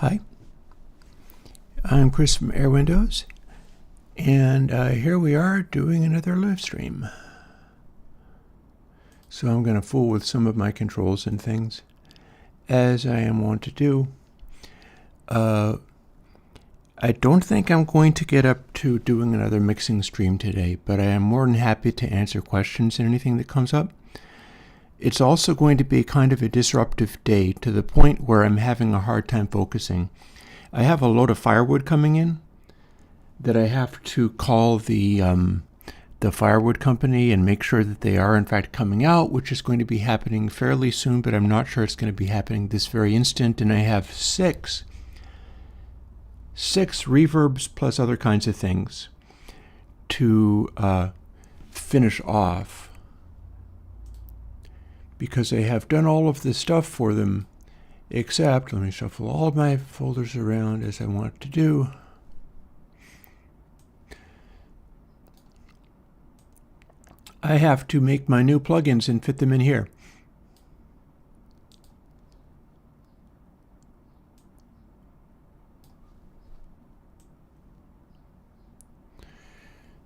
Hi, I'm Chris from Airwindows, and here we are doing another live stream. So I'm going to fool with some of my controls and things, as I am wont to do. I don't think I'm going to get up to doing another mixing stream today, but I am more than happy to answer questions and anything that comes up. It's also going to be kind of a disruptive day to the point where I'm having a hard time focusing. I have a load of firewood coming in that I have to call the firewood company and make sure that they are in fact coming out, which is going to be happening fairly soon, but I'm not sure it's going to be happening this very instant. And I have six reverbs plus other kinds of things to finish off, because I have done all of this stuff for them, except, let me shuffle all of my folders around as I want to do. I have to make my new plugins and fit them in here.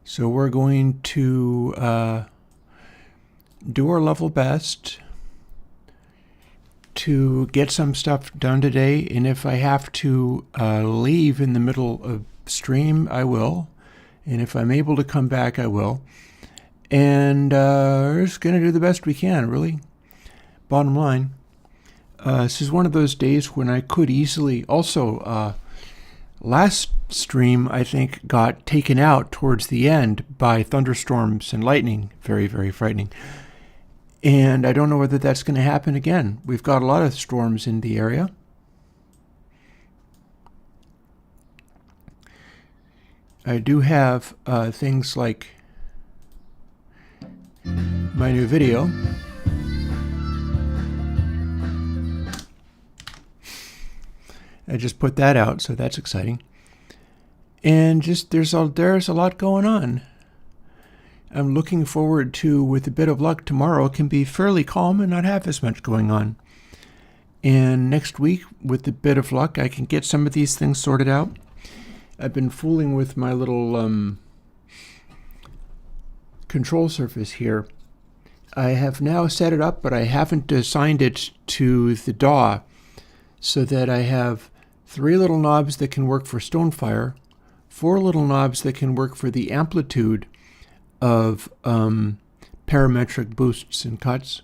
So we're going to do our level best to get some stuff done today, and if I have to leave in the middle of stream, I will, and if I'm able to come back, I will, and we're just going to do the best we can, really. Bottom line, this is one of those days when I could easily, also, last stream, I think, got taken out towards the end by thunderstorms and lightning. Very, very frightening. And I don't know whether that's going to happen again. We've got a lot of storms in the area. I do have things like my new video. I just put that out, so that's exciting. And just there's a lot going on. I'm looking forward to, with a bit of luck, tomorrow can be fairly calm and not have as much going on. And next week, with a bit of luck, I can get some of these things sorted out. I've been fooling with my little control surface here. I have now set it up, but I haven't assigned it to the DAW, so that I have 3 little knobs that can work for Stonefire, 4 little knobs that can work for the amplitude of parametric boosts and cuts,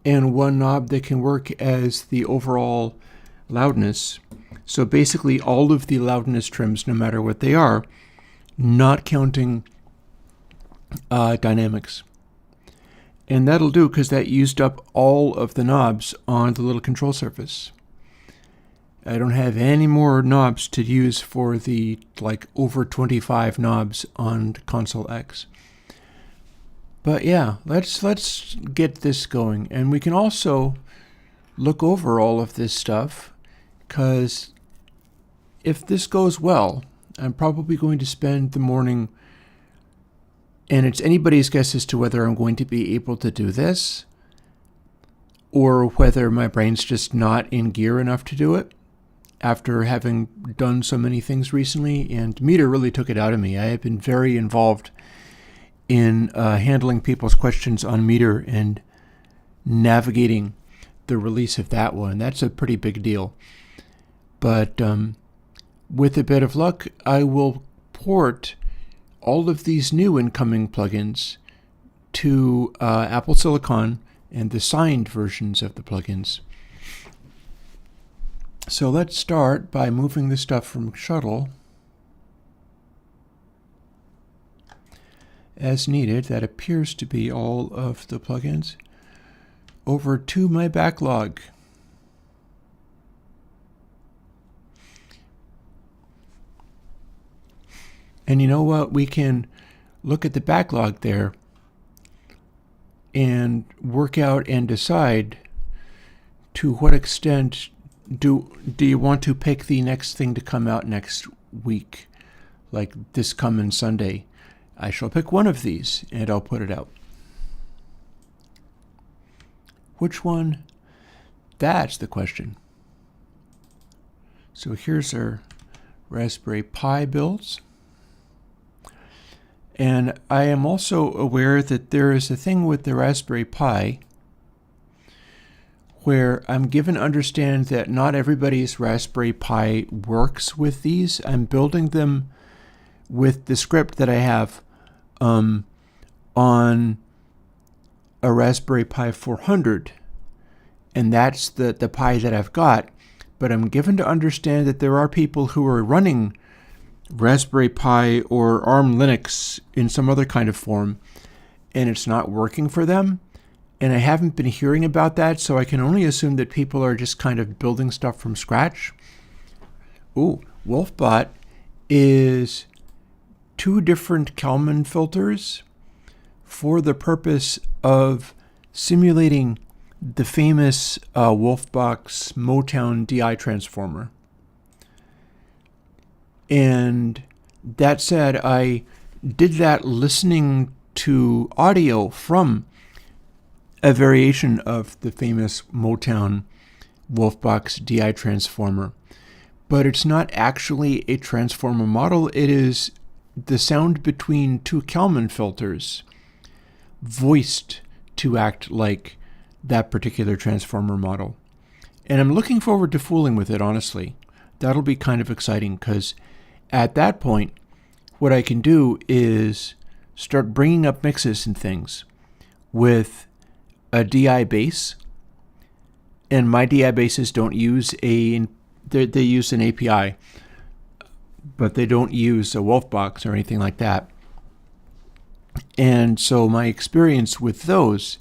and 1 knob that can work as the overall loudness. So basically all of the loudness trims, no matter what they are, not counting dynamics. And that'll do, because that used up all of the knobs on the little control surface. I don't have any more knobs to use for the over 25 knobs on Console X. But yeah, let's get this going. And we can also look over all of this stuff, because if this goes well, I'm probably going to spend the morning, and it's anybody's guess as to whether I'm going to be able to do this, or whether my brain's just not in gear enough to do it, after having done so many things recently. And Meter really took it out of me. I have been very involved in handling people's questions on Meter and navigating the release of that one. That's a pretty big deal. But with a bit of luck, I will port all of these new incoming plugins to Apple Silicon and the signed versions of the plugins. So let's start by moving the stuff from Shuttle as needed. That appears to be all of the plugins over to my backlog. And you know what? We can look at the backlog there and work out and decide to what extent do you want to pick the next thing to come out next week, like this coming Sunday. I shall pick one of these and I'll put it out. Which one? That's the question. So here's our Raspberry Pi builds. And I am also aware that there is a thing with the Raspberry Pi where I'm given to understand that not everybody's Raspberry Pi works with these. I'm building them with the script that I have on a Raspberry Pi 400, and that's the Pi that I've got. But I'm given to understand that there are people who are running Raspberry Pi or ARM Linux in some other kind of form, and it's not working for them. And I haven't been hearing about that, so I can only assume that people are just kind of building stuff from scratch. Ooh, Wolfbot is 2 different Kalman filters for the purpose of simulating the famous Wolfbox Motown DI transformer. And that said, I did that listening to audio from a variation of the famous Motown Wolfbox DI transformer. But it's not actually a transformer model. It is the sound between 2 Kalman filters voiced to act like that particular transformer model. And I'm looking forward to fooling with it, honestly. That'll be kind of exciting, because at that point, what I can do is start bringing up mixes and things with a DI base. And my DI bases don't use they use an API, but they don't use a Wolfbox or anything like that. And so my experience with those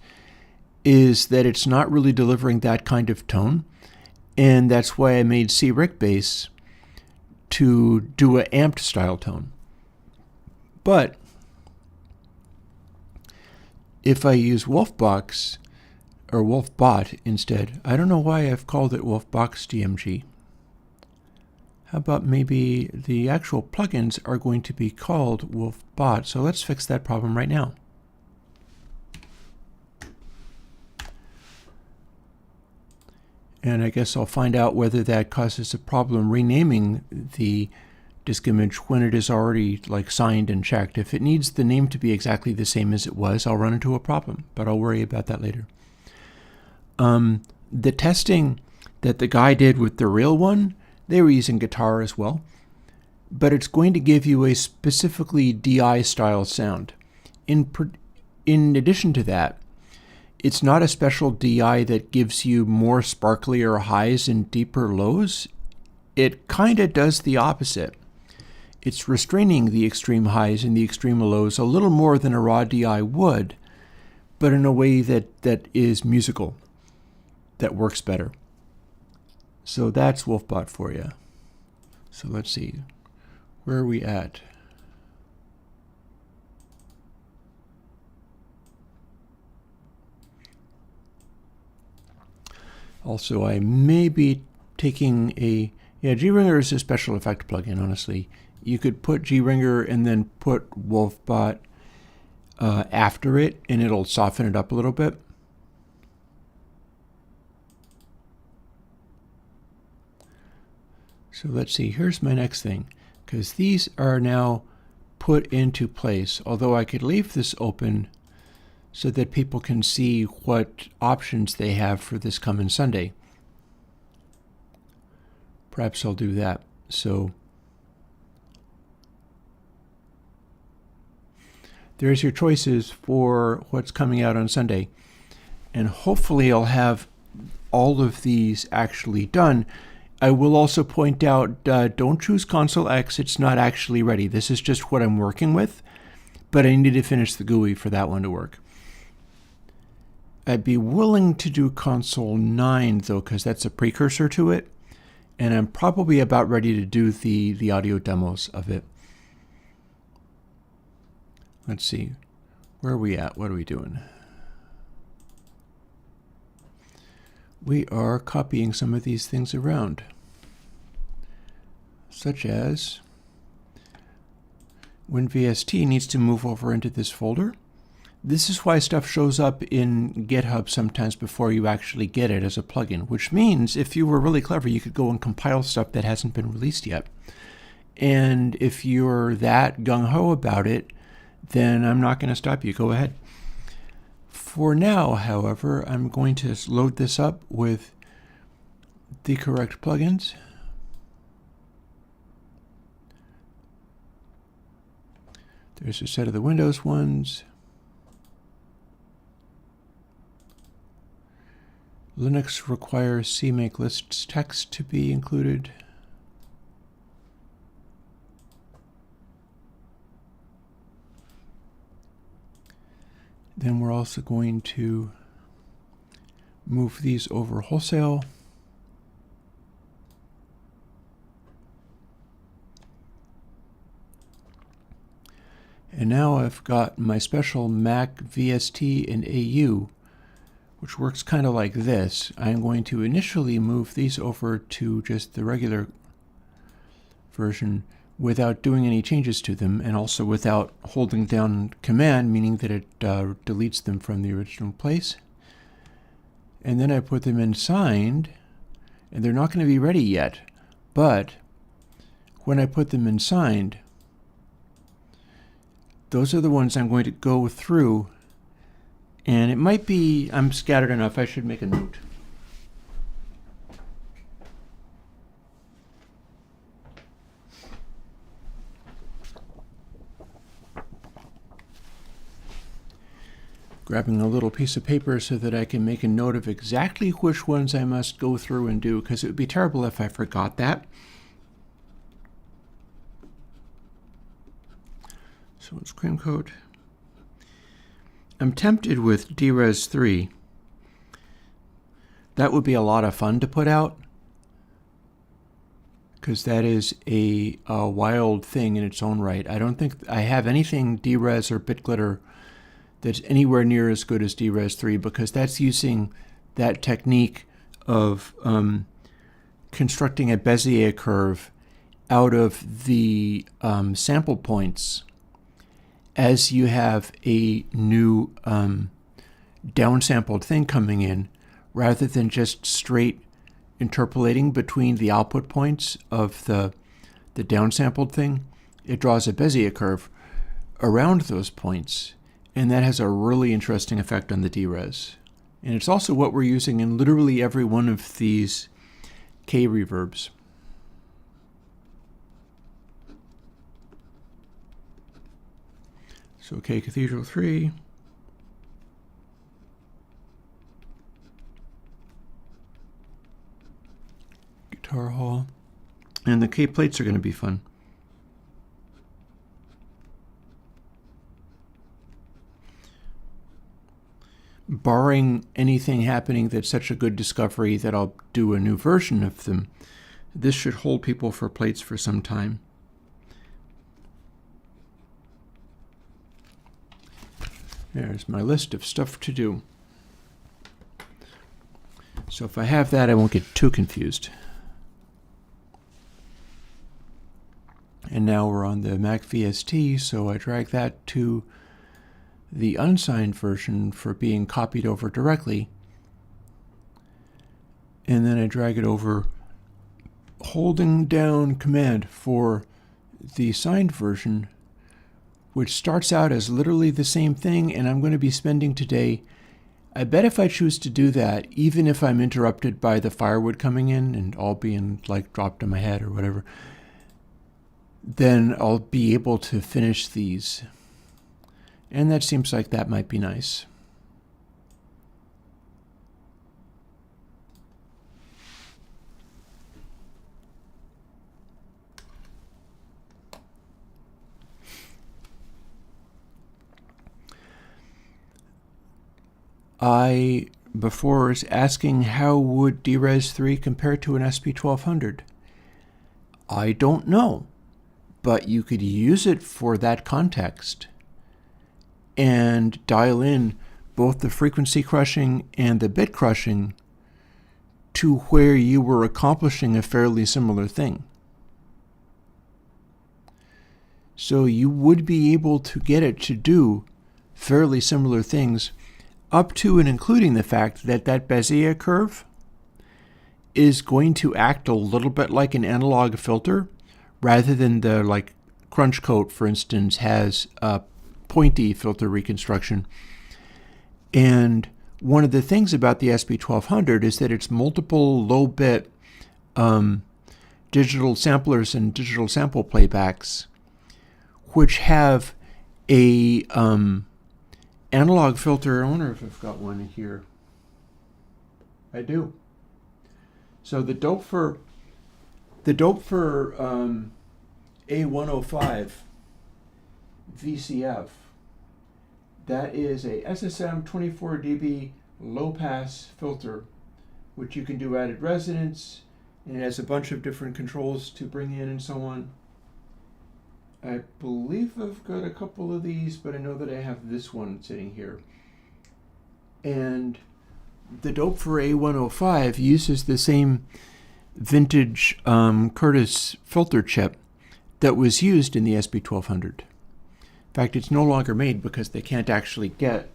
is that it's not really delivering that kind of tone. And that's why I made C-Rick Bass to do an amped style tone. But if I use Wolfbox or Wolfbot instead, I don't know why I've called it Wolfbox DMG. How about maybe the actual plugins are going to be called Wolfbot? So let's fix that problem right now. And I guess I'll find out whether that causes a problem renaming the disk image when it is already signed and checked. If it needs the name to be exactly the same as it was, I'll run into a problem, but I'll worry about that later. The testing that the guy did with the real one, they were using guitar as well, but it's going to give you a specifically DI style sound. In addition to that, it's not a special DI that gives you more sparklier highs and deeper lows. It kind of does the opposite. It's restraining the extreme highs and the extreme lows a little more than a raw DI would, but in a way that is musical, that works better. So that's Wolfbot for you. So let's see, where are we at? Also, I may be taking GRinger is a special effect plugin, honestly. You could put GRinger and then put Wolfbot after it, and it'll soften it up a little bit. So let's see, here's my next thing, because these are now put into place, although I could leave this open so that people can see what options they have for this coming Sunday. Perhaps I'll do that. So there's your choices for what's coming out on Sunday. And hopefully I'll have all of these actually done. I will also point out, don't choose Console X. It's not actually ready. This is just what I'm working with, but I need to finish the GUI for that one to work. I'd be willing to do Console 9, though, because that's a precursor to it, and I'm probably about ready to do the audio demos of it. Let's see. Where are we at? What are we doing? We are copying some of these things around, such as WinVST needs to move over into this folder. This is why stuff shows up in GitHub sometimes before you actually get it as a plugin, which means if you were really clever, you could go and compile stuff that hasn't been released yet. And if you're that gung-ho about it, then I'm not going to stop you. Go ahead. For now, however, I'm going to load this up with the correct plugins. There's a set of the Windows ones. Linux requires CMake lists text to be included. Then we're also going to move these over wholesale. And now I've got my special Mac VST and AU, which works kind of like this. I'm going to initially move these over to just the regular version without doing any changes to them, and also without holding down Command, meaning that it deletes them from the original place. And then I put them in signed, and they're not going to be ready yet. But when I put them in signed, those are the ones I'm going to go through. And it might be I'm scattered enough, I should make a note. Grabbing a little piece of paper so that I can make a note of exactly which ones I must go through and do, because it would be terrible if I forgot that. So it's cream coat. I'm tempted with Dres 3. That would be a lot of fun to put out, because that is a wild thing in its own right. I don't think I have anything Dres or BitGlitter that's anywhere near as good as Dres 3, because that's using that technique of constructing a Bezier curve out of the sample points as you have a new downsampled thing coming in, rather than just straight interpolating between the output points of the downsampled thing. It draws a Bezier curve around those points, and that has a really interesting effect on the Dres. And it's also what we're using in literally every one of these K reverbs. So K Cathedral 3. Guitar Hall. And the K plates are going to be fun. Barring anything happening that's such a good discovery that I'll do a new version of them, this should hold people for plates for some time. There's my list of stuff to do. So if I have that, I won't get too confused. And now we're on the Mac VST, so I drag that to the unsigned version for being copied over directly. And then I drag it over, holding down Command for the signed version, which starts out as literally the same thing, and I'm going to be spending today, I bet if I choose to do that, even if I'm interrupted by the firewood coming in and all being like dropped on my head or whatever, then I'll be able to finish these. And that seems like that might be nice. I, before, was asking how would Dres 3 compare to an SP1200? I don't know, but you could use it for that context and dial in both the frequency crushing and the bit crushing to where you were accomplishing a fairly similar thing. So you would be able to get it to do fairly similar things, up to and including the fact that that Bezier curve is going to act a little bit like an analog filter, rather than the like Crunch Coat, for instance, has a pointy filter reconstruction. And one of the things about the SB1200 is that it's multiple low-bit digital samplers and digital sample playbacks, which have a analog filter. I wonder if I've got one here. I do. So the dope for A105 VCF, that is a SSM 24 dB low pass filter, which you can do added resonance, and it has a bunch of different controls to bring in and so on. I believe I've got a couple of these, but I know that I have this one sitting here. And the dope for A105 uses the same vintage Curtis filter chip that was used in the SB1200. In fact, it's no longer made because they can't actually get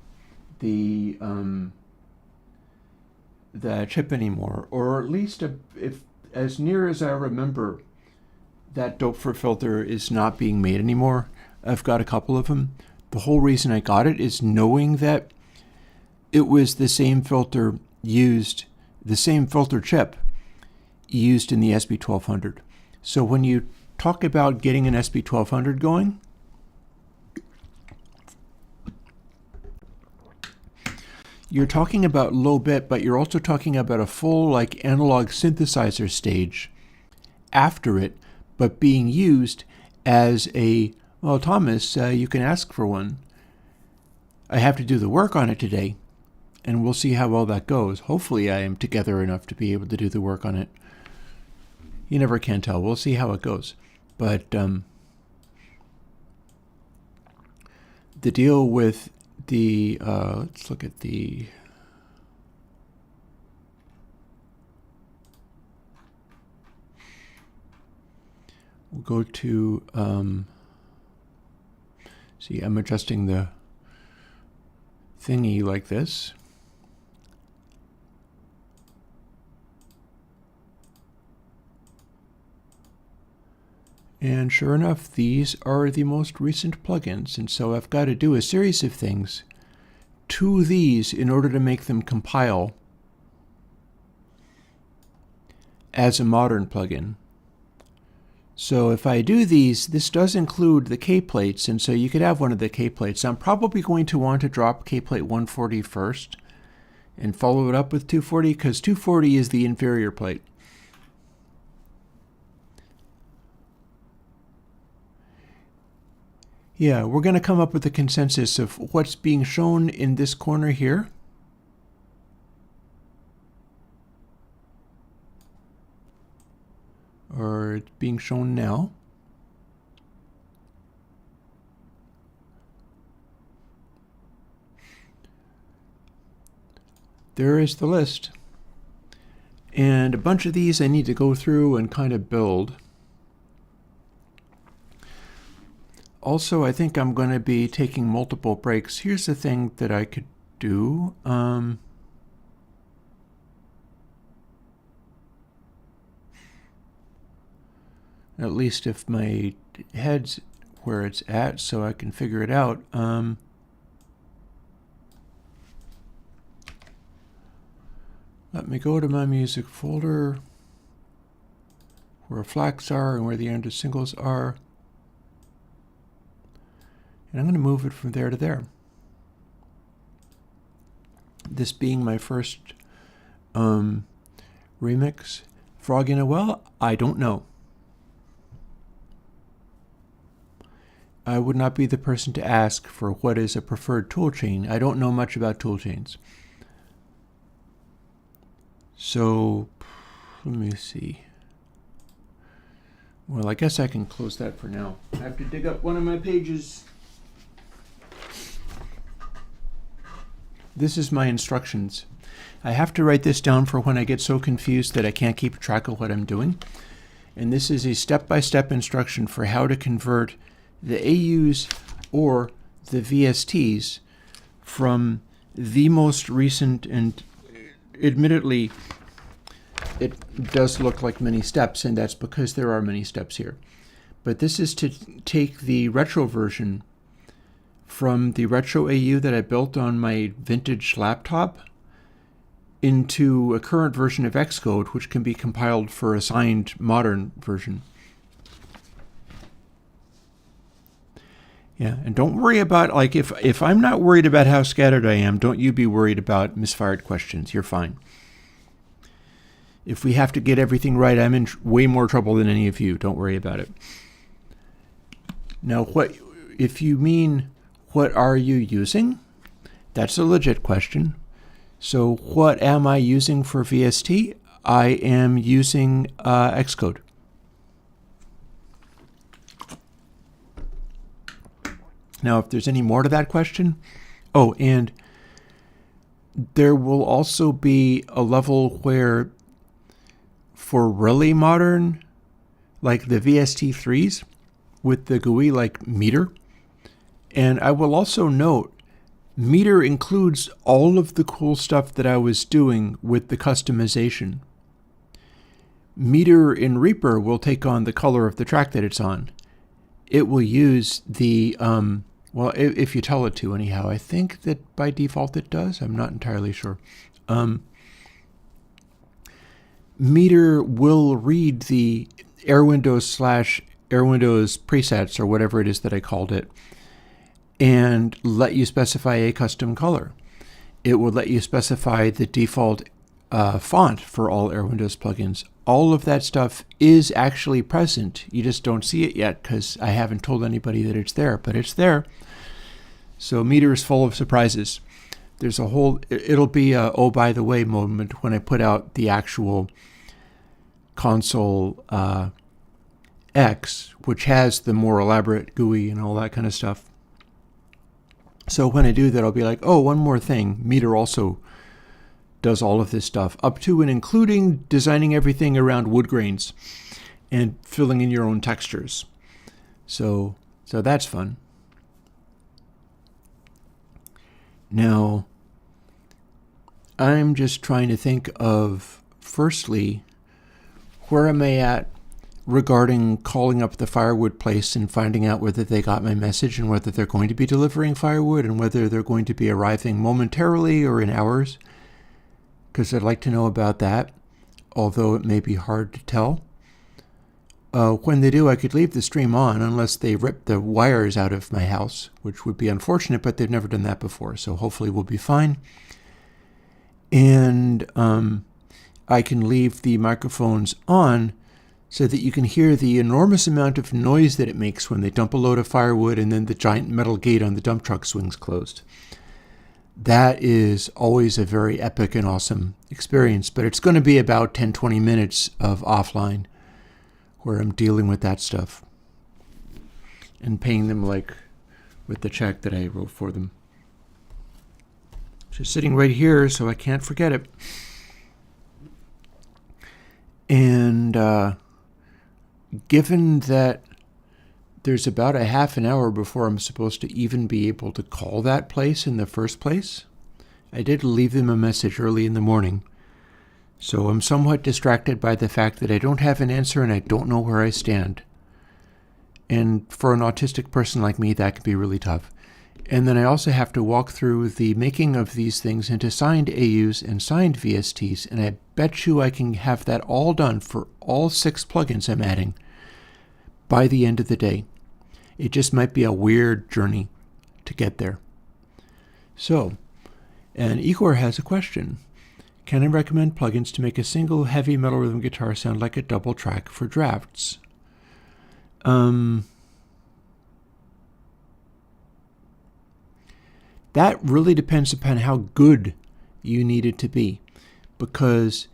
the chip anymore, or at least if as near as I remember, that dope for filter is not being made anymore. I've got a couple of them. The whole reason I got it is knowing that it was the same filter used, the same filter chip used in the SB1200. So when you talk about getting an SB1200 going, you're talking about low bit, but you're also talking about a full like analog synthesizer stage after it, but being used as a, well, Thomas, you can ask for one. I have to do the work on it today, and we'll see how well that goes. Hopefully I am together enough to be able to do the work on it. You never can tell. We'll see how it goes. But the deal with the, let's look at the, we'll go to, see, I'm adjusting the thingy like this. And sure enough, these are the most recent plugins, and so I've got to do a series of things to these in order to make them compile as a modern plugin. So if I do these, this does include the K-plates, and so you could have one of the K-plates. I'm probably going to want to drop K-plate 140 first and follow it up with 240, because 240 is the inferior plate. Yeah, we're going to come up with a consensus of what's being shown in this corner here. Or it's being shown now. There is the list. And a bunch of these I need to go through and kind of build. Also, I think I'm going to be taking multiple breaks. Here's the thing that I could do. At least if my head's where it's at, so I can figure it out. Let me go to my music folder, where flags are and where the end of singles are. And I'm going to move it from there to there. This being my first remix. Frog in a well? I don't know. I would not be the person to ask for what is a preferred toolchain. I don't know much about toolchains. So, let me see. Well, I guess I can close that for now. I have to dig up one of my pages. This is my instructions. I have to write this down for when I get so confused that I can't keep track of what I'm doing. And this is a step-by-step instruction for how to convert the AUs or the VSTs from the most recent, and admittedly, it does look like many steps, and that's because there are many steps here. But this is to take the retro version from the retro AU that I built on my vintage laptop into a current version of Xcode, which can be compiled for a signed modern version. Yeah, and don't worry about, like, if I'm not worried about how scattered I am, don't you be worried about misfired questions. You're fine. If we have to get everything right, I'm in way more trouble than any of you. Don't worry about it. Now, if you mean, what are you using? That's a legit question. So what am I using for VST? I am using Xcode. Now, if there's any more to that question, oh, and there will also be a level where for really modern, like the VST3s with the GUI like meter, and I will also note meter includes all of the cool stuff that I was doing with the customization. Meter in Reaper will take on the color of the track that it's on. It will use the, well, if you tell it to anyhow. I think that by default it does. I'm not entirely sure. Meter will read the Airwindows /Airwindows presets, or whatever it is that I called it, and let you specify a custom color. It will let you specify the default font for all Airwindows plugins. All of that stuff is actually present. You just don't see it yet because I haven't told anybody that it's there, but it's there. So Meter is full of surprises. There's a whole, it'll be a oh by the way moment when I put out the actual console X, which has the more elaborate GUI and all that kind of stuff. So when I do that, I'll be like, oh, one more thing. Meter also does all of this stuff, up to and including designing everything around wood grains and filling in your own textures. So that's fun. Now, I'm just trying to think of, firstly, where am I at regarding calling up the firewood place and finding out whether they got my message and whether they're going to be delivering firewood and whether they're going to be arriving momentarily or in hours, because I'd like to know about that, although it may be hard to tell. When they do, I could leave the stream on unless they rip the wires out of my house, which would be unfortunate, but they've never done that before, so hopefully we'll be fine. And I can leave the microphones on so that you can hear the enormous amount of noise that it makes when they dump a load of firewood and then the giant metal gate on the dump truck swings closed. That is always a very epic and awesome experience, but it's going to be about 10-20 minutes of offline where I'm dealing with that stuff and paying them like with the check that I wrote for them. Just sitting right here so I can't forget it. And given that there's about a half an hour before I'm supposed to even be able to call that place in the first place, I did leave them a message early in the morning. So I'm somewhat distracted by the fact that I don't have an answer and I don't know where I stand. And for an autistic person like me, that can be really tough. And then I also have to walk through the making of these things into signed AUs and signed VSTs, and I bet you I can have that all done for all 6 plugins I'm adding by the end of the day. It just might be a weird journey to get there. So, and Igor has a question. Can I recommend plugins to make a single heavy metal rhythm guitar sound like a double track for drafts? That really depends upon how good you need it to be, because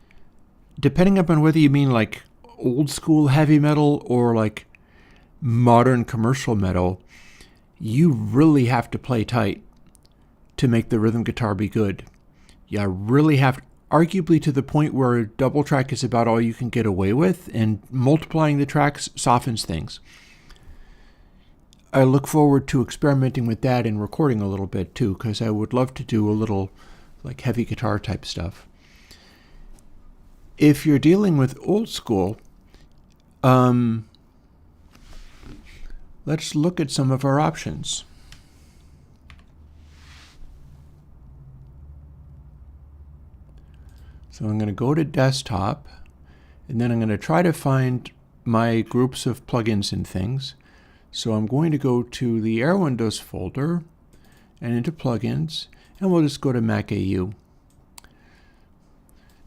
depending upon whether you mean like old school heavy metal or like modern commercial metal, you really have to play tight to make the rhythm guitar be good. You really have, arguably to the point where a double track is about all you can get away with, and multiplying the tracks softens things. I look forward to experimenting with that and recording a little bit too, because I would love to do a little like heavy guitar type stuff. If you're dealing with old school, let's look at some of our options. So I'm going to go to desktop, and then I'm going to try to find my groups of plugins and things. So I'm going to go to the Airwindows folder and into plugins, and we'll just go to Mac AU.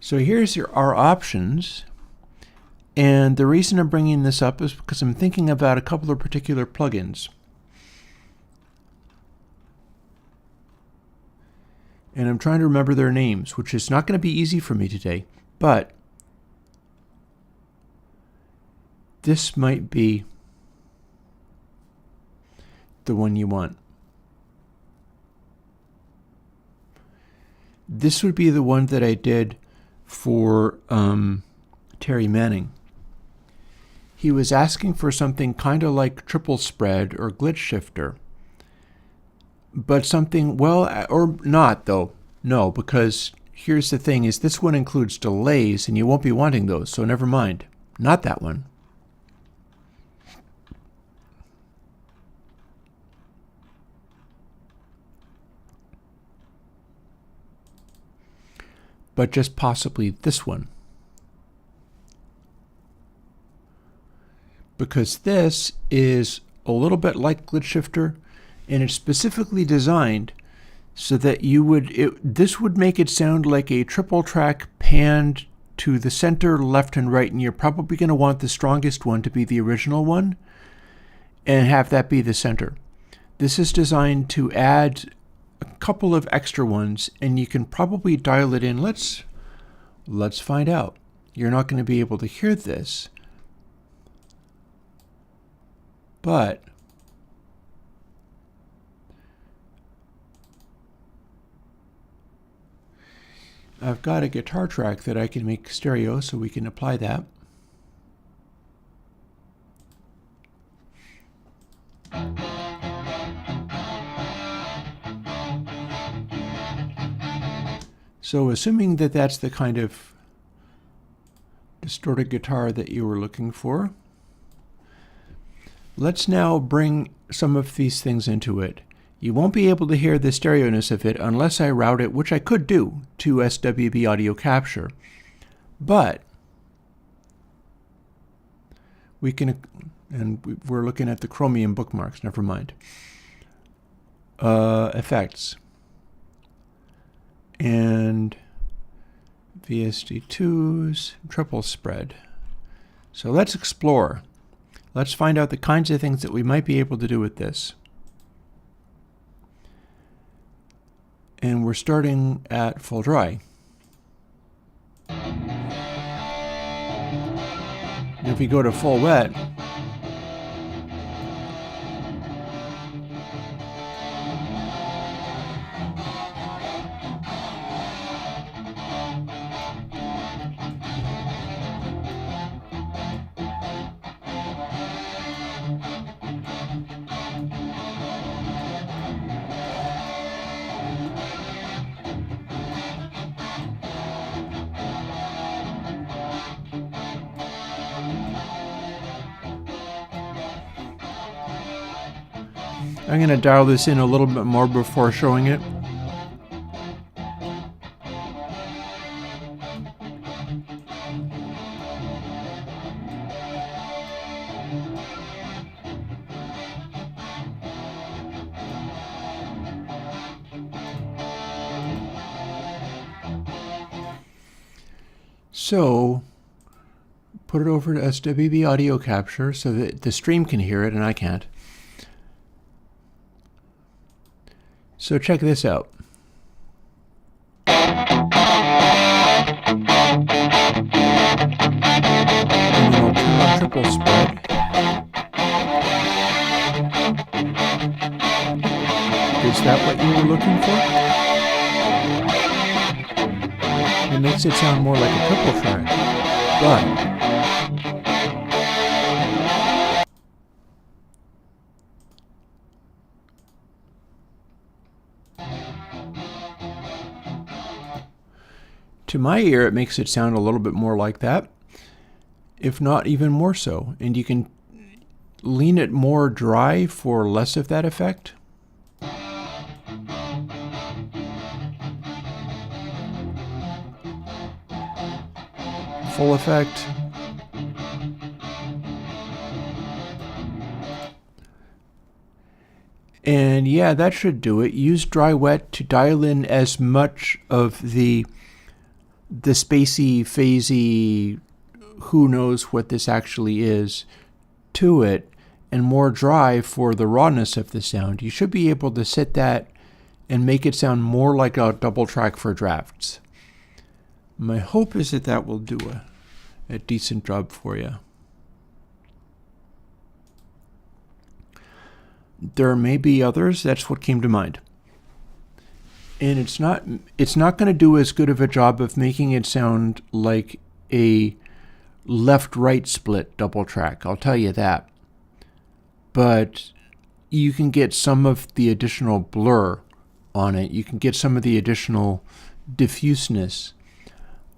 So here's our options. And the reason I'm bringing this up is because I'm thinking about a couple of particular plugins. And I'm trying to remember their names, which is not going to be easy for me today, but this might be the one you want. This would be the one that I did for Terry Manning. He was asking for something kind of like triple spread or glitch shifter, but something, well, or not though. No, because here's the thing is this one includes delays and you won't be wanting those, so never mind. Not that one. But just possibly this one. Because this is a little bit like glitch shifter, and it's specifically designed so that this would make it sound like a triple track panned to the center, left and right, and you're probably going to want the strongest one to be the original one and have that be the center. This is designed to add a couple of extra ones, and you can probably dial it in. Let's find out. You're not going to be able to hear this, but I've got a guitar track that I can make stereo, so we can apply that. So assuming that that's the kind of distorted guitar that you were looking for, let's now bring some of these things into it. You won't be able to hear the stereo-ness of it unless I route it, which I could do, to SWB audio capture. But we can, and we're looking at the Chromium bookmarks, never mind. Effects. And VSD2s, triple spread. So let's explore. Let's find out the kinds of things that we might be able to do with this. And we're starting at full dry. If we go to full wet, I'm going to dial this in a little bit more before showing it. So, put it over to SWB audio capture so that the stream can hear it and I can't. So check this out. And then I'll turn on triple spread. Is that what you were looking for? It makes it sound more like a triple track, but To my ear, it makes it sound a little bit more like that, if not even more so. And you can lean it more dry for less of that effect. Full effect. And yeah, that should do it. Use dry wet to dial in as much of the spacey, phasey, who knows what this actually is, to it, and more dry for the rawness of the sound. You should be able to set that and make it sound more like a double track for drafts. My hope is that that will do a decent job for you. There may be others. That's what came to mind. And it's not going to do as good of a job of making it sound like a left-right split double track, I'll tell you that. But you can get some of the additional blur on it. You can get some of the additional diffuseness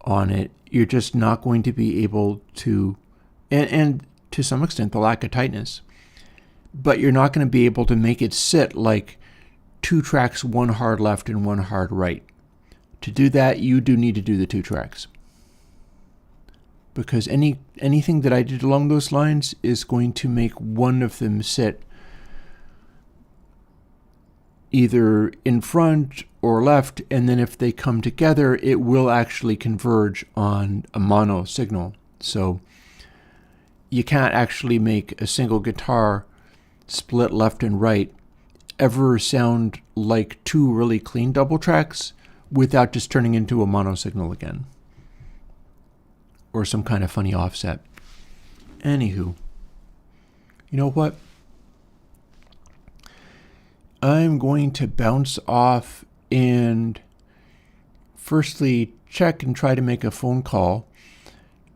on it. You're just not going to be able to, and to some extent the lack of tightness, but you're not going to be able to make it sit like 2 tracks, 1 hard left and 1 hard right. To do that, you do need to do the 2 tracks. Because anything that I did along those lines is going to make one of them sit either in front or left, and then if they come together, it will actually converge on a mono signal. So you can't actually make a single guitar split left and right ever sound like 2 really clean double tracks without just turning into a mono signal again, or some kind of funny offset. Anywho, you know what? I'm going to bounce off and firstly check and try to make a phone call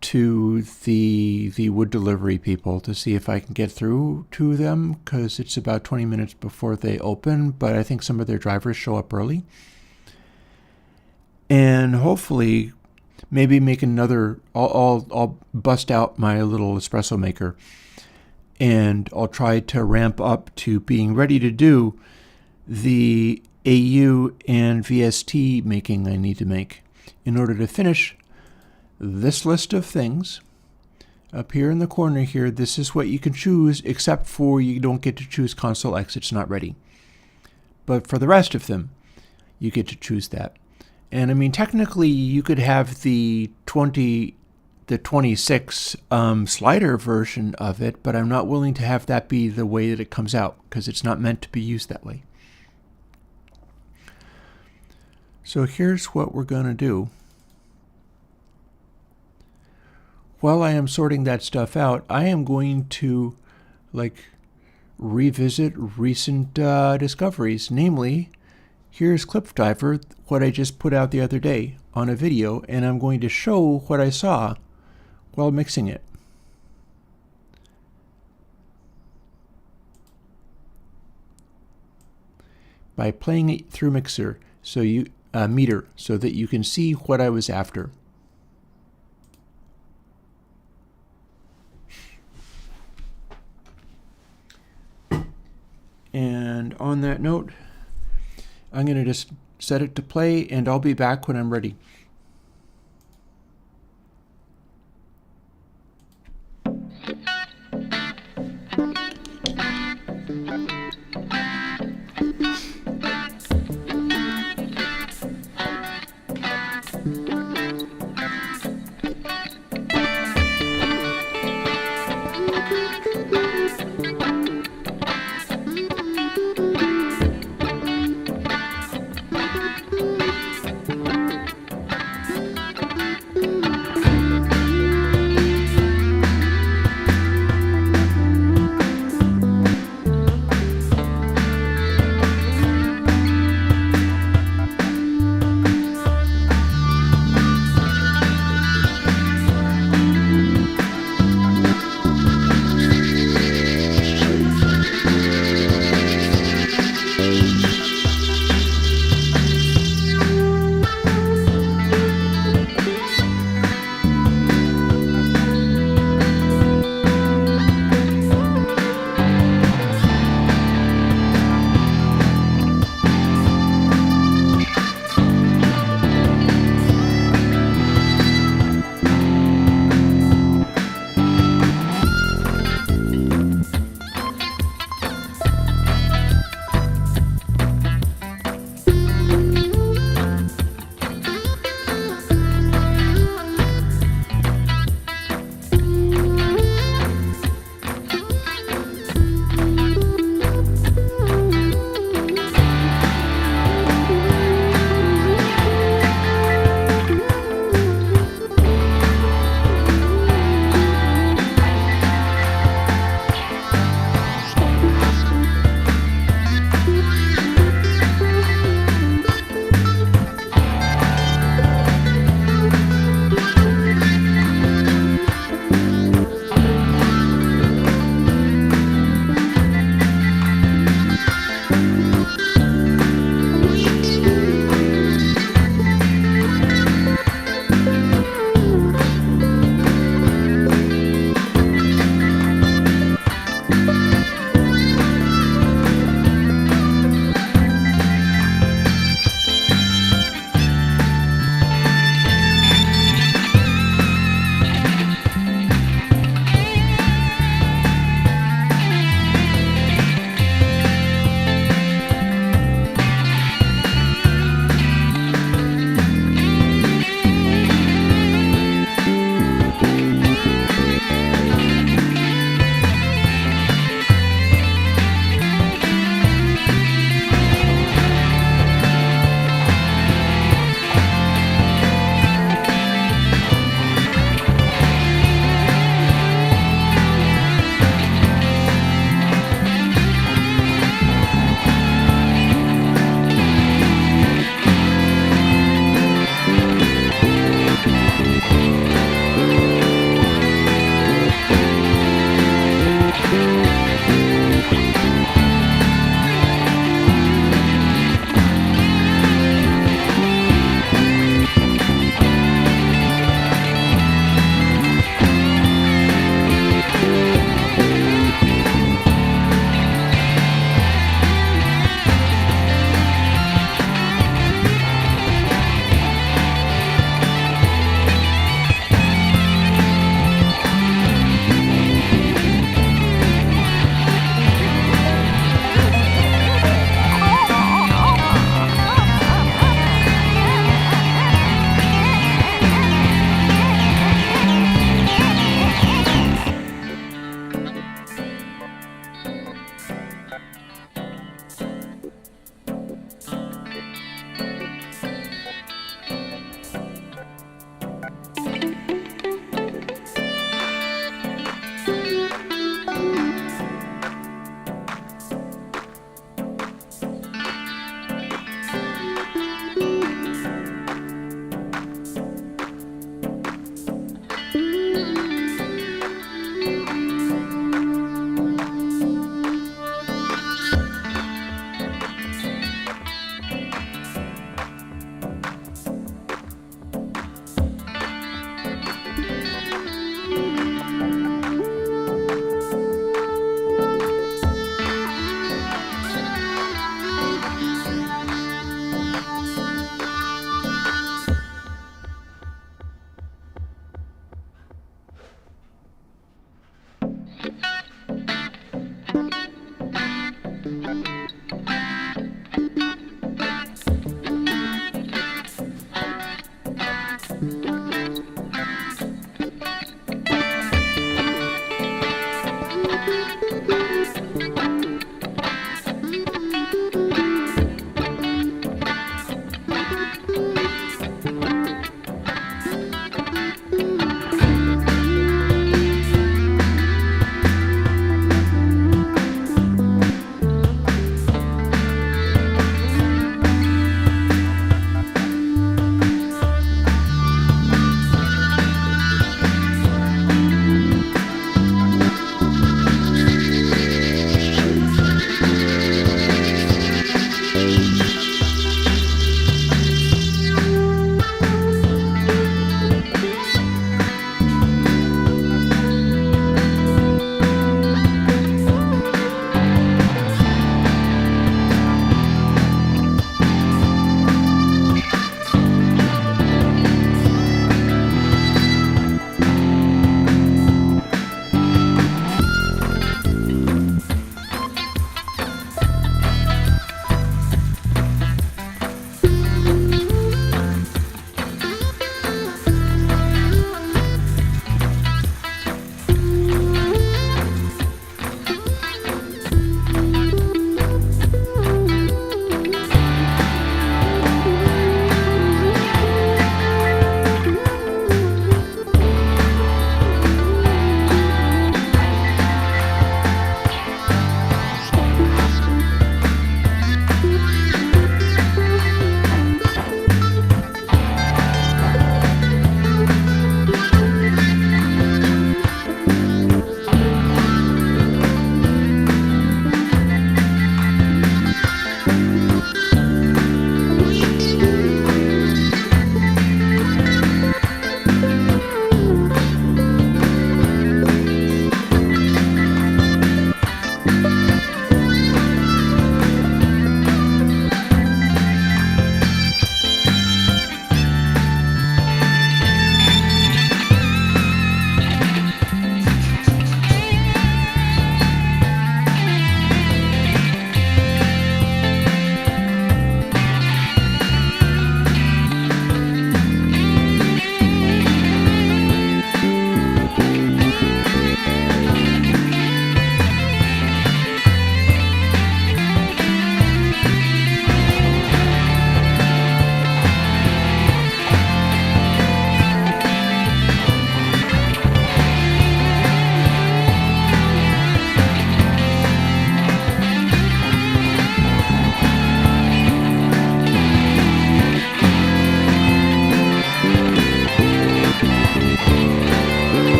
to the wood delivery people to see if I can get through to them, because it's about 20 minutes before they open, but I think some of their drivers show up early. And hopefully maybe make another, I'll bust out my little espresso maker and I'll try to ramp up to being ready to do the AU and VST making I need to make in order to finish this list of things. Up here in the corner here, this is what you can choose, except for you don't get to choose console X, it's not ready. But for the rest of them, you get to choose that. And I mean, technically you could have the 26 slider version of it, but I'm not willing to have that be the way that it comes out, because it's not meant to be used that way. So here's what we're going to do. While I am sorting that stuff out, I am going to revisit recent discoveries. Namely, here's Clipdiver, what I just put out the other day on a video, and I'm going to show what I saw while mixing it. By playing it through Meter, so that you can see what I was after. And on that note, I'm going to just set it to play, and I'll be back when I'm ready.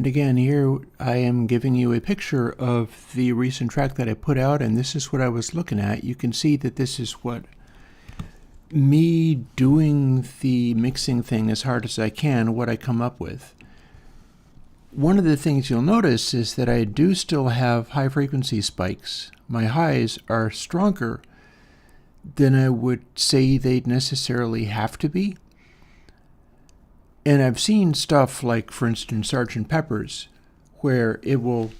And again, here I am giving you a picture of the recent track that I put out, and this is what I was looking at. You can see that this is what me doing the mixing thing as hard as I can, what I come up with. One of the things you'll notice is that I do still have high frequency spikes. My highs are stronger than I would say they'd necessarily have to be. And I've seen stuff like, for instance, Sgt. Pepper's, where it will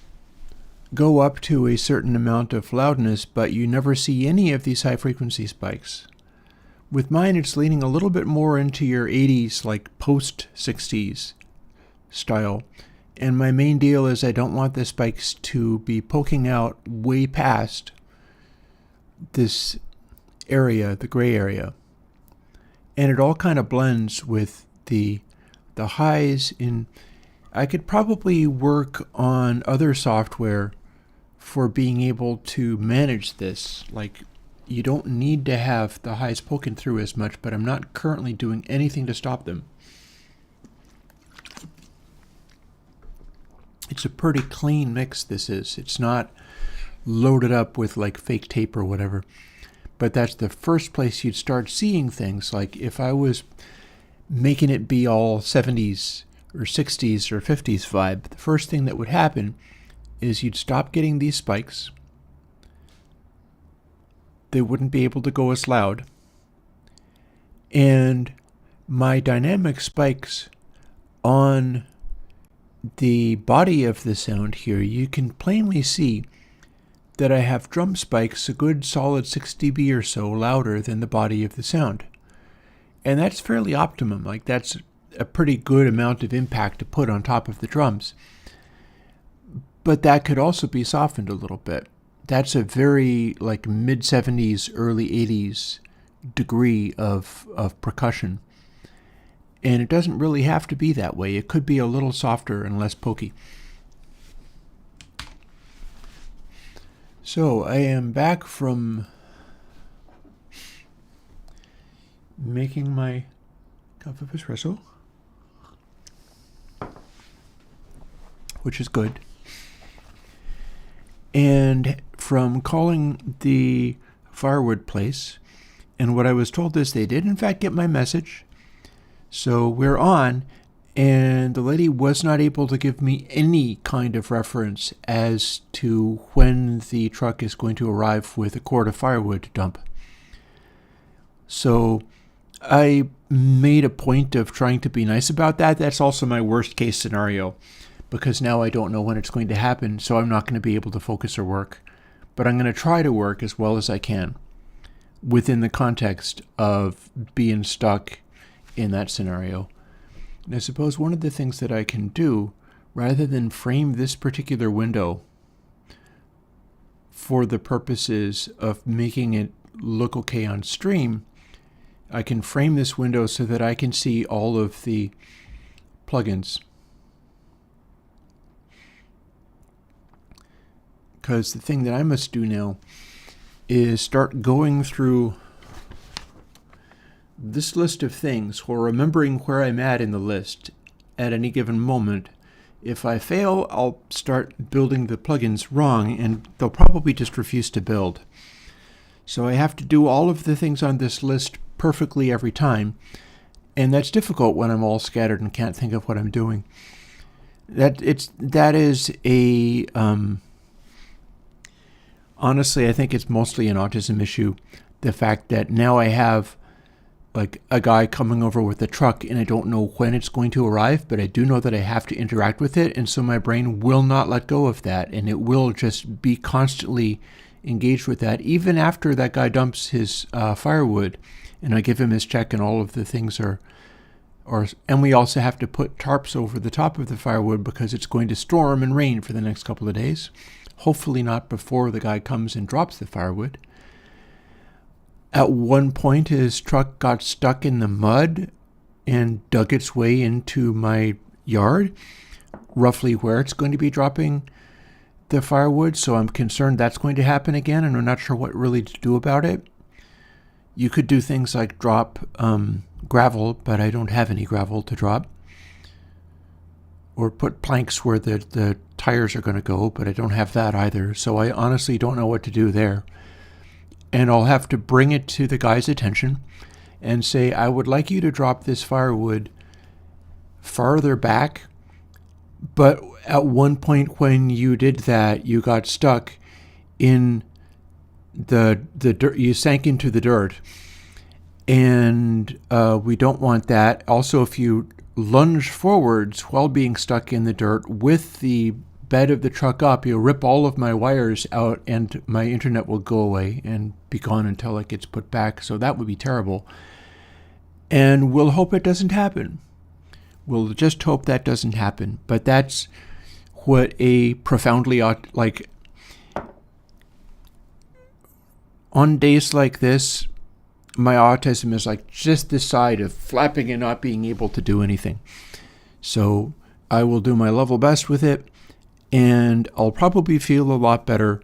go up to a certain amount of loudness, but you never see any of these high frequency spikes. With mine, it's leaning a little bit more into your 80s, like post-60s style. And my main deal is I don't want the spikes to be poking out way past this area, the gray area. And it all kind of blends with the highs in. I could probably work on other software for being able to manage this. Like, you don't need to have the highs poking through as much, but I'm not currently doing anything to stop them. It's a pretty clean mix, this is. It's not loaded up with like fake tape or whatever. But that's the first place you'd start seeing things. Like if I was making it be all 70s or 60s or 50s vibe, the first thing that would happen is you'd stop getting these spikes. They wouldn't be able to go as loud. And my dynamic spikes on the body of the sound here, you can plainly see that I have drum spikes a good solid 6 dB or so louder than the body of the sound. And that's fairly optimum. Like, that's a pretty good amount of impact to put on top of the drums. But that could also be softened a little bit. That's a very like mid 70s, early 80s degree of percussion. And it doesn't really have to be that way. It could be a little softer and less pokey. So I am back from making my cup of espresso, which is good. And from calling the firewood place, and what I was told is they did in fact get my message. So we're on, and the lady was not able to give me any kind of reference as to when the truck is going to arrive with a cord of firewood to dump. So I made a point of trying to be nice about that. That's also my worst case scenario, because now I don't know when it's going to happen, so I'm not going to be able to focus or work. But I'm going to try to work as well as I can within the context of being stuck in that scenario. And I suppose one of the things that I can do, rather than frame this particular window for the purposes of making it look okay on stream, I can frame this window so that I can see all of the plugins. Because the thing that I must do now is start going through this list of things, or remembering where I'm at in the list at any given moment. If I fail, I'll start building the plugins wrong, and they'll probably just refuse to build. So I have to do all of the things on this list perfectly every time, and that's difficult when I'm all scattered and can't think of what I'm doing. That is a honestly, I think it's mostly an autism issue. The fact that now I have like a guy coming over with a truck, and I don't know when it's going to arrive, but I do know that I have to interact with it, and so my brain will not let go of that, and it will just be constantly engaged with that, even after that guy dumps his firewood, and I give him his check, and all of the things are, and we also have to put tarps over the top of the firewood because it's going to storm and rain for the next couple of days. Hopefully not before the guy comes and drops the firewood. At one point, his truck got stuck in the mud and dug its way into my yard, roughly where it's going to be dropping the firewood. So I'm concerned that's going to happen again, and I'm not sure what really to do about it. You could do things like drop gravel, but I don't have any gravel to drop. or put planks where the tires are going to go, but I don't have that either. So I honestly don't know what to do there. And I'll have to bring it to the guy's attention and say, I would like you to drop this firewood farther back, but at one point when you did that, you got stuck in the dirt, you sank into the dirt, and we don't want that. Also, if you lunge forwards while being stuck in the dirt with the bed of the truck up, you'll rip all of my wires out and my internet will go away and be gone until it gets put back. So that would be terrible. And we'll hope it doesn't happen. We'll just hope that doesn't happen. But that's what a profoundly, like, on days like this, my autism is like just this side of flapping and not being able to do anything. So I will do my level best with it, and I'll probably feel a lot better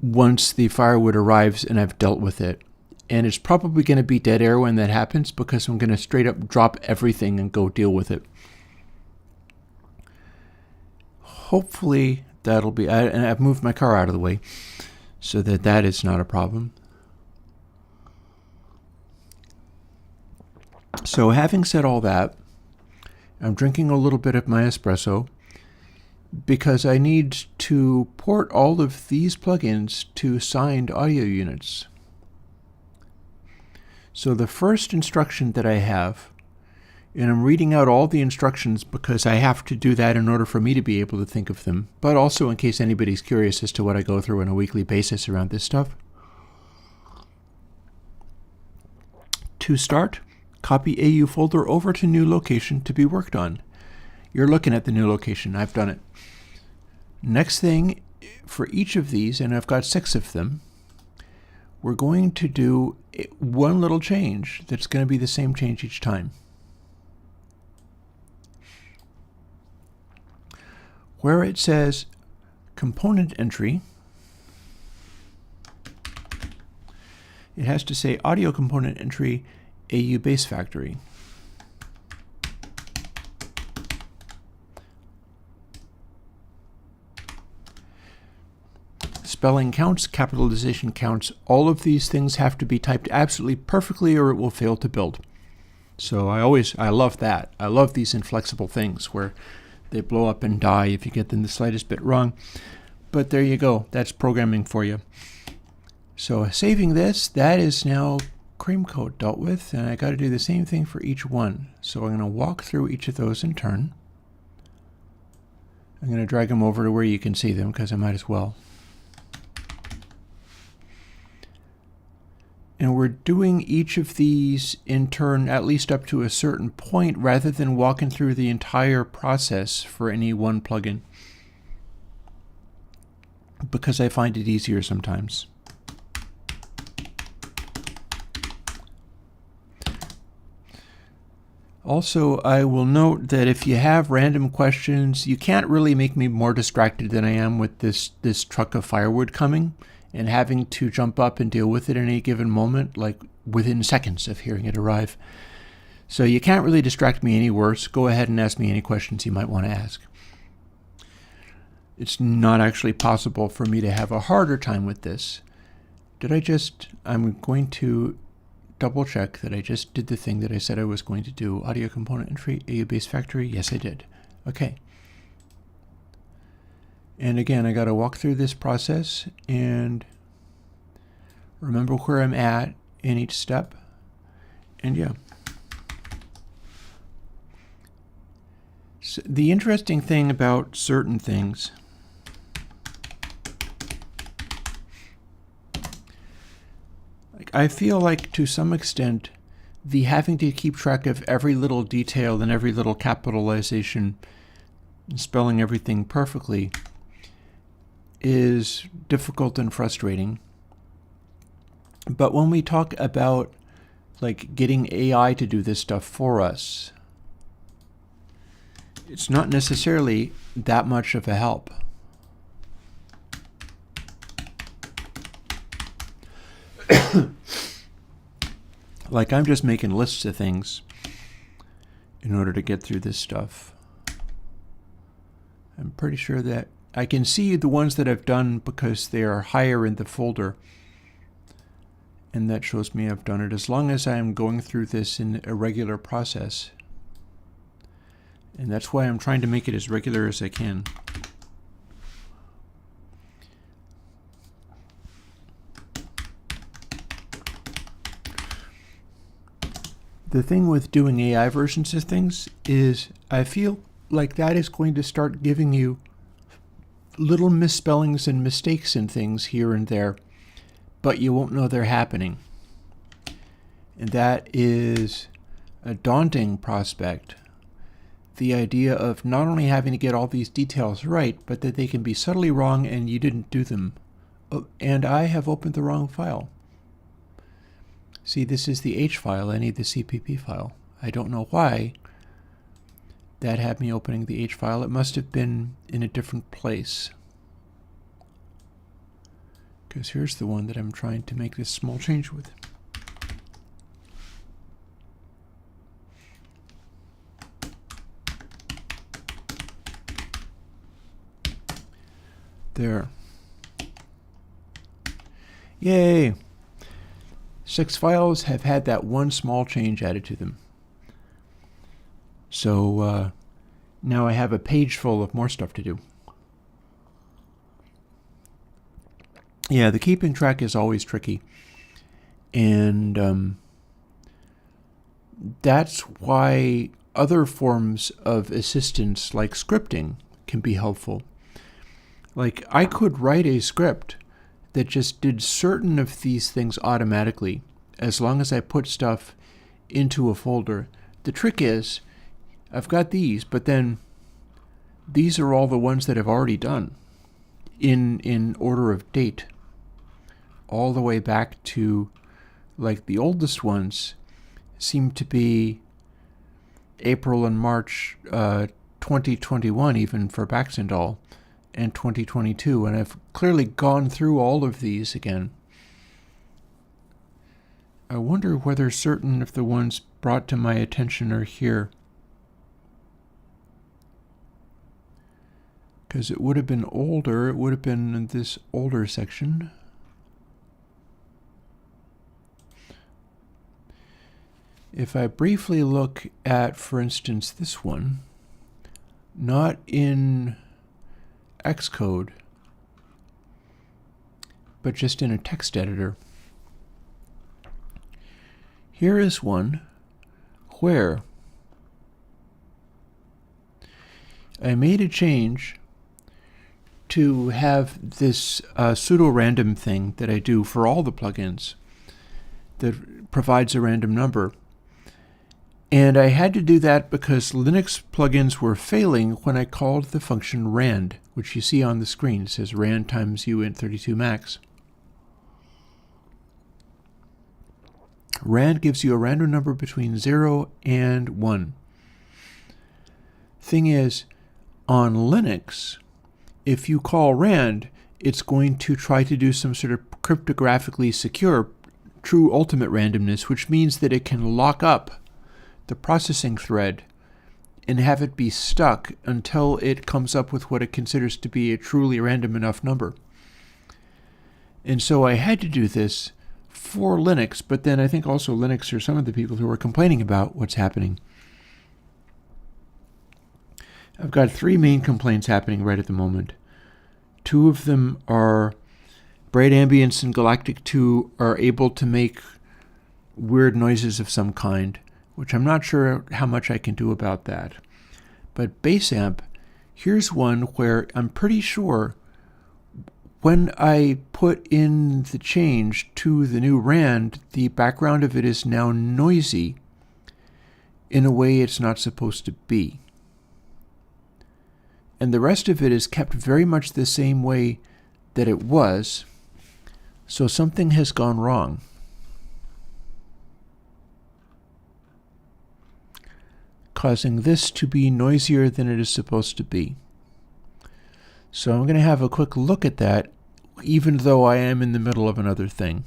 once the firewood arrives and I've dealt with it. And it's probably going to be dead air when that happens, because I'm going to straight up drop everything and go deal with it. Hopefully that'll be, and I've moved my car out of the way so that is not a problem. So having said all that, I'm drinking a little bit of my espresso because I need to port all of these plugins to signed audio units. So the first instruction that I have, and I'm reading out all the instructions because I have to do that in order for me to be able to think of them, but also in case anybody's curious as to what I go through on a weekly basis around this stuff. To start, copy AU folder over to new location to be worked on. You're looking at the new location. I've done it. Next thing, for each of these, and I've got 6 of them, we're going to do one little change that's going to be the same change each time. Where it says component entry, it has to say audio component entry AU base factory. Spelling counts, capitalization counts. All of these things have to be typed absolutely perfectly or it will fail to build. So I love that. I love these inflexible things where they blow up and die if you get them the slightest bit wrong. But there you go. That's programming for you. So saving this, that is now cream code dealt with, and I got to do the same thing for each one. So I'm going to walk through each of those in turn. I'm going to drag them over to where you can see them because I might as well. And we're doing each of these in turn at least up to a certain point rather than walking through the entire process for any one plugin, because I find it easier sometimes. Also, I will note that if you have random questions, you can't really make me more distracted than I am with this truck of firewood coming and having to jump up and deal with it at any given moment, like within seconds of hearing it arrive. So you can't really distract me any worse. Go ahead and ask me any questions you might want to ask. It's not actually possible for me to have a harder time with this. I'm going to double check that I just did the thing that I said I was going to do. Audio component entry, AU base factory. Yes, I did. Okay. And again, I got to walk through this process and remember where I'm at in each step. And yeah. So the interesting thing about certain things, I feel like to some extent, the having to keep track of every little detail and every little capitalization and spelling everything perfectly is difficult and frustrating. But when we talk about like getting AI to do this stuff for us, it's not necessarily that much of a help. Like I'm just making lists of things in order to get through this stuff. I'm pretty sure that I can see the ones that I've done because they are higher in the folder. And that shows me I've done it as long as I'm going through this in a regular process. And that's why I'm trying to make it as regular as I can. The thing with doing AI versions of things is I feel like that is going to start giving you little misspellings and mistakes in things here and there, but you won't know they're happening. And that is a daunting prospect. The idea of not only having to get all these details right, but that they can be subtly wrong and you didn't do them. Oh, and I have opened the wrong file. See, this is the H file. I need the CPP file. I don't know why that had me opening the H file. It must have been in a different place. Because here's the one that I'm trying to make this small change with. There. Yay! 6 files have had that one small change added to them. So now I have a page full of more stuff to do. Yeah, the keeping track is always tricky. And that's why other forms of assistance like scripting can be helpful. Like, I could write a script that just did certain of these things automatically, as long as I put stuff into a folder. The trick is, I've got these, but then these are all the ones that I've already done in order of date, all the way back to, like, the oldest ones seem to be April and March 2021, even for Baxendall, and 2022, and I've clearly gone through all of these again. I wonder whether certain of the ones brought to my attention are here. Because it would have been older, it would have been in this older section. If I briefly look at, for instance, this one, not in Xcode, but just in a text editor. Here is one where I made a change to have this pseudo-random thing that I do for all the plugins that provides a random number. And I had to do that because Linux plugins were failing when I called the function rand, which you see on the screen. It says rand times uint32 max. Rand gives you a random number between 0 and 1. Thing is, on Linux, if you call rand, it's going to try to do some sort of cryptographically secure true ultimate randomness, which means that it can lock up the processing thread and have it be stuck until it comes up with what it considers to be a truly random enough number. And so I had to do this for Linux, but then I think also Linux are some of the people who are complaining about what's happening. I've got 3 main complaints happening right at the moment. 2 of them are Bright Ambience and Galactic 2 are able to make weird noises of some kind, which I'm not sure how much I can do about that. But Basamp, here's one where I'm pretty sure when I put in the change to the new rand, the background of it is now noisy in a way it's not supposed to be. And the rest of it is kept very much the same way that it was, so something has gone wrong. Causing this to be noisier than it is supposed to be. So I'm going to have a quick look at that, even though I am in the middle of another thing.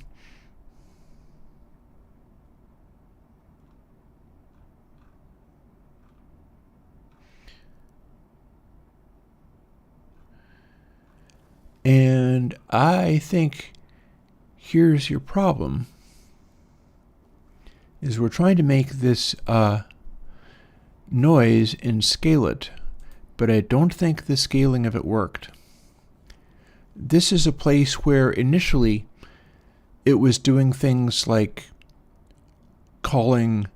I think here's your problem, is we're trying to make this noise and scale it, but I don't think the scaling of it worked. This is a place where initially it was doing things like calling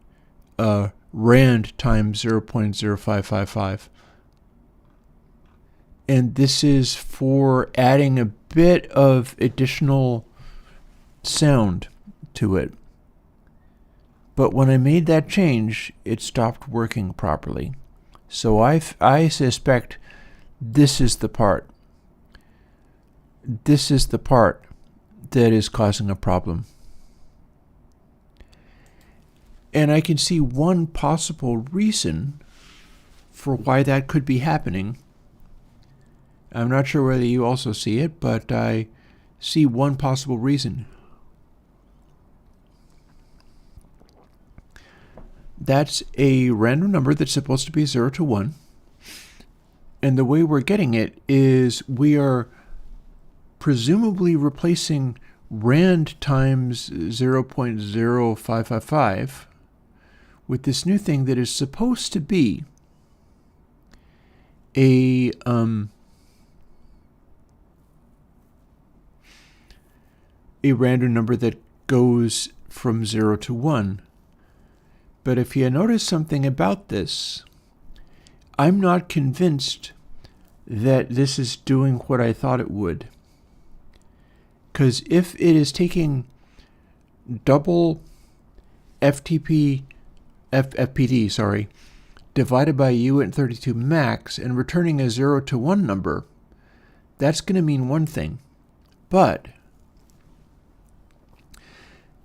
rand times 0.0555. And this is for adding a bit of additional sound to it. But when I made that change, it stopped working properly. So I suspect this is the part. This is the part that is causing a problem. And I can see one possible reason for why that could be happening. I'm not sure whether you also see it, but I see one possible reason. That's a random number that's supposed to be 0 to 1. And the way we're getting it is we are presumably replacing rand times 0.0555 with this new thing that is supposed to be a random number that goes from 0 to 1. But if you notice something about this, I'm not convinced that this is doing what I thought it would. Because if it is taking double FPD, divided by uint32 max and returning a 0 to 1 number, that's going to mean one thing. But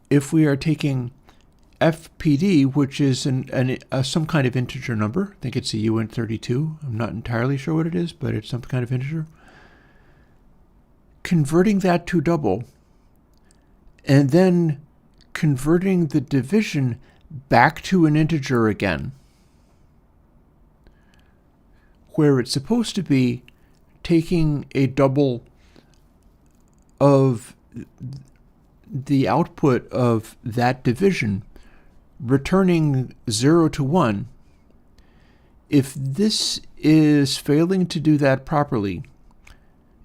if we are taking FPD, which is some kind of integer number, I think it's a uint32, I'm not entirely sure what it is, but it's some kind of integer, converting that to double, and then converting the division back to an integer again, where it's supposed to be taking a double of the output of that division, returning 0 to 1. If this is failing to do that properly,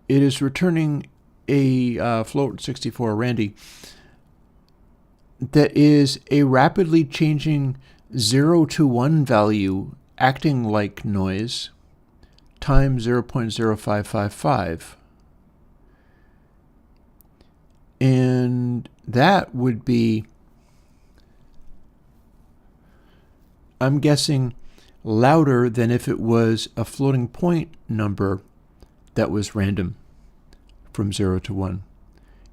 it is returning a float 64 Randy that is a rapidly changing 0 to 1 value acting like noise times 0.0555. And that would be, I'm guessing, louder than if it was a floating point number that was random from 0 to 1.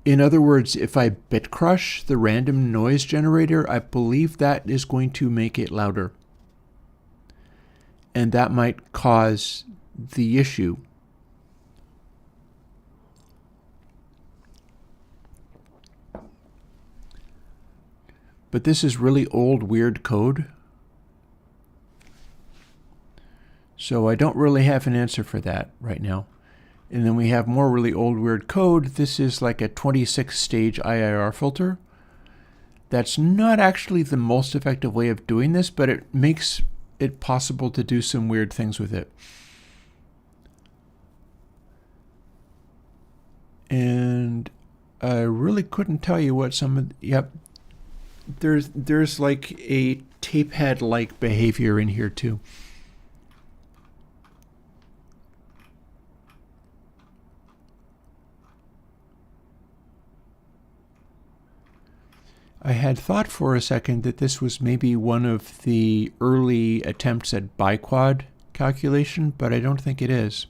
In other words, if I bit crush the random noise generator, I believe that is going to make it louder. And that might cause the issue. But this is really old, weird code. So I don't really have an answer for that right now. And then we have more really old, weird code. This is like a 26-stage IIR filter. That's not actually the most effective way of doing this, but it makes it possible to do some weird things with it. And I really couldn't tell you what some of, yep. There's like a tape head-like behavior in here too. I had thought for a second that this was maybe one of the early attempts at biquad calculation, but I don't think it is.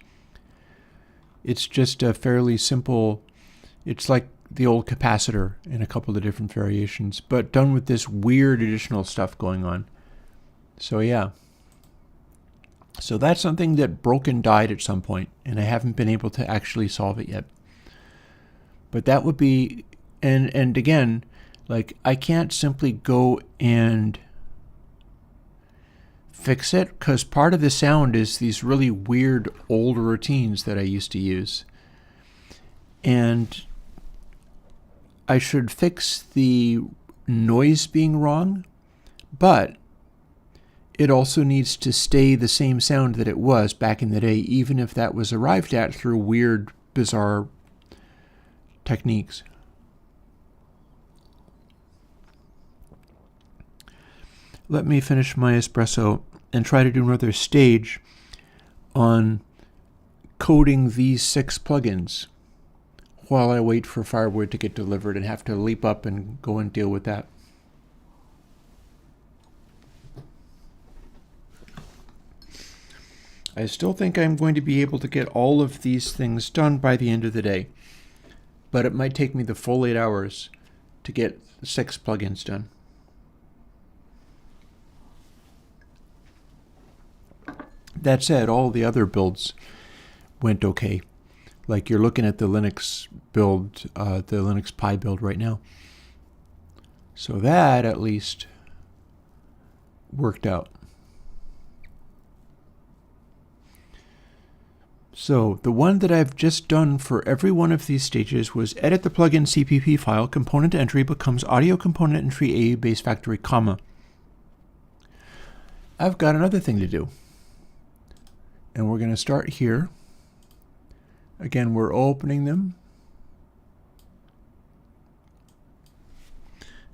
It's just a fairly simple, it's like the old capacitor in a couple of different variations, but done with this weird additional stuff going on. So yeah. So that's something that broke and died at some point, and I haven't been able to actually solve it yet. But that would be, and again, like, I can't simply go and fix it, because part of the sound is these really weird old routines that I used to use. and I should fix the noise being wrong, but it also needs to stay the same sound that it was back in the day, even if that was arrived at through weird, bizarre techniques. Let me finish my espresso and try to do another stage on coding these 6 plugins while I wait for firewood to get delivered and have to leap up and go and deal with that. I still think I'm going to be able to get all of these things done by the end of the day, but it might take me the full 8 hours to get 6 plugins done. That said, all the other builds went okay. Like you're looking at the Linux build, the Linux Pi build right now. So that at least worked out. So the one that I've just done for every one of these stages was edit the plugin CPP file, component entry becomes audio component entry A base factory, comma. I've got another thing to do. And we're going to start here. Again, we're opening them.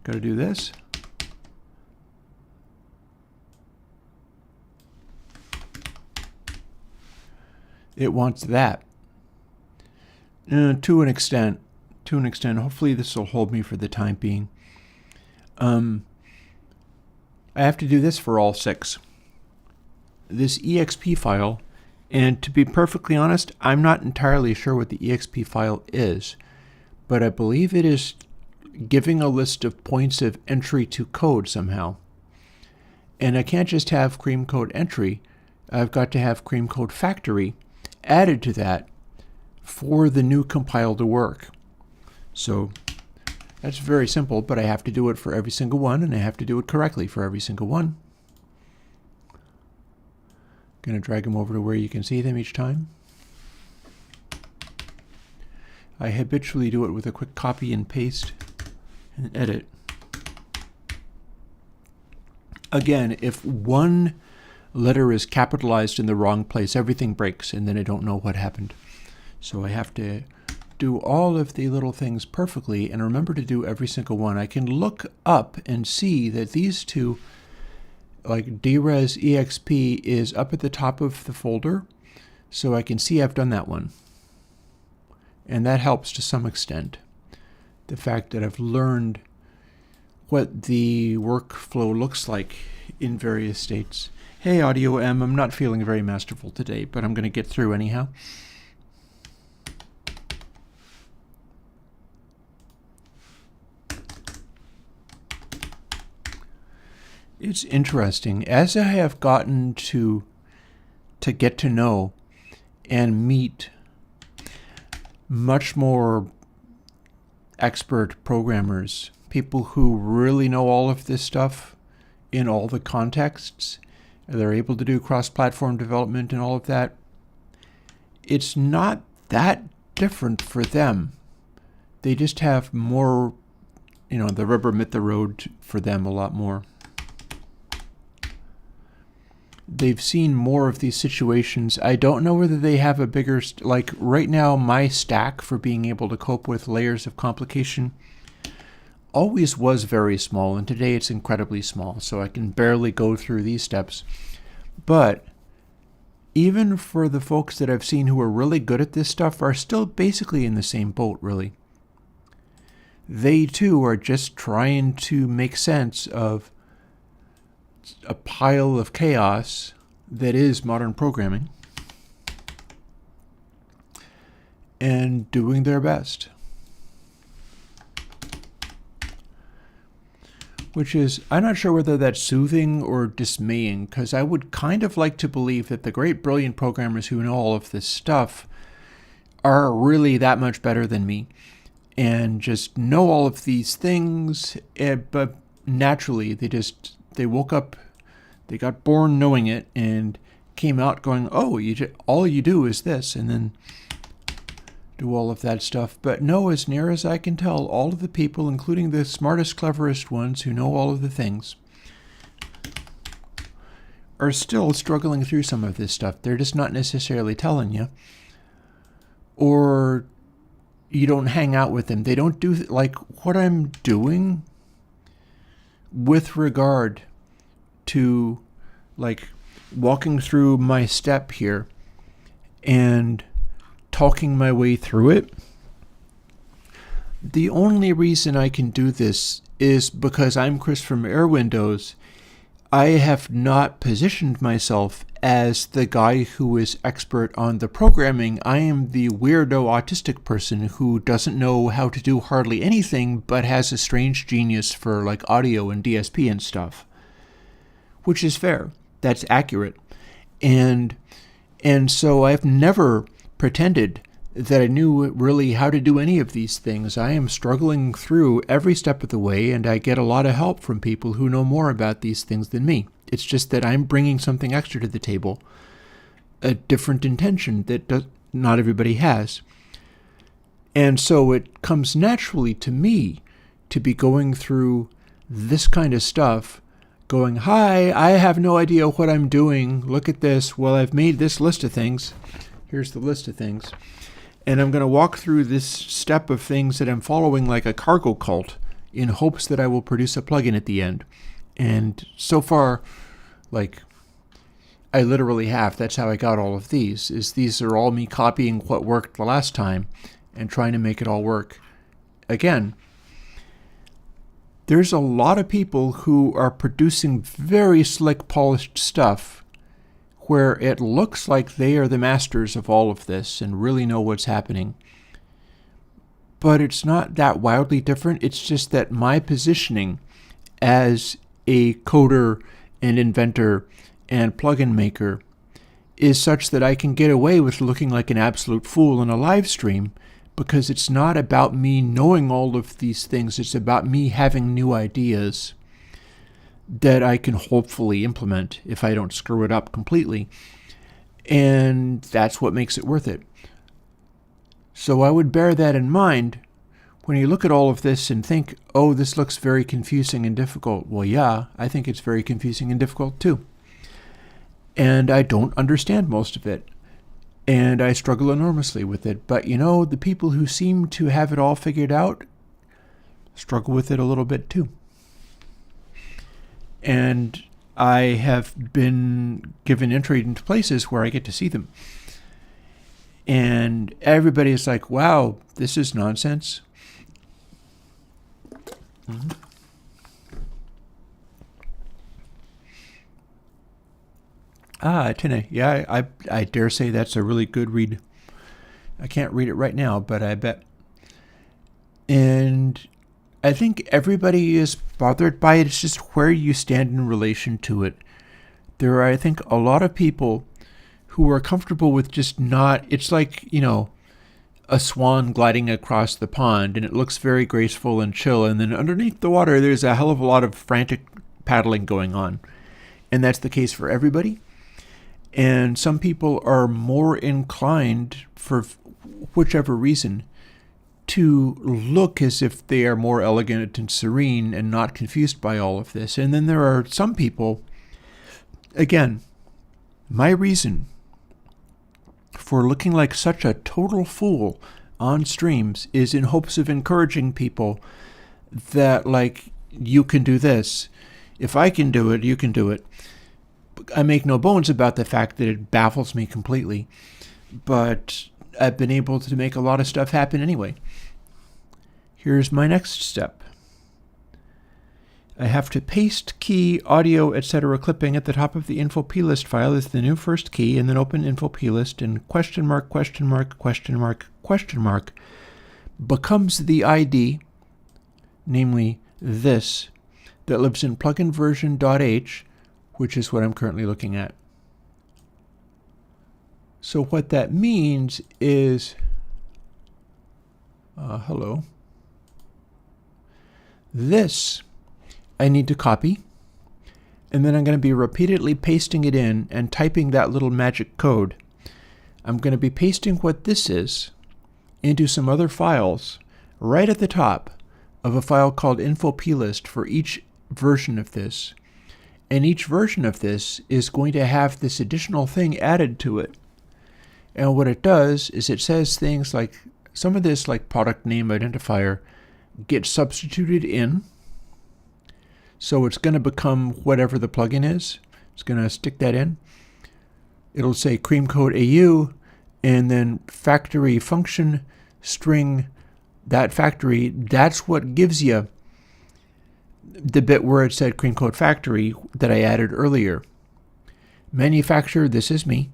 Got to do this. It wants that. To an extent. Hopefully this will hold me for the time being. I have to do this for all 6. This EXP file, and to be perfectly honest, I'm not entirely sure what the EXP file is, but I believe it is giving a list of points of entry to code somehow. And I can't just have cream code entry, I've got to have cream code factory added to that for the new compile to work. So that's very simple, but I have to do it for every single one, and I have to do it correctly for every single one. Going to drag them over to where you can see them each time. I habitually do it with a quick copy and paste and edit. Again, if one letter is capitalized in the wrong place, everything breaks, and then I don't know what happened. So I have to do all of the little things perfectly and remember to do every single one. I can look up and see that these two, like Dres EXP, is up at the top of the folder, so I can see I've done that one. And that helps to some extent. The fact that I've learned what the workflow looks like in various states. Hey Audio M, I'm not feeling very masterful today, but I'm going to get through anyhow. It's interesting. As I have gotten to get to know and meet much more expert programmers, people who really know all of this stuff in all the contexts, they're able to do cross-platform development and all of that, it's not that different for them. They just have more, the rubber met the road for them a lot more. They've seen more of these situations. I don't know whether they have a bigger, like right now, my stack for being able to cope with layers of complication always was very small, and today it's incredibly small, so I can barely go through these steps. But even for the folks that I've seen who are really good at this stuff are still basically in the same boat, really. They too are just trying to make sense of a pile of chaos that is modern programming and doing their best. Which is, I'm not sure whether that's soothing or dismaying, because I would kind of like to believe that the great brilliant programmers who know all of this stuff are really that much better than me and just know all of these things, but naturally they woke up, they got born knowing it and came out going, oh, all you do is this, and then do all of that stuff. But no, as near as I can tell, all of the people, including the smartest, cleverest ones who know all of the things, are still struggling through some of this stuff. They're just not necessarily telling you. Or you don't hang out with them. They don't do like what I'm doing with regard to like walking through my step here and talking my way through it. The only reason I can do this is because I'm Chris from Airwindows. I have not positioned myself as the guy who is expert on the programming. I am the weirdo autistic person who doesn't know how to do hardly anything but has a strange genius for like audio and DSP and stuff. Which is fair. That's accurate. And so I've never pretended that I knew really how to do any of these things. I am struggling through every step of the way, and I get a lot of help from people who know more about these things than me. It's just that I'm bringing something extra to the table, a different intention that not everybody has. And so it comes naturally to me to be going through this kind of stuff, going, hi, I have no idea what I'm doing. Look at this. Well, I've made this list of things. Here's the list of things. And I'm going to walk through this step of things that I'm following like a cargo cult in hopes that I will produce a plugin at the end. And so far, like, I literally have. That's how I got all of these. These are all me copying what worked the last time and trying to make it all work again. There's a lot of people who are producing very slick, polished stuff where it looks like they are the masters of all of this and really know what's happening. But it's not that wildly different. It's just that my positioning as a coder and inventor and plugin maker is such that I can get away with looking like an absolute fool in a live stream, because it's not about me knowing all of these things. It's about me having new ideas that I can hopefully implement if I don't screw it up completely. And that's what makes it worth it. So I would bear that in mind when you look at all of this and think, oh, this looks very confusing and difficult. Well, yeah, I think it's very confusing and difficult too. And I don't understand most of it. And I struggle enormously with it. But you know, the people who seem to have it all figured out struggle with it a little bit too. And I have been given entry into places where I get to see them. And everybody is like, wow, this is nonsense. Mm-hmm. Tina. Yeah, I dare say that's a really good read. I can't read it right now, but I bet. And I think everybody is bothered by it. It's just where you stand in relation to it. There are, I think, a lot of people who are comfortable with just not, it's like, you know, a swan gliding across the pond, and it looks very graceful and chill, and then underneath the water there's a hell of a lot of frantic paddling going on. And that's the case for everybody. And some people are more inclined, for whichever reason, to look as if they are more elegant and serene and not confused by all of this. And then there are some people, again, my reason for looking like such a total fool on streams is in hopes of encouraging people that, like, you can do this. If I can do it, you can do it. I make no bones about the fact that it baffles me completely, but I've been able to make a lot of stuff happen anyway. Here's my next step. I have to paste key, audio, etc. clipping at the top of the info plist file as the new first key, and then open info plist, and question mark, question mark, question mark, question mark becomes the ID, namely this, that lives in plugin version.h, which is what I'm currently looking at. So what that means is, hello, this I need to copy, and then I'm going to be repeatedly pasting it in and typing that little magic code. I'm going to be pasting what this is into some other files right at the top of a file called info.plist for each version of this. And each version of this is going to have this additional thing added to it. And what it does is it says things like, some of this, like product name identifier, gets substituted in. So it's going to become whatever the plugin is. It's going to stick that in. It'll say cream code AU, and then factory function string that factory. That's what gives you the bit where it said cream code factory that I added earlier. Manufacturer, this is me.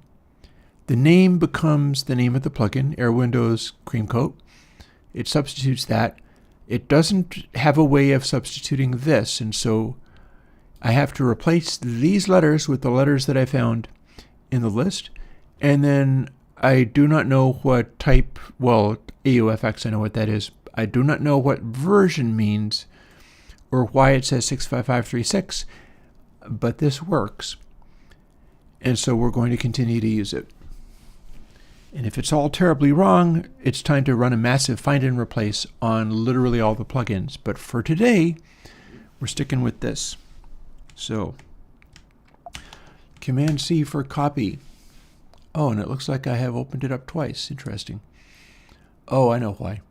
The name becomes the name of the plugin, Airwindows cream code. It substitutes that. It doesn't have a way of substituting this, and so I have to replace these letters with the letters that I found in the list. And then I do not know what type, well, AUFX, I know what that is. I do not know what version means or why it says 65536, but this works. And so we're going to continue to use it. And if it's all terribly wrong, it's time to run a massive find and replace on literally all the plugins. But for today, we're sticking with this. So, Command-C for copy. Oh, and it looks like I have opened it up twice. Interesting. Oh, I know why.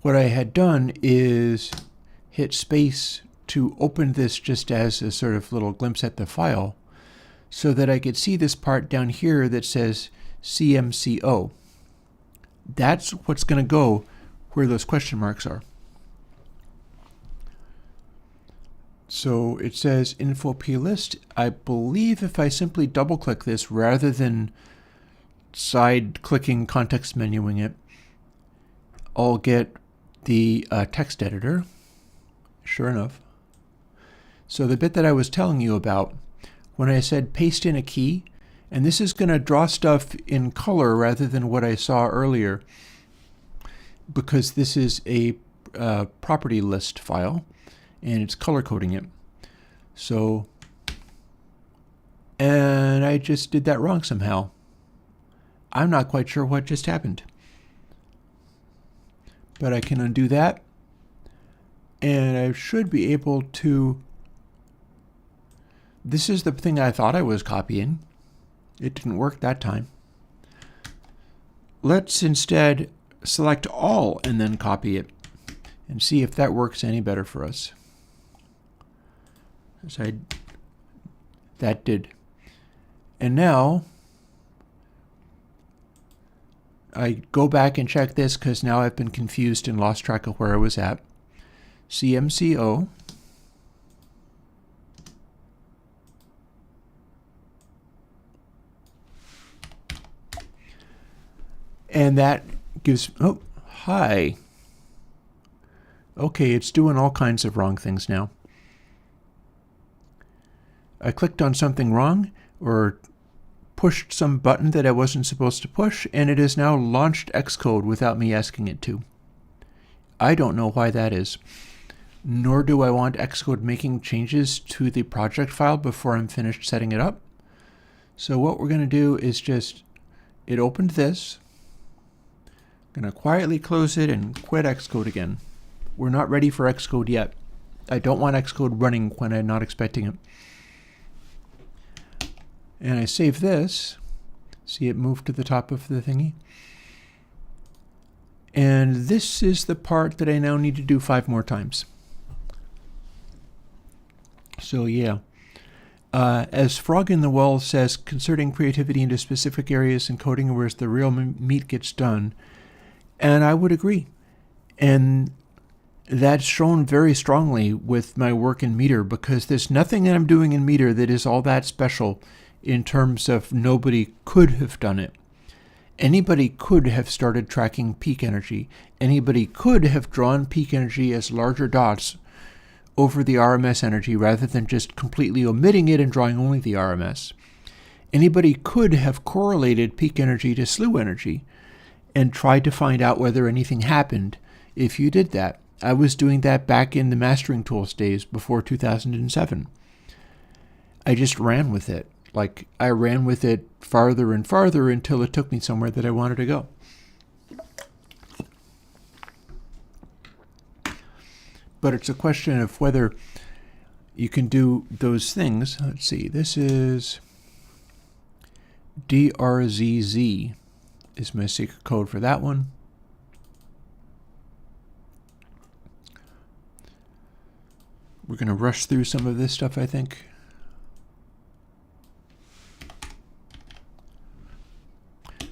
What I had done is hit space to open this just as a sort of little glimpse at the file so that I could see this part down here that says CMCO. That's what's going to go where those question marks are. So it says info.plist. I believe if I simply double click this rather than side clicking context menuing it, I'll get the text editor. Sure enough. So the bit that I was telling you about when I said paste in a key, and this is going to draw stuff in color rather than what I saw earlier, because this is a property list file and it's color coding it. So, and I just did that wrong somehow. I'm not quite sure what just happened, but I can undo that and I should be able to. This is the thing I thought I was copying. It didn't work that time. Let's instead select all and then copy it and see if that works any better for us. So that did. And now I go back and check this because now I've been confused and lost track of where I was at. CMCO. And that gives, oh, hi. Okay, it's doing all kinds of wrong things now. I clicked on something wrong or pushed some button that I wasn't supposed to push, and it has now launched Xcode without me asking it to. I don't know why that is, nor do I want Xcode making changes to the project file before I'm finished setting it up. So what we're going to do is just, it opened this. I'm going to quietly close it and quit Xcode again. We're not ready for Xcode yet. I don't want Xcode running when I'm not expecting it. And I save this. See it move to the top of the thingy. And this is the part that I now need to do 5 more times. So yeah. As Frog in the Well says, concerting creativity into specific areas and coding where the real meat gets done. And I would agree. And that's shown very strongly with my work in Meter, because there's nothing that I'm doing in Meter that is all that special in terms of nobody could have done it. Anybody could have started tracking peak energy. Anybody could have drawn peak energy as larger dots over the RMS energy rather than just completely omitting it and drawing only the RMS. Anybody could have correlated peak energy to slew energy and tried to find out whether anything happened if you did that. I was doing that back in the mastering tools days before 2007. I just ran with it. I ran with it farther and farther until it took me somewhere that I wanted to go. but it's a question of whether you can do those things. Let's see, this is DRZZ is my secret code for that one. We're going to rush through some of this stuff, I think.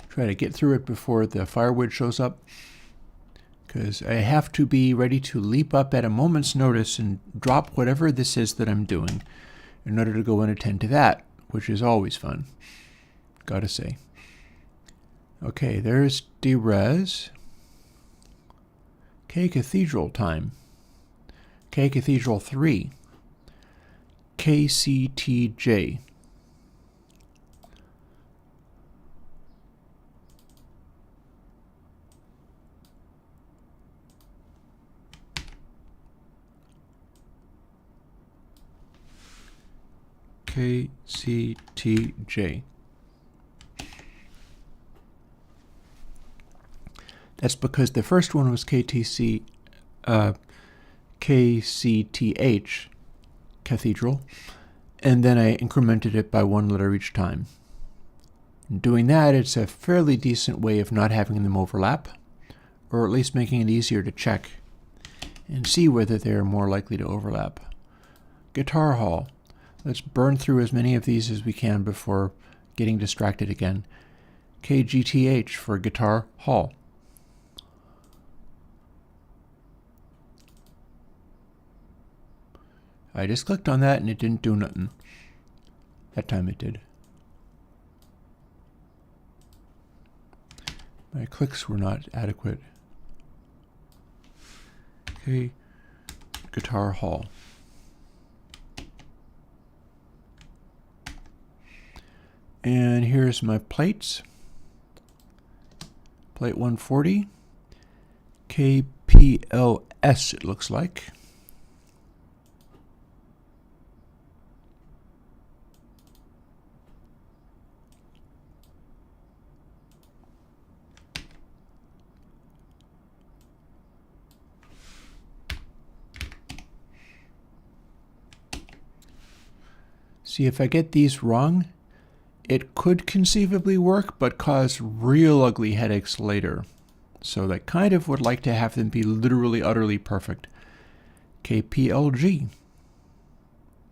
Try to get through it before the firewood shows up, because I have to be ready to leap up at a moment's notice and drop whatever this is that I'm doing in order to go and attend to that, which is always fun, gotta say. Okay, there's Dres. K Cathedral time. K Cathedral 3. KCTJ. KCTJ. That's because the first one was KCTH, Cathedral, and then I incremented it by one letter each time. In doing that, it's a fairly decent way of not having them overlap, or at least making it easier to check and see whether they're more likely to overlap. Guitar Hall. Let's burn through as many of these as we can before getting distracted again. KGTH for Guitar Hall. I just clicked on that and it didn't do nothing. That time it did. My clicks were not adequate. Okay, Guitar Hall. And here's my plates. Plate 140. KPLS, it looks like. See, if I get these wrong, it could conceivably work, but cause real ugly headaches later. So I kind of would like to have them be literally, utterly perfect. KPLG.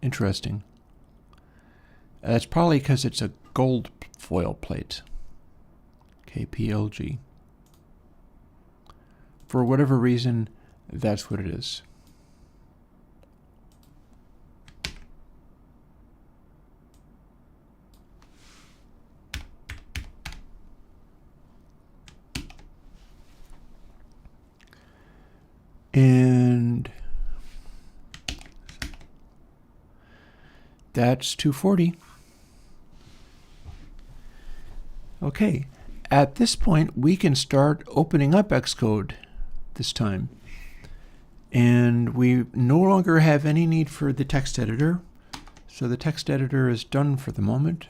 Interesting. That's probably because it's a gold foil plate. KPLG. For whatever reason, that's what it is. And that's 240. Okay, at this point we can start opening up Xcode this time. And we no longer have any need for the text editor. So the text editor is done for the moment.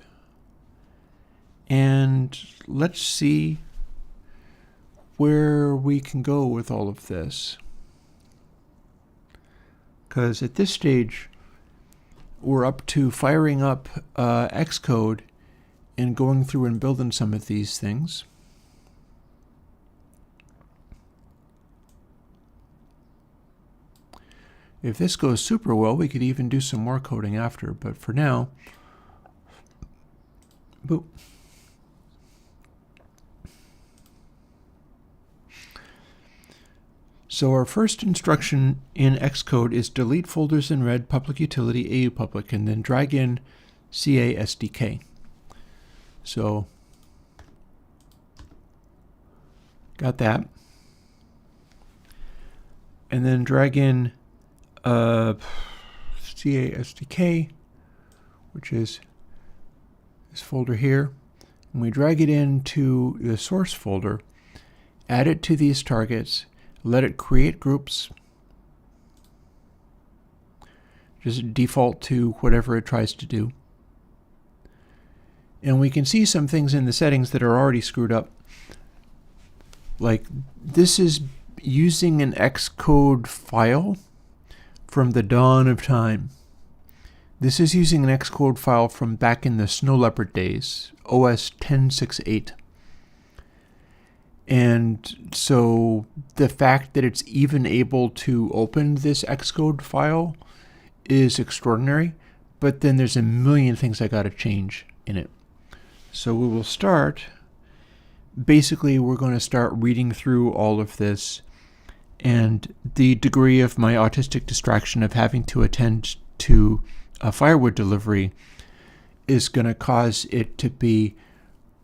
And let's see where we can go with all of this. Because at this stage, we're up to firing up Xcode and going through and building some of these things. If this goes super well, we could even do some more coding after, but for now, boop. So our first instruction in Xcode is delete folders in red, public utility, AU public, and then drag in CA SDK. So, got that. And then drag in CA SDK, which is this folder here. And we drag it into the source folder, add it to these targets, let it create groups, just default to whatever it tries to do. And we can see some things in the settings that are already screwed up. Like this is using an Xcode file from the dawn of time. This is using an Xcode file from back in the Snow Leopard days, OS 10.6.8. And so the fact that it's even able to open this Xcode file is extraordinary, but then there's a million things I got to change in it. So we will start, basically we're going to start reading through all of this, and the degree of my autistic distraction of having to attend to a firewood delivery is going to cause it to be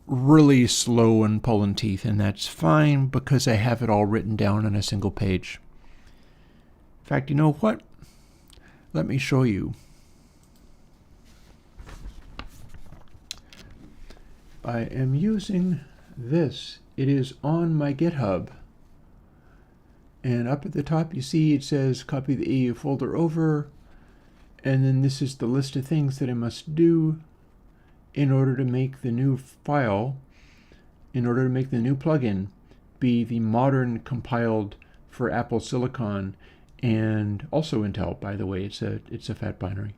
really slow and pulling teeth, and that's fine because I have it all written down on a single page. In fact, you know what? Let me show you. I am using this. It is on my GitHub. And up at the top you see it says copy the AU folder over. And then this is the list of things that I must do in order to make the new file, in order to make the new plugin be the modern compiled for Apple Silicon and also Intel, by the way. It's a fat binary.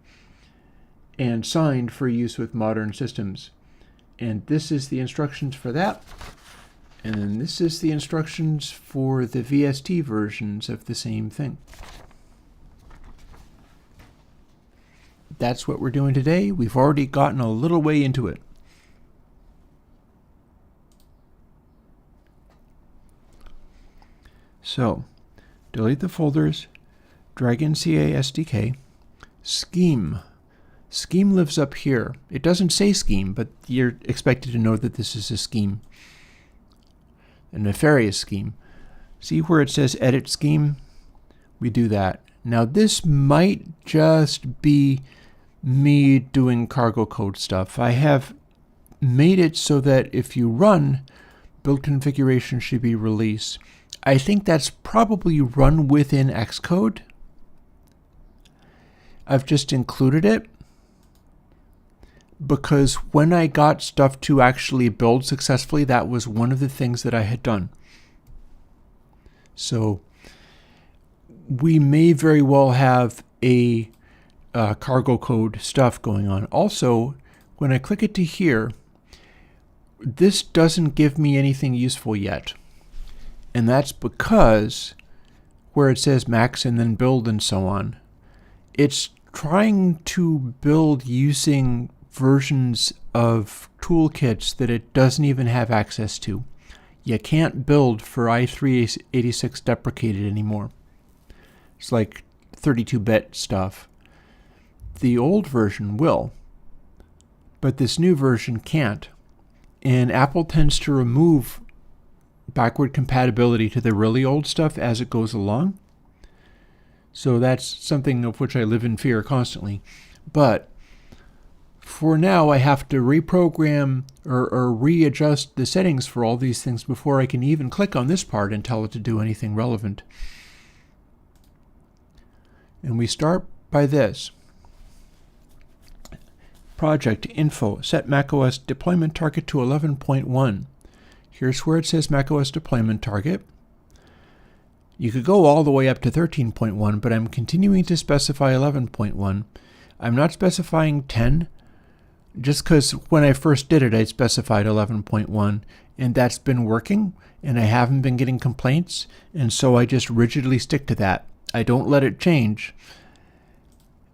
And signed for use with modern systems. And this is the instructions for that. And then this is the instructions for the VST versions of the same thing. That's what we're doing today. We've already gotten a little way into it. So, delete the folders, drag in CA SDK, scheme. Scheme lives up here. It doesn't say scheme, but you're expected to know that this is a scheme. A nefarious scheme. See where it says edit scheme? We do that. Now this might just be me doing cargo code stuff. I have made it so that if you run, build configuration should be release. I think that's probably run within Xcode. I've just included it because when I got stuff to actually build successfully, that was one of the things that I had done. So we may very well have a cargo code stuff going on. Also, when I click it to here, this doesn't give me anything useful yet. And that's because where it says max and then build and so on, it's trying to build using versions of toolkits that it doesn't even have access to. You can't build for i386 deprecated anymore. It's like 32-bit stuff. The old version will, but this new version can't. And Apple tends to remove backward compatibility to the really old stuff as it goes along. So that's something of which I live in fear constantly. But for now, I have to reprogram or readjust the settings for all these things before I can even click on this part and tell it to do anything relevant. And we start by this. Project info, set macOS deployment target to 11.1. Here's where it says macOS deployment target. You could go all the way up to 13.1, but I'm continuing to specify 11.1. I'm not specifying 10, just because when I first did it, I specified 11.1, and that's been working, and I haven't been getting complaints, and so I just rigidly stick to that. I don't let it change.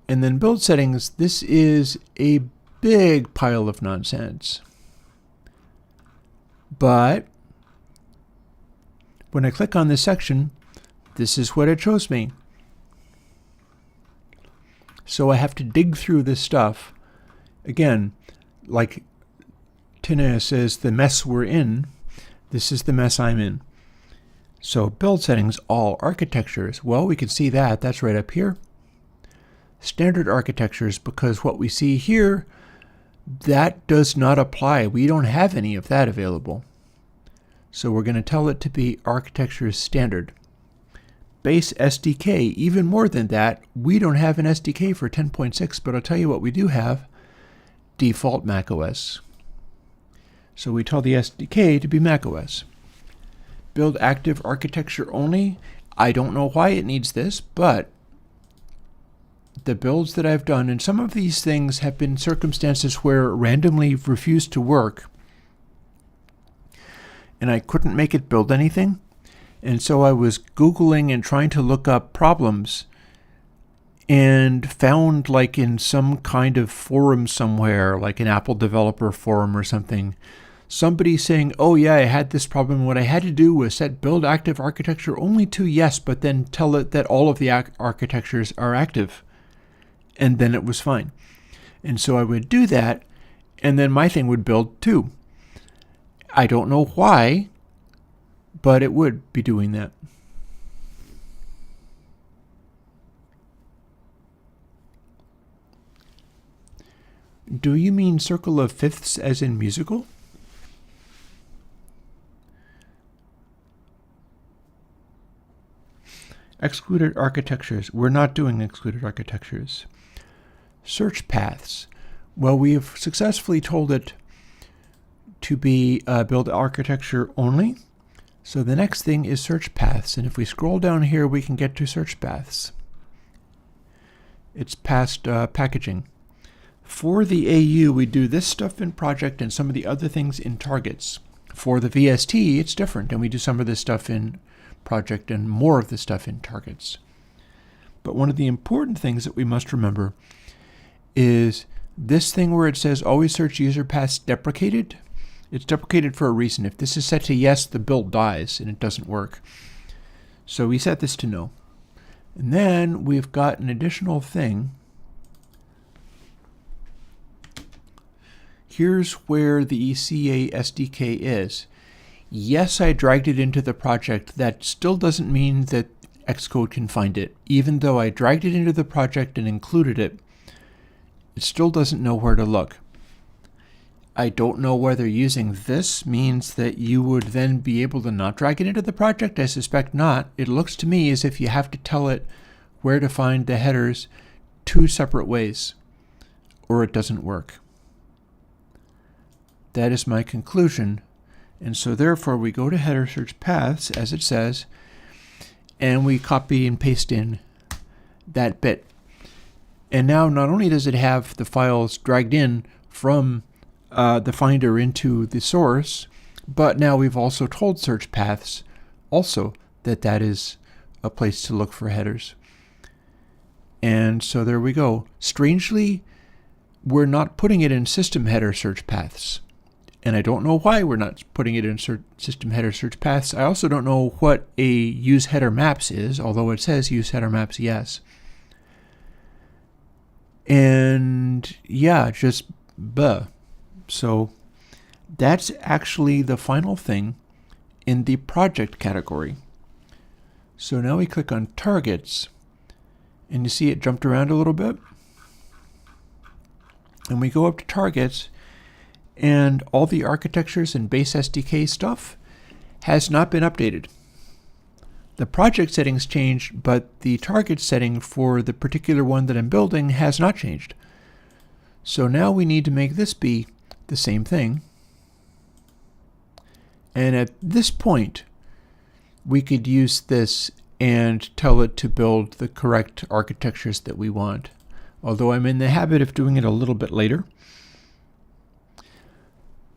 And then build settings, this is a big pile of nonsense. But when I click on this section, this is what it shows me. So I have to dig through this stuff. Again, like Tina says, the mess we're in, this is the mess I'm in. So build settings, all architectures. Well, we can see that. That's right up here. Standard architectures, because what we see here, that does not apply. We don't have any of that available. So we're going to tell it to be architecture standard. Base SDK, even more than that, we don't have an SDK for 10.6, but I'll tell you what we do have, default macOS. So we tell the SDK to be macOS. Build active architecture only. I don't know why it needs this, but the builds that I've done, and some of these things have been circumstances where it randomly refused to work, and I couldn't make it build anything. And so I was Googling and trying to look up problems, and found, like in some kind of forum somewhere, like an Apple developer forum or something, somebody saying, oh yeah, I had this problem. What I had to do was set build active architecture only to yes, but then tell it that all of the architectures are active. And then it was fine. And so I would do that, and then my thing would build too. I don't know why, but it would be doing that. Do you mean circle of fifths as in musical? Excluded architectures. We're not doing excluded architectures. Search paths. Well, we have successfully told it to be build architecture only. So the next thing is search paths. And if we scroll down here, we can get to search paths. It's past packaging. For the AU, we do this stuff in project and some of the other things in targets. For the VST, it's different, and we do some of this stuff in project and more of this stuff in targets. But one of the important things that we must remember is this thing where it says always search user paths deprecated. It's deprecated for a reason. If this is set to yes, the build dies and it doesn't work. So we set this to no. And then we've got an additional thing. Here's where the ECA SDK is. Yes, I dragged it into the project. That still doesn't mean that Xcode can find it. Even though I dragged it into the project and included it, it still doesn't know where to look. I don't know whether using this means that you would then be able to not drag it into the project. I suspect not. It looks to me as if you have to tell it where to find the headers two separate ways, or it doesn't work. That is my conclusion. And so therefore we go to header search paths, as it says, and we copy and paste in that bit. And now not only does it have the files dragged in from the finder into the source, but now we've also told search paths also that that is a place to look for headers. And so there we go. Strangely, we're not putting it in system header search paths. And I don't know why we're not putting it in system header search paths. I also don't know what a use header maps is, although it says use header maps yes. And yeah, just buh. So that's actually the final thing in the project category. So now we click on targets, and you see it jumped around a little bit. And we go up to targets, and all the architectures and base SDK stuff has not been updated. The project settings changed, but the target setting for the particular one that I'm building has not changed. So now we need to make this be the same thing. And at this point, we could use this and tell it to build the correct architectures that we want. Although I'm in the habit of doing it a little bit later.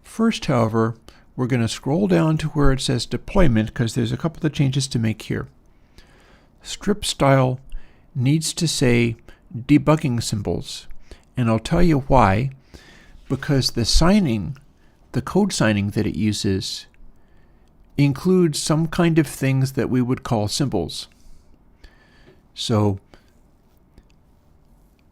First, however, we're going to scroll down to where it says deployment, because there's a couple of changes to make here. Strip style needs to say debugging symbols, and I'll tell you why. Because the signing, the code signing that it uses, includes some kind of things that we would call symbols. So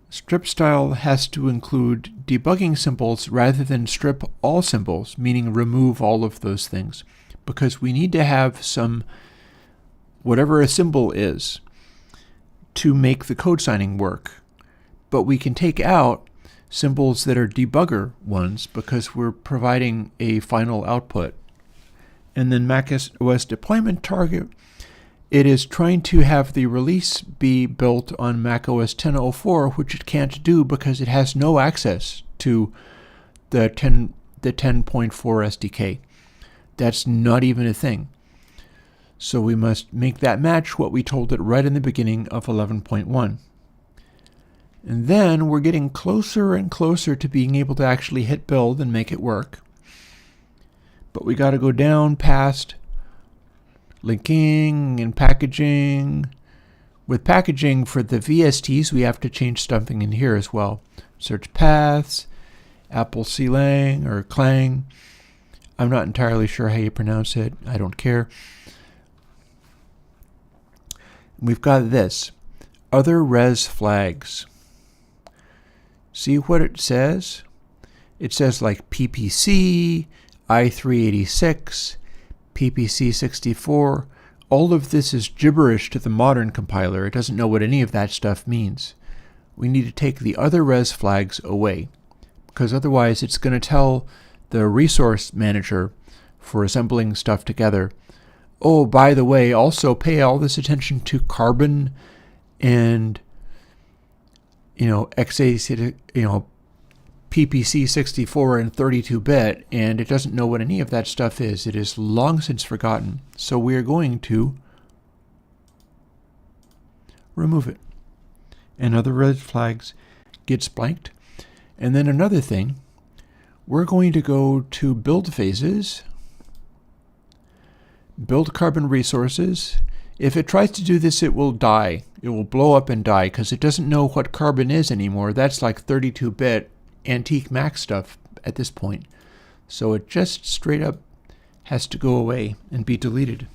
strip style has to include debugging symbols rather than strip all symbols, meaning remove all of those things, because we need to have some, whatever a symbol is, to make the code signing work. But we can take out symbols that are debugger ones because we're providing a final output. And then Mac OS deployment target, it is trying to have the release be built on Mac OS 10.04, which it can't do because it has no access to the 10.4 SDK. That's not even a thing. So we must make that match what we told it right in the beginning of 11.1. And then we're getting closer and closer to being able to actually hit build and make it work. But we got to go down past linking and packaging. With packaging for the VSTs, we have to change something in here as well. Search paths, Apple Clang or Clang. I'm not entirely sure how you pronounce it. I don't care. We've got this. Other res flags. See what it says? It says like PPC, i386, PPC64. All of this is gibberish to the modern compiler. It doesn't know what any of that stuff means. We need to take the other res flags away, because otherwise it's going to tell the resource manager for assembling stuff together, oh, by the way, also pay all this attention to carbon and, PPC64 and 32-bit, and it doesn't know what any of that stuff is. It is long since forgotten. So we are going to remove it. And other red flags gets blanked. And then another thing, we're going to go to build phases, build carbon resources. If it tries to do this, it will die. It will blow up and die because it doesn't know what carbon is anymore. That's like 32-bit antique Mac stuff at this point. So it just straight up has to go away and be deleted.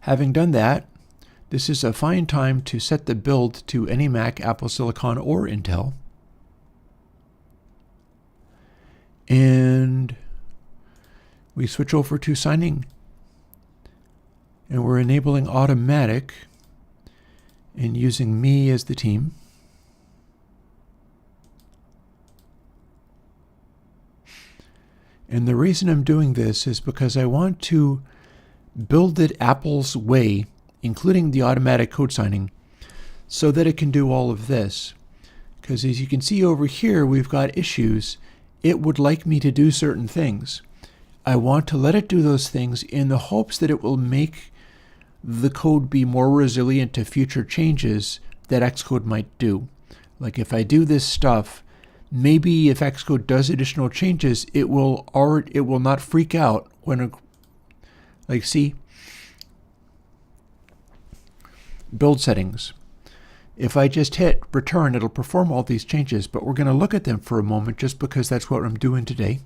Having done that, this is a fine time to set the build to any Mac, Apple Silicon, or Intel. And we switch over to signing. And we're enabling automatic and using me as the team. And the reason I'm doing this is because I want to build it Apple's way, including the automatic code signing, so that it can do all of this. Because as you can see over here, we've got issues. It would like me to do certain things. I want to let it do those things in the hopes that it will make the code be more resilient to future changes that Xcode might do. Like if I do this stuff, maybe if Xcode does additional changes, it will not freak out when see, build settings. If I just hit return, it'll perform all these changes, but we're going to look at them for a moment just because that's what I'm doing today.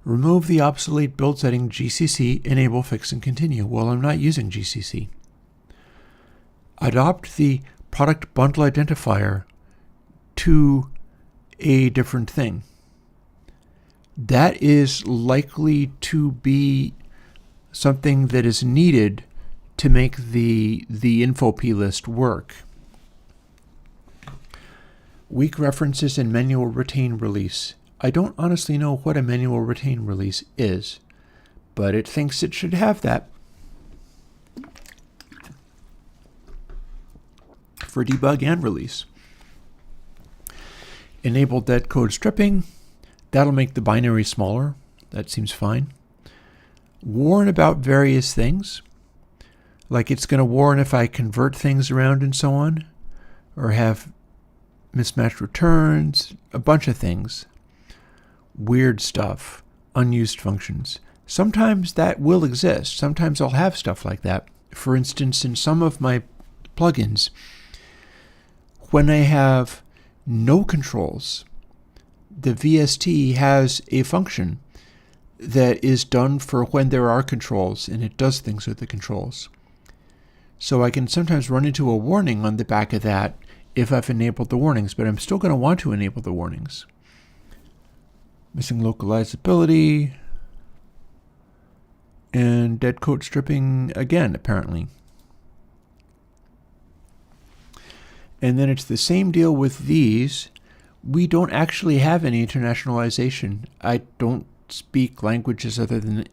Remove the obsolete build setting GCC, enable, fix, and continue. Well, I'm not using GCC. Adopt the product bundle identifier to a different thing. That is likely to be something that is needed to make the info plist work. Weak references and manual retain release. I don't honestly know what a manual retain release is, but it thinks it should have that. For debug and release. Enable dead code stripping. That'll make the binary smaller. That seems fine. Warn about various things. Like it's going to warn if I convert things around and so on, or have mismatched returns, a bunch of things. Weird stuff, unused functions. Sometimes that will exist. Sometimes I'll have stuff like that. For instance, in some of my plugins, when I have no controls, the VST has a function that is done for when there are controls, and it does things with the controls. So I can sometimes run into a warning on the back of that if I've enabled the warnings, but I'm still going to want to enable the warnings. Missing localizability, and dead code stripping again, apparently. And then it's the same deal with these. We don't actually have any internationalization. I don't speak languages other than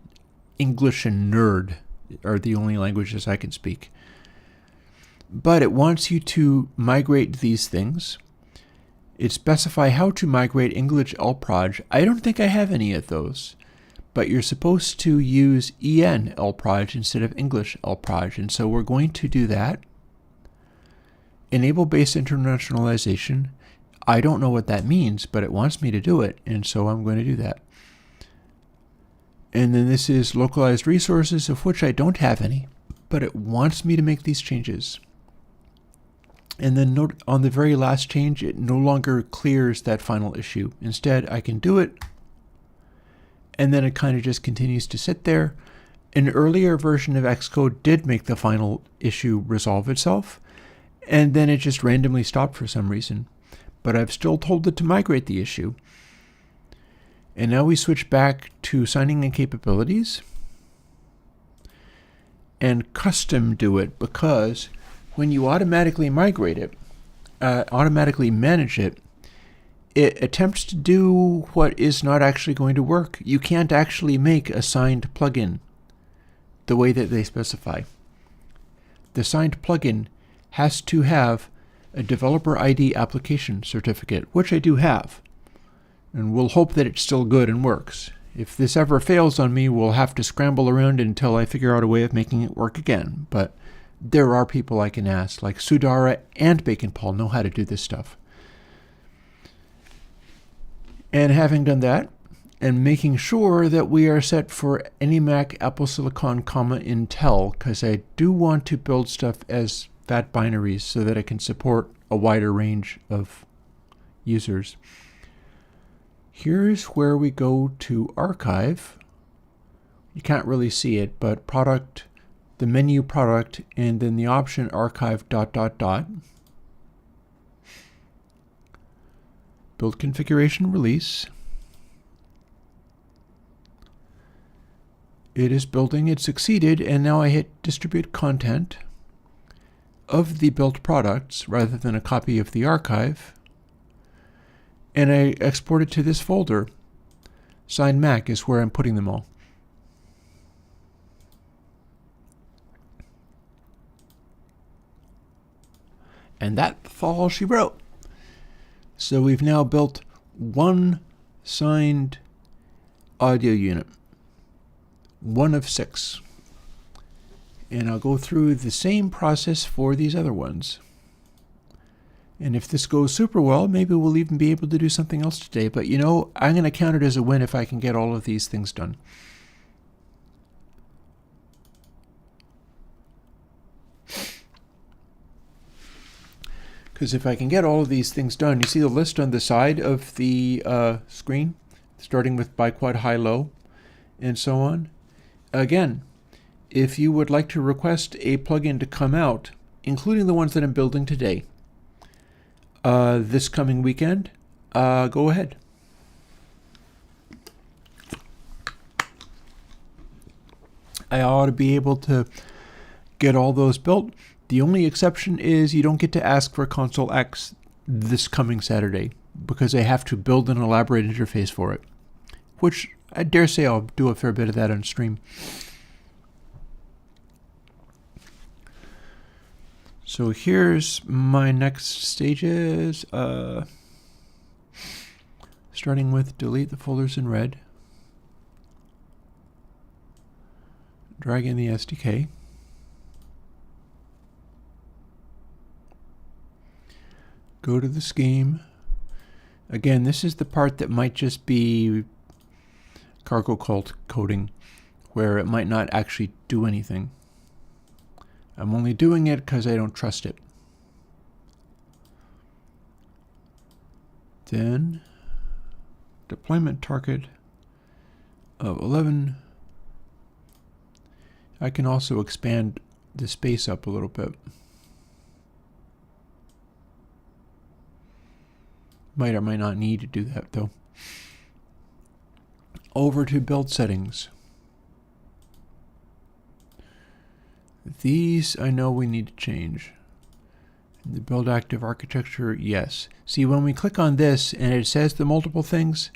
English and Nerd are the only languages I can speak. But it wants you to migrate these things. It specifies how to migrate English LProj. I don't think I have any of those, but you're supposed to use EN lproj instead of English lproj, and so we're going to do that. Enable base internationalization. I don't know what that means, but it wants me to do it, and so I'm going to do that. And then this is localized resources, of which I don't have any, but it wants me to make these changes. And then note on the very last change, it no longer clears that final issue. Instead, I can do it, and then it kind of just continues to sit there. An earlier version of Xcode did make the final issue resolve itself, and then it just randomly stopped for some reason. But I've still told it to migrate the issue. And now we switch back to signing in capabilities and custom do it, because when you automatically migrate it, automatically manage it, it attempts to do what is not actually going to work. You can't actually make a signed plugin the way that they specify. The signed plugin has to have a developer ID application certificate, which I do have. And we'll hope that it's still good and works. If this ever fails on me, we'll have to scramble around until I figure out a way of making it work again. But there are people I can ask, like Sudara and Bacon Paul know how to do this stuff. And having done that, and making sure that we are set for any Mac, Apple Silicon, Intel, because I do want to build stuff as fat binaries so that it can support a wider range of users. Here's where we go to archive. You can't really see it, but product, the menu product, and then the option archive ... Build configuration release. It is building, it succeeded, and now I hit distribute content of the built products rather than a copy of the archive. And I export it to this folder. Signed Mac is where I'm putting them all. And that's all she wrote. So we've now built one signed audio unit. 1 of 6. And I'll go through the same process for these other ones. And if this goes super well, maybe we'll even be able to do something else today. But you know, I'm going to count it as a win if I can get all of these things done. Because if I can get all of these things done, you see the list on the side of the screen, starting with by quad high low, and so on. Again, if you would like to request a plugin to come out, including the ones that I'm building today, this coming weekend, go ahead. I ought to be able to get all those built. The only exception is you don't get to ask for Console X this coming Saturday, because I have to build an elaborate interface for it, which I dare say I'll do a fair bit of that on stream. So here's my next stages, starting with delete the folders in red, drag in the SDK, go to the scheme. Again, this is the part that might just be cargo cult coding, where it might not actually do anything. I'm only doing it because I don't trust it. Then, deployment target of 11. I can also expand the space up a little bit. Might or might not need to do that though. Over to build settings. These I know we need to change. The build active architecture, yes. See, when we click on this and it says the multiple things,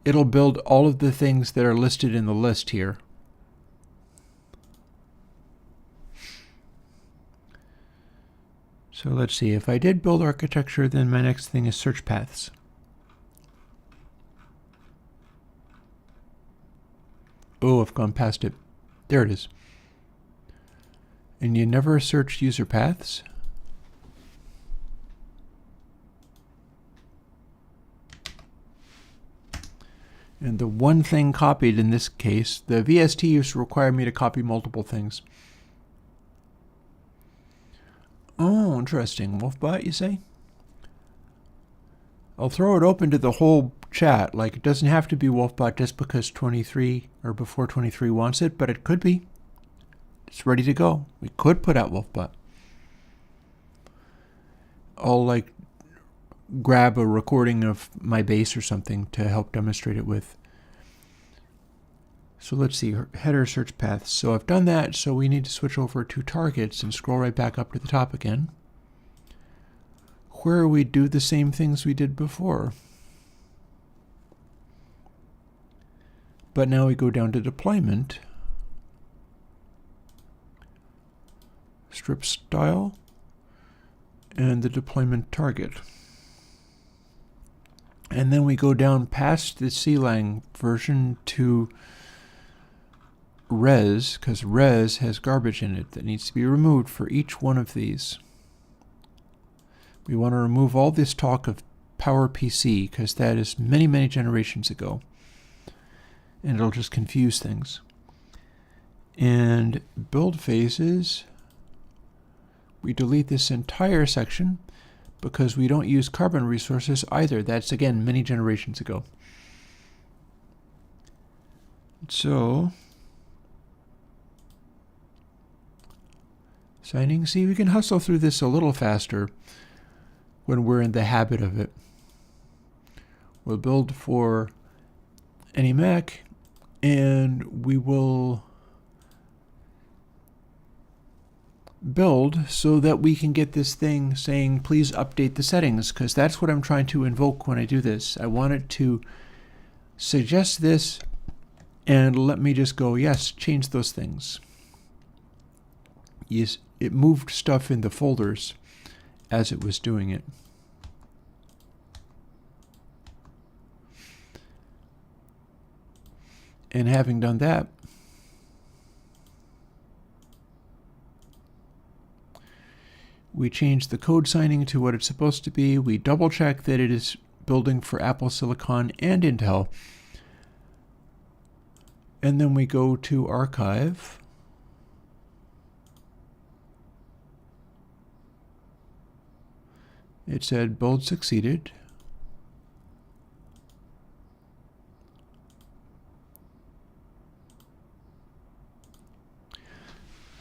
it'll build all of the things that are listed in the list here. So let's see, if I did build architecture, then my next thing is search paths. Oh, I've gone past it. There it is. And you never search user paths? And the one thing copied in this case, the VST used to require me to copy multiple things. Oh, interesting. Wolfbot, you say? I'll throw it open to the whole chat. Like, it doesn't have to be Wolfbot just because 23 or before 23 wants it, but it could be. It's ready to go. We could put out Wolfbot. I'll like grab a recording of my bass or something to help demonstrate it with. So let's see, header search paths. So I've done that, so we need to switch over to targets and scroll right back up to the top again, where we do the same things we did before. But now we go down to deployment, strip style, and the deployment target. And then we go down past the CLang version to res, because res has garbage in it that needs to be removed for each one of these. We want to remove all this talk of PowerPC, because that is many, many generations ago. And it'll just confuse things. And build phases, we delete this entire section because we don't use carbon resources either. That's, again, many generations ago. So, signing. See, we can hustle through this a little faster when we're in the habit of it. We'll build for any Mac, and we will build so that we can get this thing saying, please update the settings, because that's what I'm trying to invoke when I do this. I want it to suggest this and let me just go, yes, change those things. Yes, it moved stuff in the folders as it was doing it. And having done that, we change the code signing to what it's supposed to be. We double check that it is building for Apple Silicon and Intel. And then we go to archive. It said build succeeded.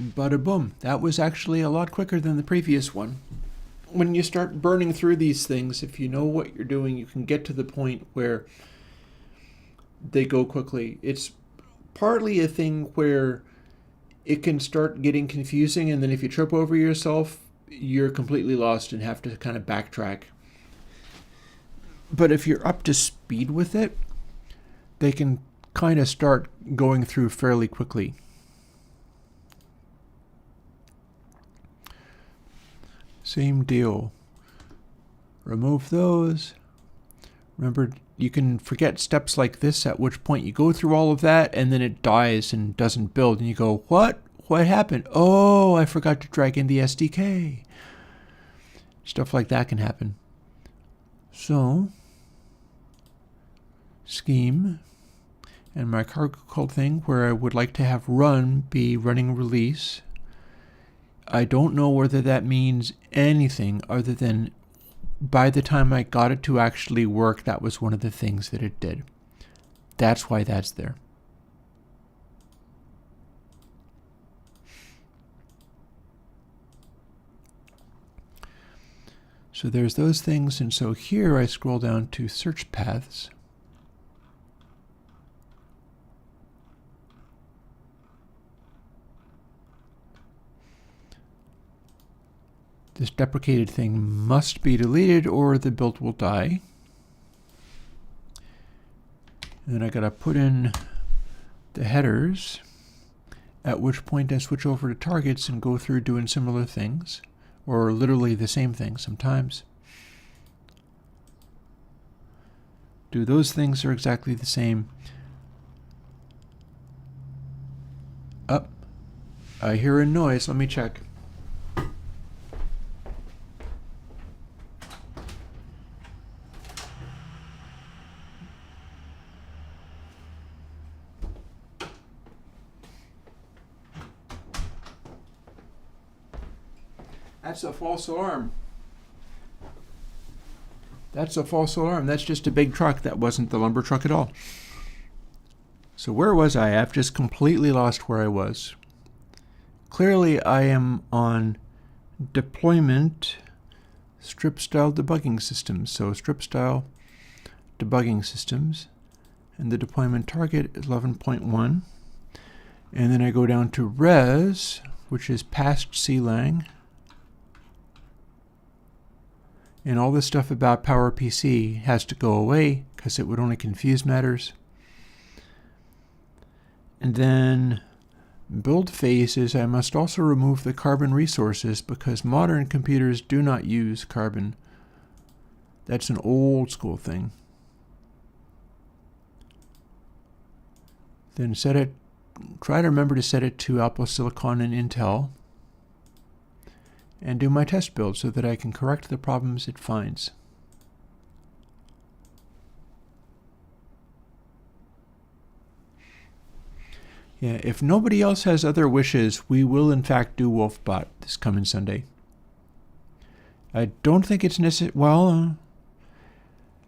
Bada boom. That was actually a lot quicker than the previous one. When you start burning through these things, if you know what you're doing, you can get to the point where they go quickly. It's partly a thing where it can start getting confusing, and then if you trip over yourself, you're completely lost and have to kind of backtrack. But if you're up to speed with it, they can kind of start going through fairly quickly. Same deal. Remove those. Remember, you can forget steps like this, at which point you go through all of that and then it dies and doesn't build. And you go, what? What happened? Oh, I forgot to drag in the SDK. Stuff like that can happen. So, scheme, and my cargo code thing where I would like to have run be running release. I don't know whether that means anything other than by the time I got it to actually work, that was one of the things that it did. That's why that's there. So there's those things, and so here I scroll down to search paths. This deprecated thing must be deleted or the build will die. And then I gotta put in the headers, at which point I switch over to targets and go through doing similar things, or literally the same thing sometimes. Do those things are exactly the same. I hear a noise. Let me check. That's a false alarm. That's a false alarm. That's just a big truck. That wasn't the lumber truck at all. So where was I? I've just completely lost where I was. Clearly, I am on deployment strip style debugging systems. So strip style debugging systems. And the deployment target is 11.1. And then I go down to res, which is past CLang. And all this stuff about PowerPC has to go away because it would only confuse matters. And then build phases, I must also remove the carbon resources because modern computers do not use carbon. That's an old school thing. Then set it, try to remember to set it to Apple Silicon and Intel. And do my test build so that I can correct the problems it finds. Yeah, if nobody else has other wishes, we will in fact do Wolfbot this coming Sunday. I don't think it's necessary. Well,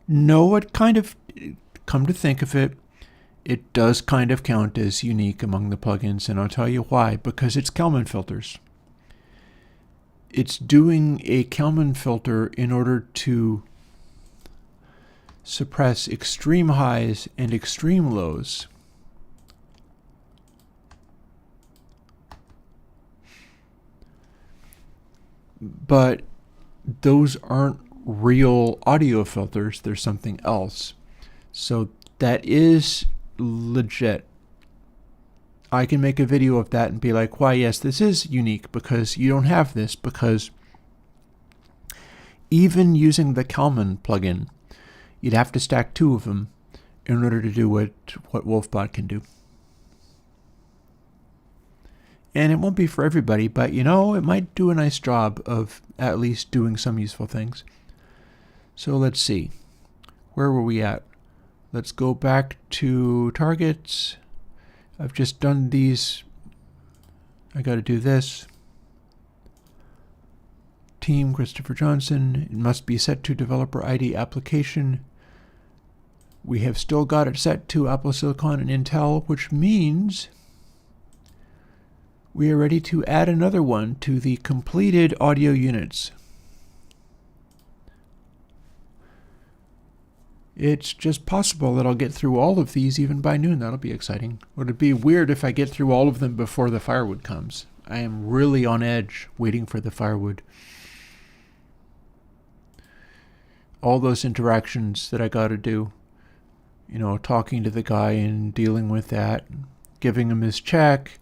no, it kind of, come to think of it, it does kind of count as unique among the plugins, and I'll tell you why. Because it's Kalman filters. It's doing a Kalman filter in order to suppress extreme highs and extreme lows. But those aren't real audio filters, they're something else. So that is legit. I can make a video of that and be like, why, yes, this is unique because you don't have this, because even using the Kalman plugin, you'd have to stack two of them in order to do what Wolfbot can do. And it won't be for everybody, but you know, it might do a nice job of at least doing some useful things. So let's see. Where were we at? Let's go back to targets. I've just done these. I got to do this. Team Christopher Johnson. It must be set to developer ID application. We have still got it set to Apple Silicon and Intel, which means we are ready to add another one to the completed audio units. It's just possible that I'll get through all of these even by noon. That'll be exciting. Would it be weird if I get through all of them before the firewood comes? I am really on edge waiting for the firewood. All those interactions that I got to do. You know, talking to the guy and dealing with that. Giving him his check.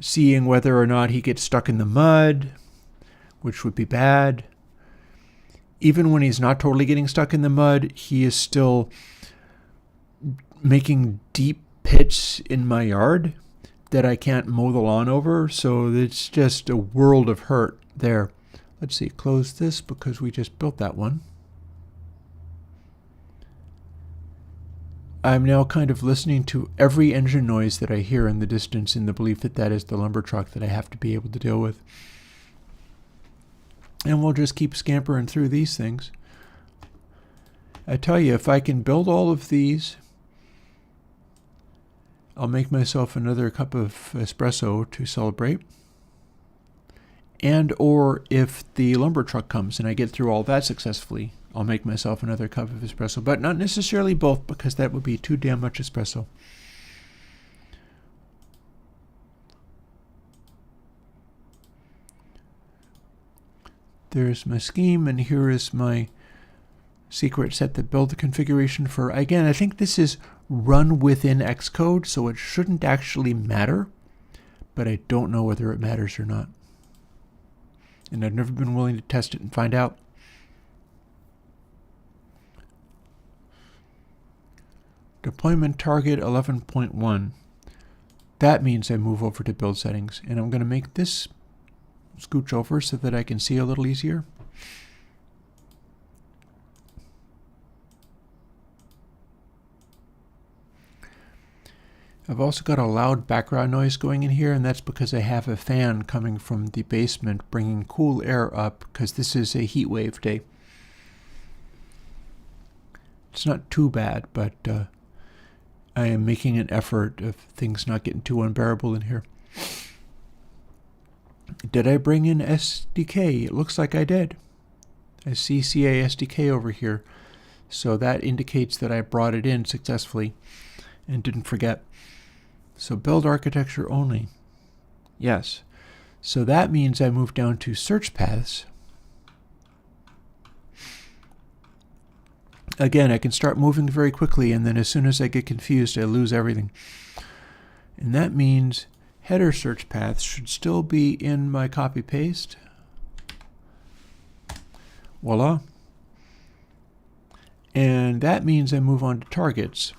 Seeing whether or not he gets stuck in the mud, which would be bad. Even when he's not totally getting stuck in the mud, he is still making deep pits in my yard that I can't mow the lawn over. So it's just a world of hurt there. Let's see, close this because we just built that one. I'm now kind of listening to every engine noise that I hear in the distance in the belief that that is the lumber truck that I have to be able to deal with. And we'll just keep scampering through these things. I tell you, if I can build all of these, I'll make myself another cup of espresso to celebrate. And or if the lumber truck comes and I get through all that successfully, I'll make myself another cup of espresso. But not necessarily both, because that would be too damn much espresso. There's my scheme, and here is my secret set that build the configuration for. Again, I think this is run within Xcode, so it shouldn't actually matter, but I don't know whether it matters or not. And I've never been willing to test it and find out. Deployment target 11.1. that means I move over to build settings, and I'm going to make this scooch over so that I can see a little easier. I've also got a loud background noise going in here, and that's because I have a fan coming from the basement bringing cool air up because this is a heat wave day. It's not too bad, but I am making an effort of things not getting too unbearable in here. Did I bring in SDK? It looks like I did. I see CA SDK over here, so that indicates that I brought it in successfully and didn't forget. So build architecture only. Yes. So that means I move down to search paths. Again, I can start moving very quickly, and then as soon as I get confused, I lose everything. And that means header search paths should still be in my copy paste. Voila. And that means I move on to targets.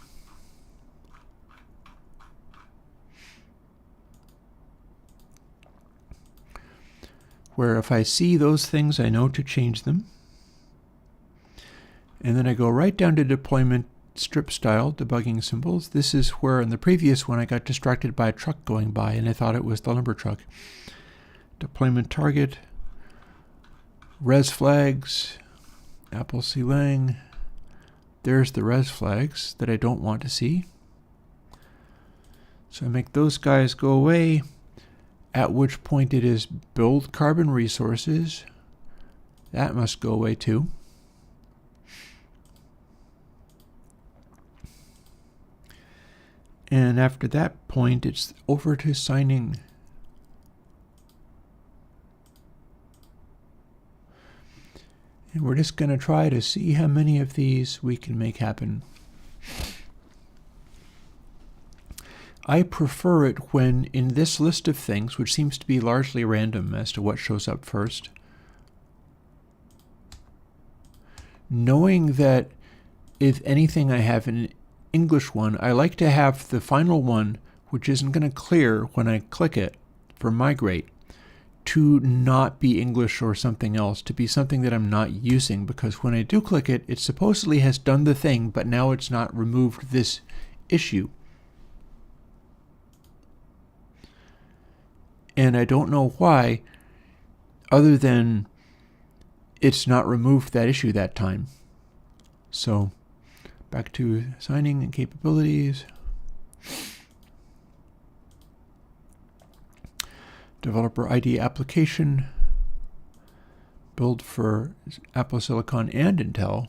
Where if I see those things, I know to change them. And then I go right down to deployment strip style, debugging symbols. This is where in the previous one I got distracted by a truck going by and I thought it was the lumber truck. Deployment target, res flags, Apple C Lang. There's the res flags that I don't want to see. So I make those guys go away, at which point it is build carbon resources. That must go away too. And after that point, it's over to signing. And we're just going to try to see how many of these we can make happen. I prefer it when in this list of things, which seems to be largely random as to what shows up first, knowing that if anything I have an English one, I like to have the final one, which isn't going to clear when I click it for migrate, to not be English or something else, to be something that I'm not using, because when I do click it, it supposedly has done the thing, but now it's not removed this issue. And I don't know why, other than it's not removed that issue that time. So back to signing and capabilities. Developer ID application. Build for Apple Silicon and Intel.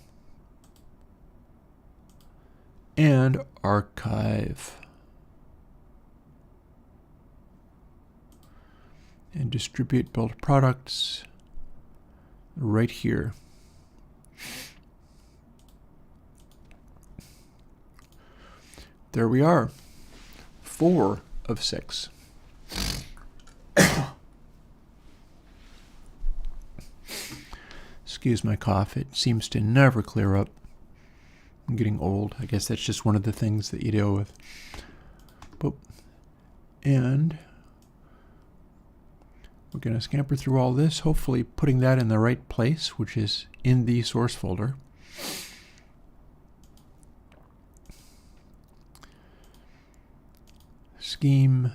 And archive. And distribute build products right here. There we are, 4 of 6. Excuse my cough, it seems to never clear up. I'm getting old. I guess that's just one of the things that you deal with. Boop. And we're going to scamper through all this, hopefully putting that in the right place, which is in the source folder. Scheme,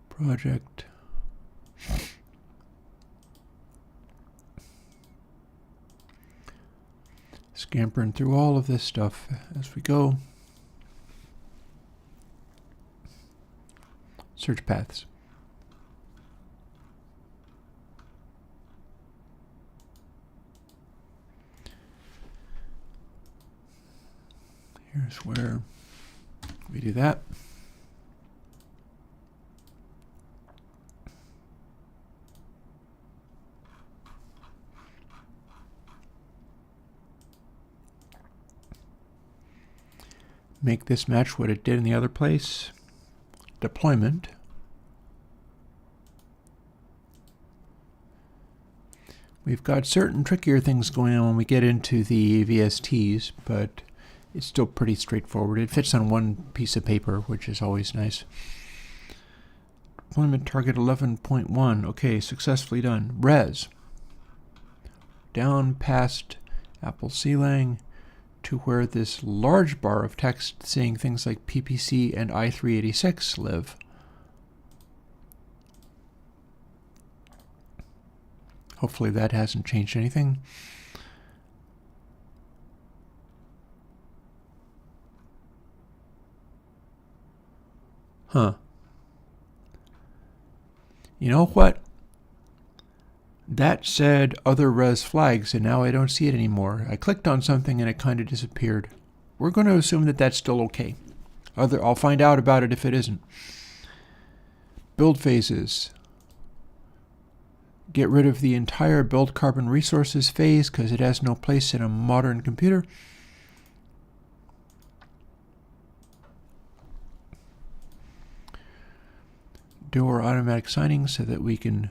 project, scampering through all of this stuff as we go. Search paths. Here's where we do that. Make this match what it did in the other place. Deployment. We've got certain trickier things going on when we get into the VSTs, but it's still pretty straightforward. It fits on one piece of paper, which is always nice. Deployment target 11.1. Okay, successfully done. Res. Down past Apple CLang to where this large bar of text saying things like PPC and i386 live. Hopefully that hasn't changed anything. Huh. You know what? That said other res flags, and now I don't see it anymore. I clicked on something and it kind of disappeared. We're going to assume that that's still okay. I'll find out about it if it isn't. Build phases. Get rid of the entire build carbon resources phase because it has no place in a modern computer. Do our automatic signing so that we can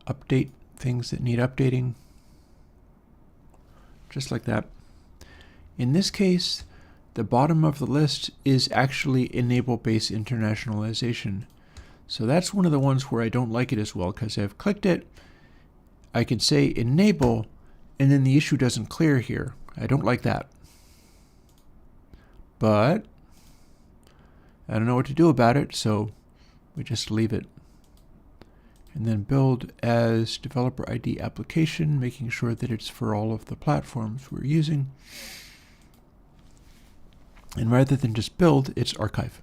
update things that need updating. Just like that. In this case, the bottom of the list is actually enable base internationalization. So that's one of the ones where I don't like it as well, because I've clicked it, I can say enable, and then the issue doesn't clear here. I don't like that. But I don't know what to do about it, so we just leave it. And then build as developer ID application, making sure that it's for all of the platforms we're using. And rather than just build, it's archive.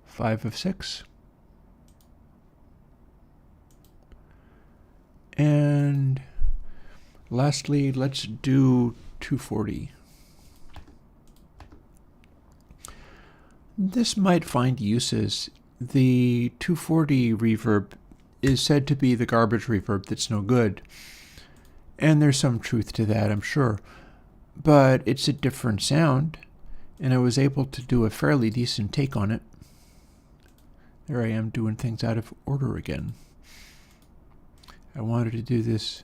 Five of 6. And lastly, let's do 240. This might find uses. The 240 reverb is said to be the garbage reverb that's no good. And there's some truth to that, I'm sure. But it's a different sound, and I was able to do a fairly decent take on it. There I am doing things out of order again. I wanted to do this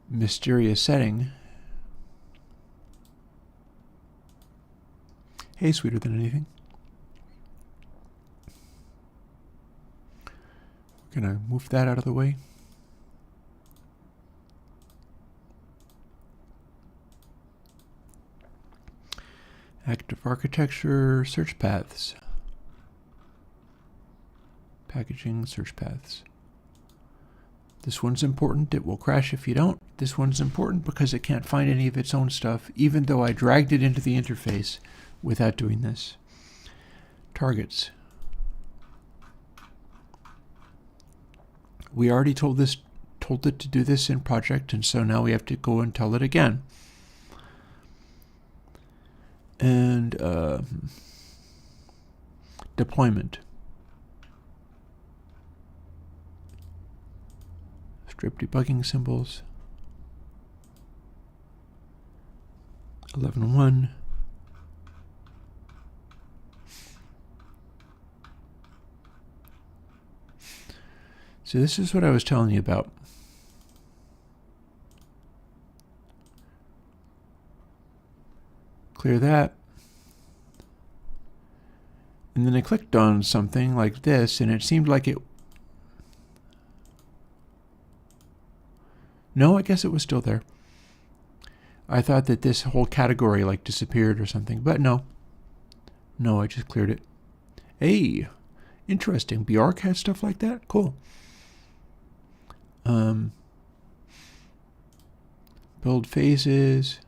mysterious setting. Hey, sweeter than anything. We're going to move that out of the way. Active architecture, search paths. Packaging, search paths. This one's important. It will crash if you don't. This one's important because it can't find any of its own stuff, even though I dragged it into the interface without doing this. Targets. We already told it to do this in project, and so now we have to go and tell it again. And deployment. Strip debugging symbols. 11.1. So this is what I was telling you about. Clear that. And then I clicked on something like this, and it seemed like it... No, I guess it was still there. I thought that this whole category like disappeared or something, but no. No, I just cleared it. Hey, interesting. Bjork has stuff like that? Cool. Build phases.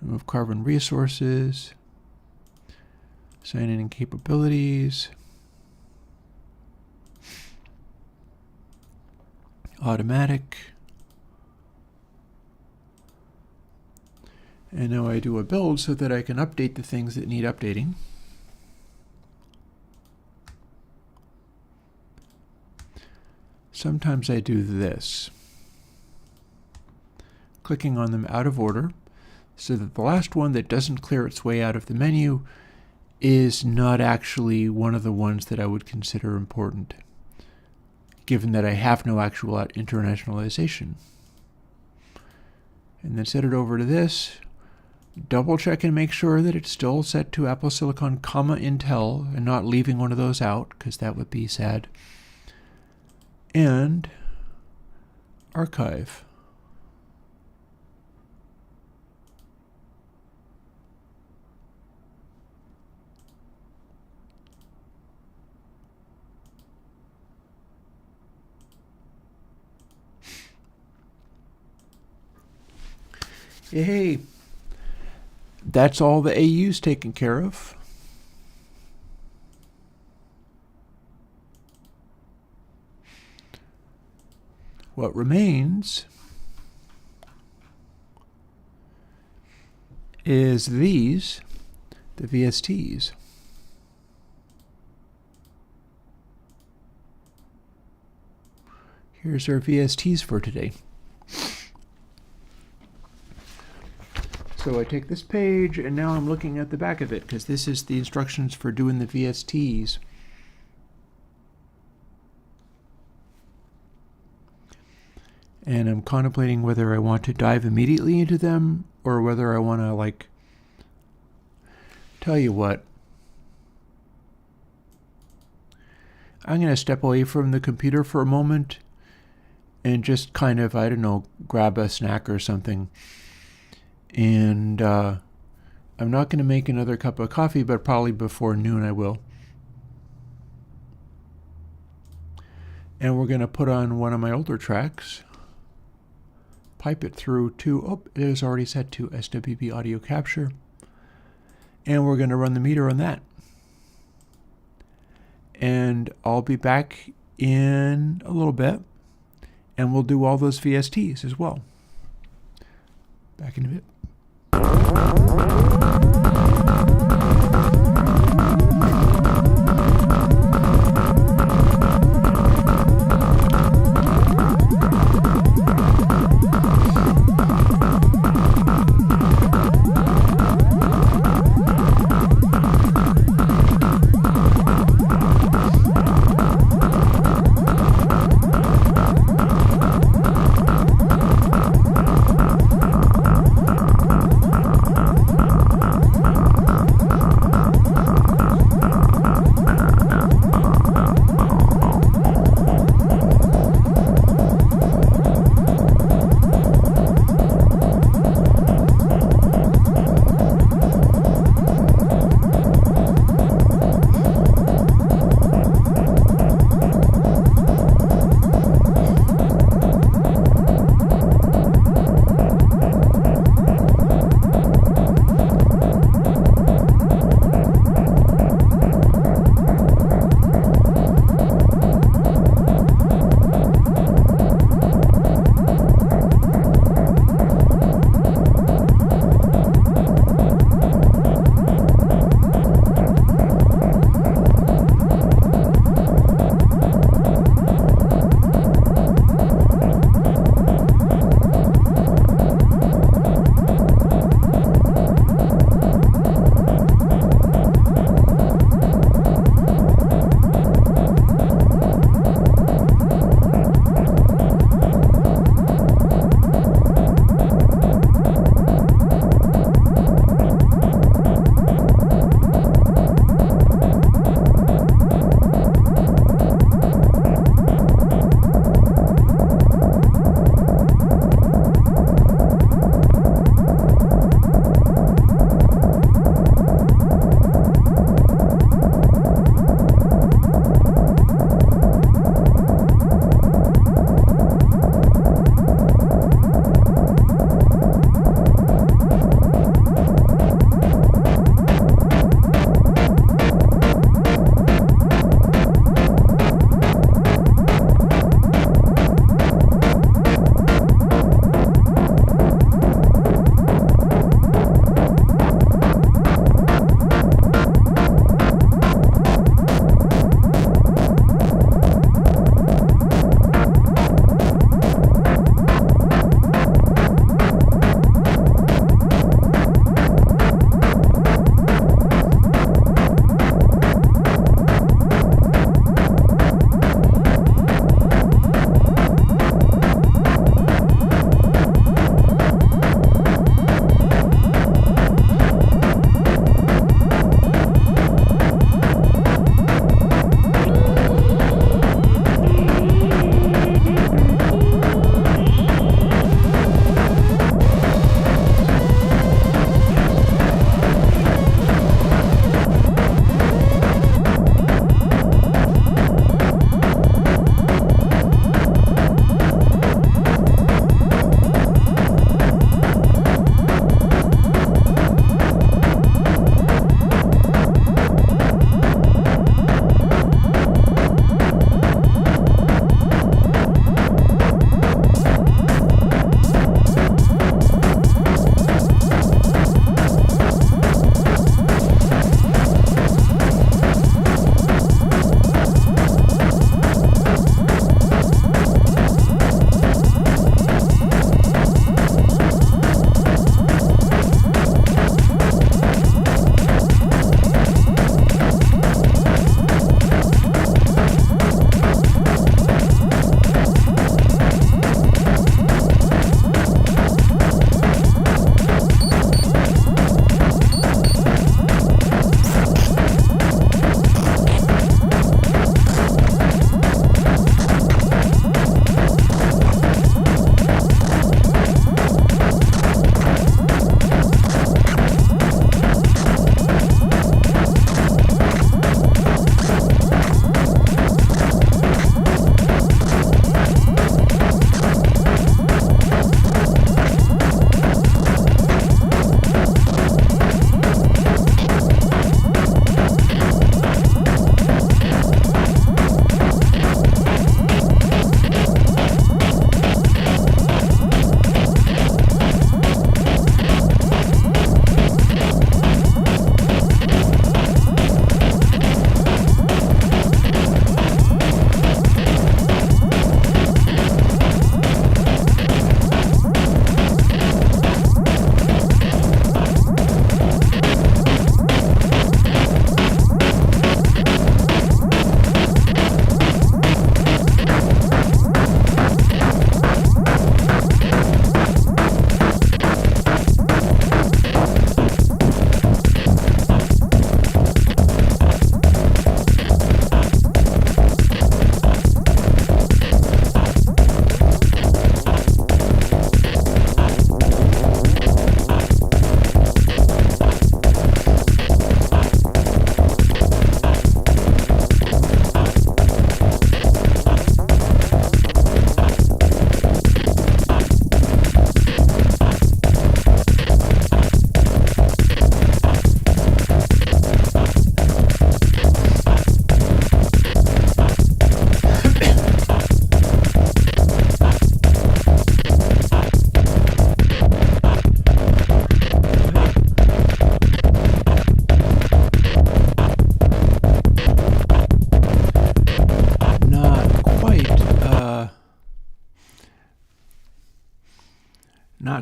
Remove carbon resources. Sign in capabilities. Automatic. And now I do a build so that I can update the things that need updating. Sometimes I do this. Clicking on them out of order. so that the last one that doesn't clear its way out of the menu is not actually one of the ones that I would consider important, given that I have no actual internationalization. And then set it over to this, double check and make sure that it's still set to Apple Silicon, Intel, and not leaving one of those out, because that would be sad. And archive. Hey, that's all the AU's taken care of. What remains is these, the VSTs. Here's our VSTs for today. So I take this page, and now I'm looking at the back of it, because this is the instructions for doing the VSTs. And I'm contemplating whether I want to dive immediately into them, or whether I want to, tell you what. I'm going to step away from the computer for a moment, and just kind of, I don't know, grab a snack or something. And I'm not going to make another cup of coffee, but probably before noon I will. And we're going to put on one of my older tracks, pipe it through to, it is already set to SWB audio capture. And we're going to run the meter on that. And I'll be back in a little bit, and we'll do all those VSTs as well. Back in a bit.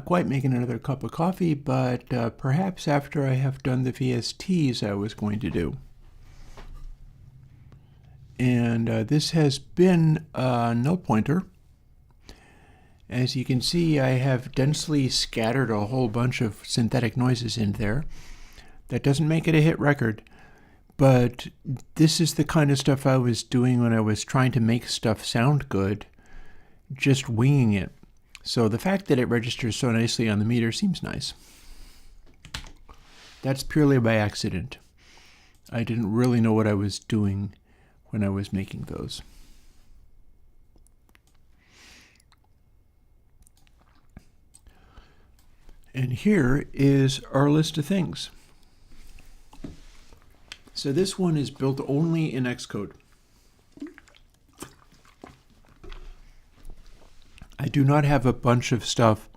not quite making another cup of coffee, but perhaps after I have done the VSTs I was going to do. And this has been a null pointer. As you can see, I have densely scattered a whole bunch of synthetic noises in there. That doesn't make it a hit record, but this is the kind of stuff I was doing when I was trying to make stuff sound good, just winging it. So the fact that it registers so nicely on the meter seems nice. That's purely by accident. I didn't really know what I was doing when I was making those. And here is our list of things. So this one is built only in Xcode. I do not have a bunch of stuff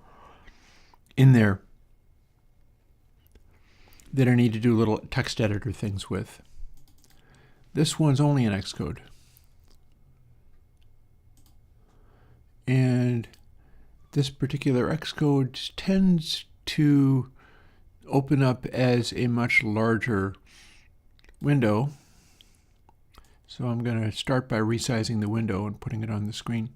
in there that I need to do little text editor things with. This one's only in Xcode. And this particular Xcode tends to open up as a much larger window. So I'm going to start by resizing the window and putting it on the screen.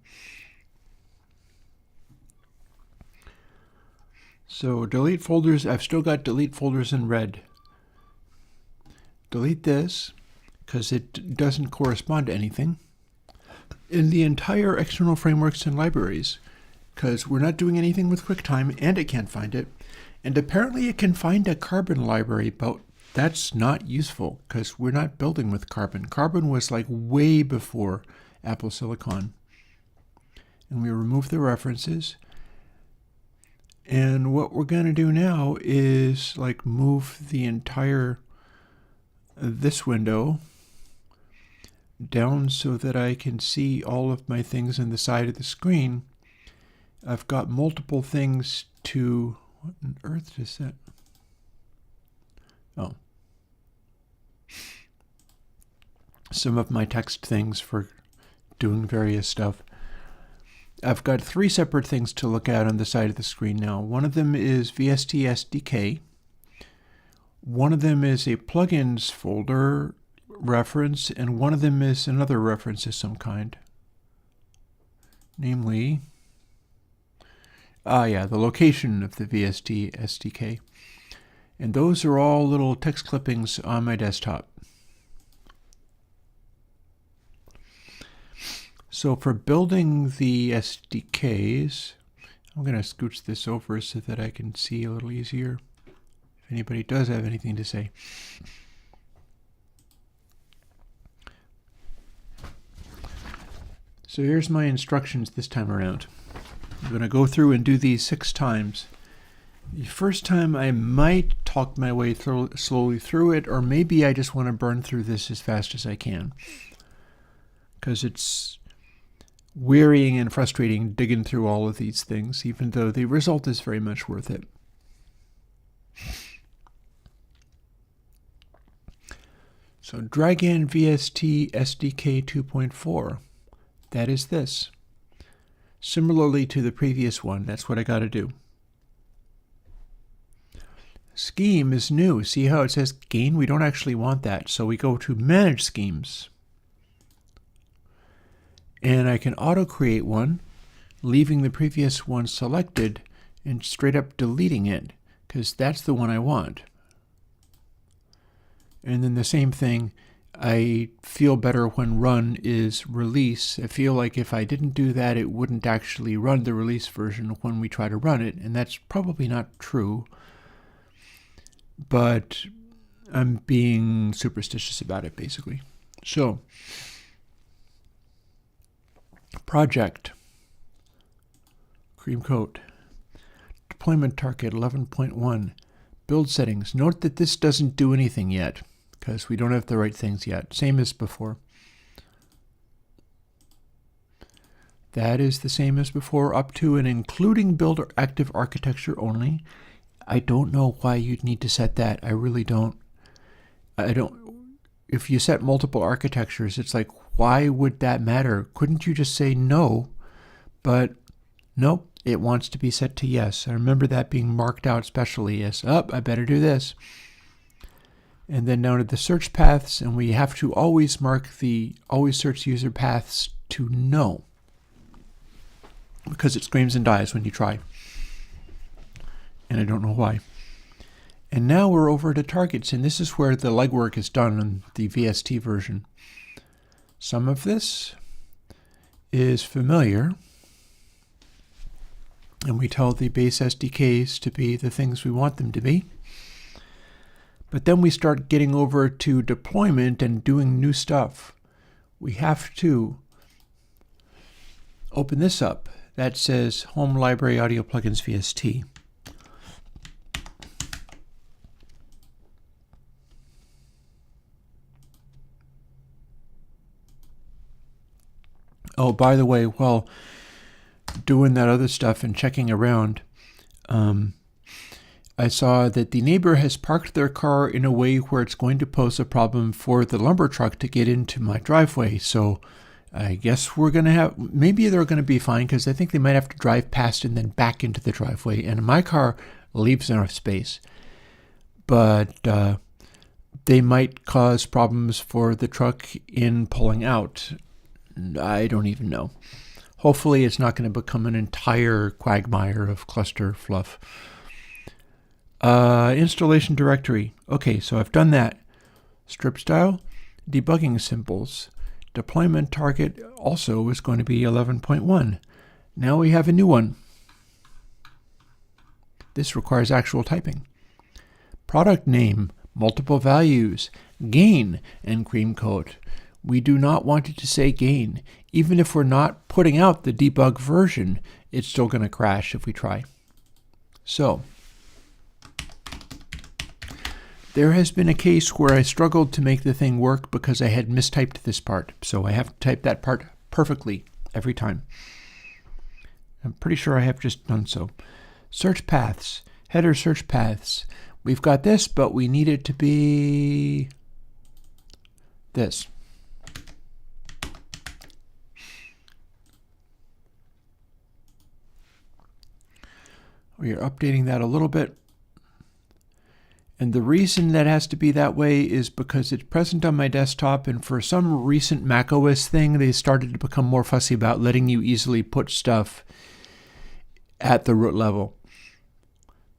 So delete folders, I've still got delete folders in red. Delete this, because it doesn't correspond to anything. In the entire external frameworks and libraries, because we're not doing anything with QuickTime and it can't find it. And apparently it can find a Carbon library, but that's not useful because we're not building with Carbon. Carbon was like way before Apple Silicon. And we remove the references. And what we're going to do now is like move the entire this window down so that I can see all of my things on the side of the screen. I've got multiple things to, what on earth is that? Oh. Some of my text things for doing various stuff. I've got 3 separate things to look at on the side of the screen now. One of them is VST SDK. One of them is a plugins folder reference, and one of them is another reference of some kind. Namely, the location of the VST SDK. And those are all little text clippings on my desktop. So for building the SDKs, I'm going to scooch this over so that I can see a little easier if anybody does have anything to say. So here's my instructions this time around. I'm going to go through and do these 6 times. The first time I might talk my way slowly through it, or maybe I just want to burn through this as fast as I can. Because it's wearying and frustrating digging through all of these things, even though the result is very much worth it. So drag in VST SDK 2.4. That is this. Similarly to the previous one, that's what I got to do. Scheme is new. See how it says gain? We don't actually want that. So we go to Manage Schemes. And I can auto-create one, leaving the previous one selected and straight up deleting it, because that's the one I want. And then the same thing, I feel better when run is release. I feel like if I didn't do that, it wouldn't actually run the release version when we try to run it, and that's probably not true. But I'm being superstitious about it, basically. So, project, cream coat, deployment target 11.1, build settings. Note that this doesn't do anything yet because we don't have the right things yet. Same as before. That is the same as before, up to and including build or active architecture only. I don't know why you'd need to set that. I really don't. If you set multiple architectures, it's like, why would that matter? Couldn't you just say no? But nope, it wants to be set to yes. I remember that being marked out specially as, I better do this. And then down to the search paths, and we have to always mark the always search user paths to no, because it screams and dies when you try. And I don't know why. And now we're over to targets, and this is where the legwork is done in the VST version. Some of this is familiar, and we tell the base SDKs to be the things we want them to be. But then we start getting over to deployment and doing new stuff. We have to open this up. That says Home Library Audio Plugins VST. Oh, by the way, while doing that other stuff and checking around, I saw that the neighbor has parked their car in a way where it's going to pose a problem for the lumber truck to get into my driveway. So I guess we're going to have, maybe they're going to be fine, because I think they might have to drive past and then back into the driveway. And my car leaves enough space. But they might cause problems for the truck in pulling out. I don't even know. Hopefully it's not going to become an entire quagmire of cluster fluff. Installation directory. Okay, so I've done that. Strip style, debugging symbols. Deployment target also is going to be 11.1. Now we have a new one. This requires actual typing. Product name, multiple values, gain, and cream coat. We do not want it to say gain. Even if we're not putting out the debug version, it's still going to crash if we try. So, there has been a case where I struggled to make the thing work because I had mistyped this part. So I have to type that part perfectly every time. I'm pretty sure I have just done so. Search paths, header search paths. We've got this, but we need it to be this. We are updating that a little bit. And the reason that has to be that way is because it's present on my desktop, and for some recent macOS thing, they started to become more fussy about letting you easily put stuff at the root level.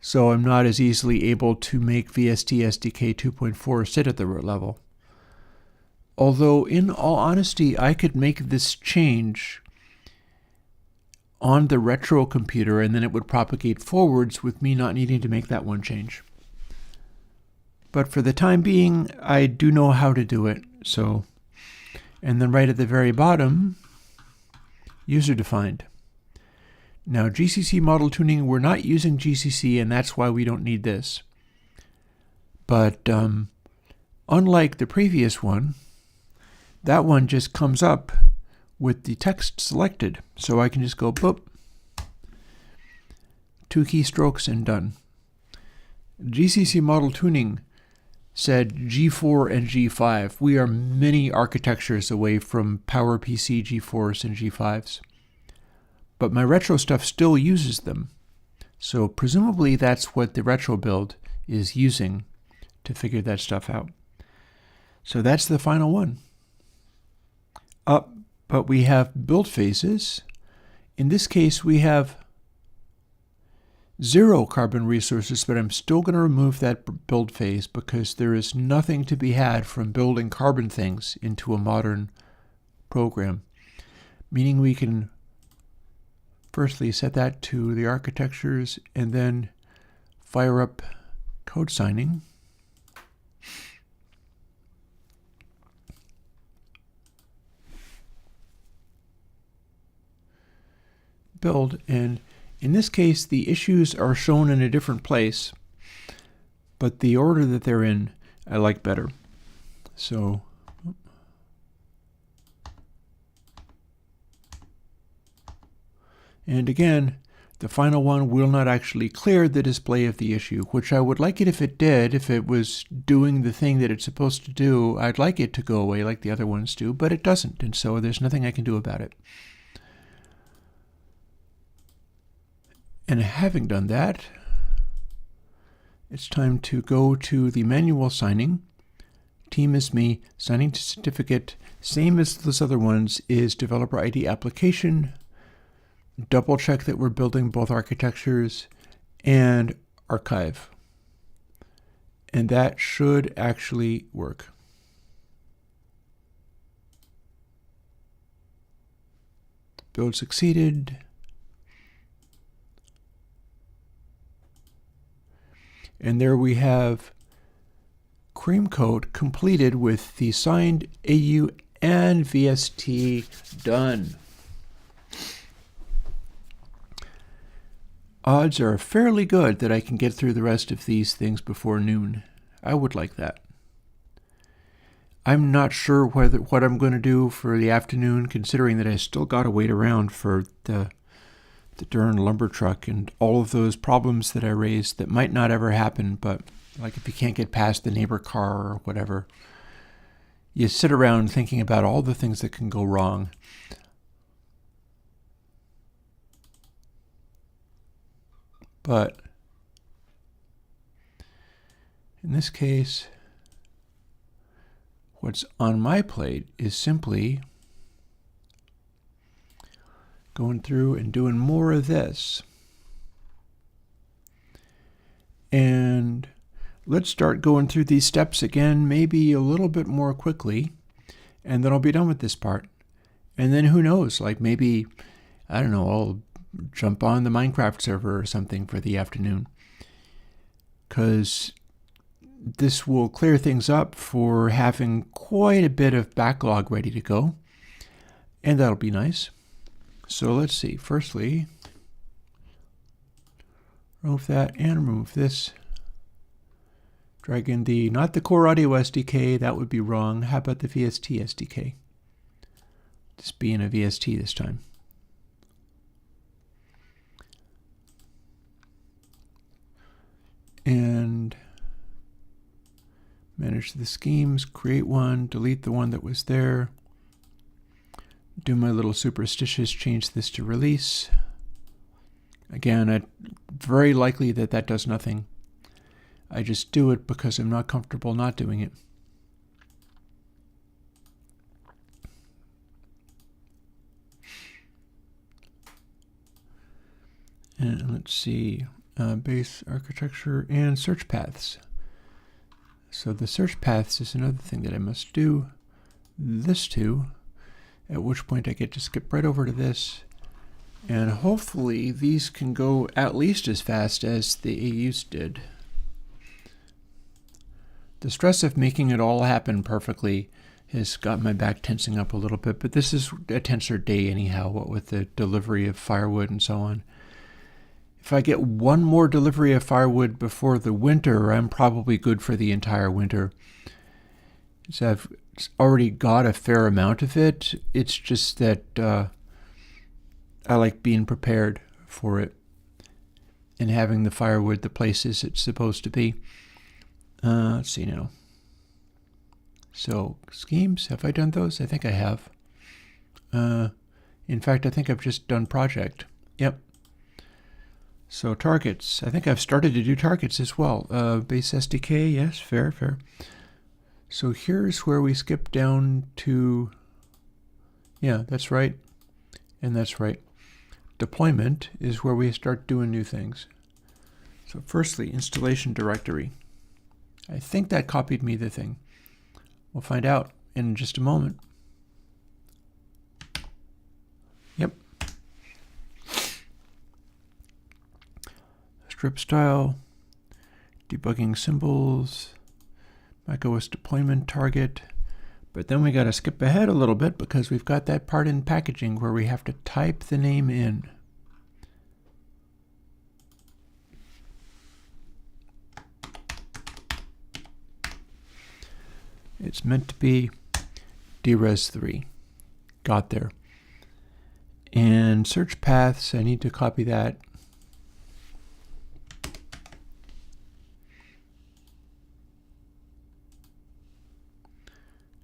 So I'm not as easily able to make VST SDK 2.4 sit at the root level. Although, in all honesty, I could make this change on the retro computer, and then it would propagate forwards with me not needing to make that one change. But for the time being, I do know how to do it. So, and then right at the very bottom, user defined. Now GCC model tuning, we're not using GCC, and that's why we don't need this. But unlike the previous one, that one just comes up with the text selected. So I can just go boop, 2 keystrokes and done. GCC model tuning said G4 and G5. We are many architectures away from PowerPC G4s and G5s. But my retro stuff still uses them. So presumably that's what the retro build is using to figure that stuff out. So that's the final one. But we have build phases. In this case, we have 0 carbon resources, but I'm still going to remove that build phase because there is nothing to be had from building carbon things into a modern program. Meaning we can firstly set that to the architectures and then fire up code signing. Build, and in this case, the issues are shown in a different place, but the order that they're in, I like better. So, and again, the final one will not actually clear the display of the issue, which I would like it if it did. If it was doing the thing that it's supposed to do, I'd like it to go away like the other ones do, but it doesn't, and so there's nothing I can do about it. And having done that, it's time to go to the manual signing. Team is me, signing to certificate, same as those other ones, is developer ID application. Double check that we're building both architectures, and archive. And that should actually work. Build succeeded. And there we have cream code completed with the signed AU and VST done. Odds are fairly good that I can get through the rest of these things before noon. I would like that. I'm not sure what I'm going to do for the afternoon, considering that I still got to wait around for the darn lumber truck and all of those problems that I raised that might not ever happen, but like if you can't get past the neighbor car or whatever, you sit around thinking about all the things that can go wrong. But in this case, what's on my plate is simply going through and doing more of this. And let's start going through these steps again, maybe a little bit more quickly, and then I'll be done with this part. And then who knows, like maybe, I don't know, I'll jump on the Minecraft server or something for the afternoon, because this will clear things up for having quite a bit of backlog ready to go, and that'll be nice. So let's see, firstly, remove that and remove this. Drag in not the Core Audio SDK, that would be wrong. How about the VST SDK? Just being a VST this time. And manage the schemes, create one, delete the one that was there. Do my little superstitious, change this to release. Again, very likely that does nothing. I just do it because I'm not comfortable not doing it. And let's see, base architecture and search paths. So the search paths is another thing that I must do this to, at which point I get to skip right over to this. And hopefully these can go at least as fast as the AUs did. The stress of making it all happen perfectly has got my back tensing up a little bit, but this is a tenser day anyhow, what with the delivery of firewood and so on. If I get one more delivery of firewood before the winter, I'm probably good for the entire winter. So I've already got a fair amount of it. It's just that I like being prepared for it and having the firewood the places it's supposed to be. Let's see now. So schemes, have I done those? I think I have. In fact, I think I've just done project. Yep. So targets, I think I've started to do targets as well. Base SDK, yes, fair. So here's where we skip down to, yeah, that's right, and that's right. Deployment is where we start doing new things. So firstly, installation directory. I think that copied me the thing. We'll find out in just a moment. Yep. Strip style, debugging symbols, macOS deployment target. But then we got to skip ahead a little bit because we've got that part in packaging where we have to type the name in. It's meant to be Dres 3. Got there. And search paths, I need to copy that.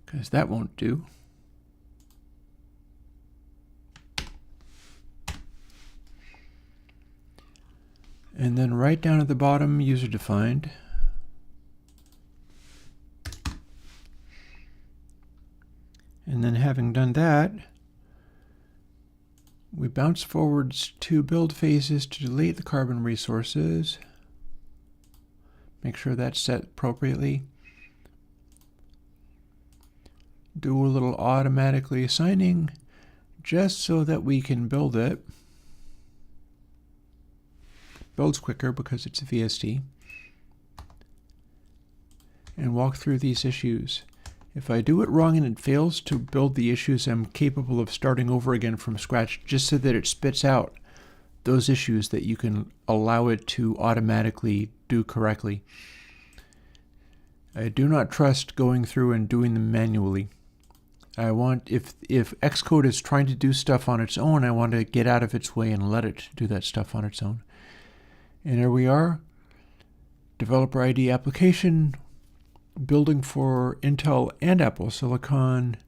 Because that won't do. And then right down at the bottom, user defined. And then having done that, we bounce forwards to build phases to delete the carbon resources. Make sure that's set appropriately. Do a little automatically assigning just so that we can build it. Builds quicker because it's a VST. And walk through these issues. If I do it wrong and it fails to build the issues, I'm capable of starting over again from scratch just so that it spits out those issues that you can allow it to automatically do correctly. I do not trust going through and doing them manually. I want, if Xcode is trying to do stuff on its own, I want to get out of its way and let it do that stuff on its own. And here we are, Developer ID application, building for Intel and Apple Silicon,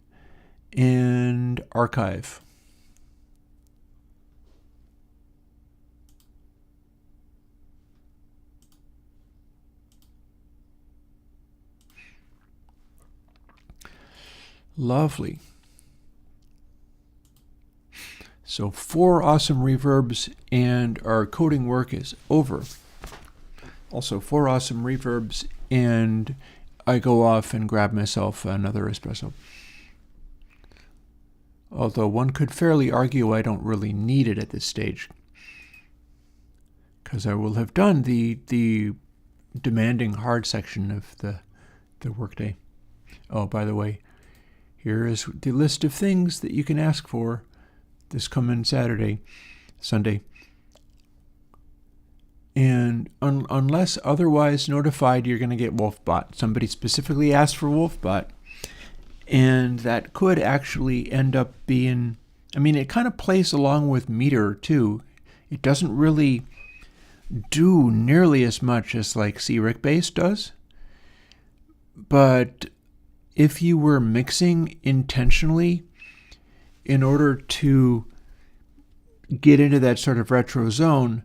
and archive. Lovely. So 4 awesome reverbs and our coding work is over. Also 4 awesome reverbs and I go off and grab myself another espresso. Although one could fairly argue I don't really need it at this stage, because I will have done the demanding hard section of the workday. Oh, by the way, here is the list of things that you can ask for this coming Sunday. And unless otherwise notified, you're going to get Wolfbot. Somebody specifically asked for Wolfbot. And that could actually end up being, I mean, it kind of plays along with meter too. It doesn't really do nearly as much as like CRIC base does. But if you were mixing intentionally in order to get into that sort of retro zone,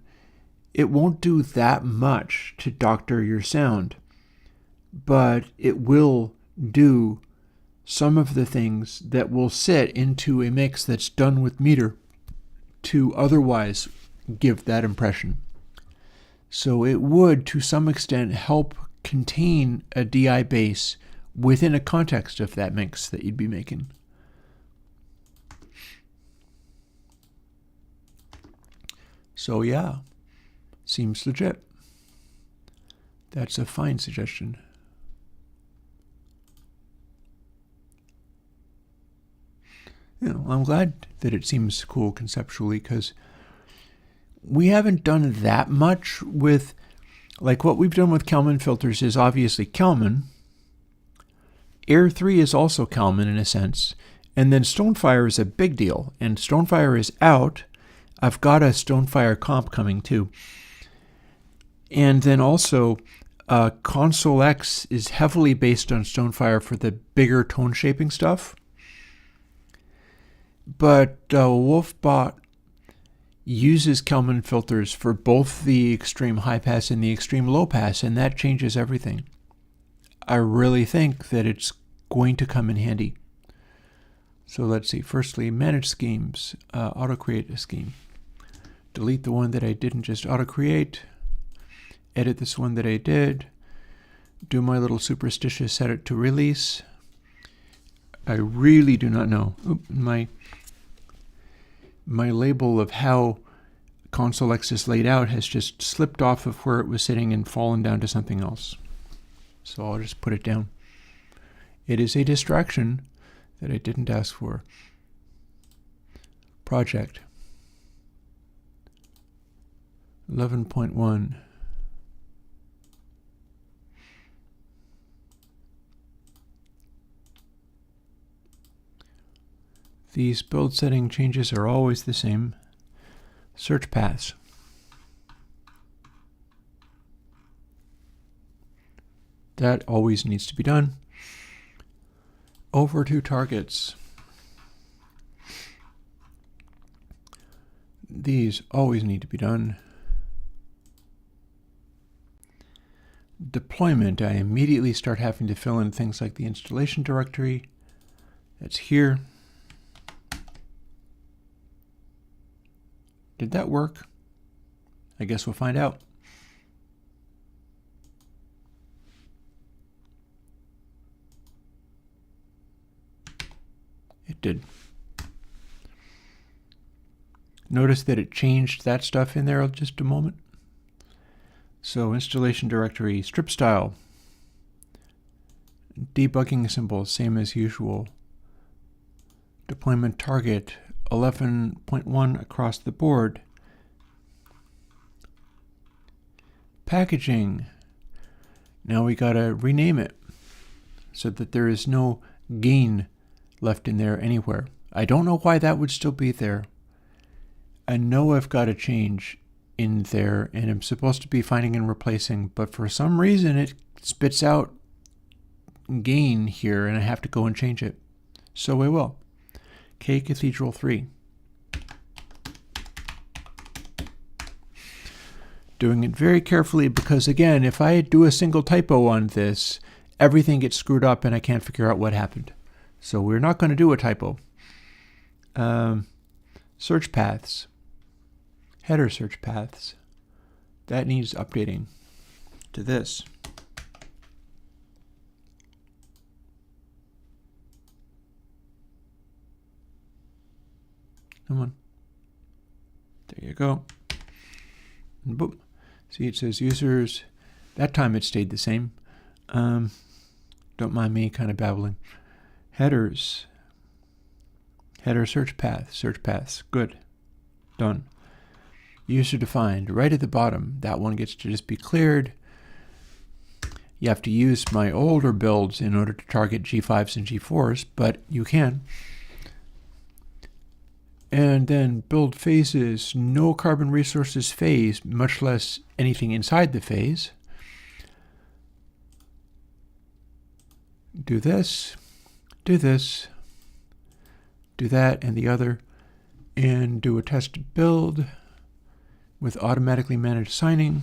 it won't do that much to doctor your sound, but it will do some of the things that will sit into a mix that's done with meter to otherwise give that impression. So it would, to some extent, help contain a DI bass within a context of that mix that you'd be making. So yeah, seems legit. That's a fine suggestion. You know, I'm glad that it seems cool conceptually, because we haven't done that much with, like what we've done with Kalman filters is obviously Kalman. Air 3 is also Kalman in a sense. And then Stonefire is a big deal. And Stonefire is out. I've got a Stonefire comp coming too. And then also Console X is heavily based on Stonefire for the bigger tone shaping stuff. But Wolfbot uses Kalman filters for both the extreme high pass and the extreme low pass, and that changes everything. I really think that it's going to come in handy. So let's see. Firstly, manage schemes. Auto-create a scheme. Delete the one that I didn't just auto-create. Edit this one that I did. Do my little superstitious set it to release. I really do not know. Oop, my label of how Console X is laid out has just slipped off of where it was sitting and fallen down to something else. So I'll just put it down. It is a distraction that I didn't ask for. Project 11.1. These build setting changes are always the same. Search paths. That always needs to be done. Over to targets. These always need to be done. deployment, I immediately start having to fill in things like the installation directory. That's here. Did that work? I guess we'll find out. It did. Notice that it changed that stuff in there just a moment. So installation directory, strip style, debugging symbol, same as usual. Deployment target, 11.1 across the board. Packaging, now we gotta rename it so that there is no gain left in there anywhere. I don't know why that would still be there. I know I've got a change in there and I'm supposed to be finding and replacing, but for some reason it spits out gain here and I have to go and change it. So I will. K Cathedral 3. Doing it very carefully because, again, if I do a single typo on this, everything gets screwed up and I can't figure out what happened. So we're not going to do a typo. Search paths. Header search paths. That needs updating to this. Come on. There you go. And boom. See, it says users. That time it stayed the same. Don't mind me kind of babbling. Headers. Header search path. Search paths. Good. Done. User defined. Right at the bottom. That one gets to just be cleared. You have to use my older builds in order to target G5s and G4s, but you can. And then build phases, no carbon resources phase, much less anything inside the phase. Do this, do this, do that and the other, and do a test build with automatically managed signing.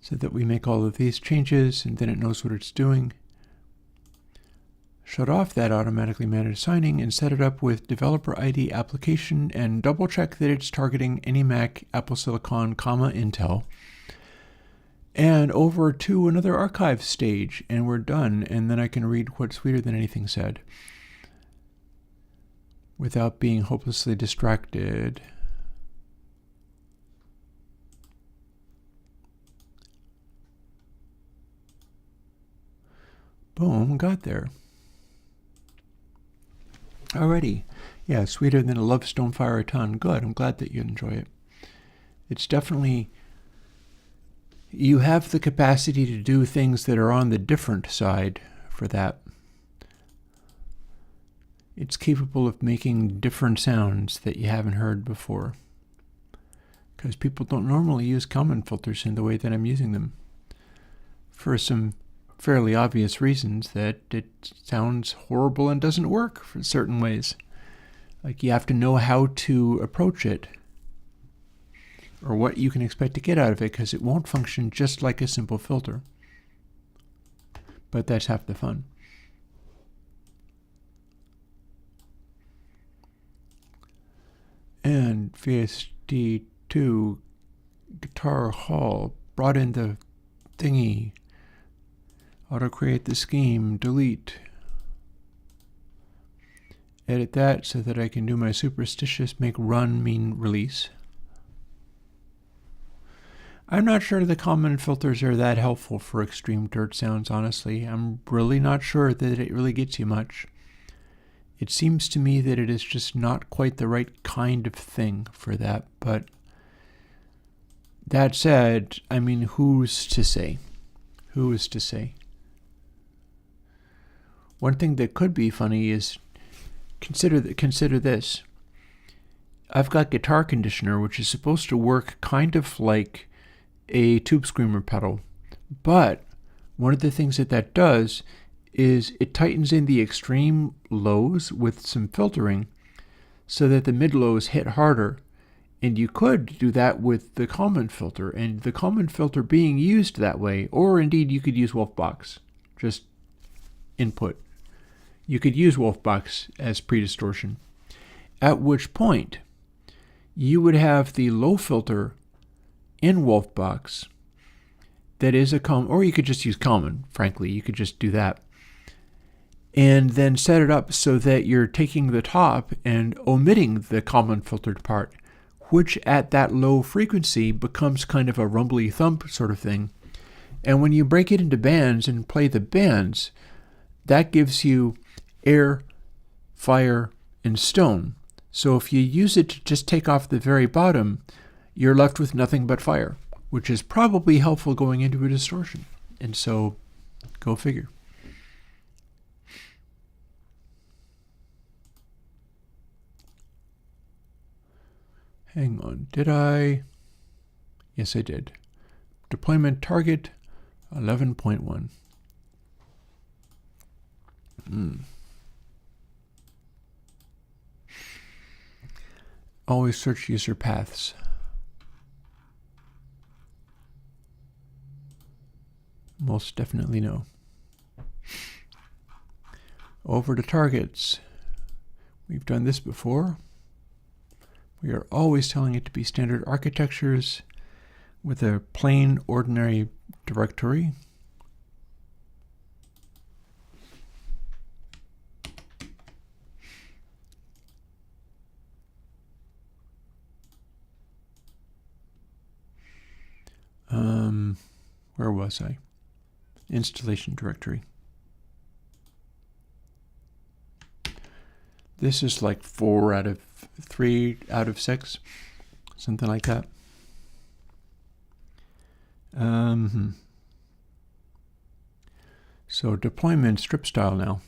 So that we make all of these changes and then it knows what it's doing. Shut off that automatically managed signing and set it up with developer ID application and double check that it's targeting any Mac, Apple Silicon, Intel. And over to another archive stage and we're done, and then I can read what's sweeter than anything said without being hopelessly distracted. Boom, got there. Alrighty. Yeah, sweeter than a love stonefire a ton. Good, I'm glad that you enjoy it. It's definitely, you have the capacity to do things that are on the different side for that. It's capable of making different sounds that you haven't heard before. Because people don't normally use Kalman filters in the way that I'm using them. For some fairly obvious reasons that it sounds horrible and doesn't work for certain ways. Like you have to know how to approach it or what you can expect to get out of it because it won't function just like a simple filter. But that's half the fun. And VSD2 Guitar Hall brought in the thingy. Auto-create the scheme, delete. Edit that so that I can do my superstitious make run mean release. I'm not sure the Kalman filters are that helpful for extreme dirt sounds, honestly. I'm really not sure that it really gets you much. It seems to me that it is just not quite the right kind of thing for that, but that said, I mean, who's to say? Who is to say? One thing that could be funny is consider this. I've got Guitar Conditioner, which is supposed to work kind of like a Tube Screamer pedal, but one of the things that does is it tightens in the extreme lows with some filtering so that the mid lows hit harder. And you could do that with the common filter, and the common filter being used that way, or indeed you could use Wolfbox, just input. You could use Wolfbox as pre-distortion, at which point you would have the low filter in Wolfbox that is a common, or you could just use common, frankly, you could just do that. And then set it up so that you're taking the top and omitting the common filtered part, which at that low frequency becomes kind of a rumbly thump sort of thing. And when you break it into bands and play the bands, that gives you air, fire, and stone. So if you use it to just take off the very bottom, you're left with nothing but fire, which is probably helpful going into a distortion. And so, go figure. Hang on, did I? Yes, I did. Deployment target 11.1. Always search user paths. Most definitely no. Over to targets. We've done this before. We are always telling it to be standard architectures with a plain ordinary directory. Where was I? Installation directory. This is like 4 out of 3 out of 6, something like that. So deployment strip style now.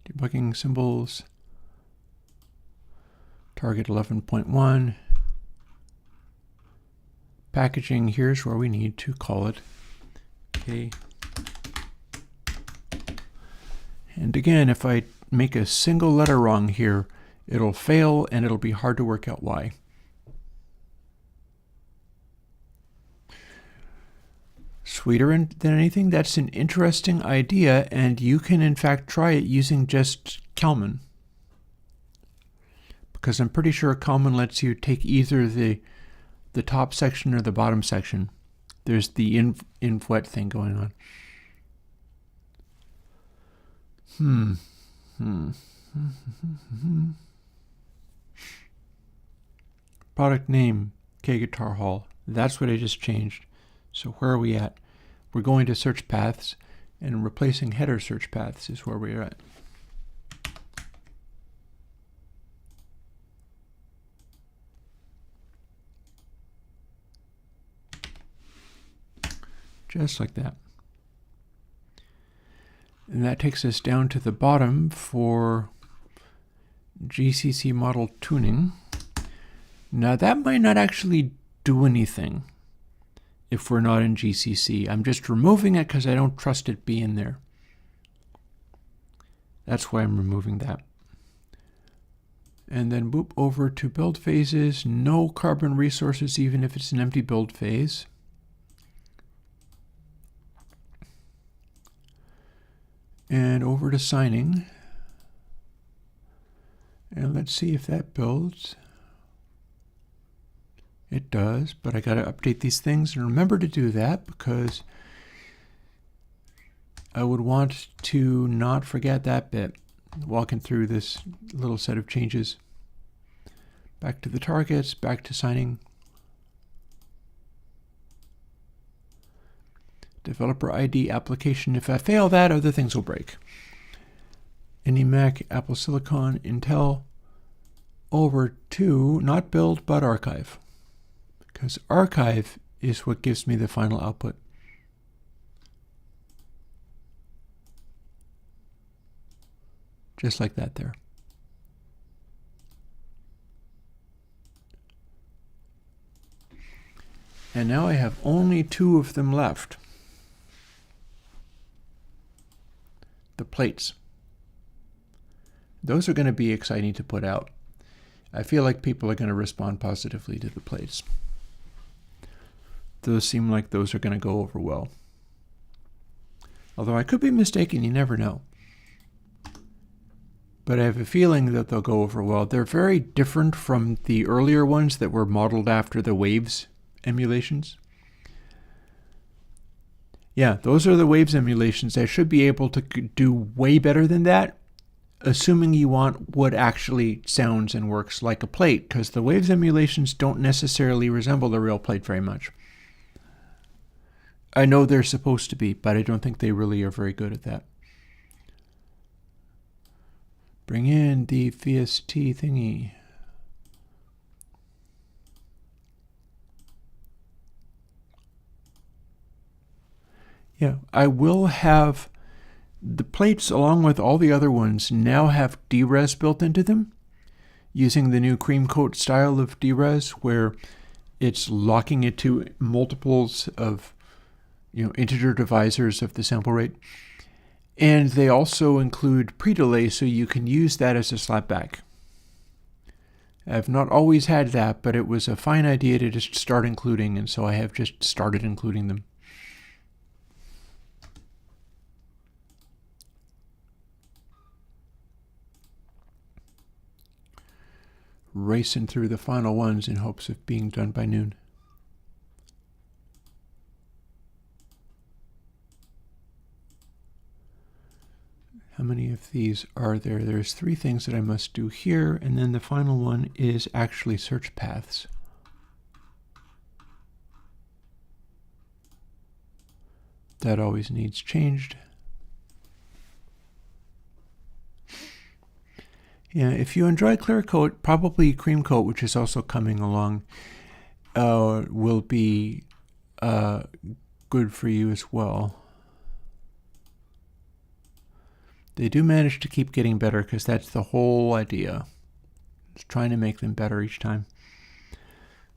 Debugging symbols. Target 11.1. Packaging, here's where we need to call it. Okay. And again, if I make a single letter wrong here, it'll fail and it'll be hard to work out why. Sweeter than anything, that's an interesting idea, and you can in fact try it using just Kalman. Because I'm pretty sure Kalman lets you take either the top section or the bottom section. There's the inv-wet thing going on. Product name, K Guitar Hall. That's what I just changed. So where are we at? We're going to search paths, and replacing header search paths is where we're at. Just like that. And that takes us down to the bottom for GCC model tuning. Now that might not actually do anything if we're not in GCC. I'm just removing it because I don't trust it being there. That's why I'm removing that. And then boop over to build phases. No carbon resources even if it's an empty build phase. And over to signing. And let's see if that builds. It does, but I got to update these things and remember to do that because I would want to not forget that bit walking through this little set of changes. Back to the targets, back to signing. Developer ID application. If I fail that, other things will break. Any Mac, Apple Silicon, Intel. Over to not build, but archive. Because archive is what gives me the final output. Just like that there. And now I have only 2 of them left. plates. Those are going to be exciting to put out. I feel like people are going to respond positively to the plates. Those seem like those are going to go over well. Although I could be mistaken, you never know. But I have a feeling that they'll go over well. They're very different from the earlier ones that were modeled after the Waves emulations. Yeah, those are the Waves emulations. I should be able to do way better than that, assuming you want what actually sounds and works like a plate, because the Waves emulations don't necessarily resemble the real plate very much. I know they're supposed to be, but I don't think they really are very good at that. Bring in the VST thingy. Yeah, I will have the plates, along with all the other ones, now have Dres built into them, using the new cream coat style of Dres, where it's locking it to multiples of integer divisors of the sample rate. And they also include pre-delay, so you can use that as a slapback. I've not always had that, but it was a fine idea to just start including, and so I have just started including them. Racing through the final ones in hopes of being done by noon. How many of these are there? There's 3 things that I must do here, and then the final one is actually search paths. That always needs changed. Yeah, if you enjoy clear coat, probably cream coat, which is also coming along, will be good for you as well. They do manage to keep getting better, because that's the whole idea. It's trying to make them better each time.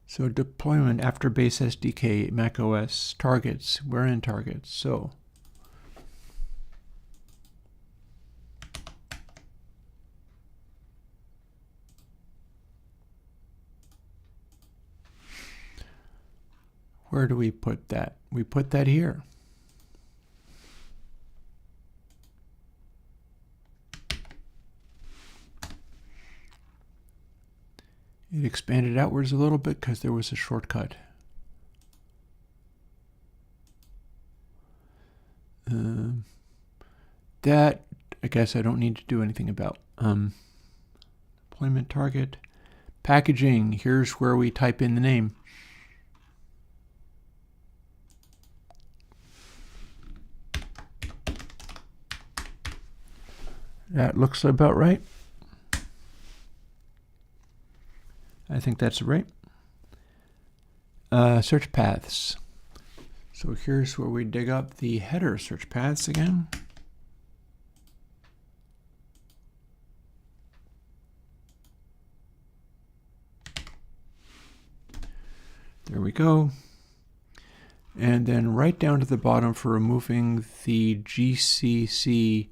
So deployment after base SDK, macOS, targets, we're in targets. So where do we put that? We put that here. It expanded outwards a little bit because there was a shortcut. That, I guess I don't need to do anything about. Deployment target. Packaging, here's where we type in the name. That looks about right. I think that's right. Search paths. So here's where we dig up the header search paths again. There we go. And then right down to the bottom for removing the GCC,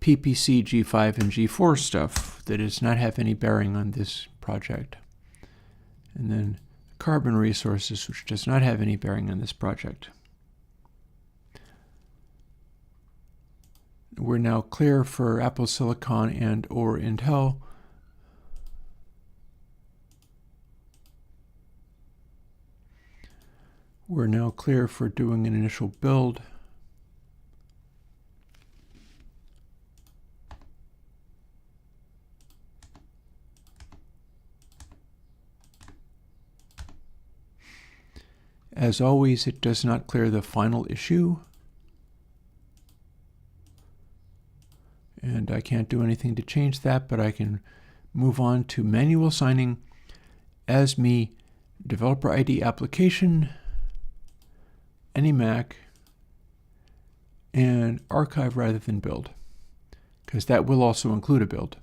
PPC, G5, and G4 stuff that does not have any bearing on this project. And then carbon resources, which does not have any bearing on this project. We're now clear for Apple Silicon and or Intel. We're now clear for doing an initial build. As always, it does not clear the final issue. And I can't do anything to change that, but I can move on to manual signing as me developer ID application, any Mac, and archive rather than build, because that will also include a build.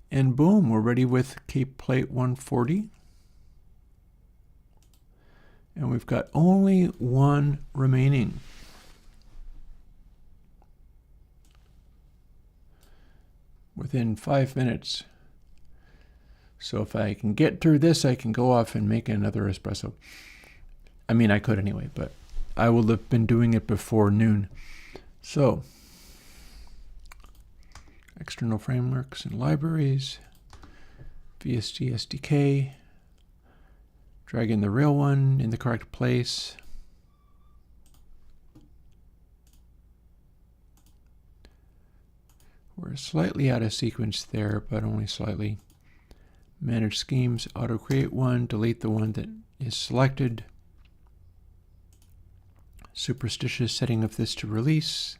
And boom, we're ready with Cape Plate 140. And we've got only one remaining. Within 5 minutes. So if I can get through this, I can go off and make another espresso. I mean, I could anyway, but I will have been doing it before noon. So, external frameworks and libraries, VST SDK, drag in the real one in the correct place. We're slightly out of sequence there, but only slightly. Manage schemes, auto create one, delete the one that is selected. Superstitious setting of this to release,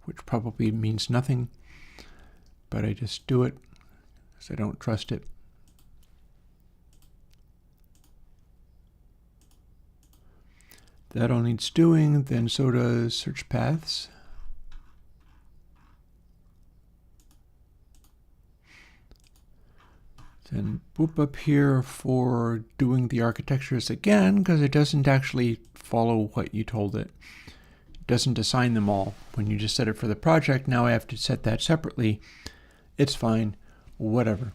which probably means nothing, but I just do it because I don't trust it. That all needs doing, then so does search paths. Then boop up here for doing the architectures again, because it doesn't actually follow what you told it. It doesn't assign them all. When you just set it for the project, now I have to set that separately. It's fine, whatever.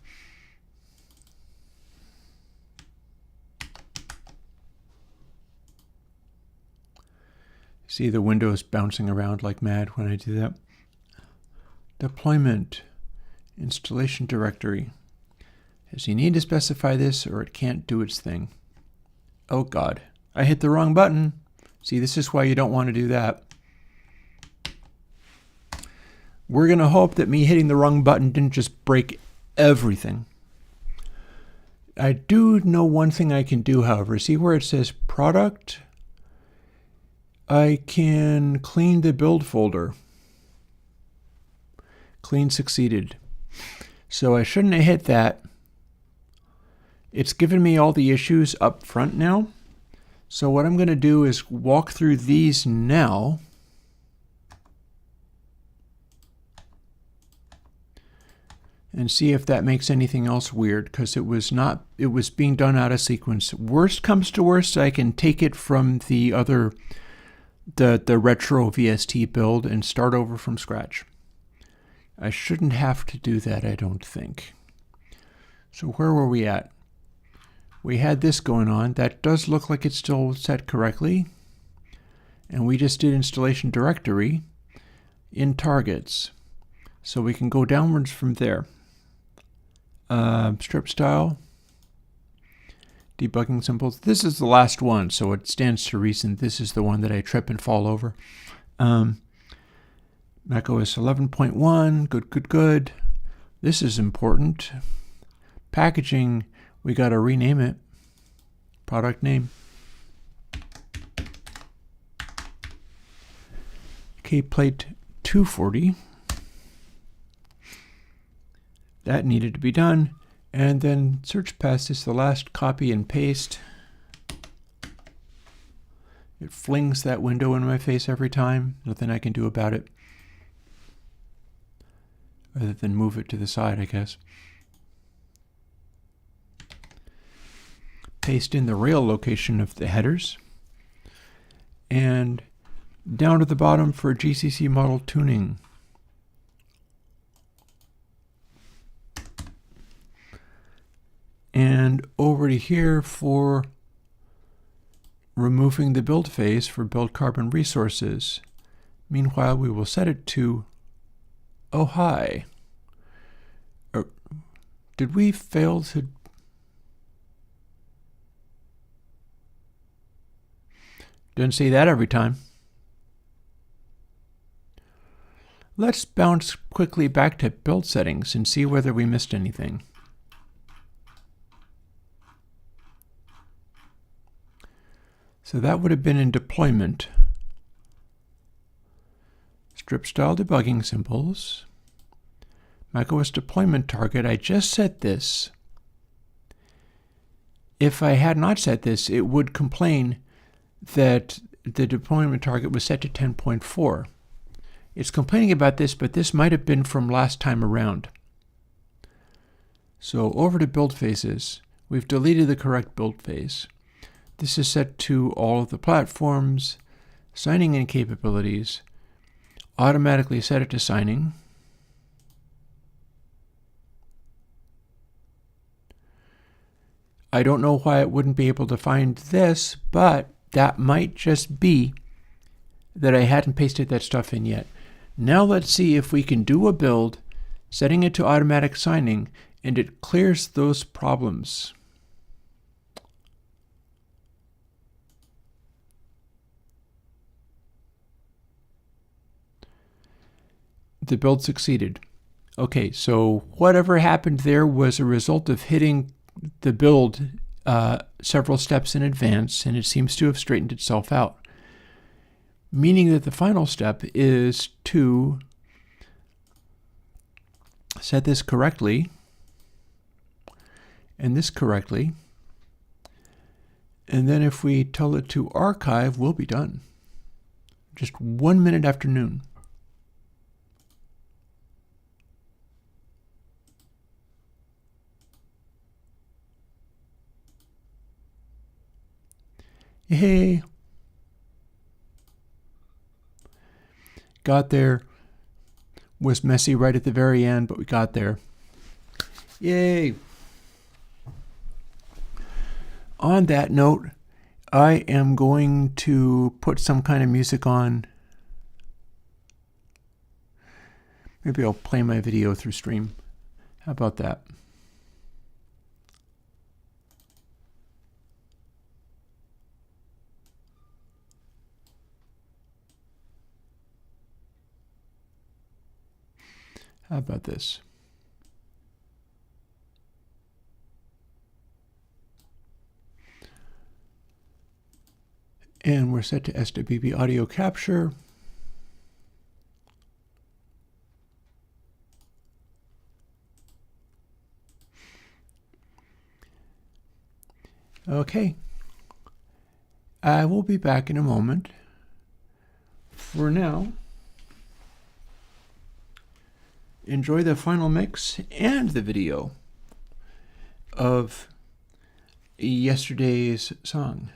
See the windows bouncing around like mad when I do that. Deployment, installation directory. Does you need to specify this or it can't do its thing? Oh God, I hit the wrong button. See, this is why you don't want to do that. We're going to hope that me hitting the wrong button didn't just break everything. I do know one thing I can do, however. See where it says product? I can clean the build folder. Clean succeeded. So I shouldn't have hit that. It's given me all the issues up front now. So what I'm going to do is walk through these now. And see if that makes anything else weird, because it was being done out of sequence. Worst comes to worst, I can take it from the other, the retro VST build and start over from scratch. I shouldn't have to do that, I don't think. So where were we at? We had this going on. That does look like it's still set correctly. And we just did installation directory in targets. So we can go downwards from there. Strip style, debugging symbols. This is the last one, so it stands to reason this is the one that I trip and fall over. macOS 11.1, good. This is important. Packaging, we got to rename it. Product name. K-plate 240. That needed to be done. And then search path is the last copy and paste. It flings that window in my face every time. Nothing I can do about it. Other than move it to the side, I guess. Paste in the real location of the headers. And down to the bottom for GCC model tuning. And over to here for removing the build phase for build carbon resources. Meanwhile, we will set it to oh hi. Did we fail to? Didn't say that every time. Let's bounce quickly back to build settings and see whether we missed anything. So that would have been in deployment. Strip style debugging symbols. macOS deployment target, I just set this. If I had not set this, it would complain that the deployment target was set to 10.4. It's complaining about this, but this might have been from last time around. So over to build phases. We've deleted the correct build phase. This is set to all of the platforms, signing in capabilities, automatically set it to signing. I don't know why it wouldn't be able to find this, but that might just be that I hadn't pasted that stuff in yet. Now let's see if we can do a build, setting it to automatic signing, and it clears those problems. The build succeeded. Okay, so whatever happened there was a result of hitting the build several steps in advance, and it seems to have straightened itself out. Meaning that the final step is to set this correctly and this correctly. And then if we tell it to archive, we'll be done. Just 1 minute after noon. Yay! Got there. Was messy right at the very end, but we got there. Yay! On that note, I am going to put some kind of music on. Maybe I'll play my video through stream. How about that? How about this? And we're set to SWB audio capture. Okay. I will be back in a moment. For now, enjoy the final mix and the video of yesterday's song.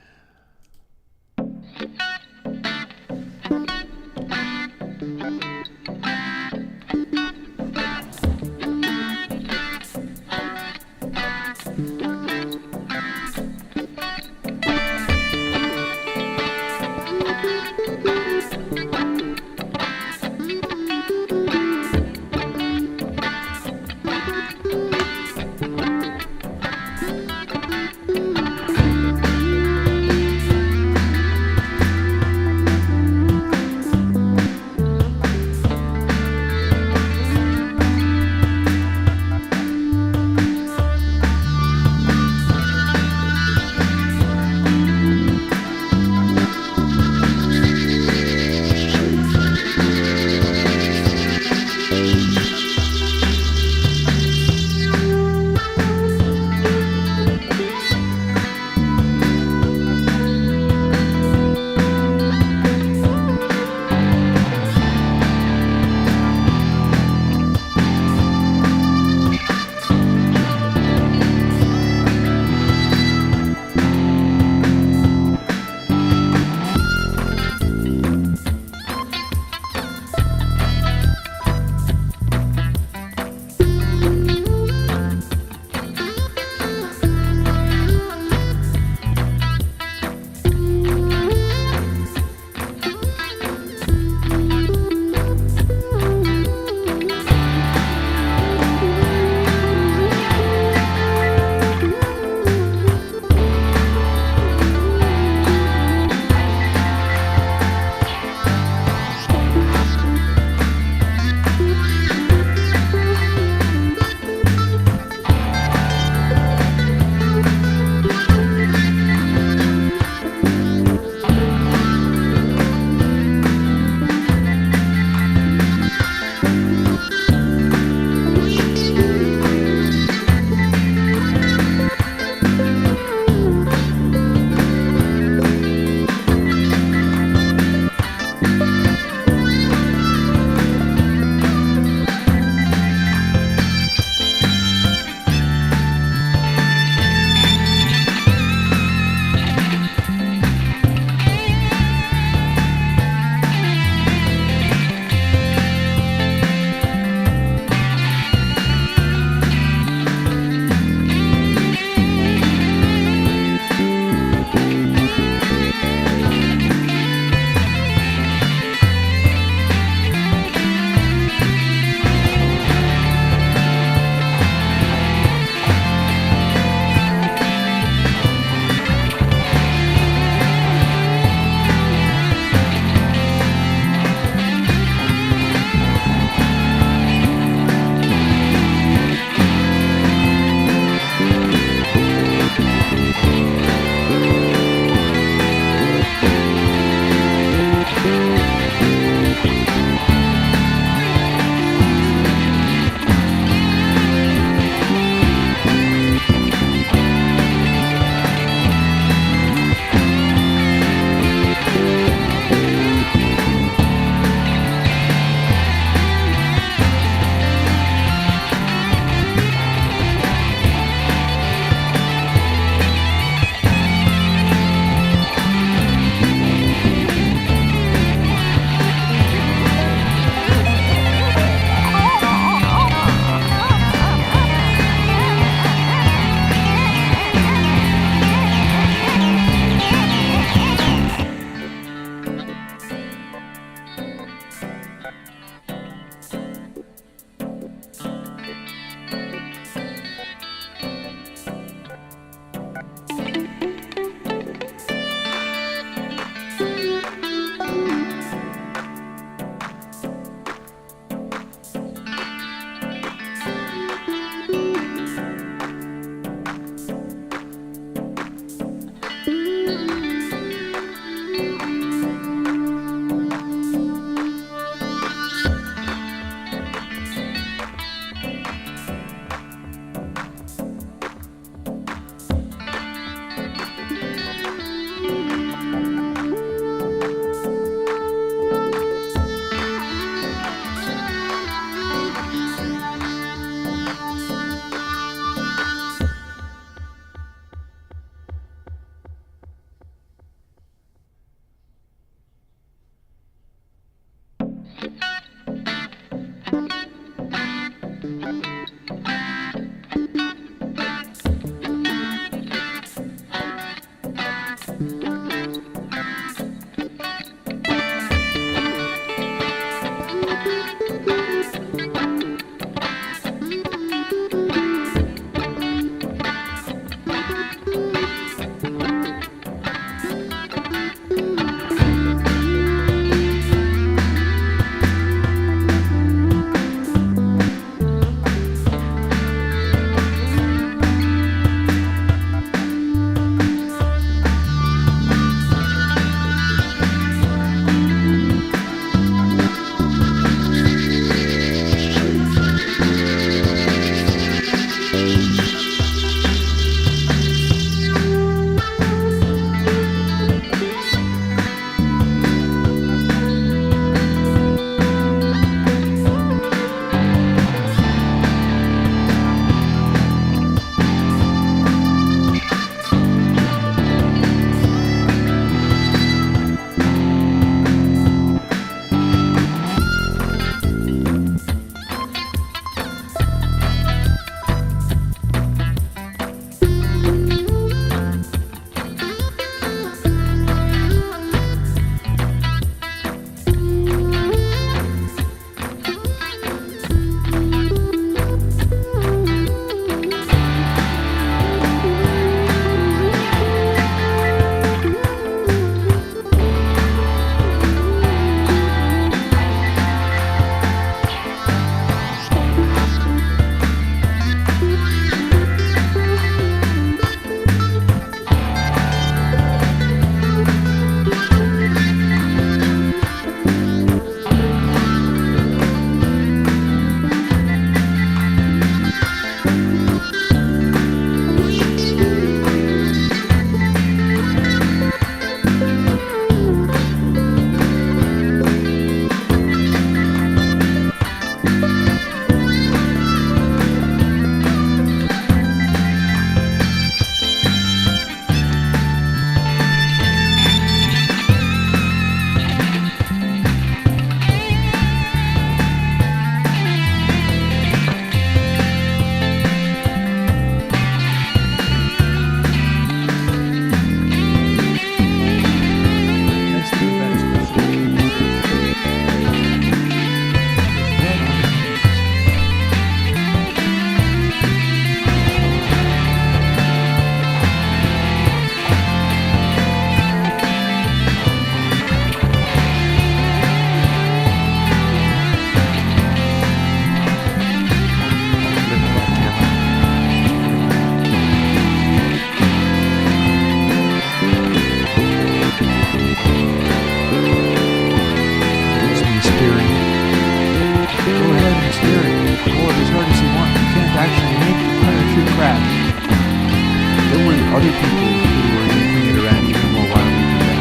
other people who are using it around even more wildly than that.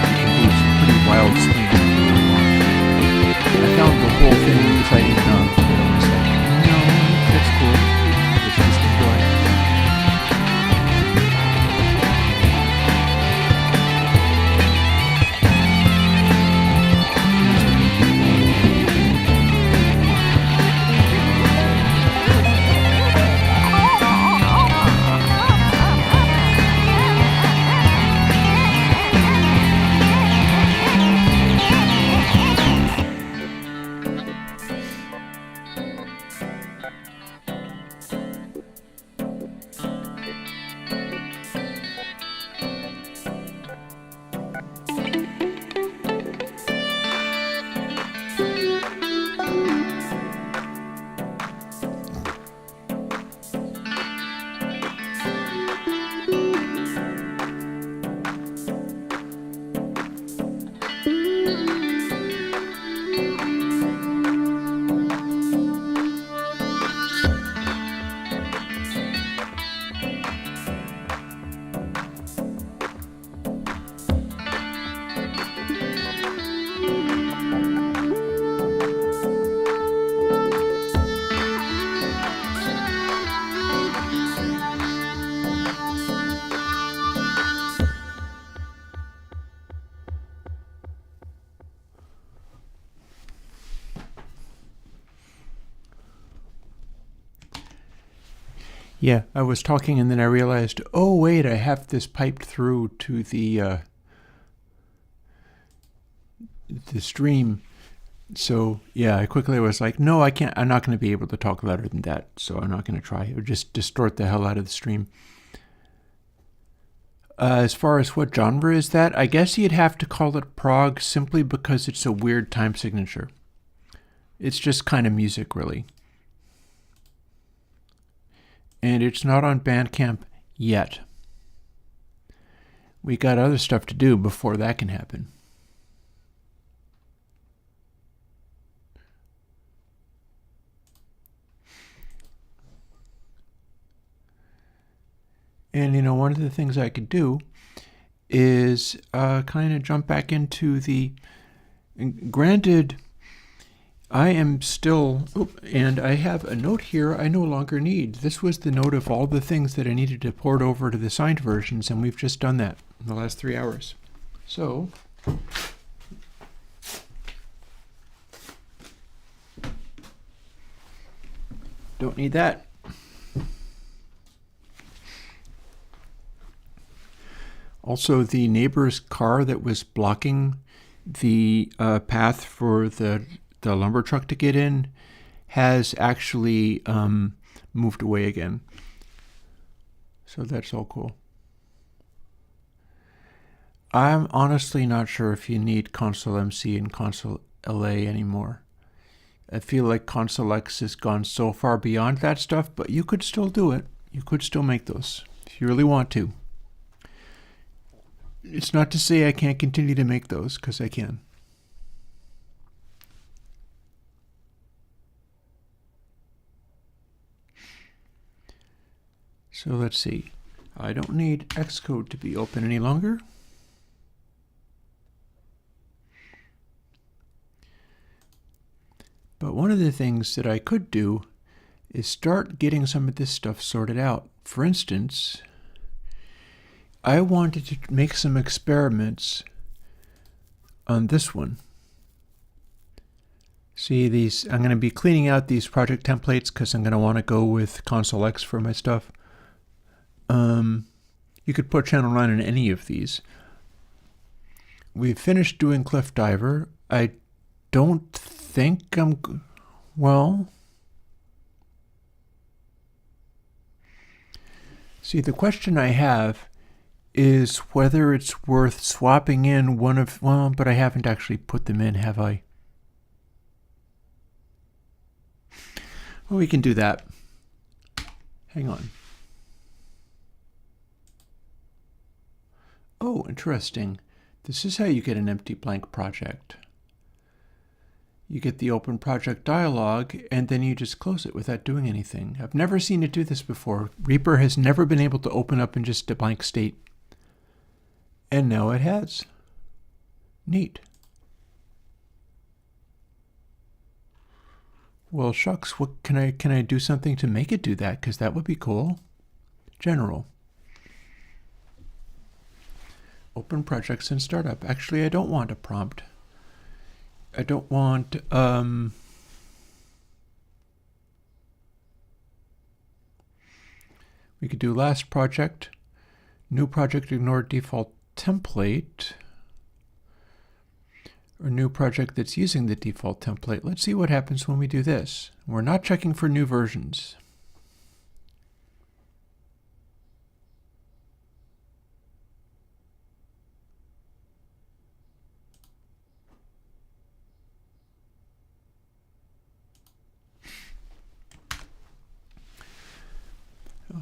You can do some pretty wild swings if you really want. I found the whole thing exciting enough that I was like, no, that's cool. Let's just enjoy it. Yeah, I was talking and then I realized, oh wait, I have this piped through to the stream. So yeah, I quickly was like, no, I can't. I'm not going to be able to talk louder than that. So I'm not going to try. It would just distort the hell out of the stream. As far as what genre is that, I guess you'd have to call it prog simply because it's a weird time signature. It's just kind of music, really. And it's not on Bandcamp yet. We got other stuff to do before that can happen. And, you know, one of the things I could do is kind of jump back into the... Granted, I am still... and I have a note here I no longer need. This was the note of all the things that I needed to port over to the signed versions, and we've just done that in the last 3 hours. So... don't need that. Also, the neighbor's car that was blocking the path for the lumber truck to get in has actually moved away again. So that's all cool. I'm honestly not sure if you need console MC and console LA anymore. I feel like console X has gone so far beyond that stuff, but you could still do it. You could still make those if you really want to. It's not to say I can't continue to make those, because I can. So let's see. I don't need Xcode to be open any longer. But one of the things that I could do is start getting some of this stuff sorted out. For instance, I wanted to make some experiments on this one. See these, I'm going to be cleaning out these project templates because I'm going to want to go with Console X for my stuff. You could put channel 9 in any of these. We've finished doing Cliff Diver. I don't think well, see, the question I have is whether it's worth swapping in one of, well, but I haven't actually put them in, have I? Well, we can do that. Hang on. Oh, interesting. This is how you get an empty blank project. you get the open project dialog, and then you just close it without doing anything. I've never seen it do this before. Reaper has never been able to open up in just a blank state. And now it has. Neat. Well, shucks, what can I do something to make it do that? Because that would be cool. General. Open projects and startup. Actually, I don't want a prompt. I don't want, we could do last project, new project, ignore default template, or new project that's using the default template. Let's see what happens when we do this. We're not checking for new versions.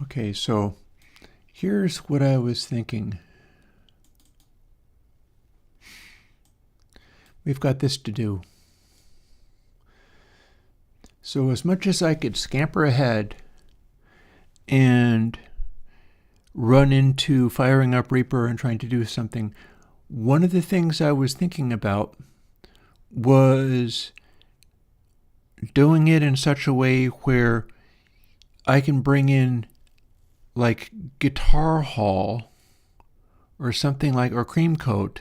Okay, so here's what I was thinking. We've got this to do. So as much as I could scamper ahead and run into firing up Reaper and trying to do something, one of the things I was thinking about was doing it in such a way where I can bring in like Guitar Hall or something like, or Cream Coat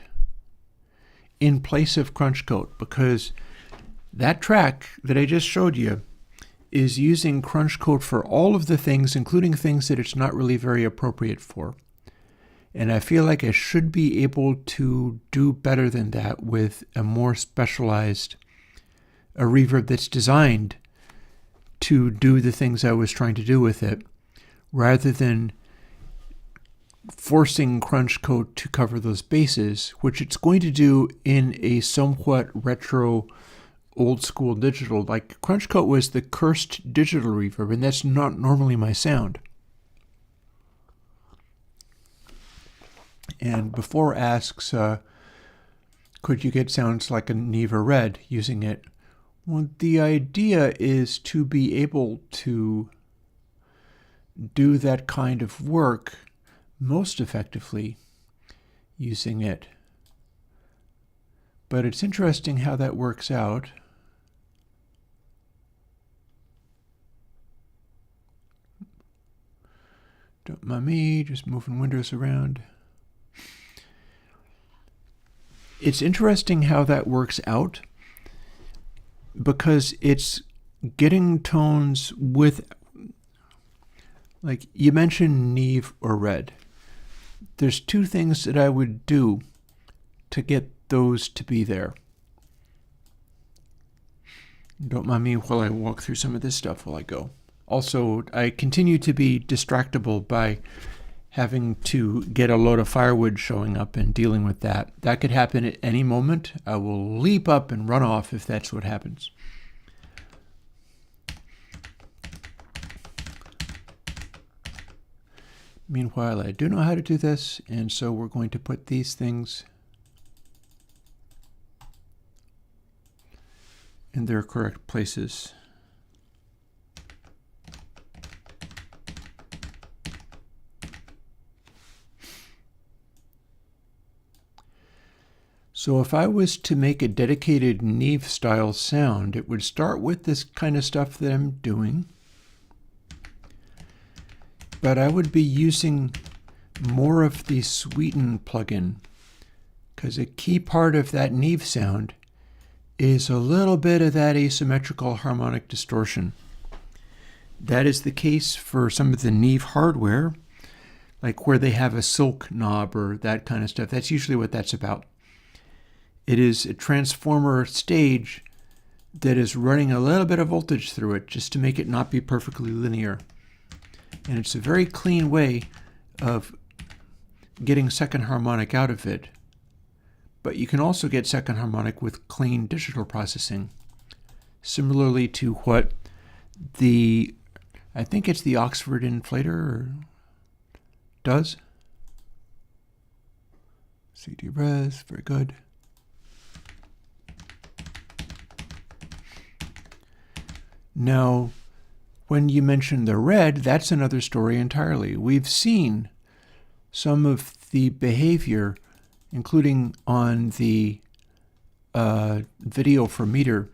in place of Crunch Coat, because that track that I just showed you is using Crunch Coat for all of the things, including things that it's not really very appropriate for. And I feel like I should be able to do better than that with a more specialized reverb that's designed to do the things I was trying to do with it, rather than forcing Crunch Coat to cover those bases, which it's going to do in a somewhat retro, old school digital. Like Crunch Coat was the cursed digital reverb, and that's not normally my sound. And before asks, could you get sounds like a Neva Red using it? Well, the idea is to be able to do that kind of work most effectively using it. But it's interesting how that works out. Don't mind me, just moving windows around. It's interesting how that works out, because it's getting tones with, like you mentioned Neve or Red. There's two things that I would do to get those to be there. Don't mind me while I walk through some of this stuff while I go. Also, I continue to be distractible by having to get a load of firewood showing up and dealing with that. That could happen at any moment. I will leap up and run off if that's what happens. Meanwhile, I do know how to do this, and so we're going to put these things in their correct places. So if I was to make a dedicated Neve style sound, it would start with this kind of stuff that I'm doing. But I would be using more of the Sweeten plugin, because a key part of that Neve sound is a little bit of that asymmetrical harmonic distortion. That is the case for some of the Neve hardware, like where they have a silk knob or that kind of stuff. That's usually what that's about. It is a transformer stage that is running a little bit of voltage through it just to make it not be perfectly linear. And it's a very clean way of getting second harmonic out of it. But you can also get second harmonic with clean digital processing. Similarly to what I think it's the Oxford Inflator does. CD Res, very good. Now, when you mention the red, that's another story entirely. We've seen some of the behavior, including on the video for meter,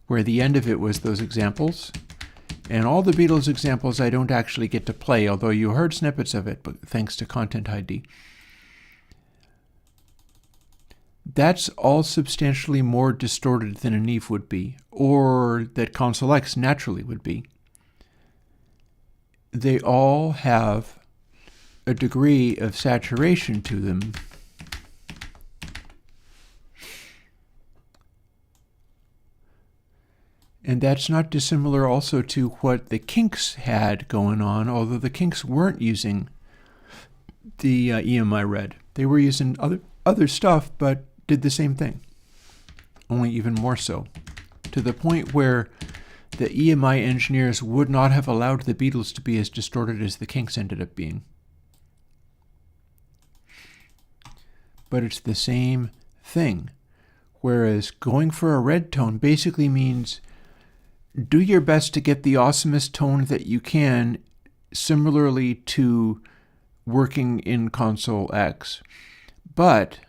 where the end of it was those examples. And all the Beatles examples I don't actually get to play, although you heard snippets of it, but thanks to Content ID. That's all substantially more distorted than a Neve would be, or that Console X naturally would be. They all have a degree of saturation to them and that's not dissimilar also to what the Kinks had going on, although the Kinks weren't using the EMI Red. They were using other stuff, but did the same thing, only even more so, to the point where the EMI engineers would not have allowed the Beatles to be as distorted as the Kinks ended up being. But it's the same thing, whereas going for a red tone basically means do your best to get the awesomest tone that you can, similarly to working in Console X. But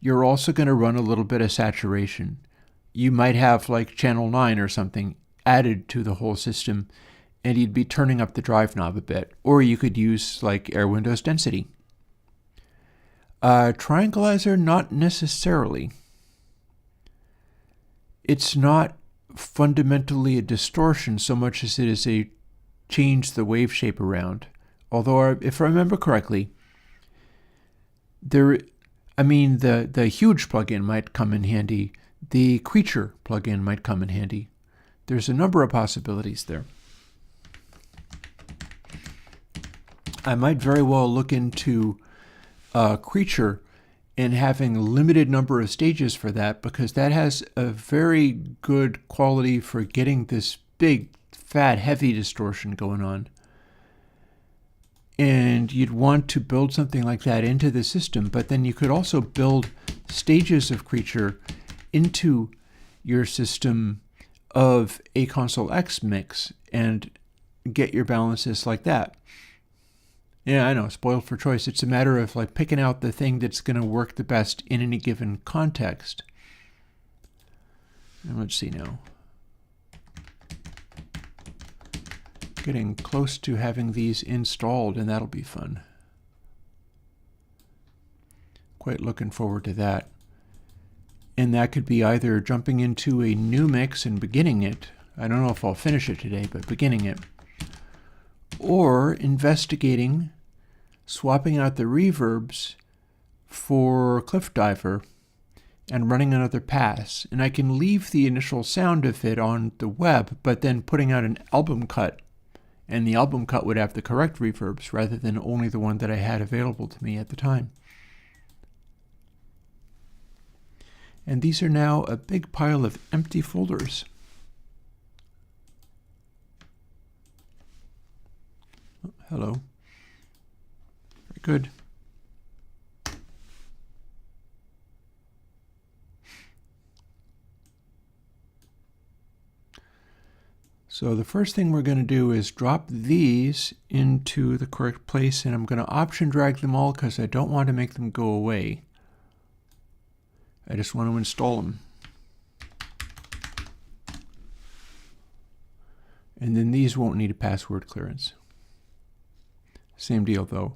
you're also going to run a little bit of saturation. You might have like channel 9 or something added to the whole system, and you'd be turning up the drive knob a bit. Or you could use like Airwindows density. Triangleizer, not necessarily. It's not fundamentally a distortion so much as it is a change the wave shape around. Although, if I remember correctly, the huge plugin might come in handy. The creature plugin might come in handy. There's a number of possibilities there. I might very well look into creature and having a limited number of stages for that, because that has a very good quality for getting this big, fat, heavy distortion going on. And you'd want to build something like that into the system, but then you could also build stages of creature into your system of a Console X mix and get your balances like that. Yeah, I know, spoiled for choice. It's a matter of like picking out the thing that's going to work the best in any given context. And let's see now. Getting close to having these installed, and that'll be fun. Quite looking forward to that. And that could be either jumping into a new mix and beginning it. I don't know if I'll finish it today, but beginning it. Or investigating swapping out the reverbs for Cliff Diver and running another pass. And I can leave the initial sound of it on the web, but then putting out an album cut. And the album cut would have the correct reverbs rather than only the one that I had available to me at the time. And these are now a big pile of empty folders. Oh, hello. Very good. So the first thing we're going to do is drop these into the correct place, and I'm going to option drag them all because I don't want to make them go away. I just want to install them. And then these won't need a password clearance. Same deal though.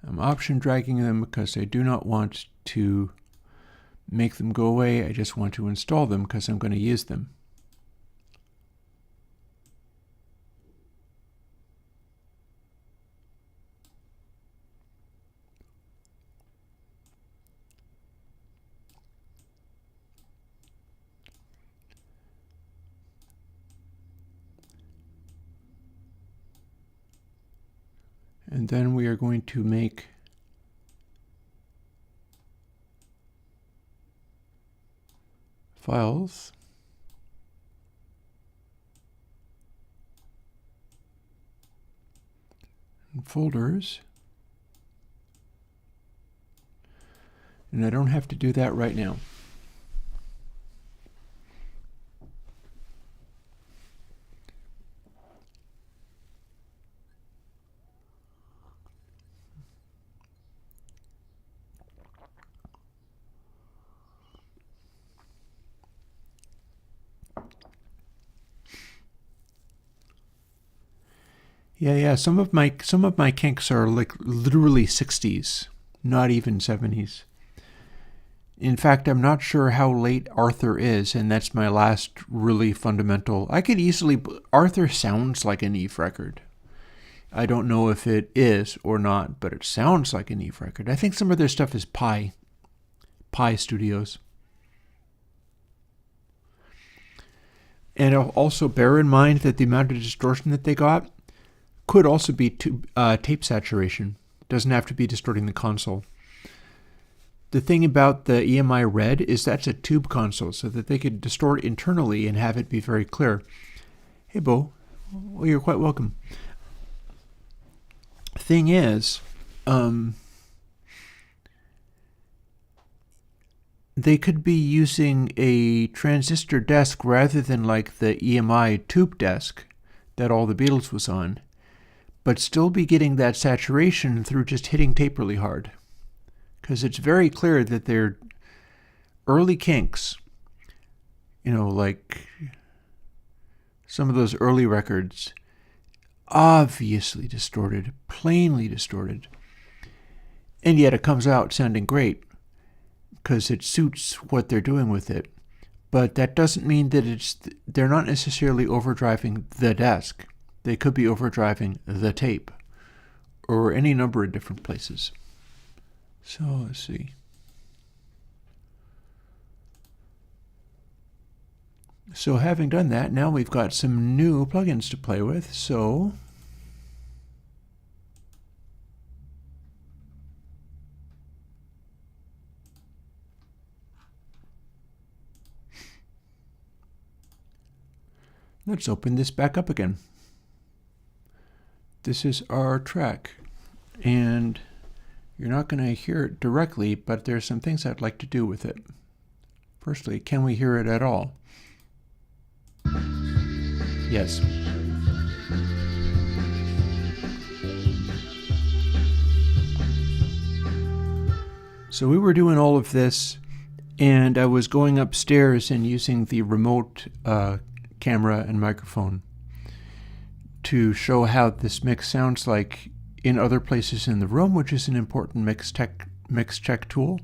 I'm option dragging them because I do not want to make them go away. I just want to install them because I'm going to use them. And then we are going to make files. And folders. And I don't have to do that right now. Yeah. Some of my kinks are like literally 60s, not even 70s. In fact, I'm not sure how late Arthur is, and that's my last really fundamental. I could easily. Arthur sounds like an Eve record. I don't know if it is or not, but it sounds like an Eve record. I think some of their stuff is Pi Studios. And also bear in mind that the amount of distortion that they got could also be tape saturation. It doesn't have to be distorting the console. The thing about the EMI Red is that's a tube console, so that they could distort internally and have it be very clear. Hey, Bo. Well, you're quite welcome. Thing is, they could be using a transistor desk rather than like the EMI tube desk that all the Beatles was on, but still be getting that saturation through just hitting tape really hard. Because it's very clear that they're early kinks, like some of those early records, obviously distorted, plainly distorted. And yet it comes out sounding great because it suits what they're doing with it. But that doesn't mean that they're not necessarily overdriving the desk. They could be overdriving the tape or any number of different places. So let's see. So having done that, now we've got some new plugins to play with. So let's open this back up again. This is our track, and you're not going to hear it directly, but there's some things I'd like to do with it. Firstly, can we hear it at all? Yes. So we were doing all of this, and I was going upstairs and using the remote camera and microphone to show how this mix sounds like in other places in the room, which is an important mix check tool.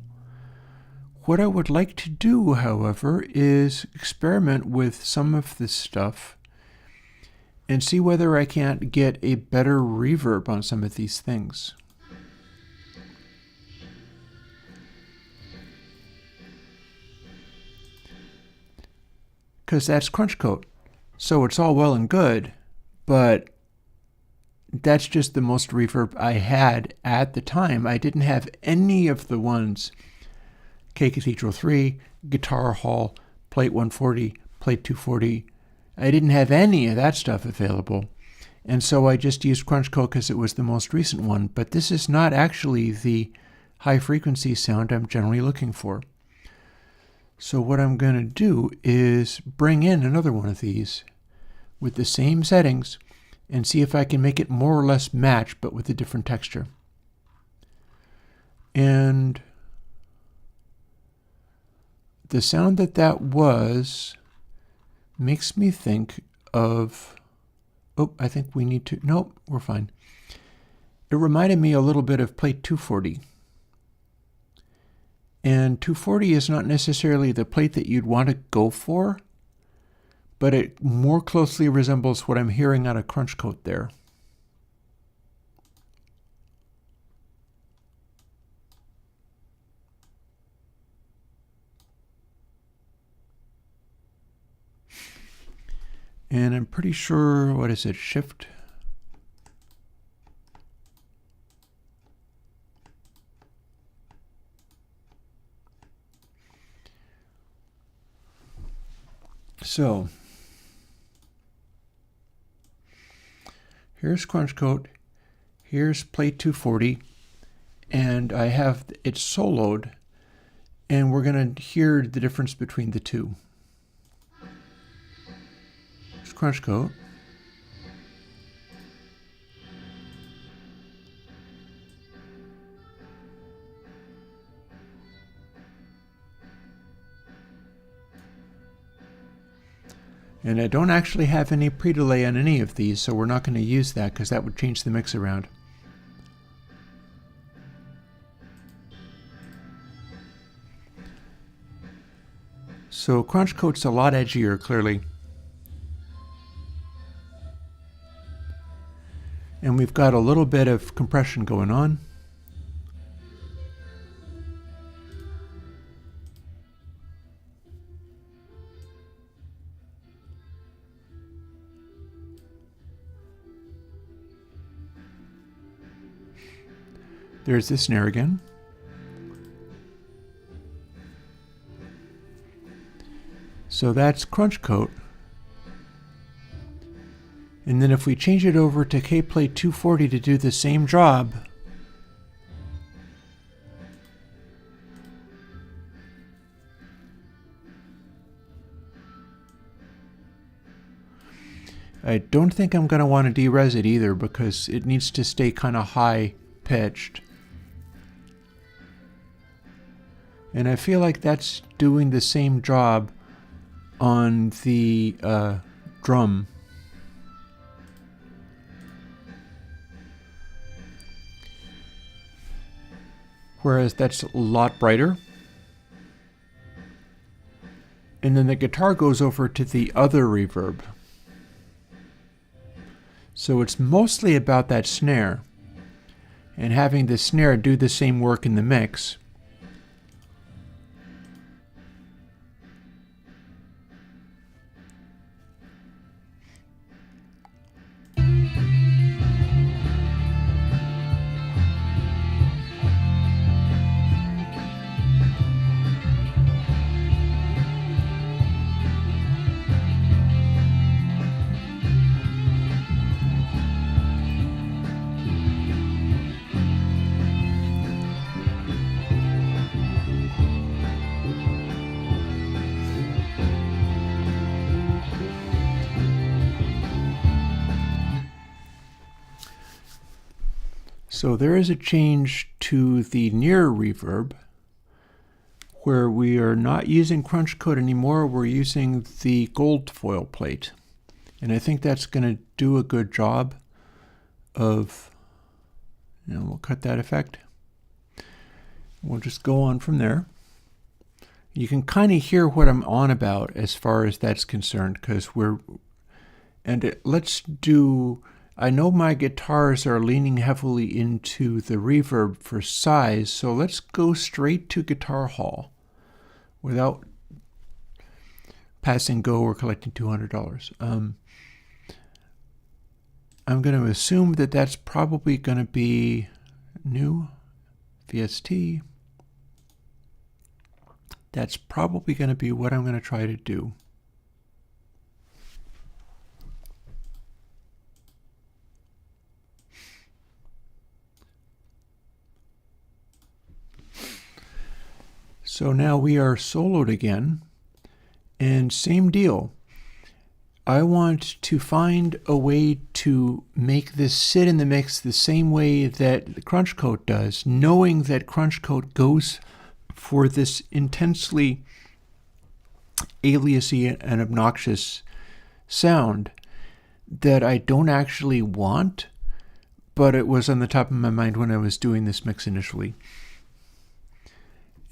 What I would like to do, however, is experiment with some of this stuff and see whether I can't get a better reverb on some of these things. Because that's crunch coat. So it's all well and good, but that's just the most reverb I had at the time. I didn't have any of the ones, K Cathedral 3, Guitar Hall, Plate 140, Plate 240. I didn't have any of that stuff available. And so I just used Crunch Coat because it was the most recent one. But this is not actually the high frequency sound I'm generally looking for. So what I'm going to do is bring in another one of these with the same settings and see if I can make it more or less match, but with a different texture. And the sound that was makes me think of, I think we need to, nope, we're fine. It reminded me a little bit of Plate 240. And 240 is not necessarily the plate that you'd want to go for, but it more closely resembles what I'm hearing out of Crunch Coat there. And I'm pretty sure, what is it, Shift? So here's Crunch Coat, here's Plate 240, and I have it soloed, and we're going to hear the difference between the two. Here's Crunch Coat. And I don't actually have any pre-delay on any of these, so we're not going to use that because that would change the mix around. So crunch coat's a lot edgier, clearly. And we've got a little bit of compression going on. There's the snare again. So that's crunch coat. And then if we change it over to K-Plate 240 to do the same job, I don't think I'm going to want to de-res it either because it needs to stay kind of high pitched. And I feel like that's doing the same job on the drum. Whereas that's a lot brighter. And then the guitar goes over to the other reverb. So it's mostly about that snare and having the snare do the same work in the mix. So there is a change to the near reverb where we are not using crunch coat anymore, we're using the gold foil plate. And I think that's going to do a good job of, we'll cut that effect. We'll just go on from there. You can kind of hear what I'm on about as far as that's concerned, because let's do, I know my guitars are leaning heavily into the reverb for size, so let's go straight to Guitar Hall without passing go or collecting $200. I'm going to assume that that's probably going to be new, VST. That's probably going to be what I'm going to try to do. So now we are soloed again, and same deal. I want to find a way to make this sit in the mix the same way that the crunch coat does, knowing that crunch coat goes for this intensely aliasy and obnoxious sound that I don't actually want, but it was on the top of my mind when I was doing this mix initially.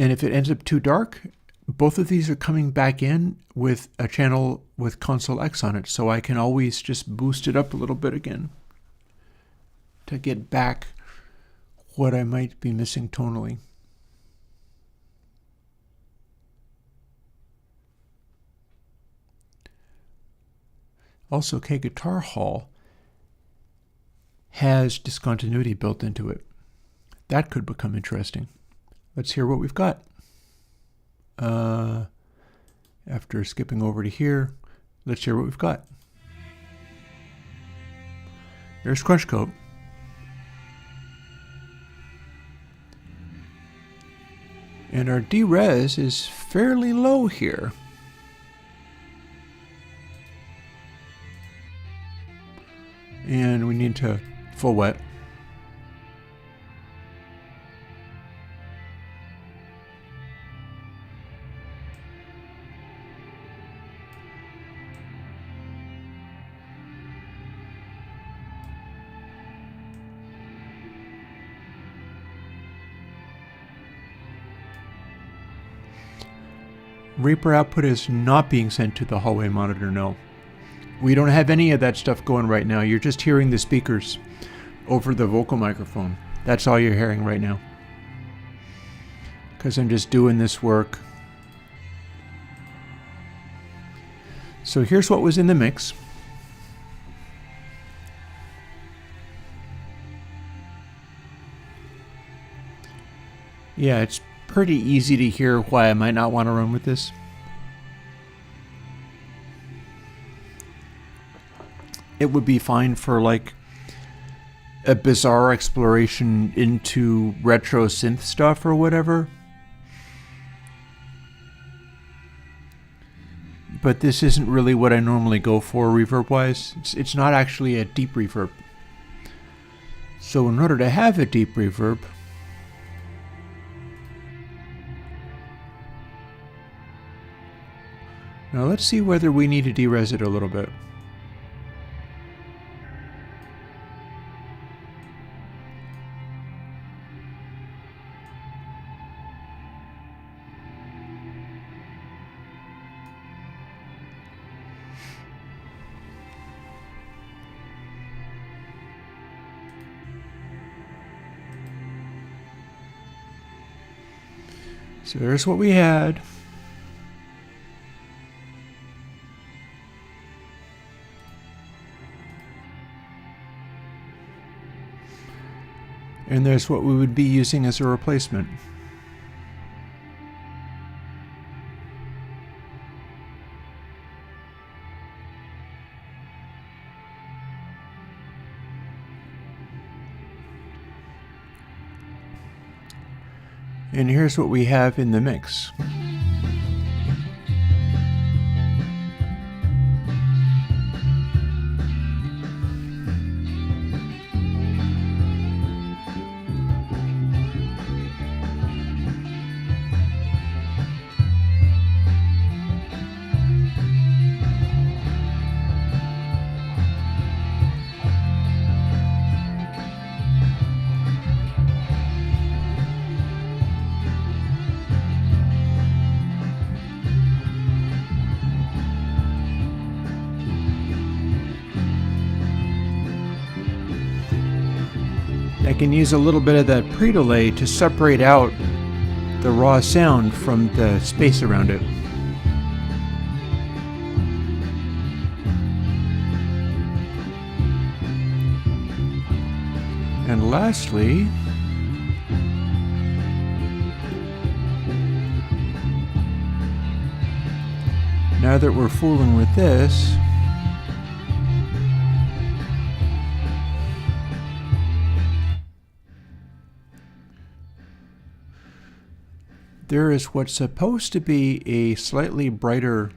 And if it ends up too dark, both of these are coming back in with a channel with console X on it, so I can always just boost it up a little bit again to get back what I might be missing tonally. Also, Guitar Hall has discontinuity built into it. That could become interesting. Let's hear what we've got. After skipping over to here, let's hear what we've got. There's crunch coat. And our D-res is fairly low here. And we need to full wet. Reaper output is not being sent to the hallway monitor, no. We don't have any of that stuff going right now. You're just hearing the speakers over the vocal microphone. That's all you're hearing right now. Because I'm just doing this work. So here's what was in the mix. Yeah, it's pretty easy to hear why I might not want to run with this. It would be fine for like a bizarre exploration into retro synth stuff or whatever. But this isn't really what I normally go for reverb-wise. It's not actually a deep reverb. So in order to have a deep reverb, now let's see whether we need to de-res it a little bit. So there's what we had. And there's what we would be using as a replacement. And here's what we have in the mix. I can use a little bit of that pre-delay to separate out the raw sound from the space around it. And lastly, now that we're fooling with this, there is what's supposed to be a slightly brighter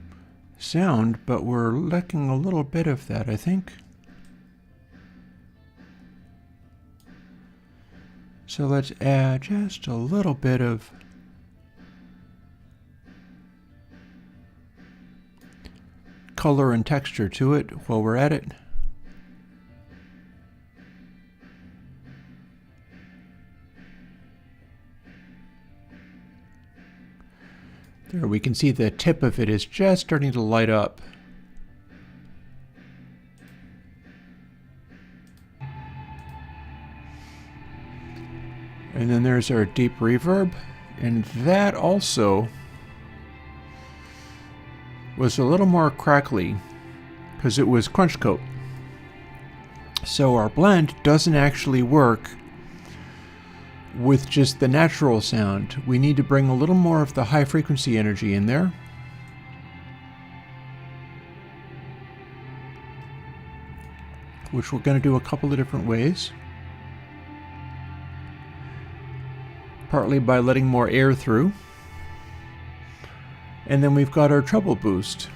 sound, but we're lacking a little bit of that, I think. So let's add just a little bit of color and texture to it while we're at it. There, we can see the tip of it is just starting to light up. And then there's our deep reverb, and that also was a little more crackly because it was crunch coat. So our blend doesn't actually work with just the natural sound. We need to bring a little more of the high frequency energy in there. Which we're going to do a couple of different ways. Partly by letting more air through. And then we've got our treble boost.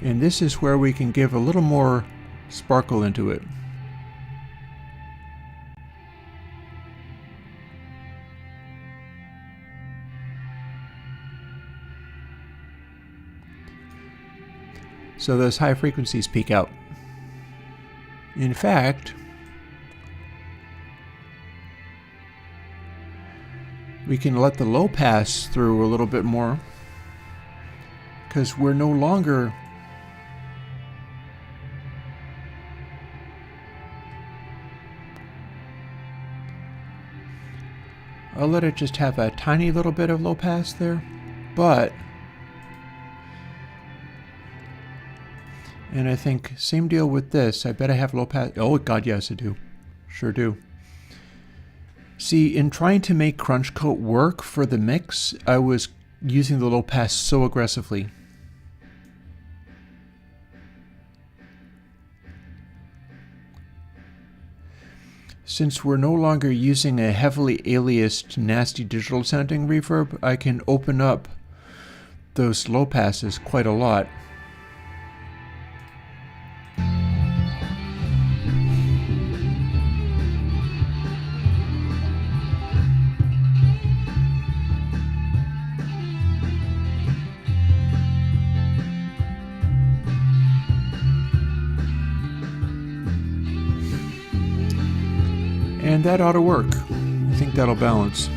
And this is where we can give a little more sparkle into it. So those high frequencies peak out. In fact, we can let the low pass through a little bit more. because we're no longer I'll let it just have a tiny little bit of low pass there, but and I think same deal with this. I bet I have low pass. Oh God, yes I do. Sure do. See, in trying to make Crunch Coat work for the mix, I was using the low pass so aggressively. Since we're no longer using a heavily aliased, nasty digital sounding reverb, I can open up those low passes quite a lot. And that ought to work. I think that'll balance.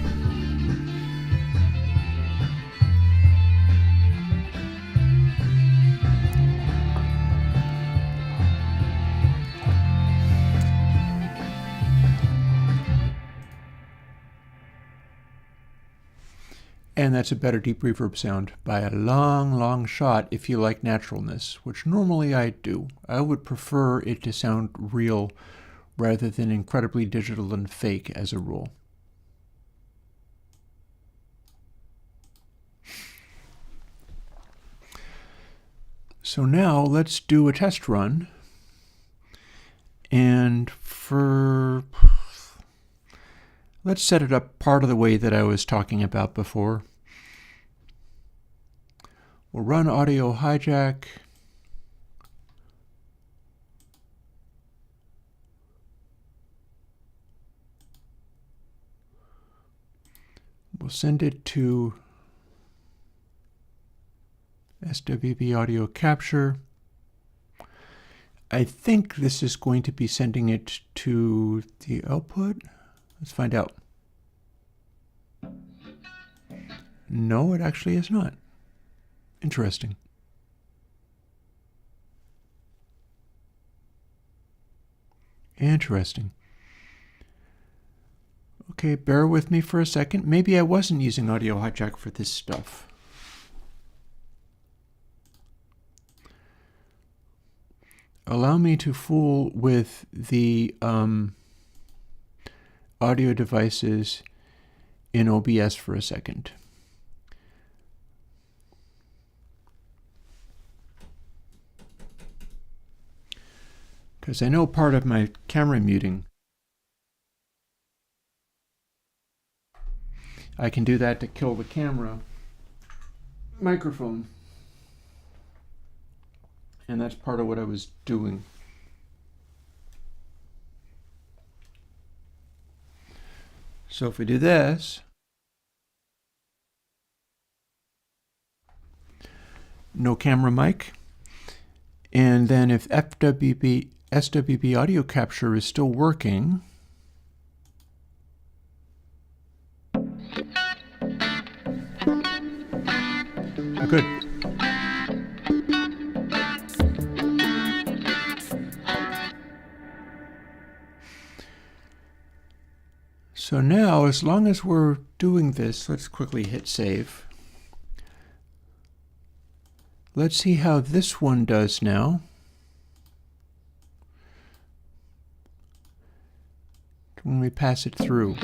And that's a better deep reverb sound by a long, long shot if you like naturalness, which normally I do. I would prefer it to sound real rather than incredibly digital and fake as a rule. So now let's do a test run. And let's set it up part of the way that I was talking about before. We'll run audio hijack. We'll send it to SWB audio capture. I think this is going to be sending it to the output. Let's find out. No, it actually is not. Interesting. Interesting. Okay, bear with me for a second. Maybe I wasn't using audio hijack for this stuff. Allow me to fool with the audio devices in OBS for a second. Because I know part of my camera muting, I can do that to kill the camera microphone. And that's part of what I was doing. So if we do this, no camera mic, and then if SWB audio capture is still working, oh, good. So now, as long as we're doing this, let's quickly hit save. Let's see how this one does now. When we pass it through.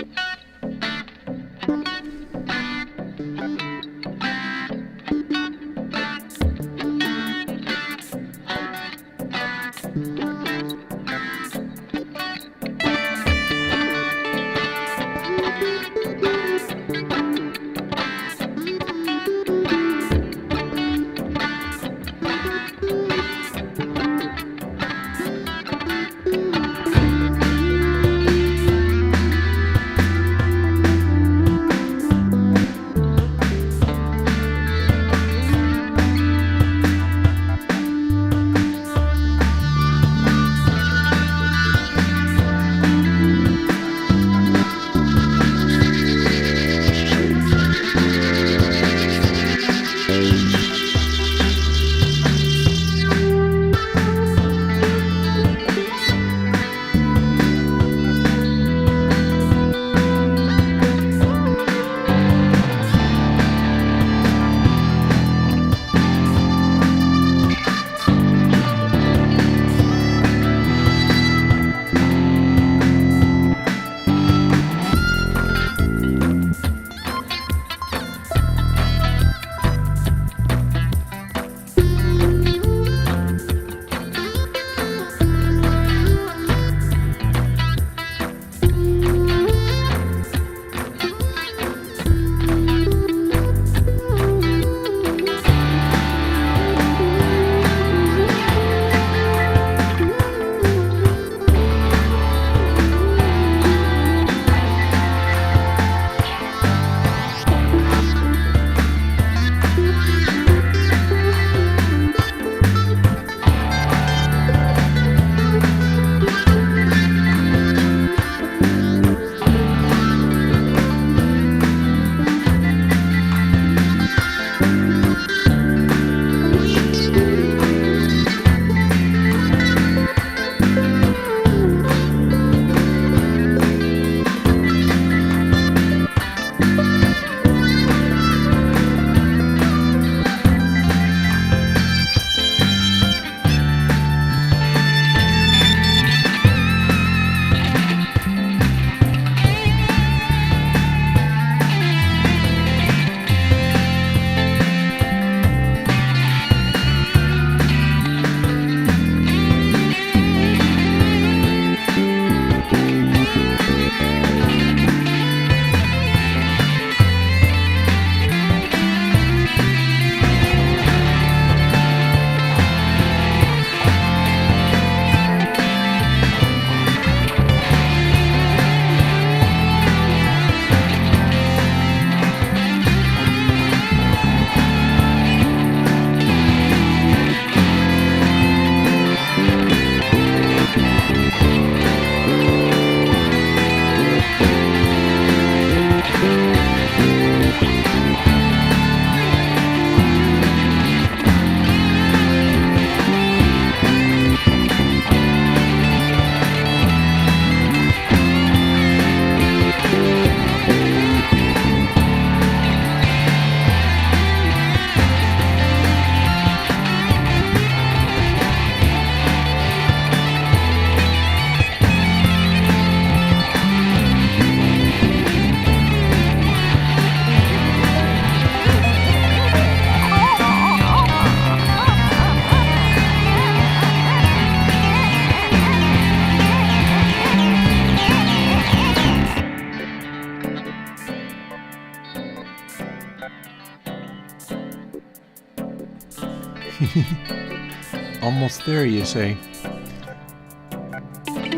Almost there, you say.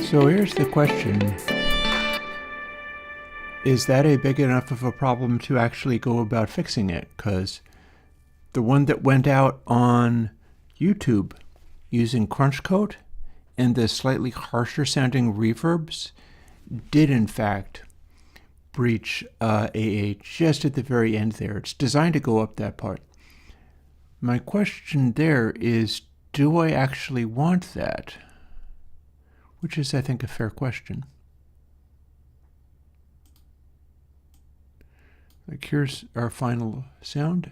So here's the question. Is that a big enough of a problem to actually go about fixing it? Because the one that went out on YouTube using crunch code and the slightly harsher sounding reverbs did in fact breach AA just at the very end there. It's designed to go up that part. My question there is, do I actually want that? Which is, I think, a fair question. Like, here's our final sound.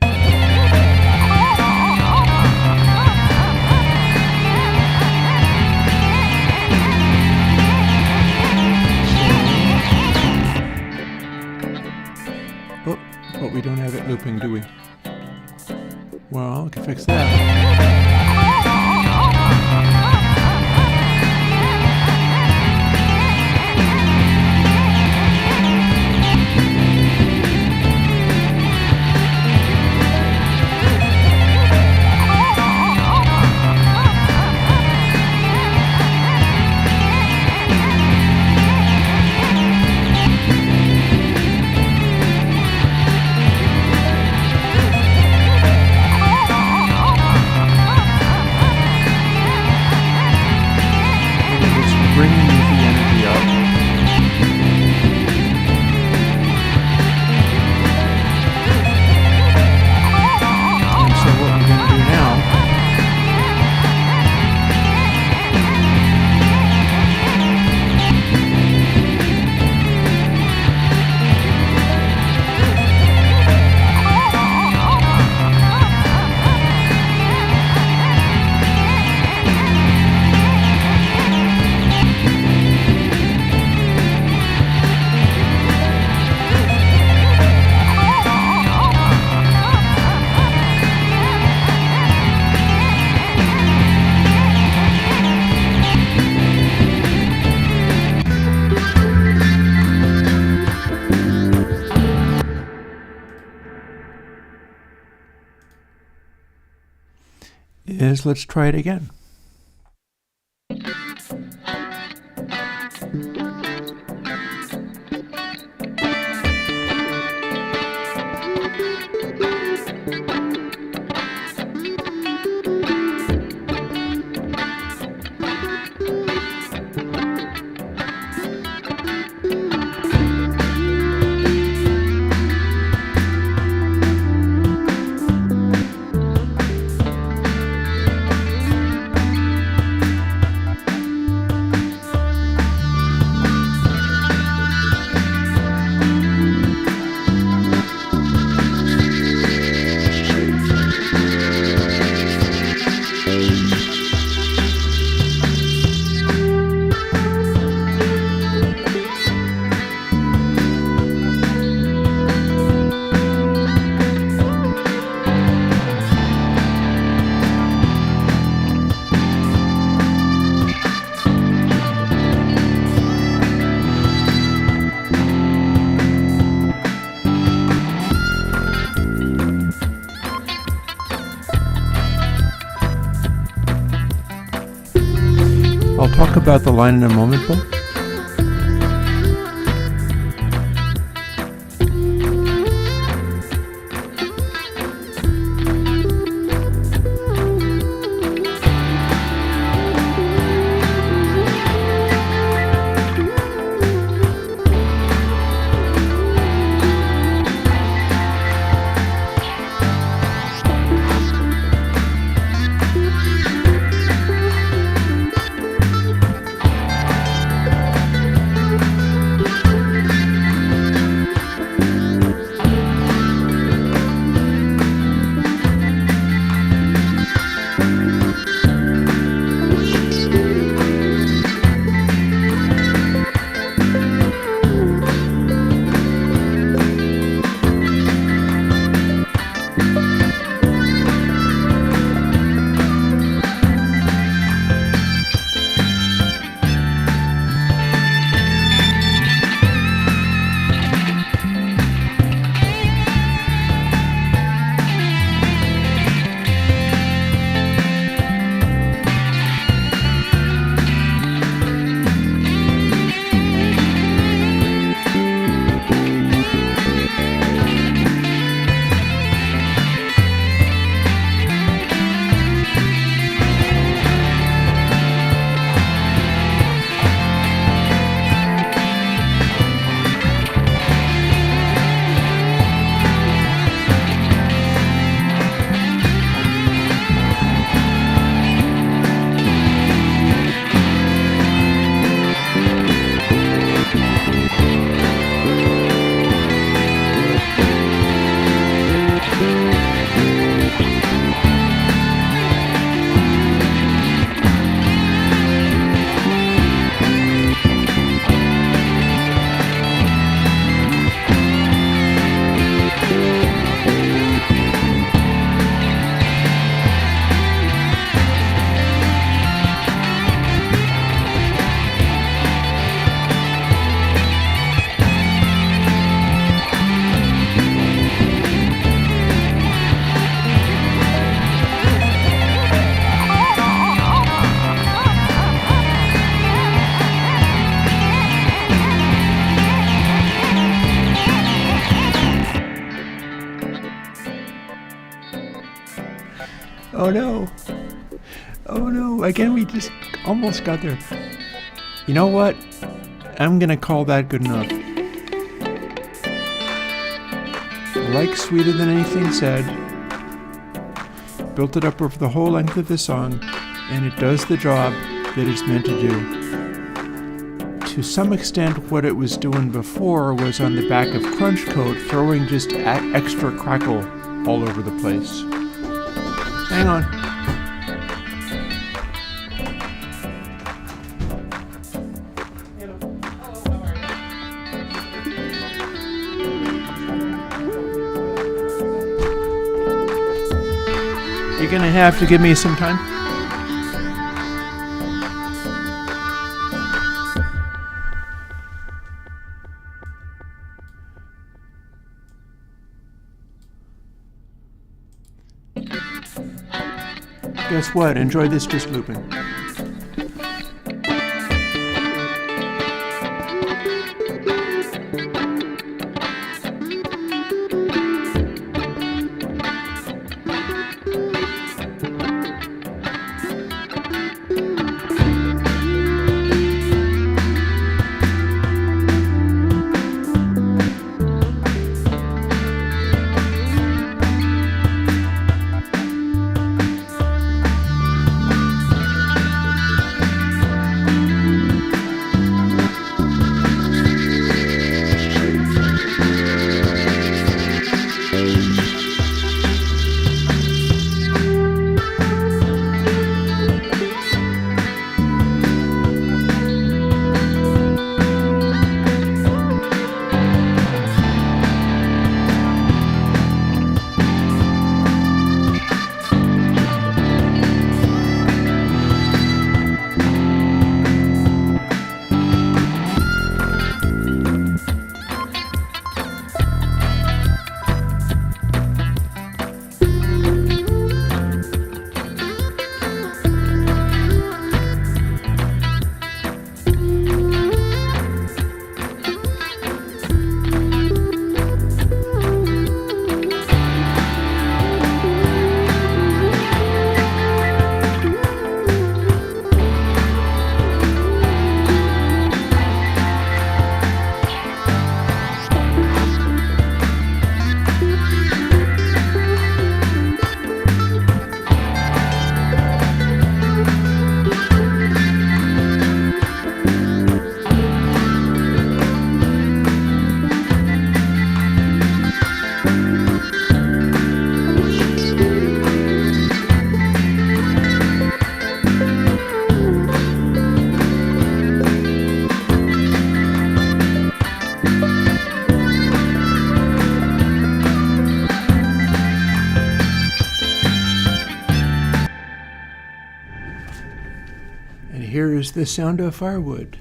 Oh, but we don't have it looping, do we? Well, I can fix that. Let's try it again. I'll talk about the line in a moment, Bill. Oh no. Oh no. Again, we just almost got there. You know what? I'm gonna call that good enough. Like Sweeter Than Anything Said, built it up over the whole length of the song, and it does the job that it's meant to do. To some extent, what it was doing before was on the back of crunch code, throwing just extra crackle all over the place. Hang on. You're gonna have to give me some time. Guess what? Enjoy this just looping. Here is the sound of firewood.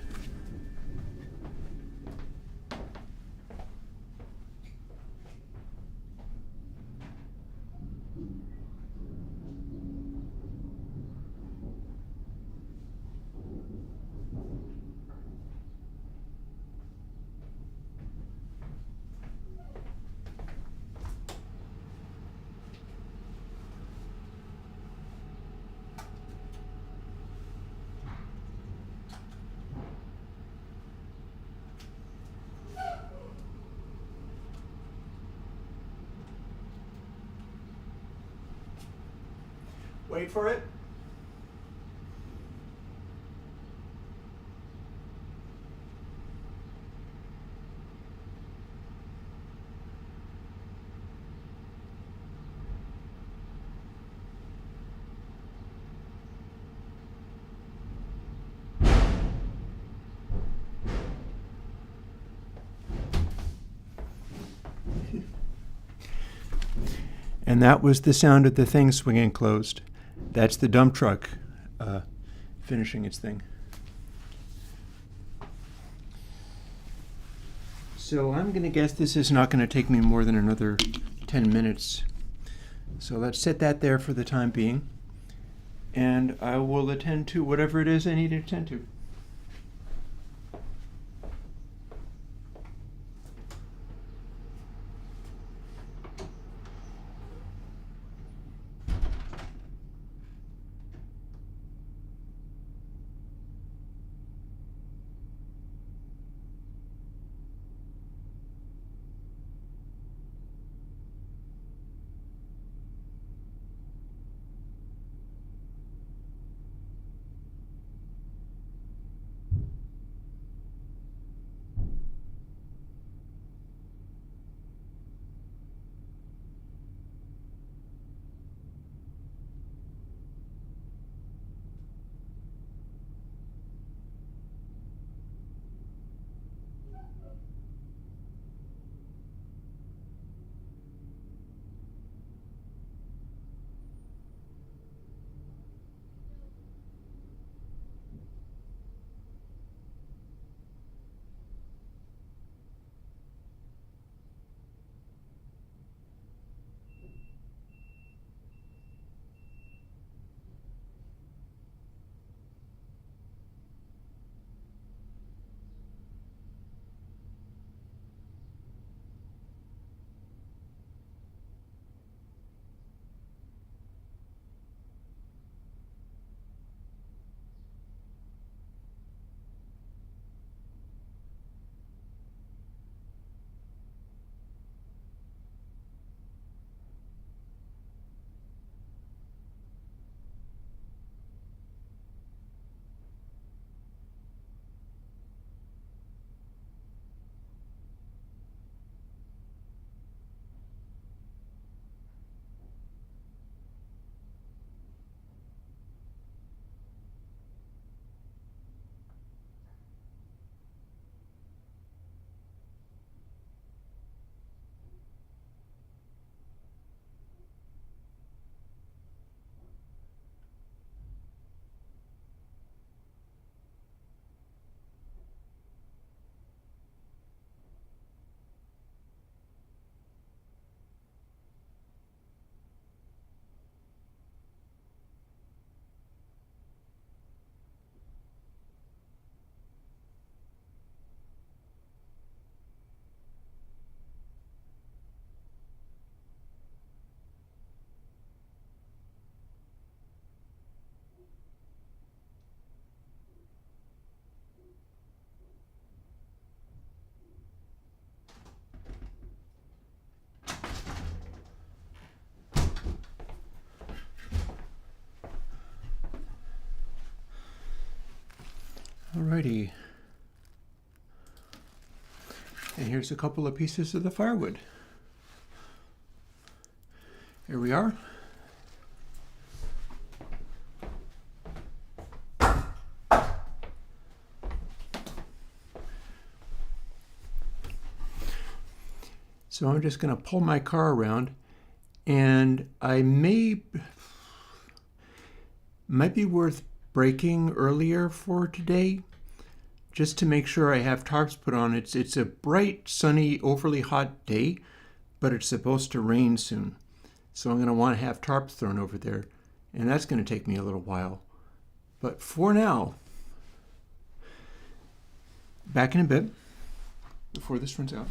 Wait for it. And that was the sound of the thing swinging closed. That's the dump truck finishing its thing. So I'm going to guess this is not going to take me more than another 10 minutes. So let's set that there for the time being. And I will attend to whatever it is I need to attend to. Alrighty. And here's a couple of pieces of the firewood. Here we are. So I'm just going to pull my car around, and I might be worth braking earlier for today, just to make sure I have tarps put on. It's a bright, sunny, overly hot day, but it's supposed to rain soon. So I'm going to want to have tarps thrown over there, and that's going to take me a little while. But for now, back in a bit, before this runs out.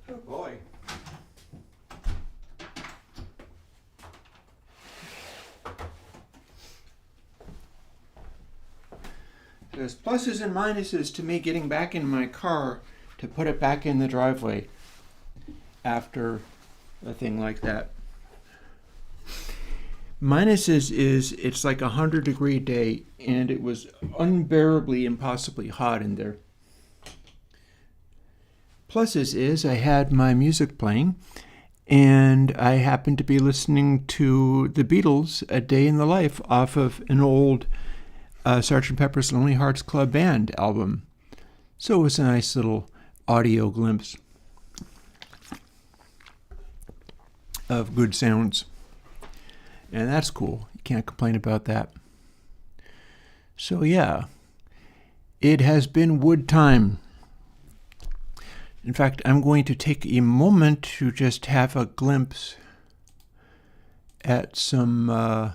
Oh boy. There's pluses and minuses to me getting back in my car to put it back in the driveway after a thing like that. Minuses is it's like 100-degree day, and it was unbearably, impossibly hot in there. Pluses is I had my music playing, and I happened to be listening to the Beatles' A Day in the Life off of an old Sgt. Pepper's Lonely Hearts Club Band album. So it was a nice little audio glimpse of good sounds. And that's cool. You can't complain about that. So yeah, it has been wood time. In fact, I'm going to take a moment to just have a glimpse at some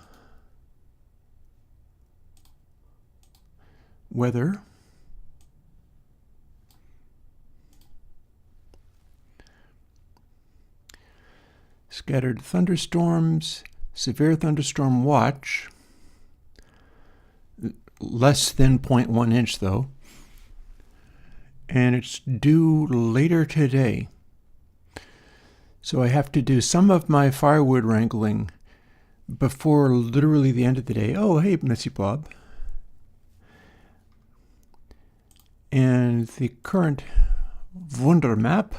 weather. Scattered thunderstorms, severe thunderstorm watch, less than 0.1 inch though. And it's due later today. So I have to do some of my firewood wrangling before literally the end of the day. Oh, hey, Missy Bob. And the current Wunder map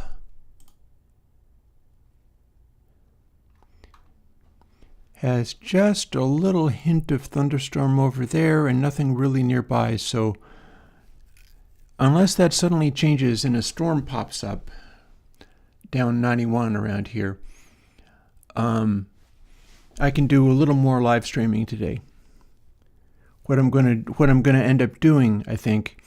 has just a little hint of thunderstorm over there and nothing really nearby, so unless that suddenly changes and a storm pops up down 91 around here, I can do a little more live streaming today. What I'm gonna end up doing, I think,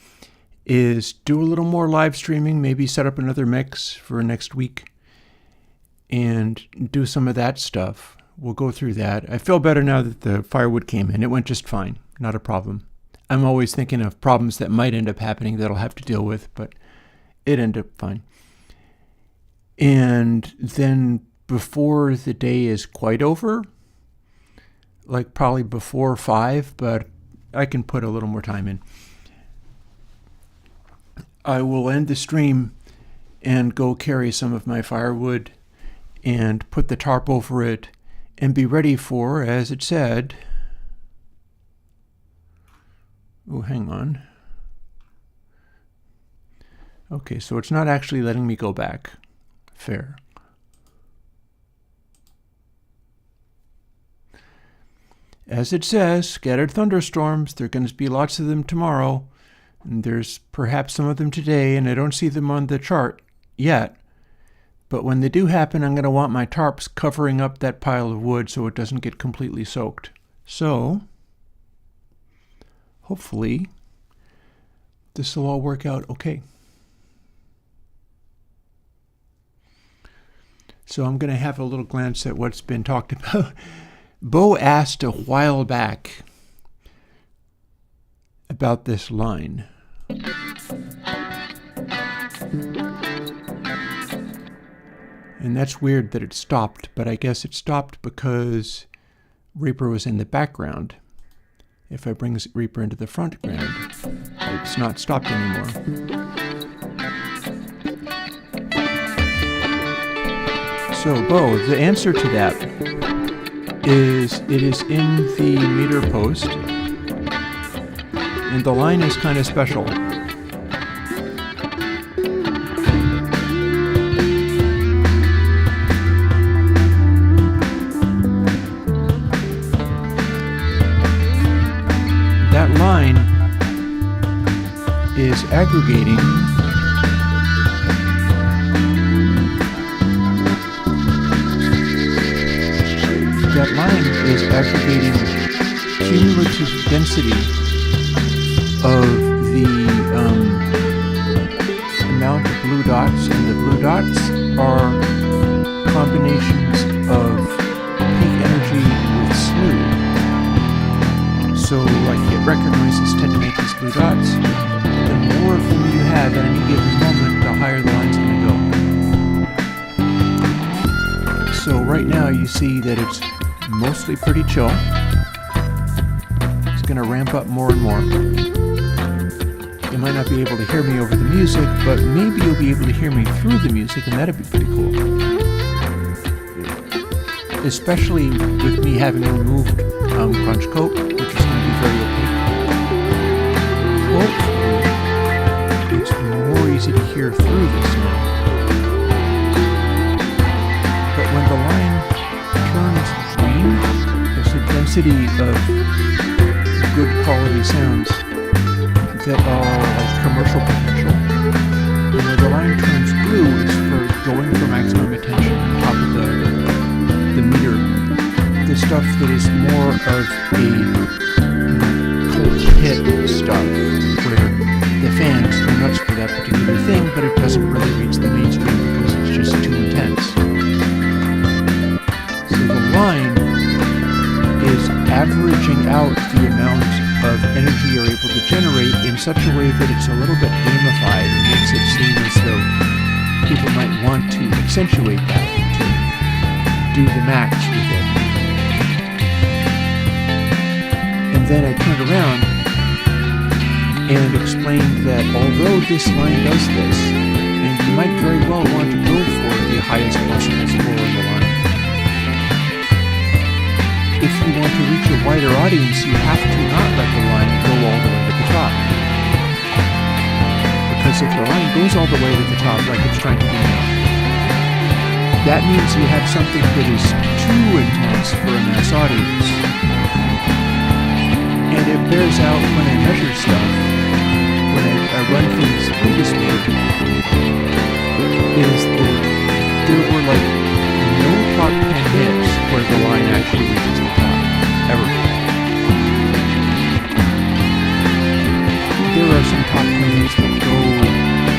is do a little more live streaming, maybe set up another mix for next week and do some of that stuff. We'll go through that. I feel better now that the firewood came in. It went just fine. Not a problem. I'm always thinking of problems that might end up happening that I'll have to deal with, but it ended up fine. And then before the day is quite over, like probably before 5, but I can put a little more time in, I will end the stream and go carry some of my firewood and put the tarp over it and be ready for, as it said, oh, hang on. Okay, so it's not actually letting me go back. Fair. As it says, scattered thunderstorms. There are going to be lots of them tomorrow. And there's perhaps some of them today, and I don't see them on the chart yet. But when they do happen, I'm going to want my tarps covering up that pile of wood so it doesn't get completely soaked. So, hopefully, this will all work out okay. So I'm going to have a little glance at what's been talked about. Bo asked a while back about this line. And that's weird that it stopped, but I guess it stopped because Reaper was in the background. If I bring Reaper into the foreground, it's not stopped anymore. So, Bo, the answer to that is it is in the meter post, and the line is kind of special. That line is aggregating cumulative density of the amount of blue dots, and the blue dots are combinations of peak energy with slew. So, like, record noises tend to make these blue dots. The more of them you have at any given moment, the higher the line's going to go. So right now you see that it's mostly pretty chill. It's going to ramp up more and more. You might not be able to hear me over the music, but maybe you'll be able to hear me through the music, and that'd be pretty cool. Especially with me having removed Crunch Coat, which is going to be very opaque. Hopefully, it's more easy to hear through this now. But when the line turns green, there's a density of good quality sounds that are like commercial potential. And when the line turns blue, it's for going for maximum attention on top of the meter. The stuff that is more of a cult hit stuff, where the fans go nuts for that particular thing, but it doesn't really reach the mainstream because it's just too intense. So the line is averaging out the amount of energy you're able to generate in such a way that it's a little bit gamified. It makes it seem as though people might want to accentuate that, to do the max with it. And then I turned around and explained that although this line does this, and you might very well want to go for the highest possible score on the line, if you want to reach a wider audience, you have to not let the line go all the way to the top. Because if the line goes all the way to the top, like it's trying to do now, that means you have something that is too intense for a mass audience. And it bears out when I measure stuff, when I run things through this mode, is that there were like no top 10 hits where the line actually reaches the top, ever. There are some top 10 hits that go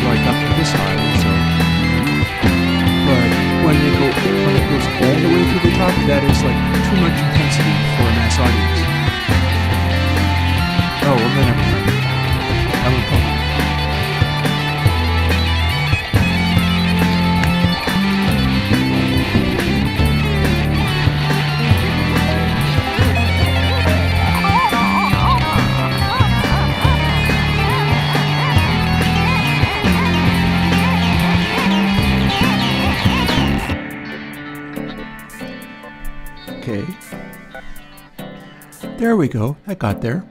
like up to this high, so. But when it goes all the way to the top, that is like too much intensity for a mass audience. Oh, well then never mind. I won't call it. There we go. I got there.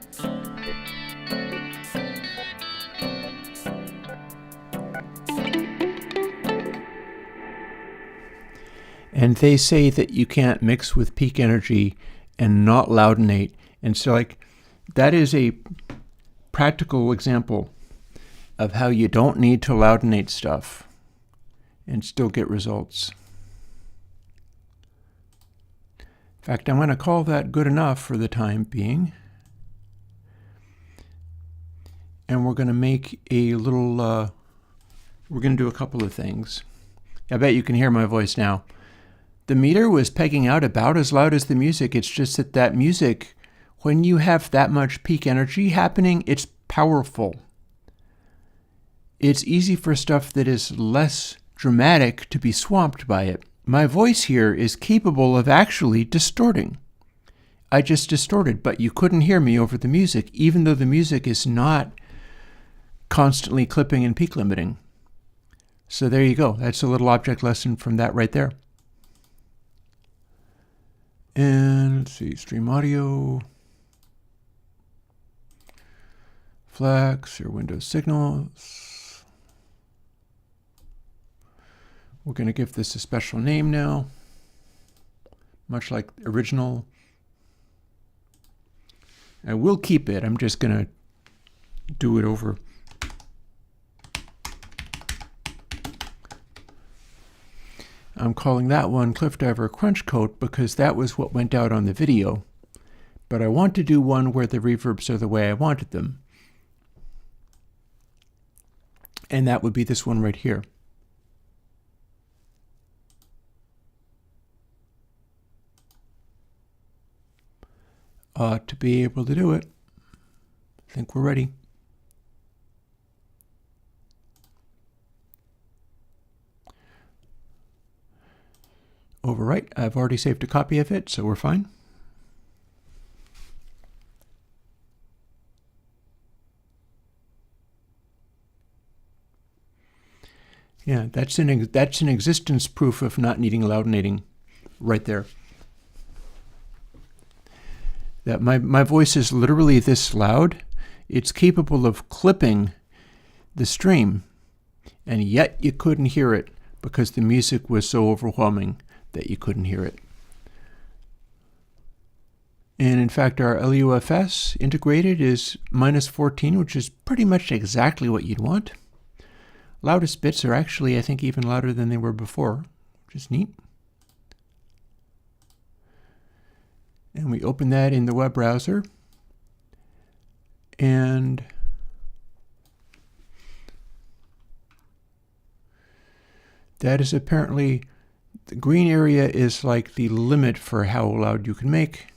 And they say that you can't mix with peak energy and not loudinate. And so that is a practical example of how you don't need to loudinate stuff and still get results. In fact, I'm going to call that good enough for the time being. And we're going to make a little, we're going to do a couple of things. I bet you can hear my voice now. The meter was pegging out about as loud as the music. It's just that music, when you have that much peak energy happening, it's powerful. It's easy for stuff that is less dramatic to be swamped by it. My voice here is capable of actually distorting. I just distorted, but you couldn't hear me over the music, even though the music is not constantly clipping and peak limiting. So there you go. That's a little object lesson from that right there. And let's see, stream audio, Flex, Airwindows signals. We're going to give this a special name now, much like original. I will keep it. I'm just going to do it over. I'm calling that one Cliff Diver Crunch Coat because that was what went out on the video. But I want to do one where the reverbs are the way I wanted them. And that would be this one right here. To be able to do it, I think we're ready. Overwrite. I've already saved a copy of it, so we're fine. Yeah, that's an existence proof of not needing loudinating right there. That my voice is literally this loud. It's capable of clipping the stream, and yet you couldn't hear it because the music was so overwhelming that you couldn't hear it. And in fact, our LUFS integrated is -14, which is pretty much exactly what you'd want. Loudest bits are actually, I think, even louder than they were before, which is neat. And we open that in the web browser. And that is apparently, the green area is like the limit for how loud you can make.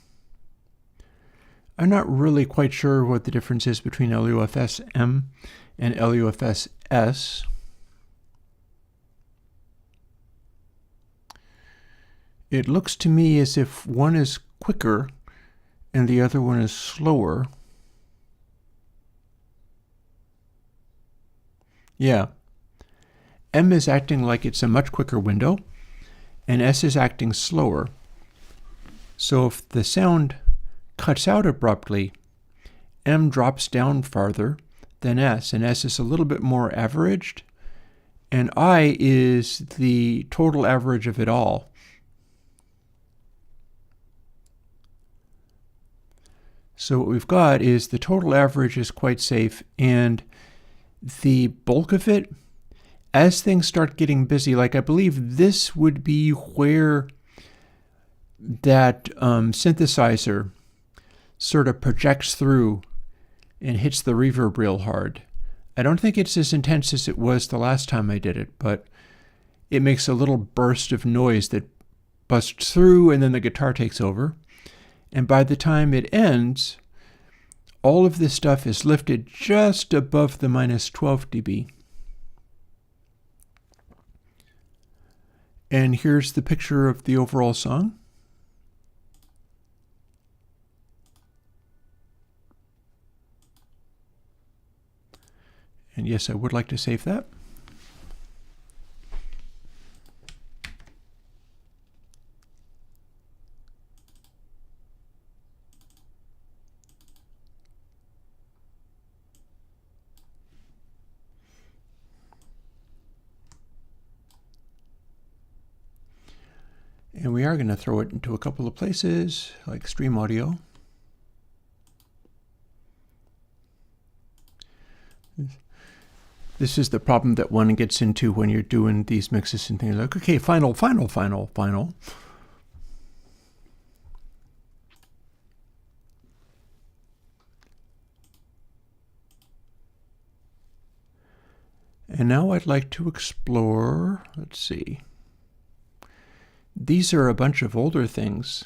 I'm not really quite sure what the difference is between LUFS-M and LUFS-S. It looks to me as if one is quicker and the other one is slower. Yeah. M is acting like it's a much quicker window, and S is acting slower. So if the sound cuts out abruptly, M drops down farther than S, and S is a little bit more averaged, and I is the total average of it all. So what we've got is the total average is quite safe, and the bulk of it, as things start getting busy, like I believe this would be where that synthesizer sort of projects through and hits the reverb real hard. I don't think it's as intense as it was the last time I did it, but it makes a little burst of noise that busts through, and then the guitar takes over. And by the time it ends, all of this stuff is lifted just above the -12 dB. And here's the picture of the overall song. And yes, I would like to save that. we are going to throw it into a couple of places, like Stream Audio. This is the problem that one gets into when you're doing these mixes and things like, okay, final. And now I'd like to explore, let's see. These are a bunch of older things.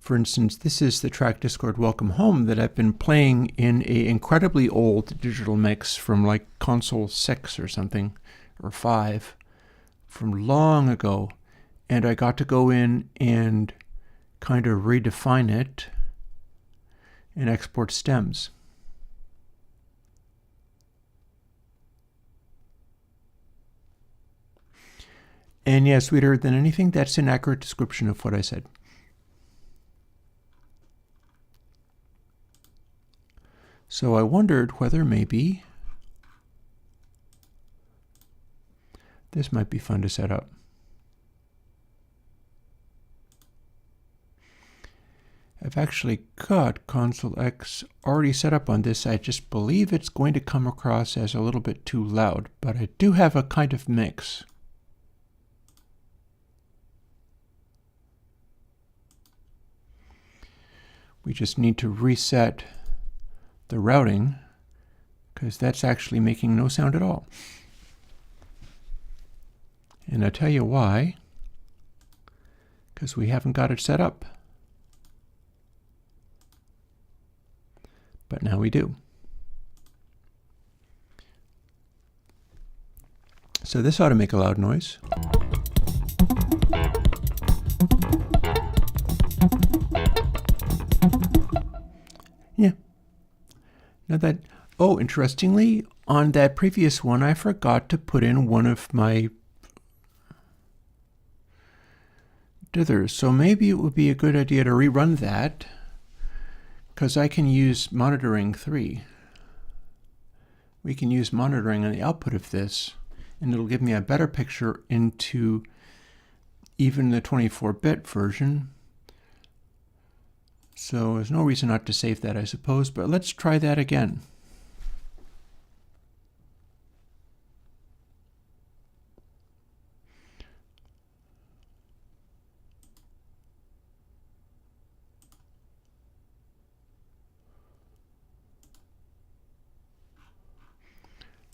For instance, this is the track Discord Welcome Home that I've been playing in a incredibly old digital mix from like console 6 or something, or 5, from long ago. And I got to go in and kind of redefine it and export stems. And yeah, sweeter than anything, that's an accurate description of what I said. So I wondered whether maybe this might be fun to set up. I've actually got Console X already set up on this. I just believe it's going to come across as a little bit too loud, but I do have a kind of mix. We just need to reset the routing because that's actually making no sound at all. And I'll tell you why. Because we haven't got it set up. But now we do. So this ought to make a loud noise. Yeah. Now that, oh, interestingly, on that previous one, I forgot to put in one of my dithers. So maybe it would be a good idea to rerun that, because I can use monitoring 3. We can use monitoring on the output of this, and it'll give me a better picture into even the 24-bit version. So there's no reason not to save that, I suppose, but let's try that again.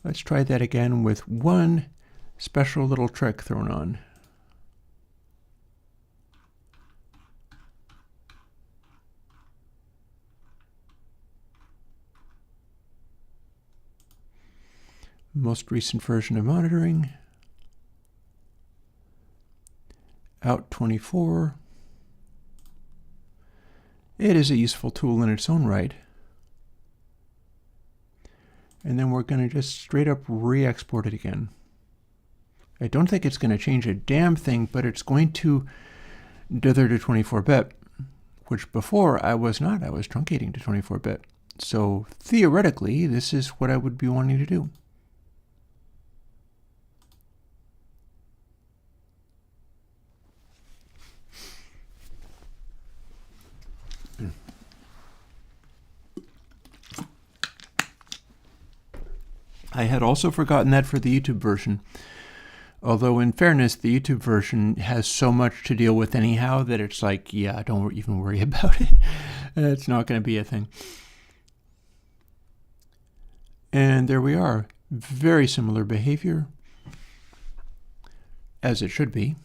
Let's try that again with one special little trick thrown on. Most recent version of monitoring, out 24. It is a useful tool in its own right. And then we're going to just straight up re-export it again. I don't think it's going to change a damn thing, but it's going to dither to 24-bit, which before I was not. I was truncating to 24-bit. So theoretically, this is what I would be wanting to do. I had also forgotten that for the YouTube version. Although in fairness, the YouTube version has so much to deal with anyhow that it's like, yeah, don't even worry about it. It's not going to be a thing. And there we are. Very similar behavior, as it should be.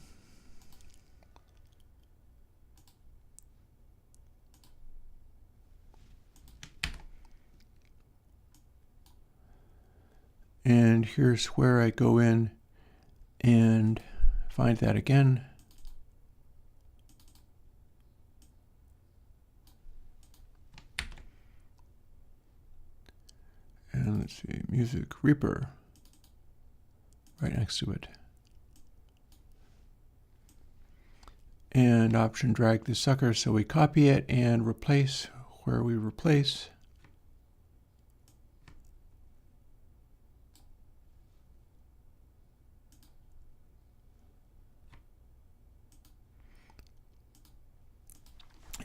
And here's where I go in and find that again. And let's see, Music Reaper, right next to it. And Option drag this sucker so we copy it and replace where we replace.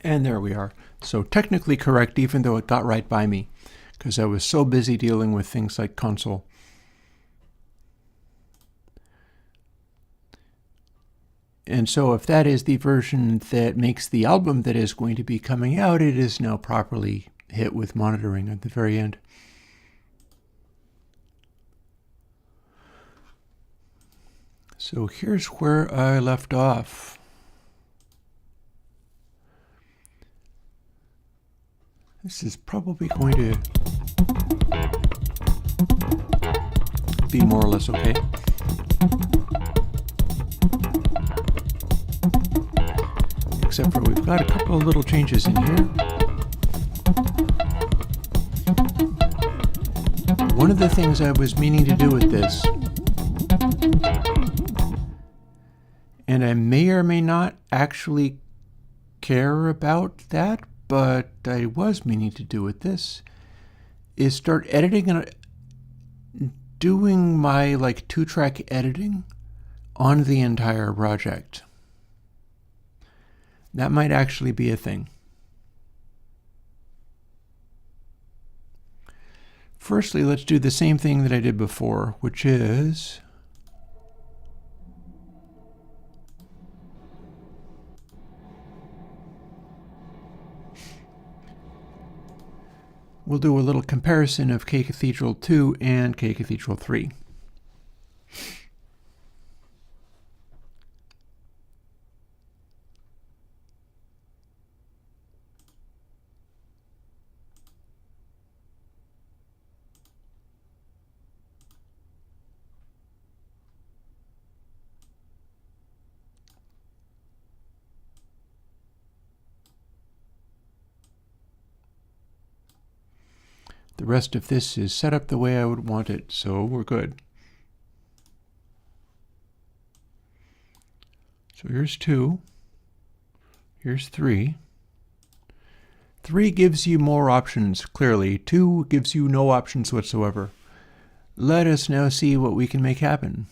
And there we are. So technically correct, even though it got right by me, because I was so busy dealing with things like console. And so if that is the version that makes the album that is going to be coming out, it is now properly hit with monitoring at the very end. So here's where I left off. This is probably going to be more or less okay. Except for we've got a couple of little changes in here. One of the things I was meaning to do with this, and I may or may not actually care about that, but I was meaning to do with this, is start editing and doing my like 2-track editing on the entire project. That might actually be a thing. Firstly, let's do the same thing that I did before, which is we'll do a little comparison of K Cathedral 2 and K Cathedral 3. The rest of this is set up the way I would want it, so we're good. So here's 2. Here's 3. 3 gives you more options, clearly. 2 gives you no options whatsoever. Let us now see what we can make happen.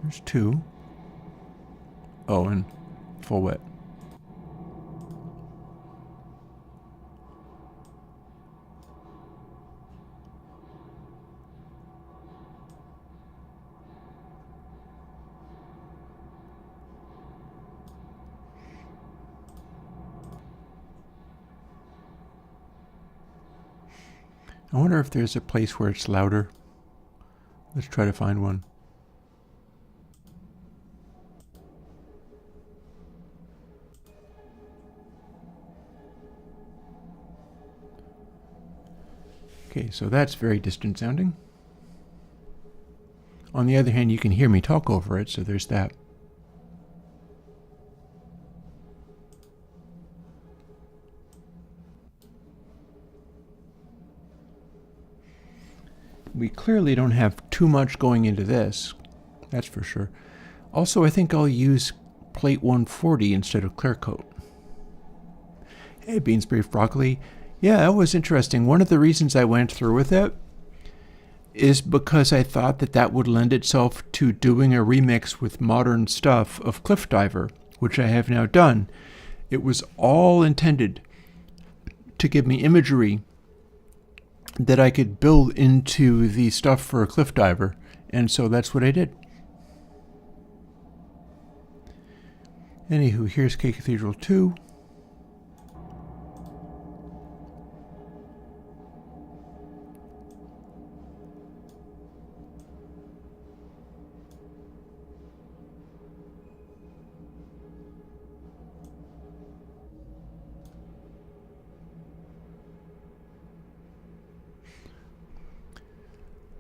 There's 2. Oh, and full wet. I wonder if there's a place where it's louder. Let's try to find one. Okay, so that's very distant sounding. On the other hand, you can hear me talk over it, so there's that. We clearly don't have too much going into this, that's for sure. Also, I think I'll use plate 140 instead of clear coat. Hey, Beans Brief Broccoli. Yeah, that was interesting. One of the reasons I went through with it is because I thought that that would lend itself to doing a remix with modern stuff of Cliff Diver, which I have now done. It was all intended to give me imagery that I could build into the stuff for a Cliff Diver, and so that's what I did. Anywho, here's K Cathedral 2.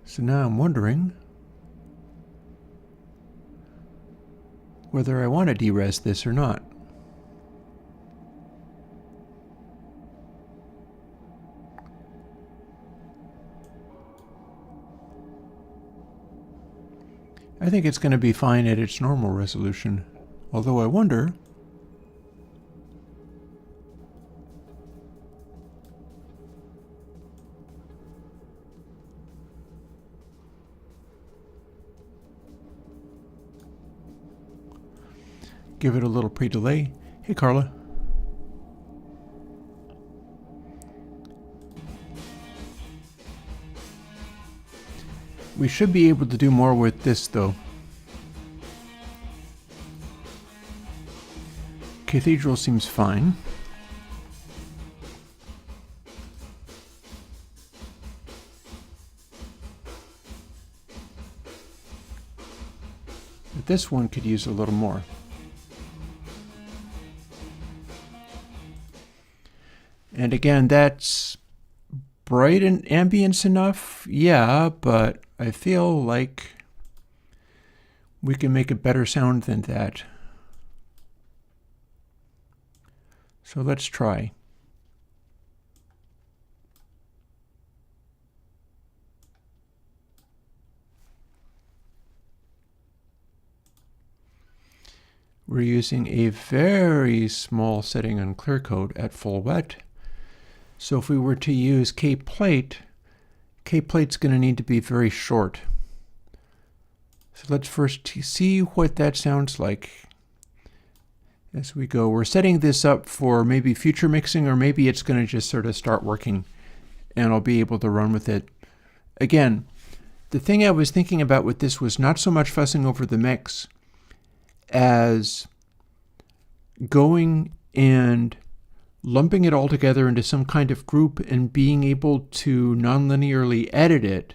So now I'm wondering whether I want to Dres this or not. I think it's going to be fine at its normal resolution, although I wonder give it a little pre-delay. Hey, Carla. We should be able to do more with this, though. Cathedral seems fine. But this one could use a little more. And again, that's bright and ambience enough, yeah, but I feel like we can make a better sound than that. So let's try. We're using a very small setting on clear coat at full wet. So if we were to use K-plate, K-plate's going to need to be very short. So let's first see what that sounds like as we go. We're setting this up for maybe future mixing, or maybe it's going to just sort of start working and I'll be able to run with it. Again, the thing I was thinking about with this was not so much fussing over the mix as going and lumping it all together into some kind of group and being able to nonlinearly edit it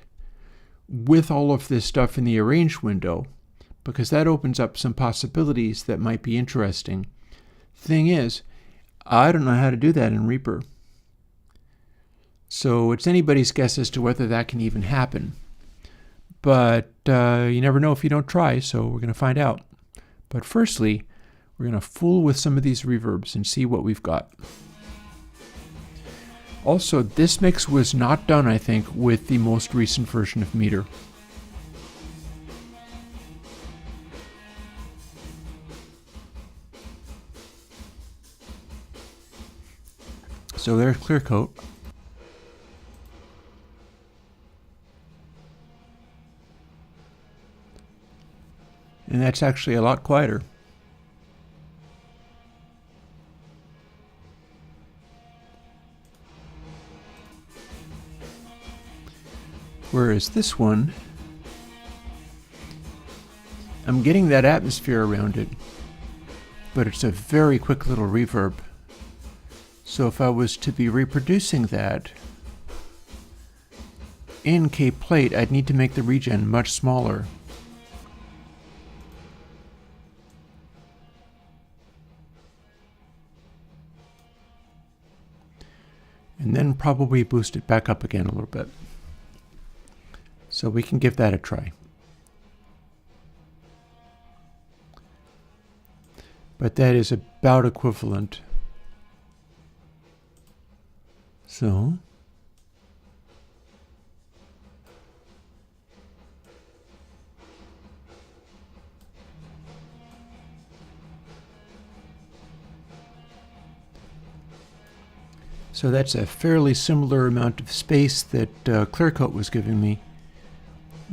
with all of this stuff in the arrange window, because that opens up some possibilities that might be interesting. Thing is, I don't know how to do that in Reaper. So it's anybody's guess as to whether that can even happen. But you never know if you don't try, so we're going to find out. But firstly, we're going to fool with some of these reverbs and see what we've got. Also, this mix was not done, I think, with the most recent version of Meter. So there's clear coat. And that's actually a lot quieter. Whereas this one, I'm getting that atmosphere around it, but it's a very quick little reverb. So if I was to be reproducing that in K-plate, I'd need to make the regen much smaller. And then probably boost it back up again a little bit. So we can give that a try. But that is about equivalent. So that's a fairly similar amount of space that Clearcoat was giving me,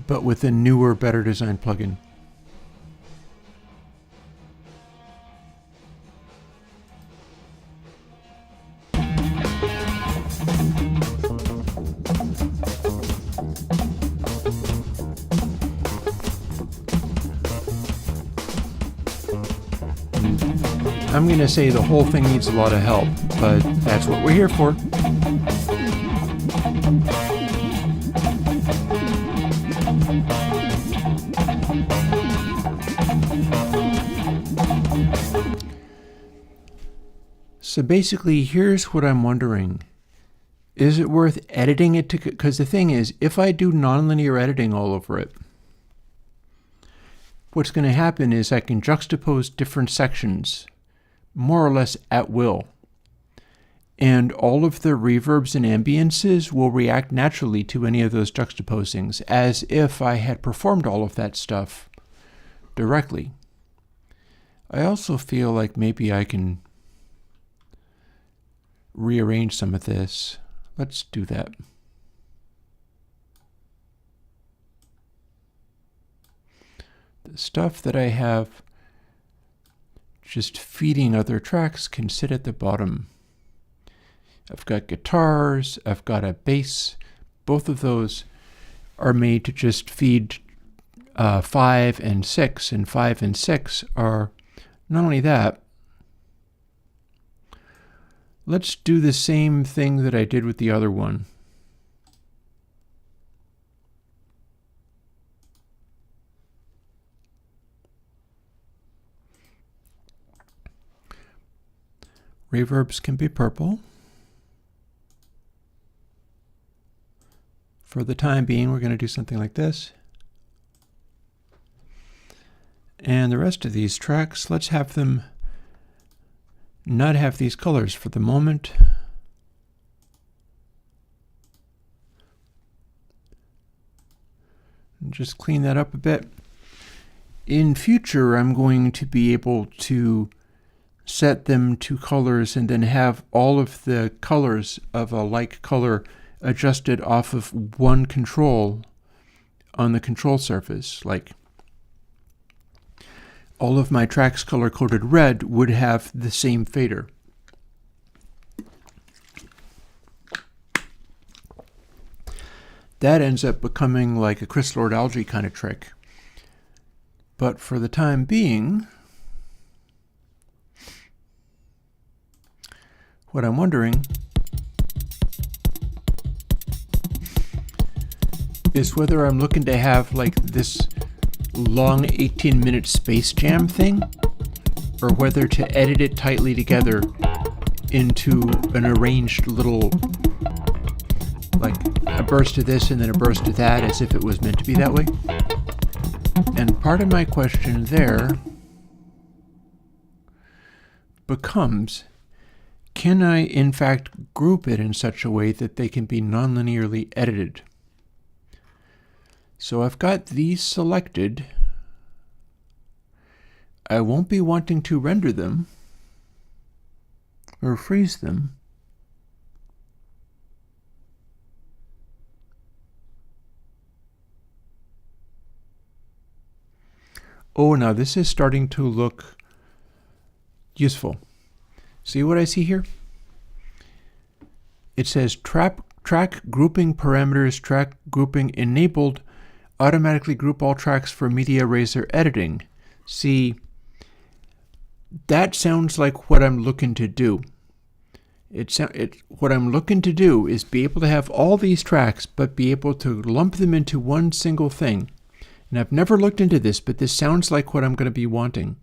but with a newer, better designed plugin. I'm going to say the whole thing needs a lot of help, but that's what we're here for. So basically, here's what I'm wondering. Is it worth editing it to, because the thing is, if I do nonlinear editing all over it, what's going to happen is I can juxtapose different sections more or less at will. And all of the reverbs and ambiences will react naturally to any of those juxtaposings, as if I had performed all of that stuff directly. I also feel like maybe I can rearrange some of this. Let's do that. The stuff that I have just feeding other tracks can sit at the bottom. I've got guitars, I've got a bass. Both of those are made to just feed 5 and 6, and 5 and 6 are not only that. Let's do the same thing that I did with the other one. Reverbs can be purple. For the time being, we're going to do something like this. And the rest of these tracks, let's have them not have these colors for the moment. And just clean that up a bit. In future, I'm going to be able to set them to colors and then have all of the colors of a like color adjusted off of one control on the control surface. Like all of my tracks color-coded red would have the same fader. That ends up becoming like a Chris Lord-Alge kind of trick. But for the time being, what I'm wondering is whether I'm looking to have like this long 18-minute Space Jam thing, or whether to edit it tightly together into an arranged little, like a burst of this and then a burst of that, as if it was meant to be that way. And part of my question there becomes, can I in fact group it in such a way that they can be nonlinearly edited? So I've got these selected. I won't be wanting to render them or freeze them. Oh, now this is starting to look useful. See what I see here? It says track grouping parameters, track grouping enabled, automatically group all tracks for media razor editing. See, that sounds like what I'm looking to do. What I'm looking to do is be able to have all these tracks, but be able to lump them into one single thing. And I've never looked into this, but this sounds like what I'm going to be wanting.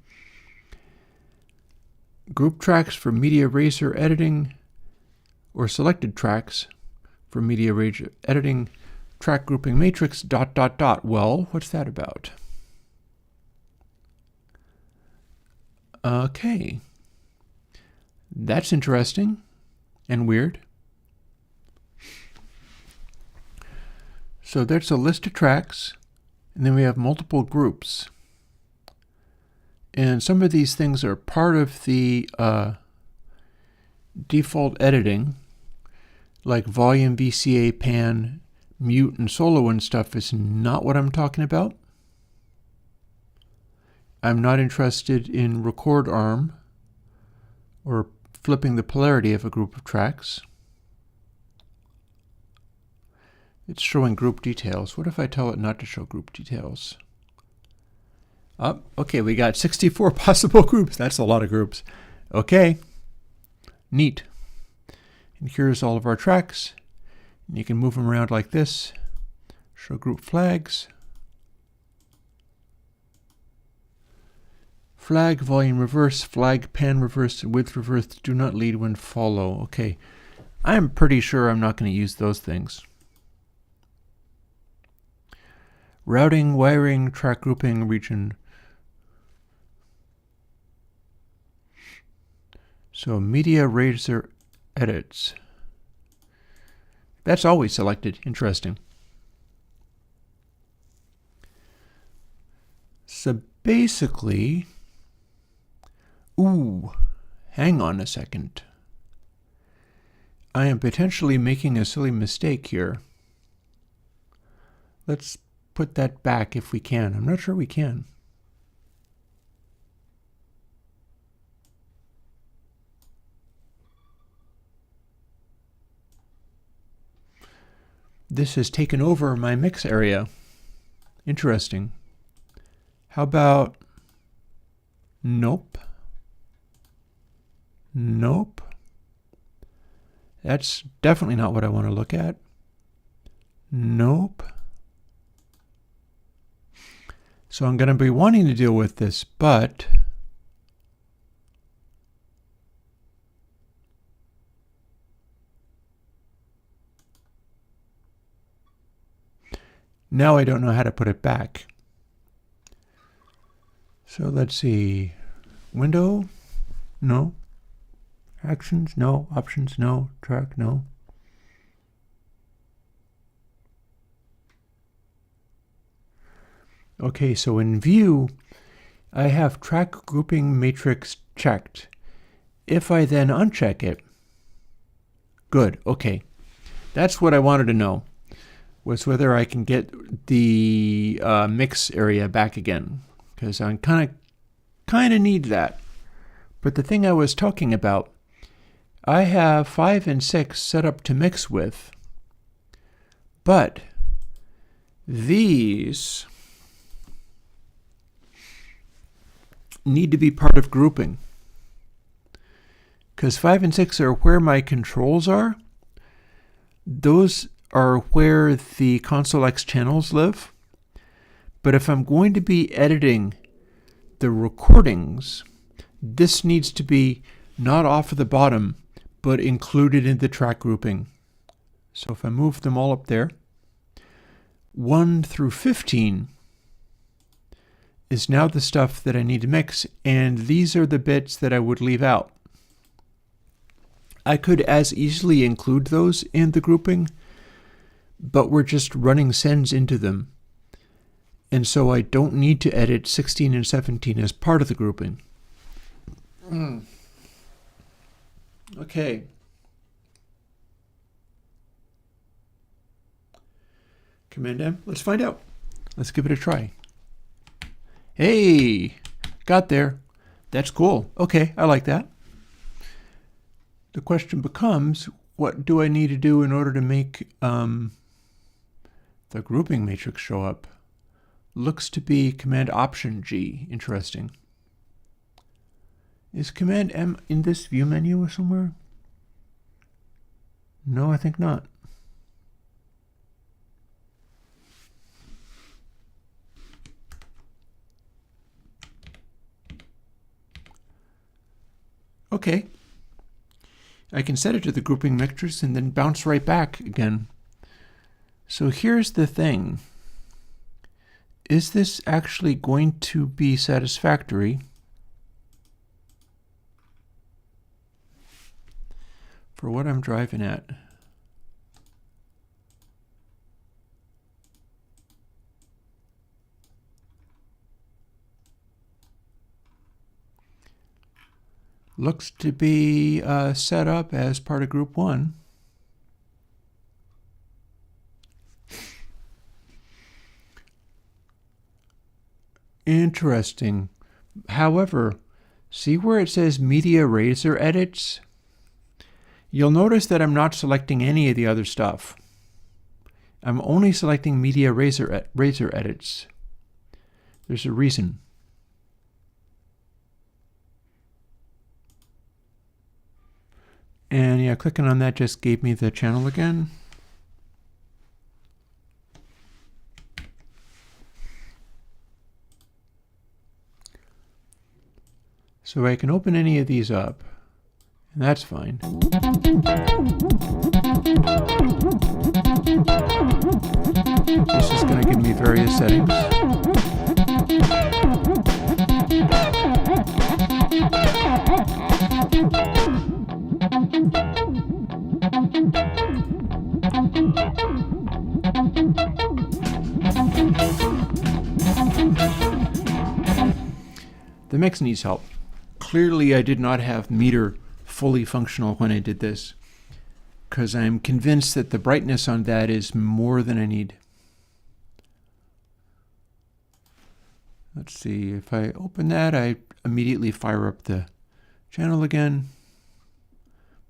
Group tracks for media razor editing, or selected tracks for media razor editing, track grouping matrix, ... Well, what's that about? Okay. That's interesting and weird. So there's a list of tracks, and then we have multiple groups. And some of these things are part of the default editing, like volume, VCA, pan, mute, and solo and stuff is not what I'm talking about. I'm not interested in record arm or flipping the polarity of a group of tracks. It's showing group details. What if I tell it not to show group details? Oh, okay, we got 64 possible groups. That's a lot of groups. Okay, neat. And here's all of our tracks. And you can move them around like this. Show group flags. Flag, volume reverse, flag, pan reverse, and width reverse do not lead when follow. Okay, I'm pretty sure I'm not going to use those things. Routing, wiring, track grouping, region. So media razor edits. That's always selected. Interesting. So basically, hang on a second. I am potentially making a silly mistake here. Let's put that back if we can. I'm not sure we can. this has taken over my mix area. Interesting. How about nope? Nope. That's definitely not what I want to look at. Nope. So I'm going to be wanting to deal with this, but now I don't know how to put it back. So let's see. Window? No. Actions? No. Options? No. Track? No. Okay, so in View, I have Track Grouping Matrix checked. If I then uncheck it, good, okay. That's what I wanted to know, was whether I can get the mix area back again, because I kind of need that. But the thing I was talking about, I have 5 and 6 set up to mix with, but these need to be part of grouping, because 5 and 6 are where my controls are. Those are where the console X channels live. But if I'm going to be editing the recordings, this needs to be not off of the bottom, but included in the track grouping. So if I move them all up there, 1 through 15 is now the stuff that I need to mix, and these are the bits that I would leave out. I could as easily include those in the grouping, but we're just running sends into them. And so I don't need to edit 16 and 17 as part of the grouping. Okay. Command M, let's find out. Let's give it a try. Hey, got there. That's cool. Okay, I like that. The question becomes, what do I need to do in order to make the grouping matrix show up? Looks to be Command Option G. Interesting. Is Command M in this view menu somewhere? No, I think not. Okay, I can set it to the grouping matrix and then bounce right back again. So here's the thing. Is this actually going to be satisfactory for what I'm driving at? Looks to be set up as part of group 1. Interesting. However, see where it says Media Razor Edits? You'll notice that I'm not selecting any of the other stuff. I'm only selecting Media Razor Edits. There's a reason. And yeah, clicking on that just gave me the channel again. So I can open any of these up, and that's fine. This is going to give me various settings. The mix needs help. Clearly I did not have meter fully functional when I did this, because I'm convinced that the brightness on that is more than I need. Let's see, if I open that, I immediately fire up the channel again.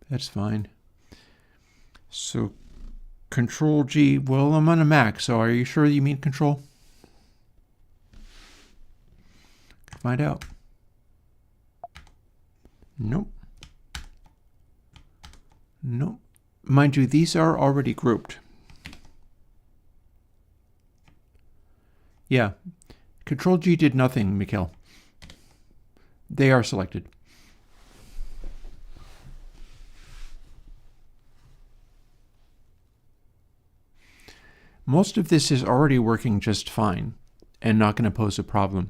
That's fine. So Control G. Well, I'm on a Mac, so are you sure you mean Control? Find out. Nope. Nope. Mind you, these are already grouped. Yeah. Control G did nothing, Mikhail. They are selected. Most of this is already working just fine and not going to pose a problem.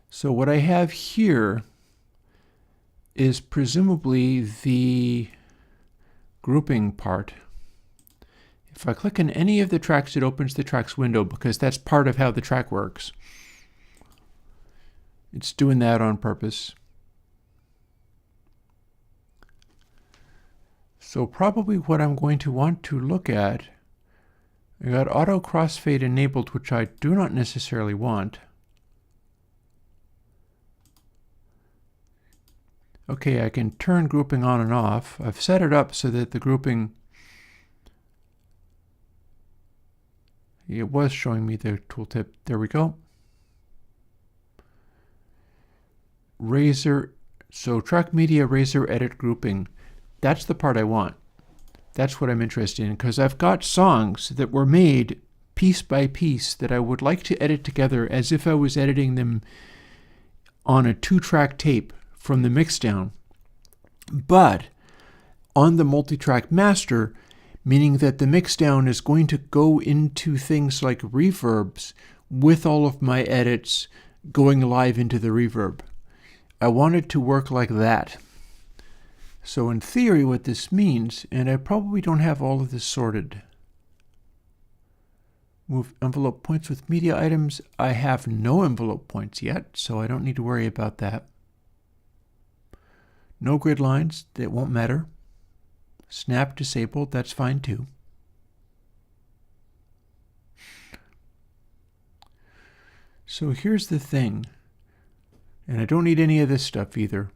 So what I have here is presumably the grouping part. If I click on any of the tracks, it opens the tracks window because that's part of how the track works. It's doing that on purpose. So probably what I'm going to want to look at, I got auto crossfade enabled, which I do not necessarily want. Okay, I can turn grouping on and off. I've set it up so that the grouping, it was showing me the tooltip. There we go. Razor, so track media, razor, edit grouping. That's the part I want. That's what I'm interested in, because I've got songs that were made piece by piece that I would like to edit together as if I was editing them on a 2-track tape from the mixdown, but on the multi-track master, meaning that the mixdown is going to go into things like reverbs with all of my edits going live into the reverb. I want it to work like that. So in theory, what this means, and I probably don't have all of this sorted. Move envelope points with media items. I have no envelope points yet, so I don't need to worry about that. No grid lines, that won't matter. Snap disabled, that's fine too. So here's the thing, and I don't need any of this stuff either.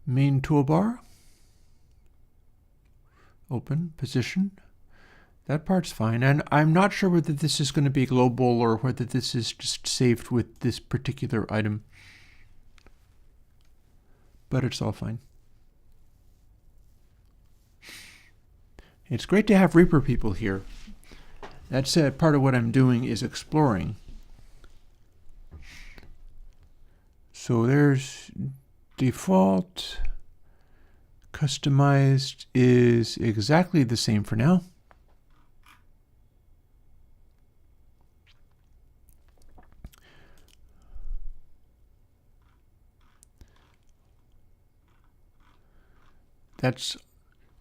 Main toolbar, open, position, that part's fine. And I'm not sure whether this is going to be global or whether this is just saved with this particular item, but it's all fine. It's great to have Reaper people here. That's part of what I'm doing is exploring. So there's default, customized is exactly the same for now.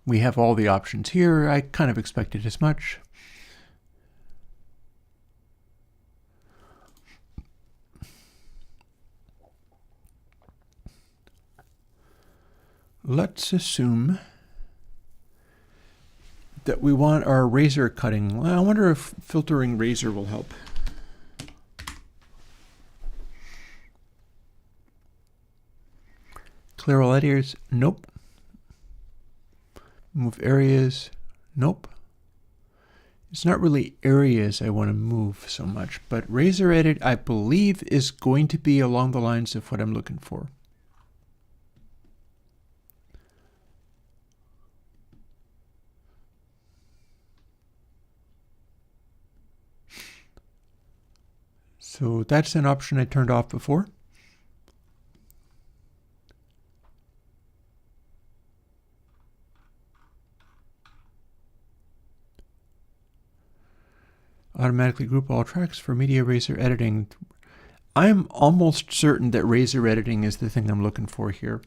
We have all the options here. I kind of expected as much. Let's assume that we want our razor cutting. Well, I wonder if filtering razor will help. Clear all editors? Nope. Move areas? Nope. It's not really areas I want to move so much, but razor edit, I believe, is going to be along the lines of what I'm looking for. So that's an option I turned off before. Automatically group all tracks for media razor editing. I'm almost certain that razor editing is the thing I'm looking for here.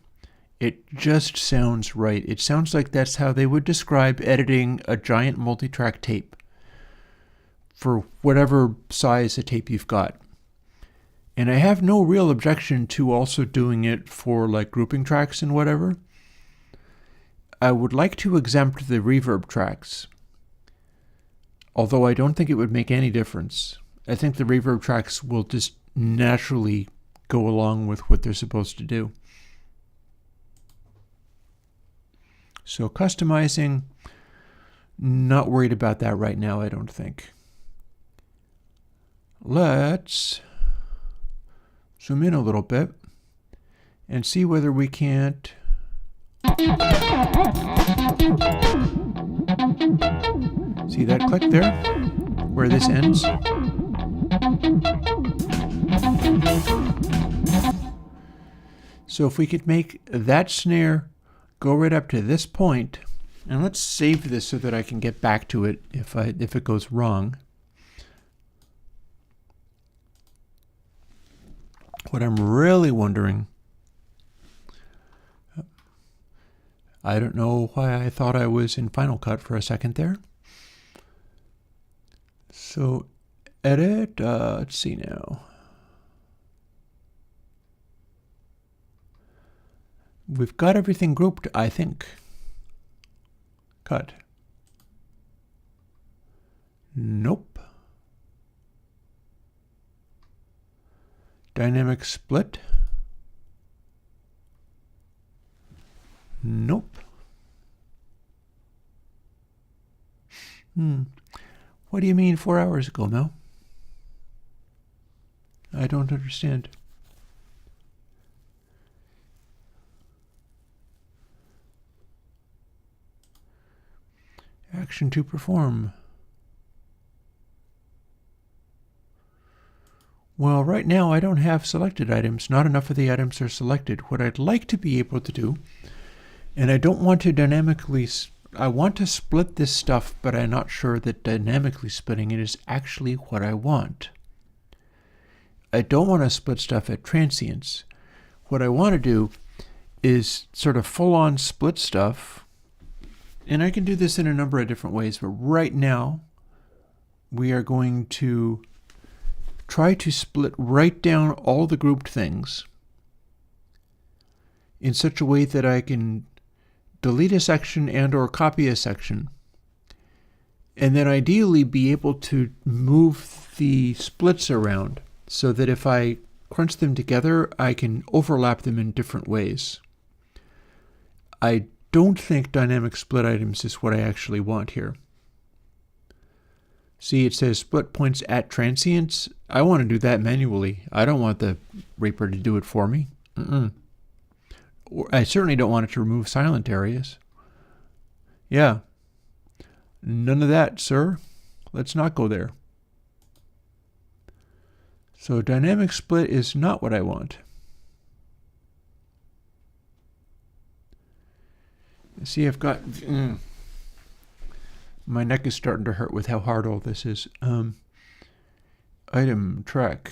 It just sounds right. It sounds like that's how they would describe editing a giant multi-track tape for whatever size a tape you've got. And I have no real objection to also doing it for like grouping tracks and whatever. I would like to exempt the reverb tracks, although I don't think it would make any difference. I think the reverb tracks will just naturally go along with what they're supposed to do. So customizing, not worried about that right now, I don't think. Let's zoom in a little bit and see whether we can't see that click there, where this ends. So if we could make that snare go right up to this point, and let's save this so that I can get back to it if it goes wrong. What I'm really wondering, I don't know why I thought I was in Final Cut for a second there. So edit, let's see now. We've got everything grouped, I think. Cut. Nope. Dynamic split. Nope. What do you mean 4 hours ago, Mel? I don't understand. Action to perform. Well, right now I don't have selected items. Not enough of the items are selected. What I'd like to be able to do, and I don't want to dynamically, I want to split this stuff, but I'm not sure that dynamically splitting it is actually what I want. I don't want to split stuff at transients. What I want to do is sort of full-on split stuff, and I can do this in a number of different ways, but right now we are going to try to split right down all the grouped things in such a way that I can delete a section and or copy a section, and then ideally be able to move the splits around so that if I crunch them together, I can overlap them in different ways. I don't think dynamic split items is what I actually want here. See, it says split points at transients. I want to do that manually. I don't want the Reaper to do it for me. I certainly don't want it to remove silent areas. Yeah. None of that, sir. Let's not go there. So dynamic split is not what I want. See, I've got... My neck is starting to hurt with how hard all this is. Item, track,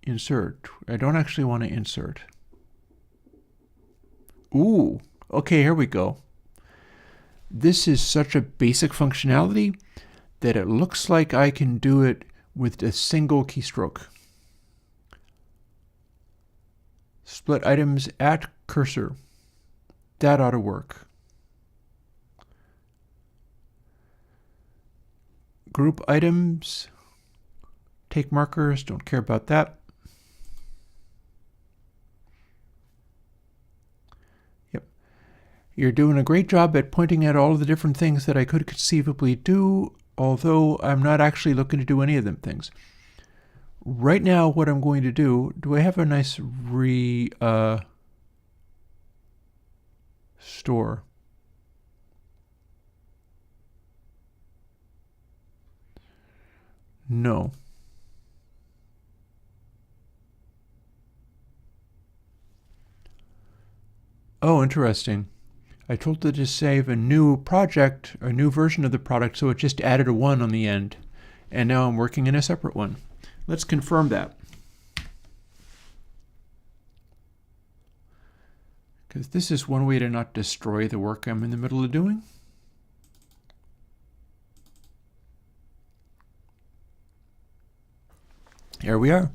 insert. I don't actually want to insert. Ooh, okay, here we go. This is such a basic functionality that it looks like I can do it with a single keystroke. Split items at cursor. That ought to work. Group items, take markers, don't care about that. Yep. You're doing a great job at pointing out all of the different things that I could conceivably do, although I'm not actually looking to do any of them things. Right now, what I'm going to do I have a nice store? No. Oh, interesting. I told it to save a new project, a new version of the product, so it just added a 1 on the end. And now I'm working in a separate one. Let's confirm that. Because this is one way to not destroy the work I'm in the middle of doing. Here we are.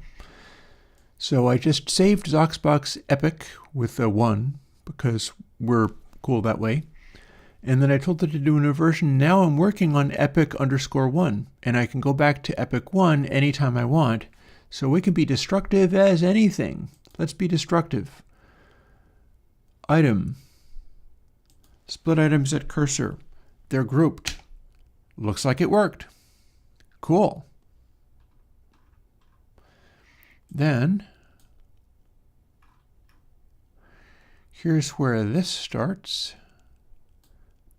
So I just saved Zoxbox Epic with a 1 because we're cool that way. And then I told it to do a new version. Now I'm working on epic_1, and I can go back to epic 1 anytime I want. So we can be destructive as anything. Let's be destructive. Item. Split items at cursor. They're grouped. Looks like it worked. Cool. Then, here's where this starts.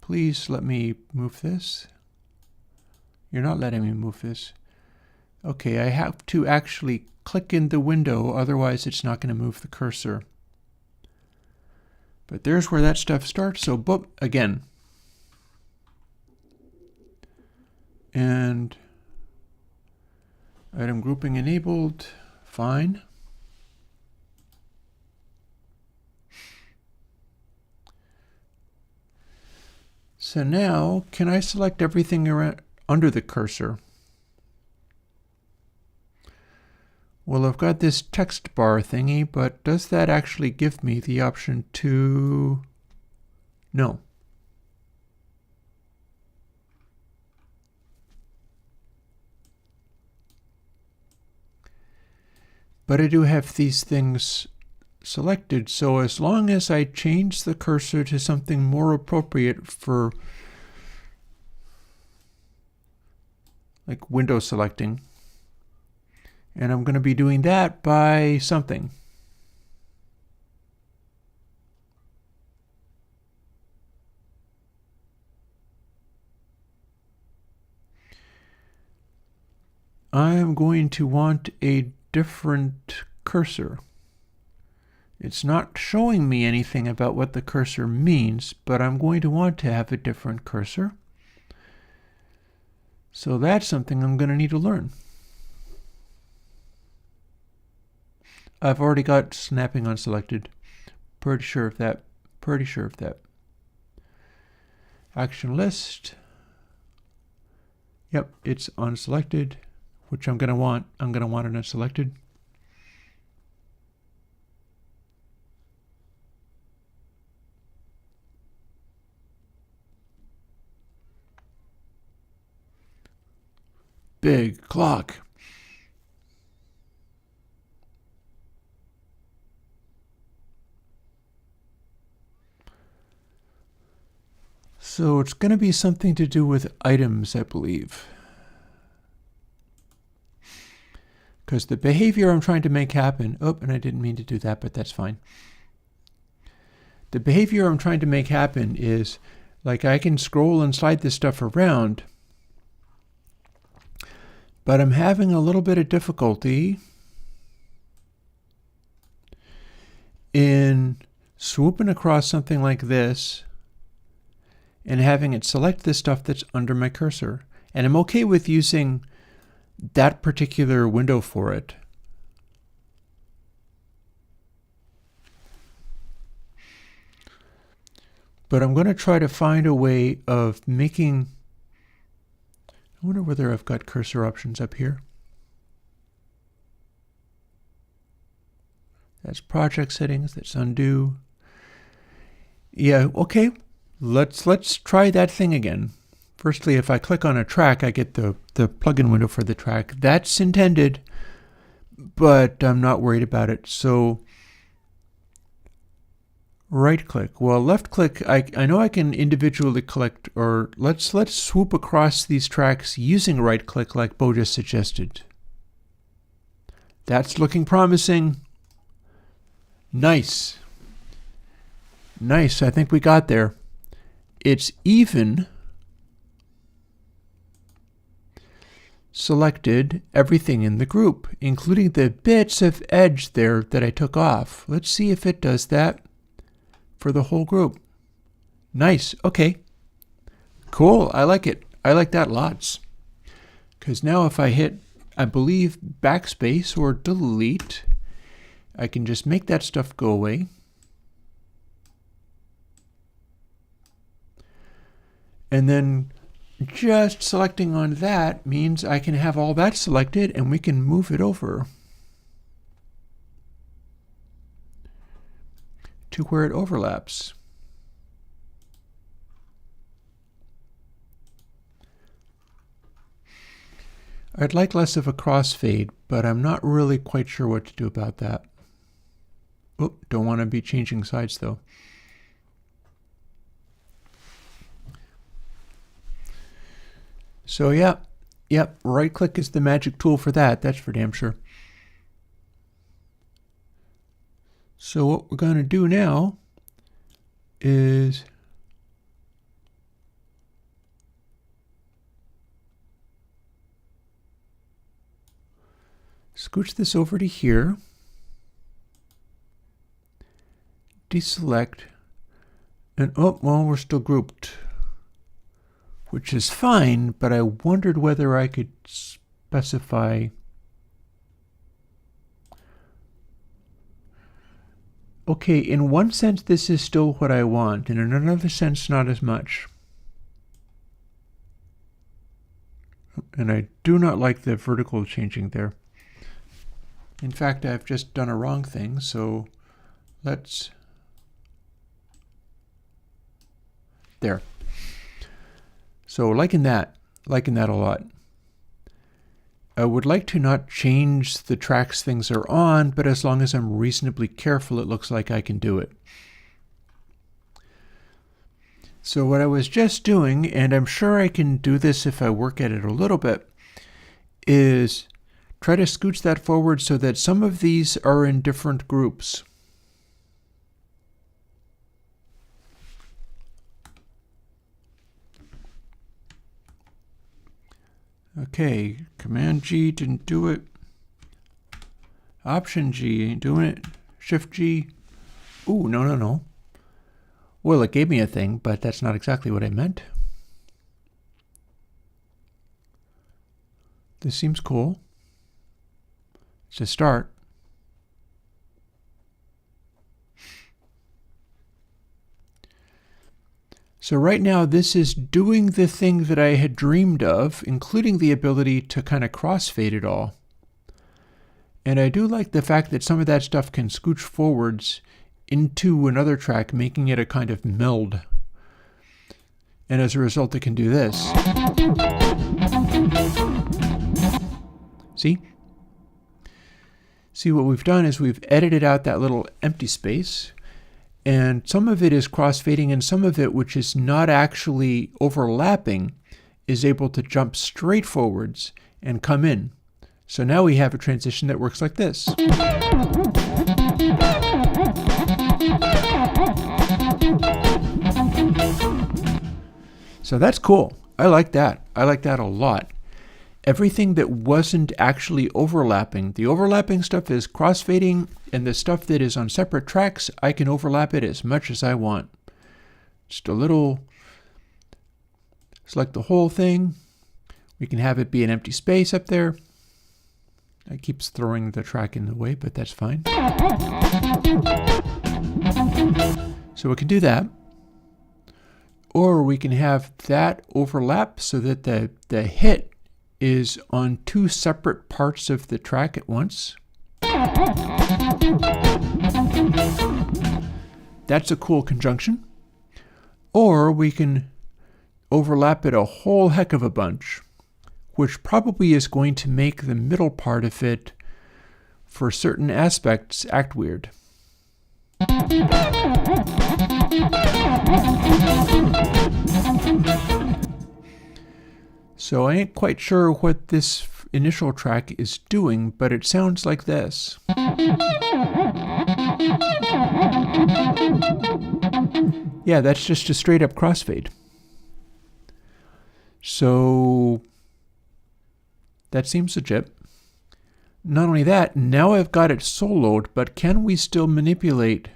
Please let me move this. You're not letting me move this. Okay, I have to actually click in the window, otherwise it's not going to move the cursor. But there's where that stuff starts, so boop, again. And item grouping enabled, fine. So now, can I select everything around under the cursor? Well, I've got this text bar thingy, but does that actually give me the option to... No. But I do have these things selected, so as long as I change the cursor to something more appropriate for like window selecting, and I'm going to be doing that by something. I am going to want a different cursor. It's not showing me anything about what the cursor means, but I'm going to want to have a different cursor. So that's something I'm going to need to learn. I've already got snapping unselected. Pretty sure of that. Pretty sure of that. Action list. Yep, it's unselected, which I'm going to want. I'm going to want it unselected. Big clock. So it's going to be something to do with items, I believe. Because the behavior I'm trying to make happen, oh, and I didn't mean to do that, but that's fine. The behavior I'm trying to make happen is, like, I can scroll and slide this stuff around, but I'm having a little bit of difficulty in swooping across something like this and having it select the stuff that's under my cursor. And I'm okay with using that particular window for it. But I'm going to try to find a way of making... I wonder whether I've got cursor options up here. That's project settings, that's undo. Yeah, okay. Let's try that thing again. Firstly, if I click on a track, I get the plugin window for the track. That's intended, but I'm not worried about it. So right click. Well, left click, I know I can individually collect, or let's swoop across these tracks using right click like Bo just suggested. That's looking promising. Nice. Nice, I think we got there. It's even selected everything in the group, including the bits of edge there that I took off. Let's see if it does that for the whole group. Nice, okay. Cool, I like it. I like that lots. Because now if I hit, I believe, backspace or delete, I can just make that stuff go away. And then just selecting on that means I can have all that selected and we can move it over to where it overlaps. I'd like less of a crossfade, but I'm not really quite sure what to do about that. Oh, don't want to be changing sides though. So yep, right click is the magic tool for that, that's for damn sure. So what we're going to do now is scooch this over to here, deselect, and oh, well, we're still grouped, which is fine, but I wondered whether I could specify. Okay, in one sense this is still what I want, and in another sense not as much. And I do not like the vertical changing there. In fact, I've just done a wrong thing, so let's... There. So liking that a lot. I would like to not change the tracks things are on, but as long as I'm reasonably careful, it looks like I can do it. So what I was just doing, and I'm sure I can do this if I work at it a little bit, is try to scooch that forward so that some of these are in different groups. Okay, Command G didn't do it. Option G ain't doing it. Shift G. Ooh, no. Well, it gave me a thing, but that's not exactly what I meant. This seems cool. It's a start. So right now this is doing the thing that I had dreamed of, including the ability to kind of crossfade it all. And I do like the fact that some of that stuff can scooch forwards into another track, making it a kind of meld. And as a result, it can do this. See? See, what we've done is we've edited out that little empty space. And some of it is crossfading, and some of it, which is not actually overlapping, is able to jump straight forwards and come in. So now we have a transition that works like this. So that's cool. I like that. I like that a lot. Everything that wasn't actually overlapping, the overlapping stuff is crossfading, and the stuff that is on separate tracks, I can overlap it as much as I want. Just a little, select the whole thing. We can have it be an empty space up there. That keeps throwing the track in the way, but that's fine. So we can do that. Or we can have that overlap so that the hit is on two separate parts of the track at once. That's a cool conjunction. Or we can overlap it a whole heck of a bunch, which probably is going to make the middle part of it, for certain aspects, act weird. So I ain't quite sure what this initial track is doing, but it sounds like this. Yeah, that's just a straight up crossfade. So that seems legit. Not only that, now I've got it soloed, but can we still manipulate?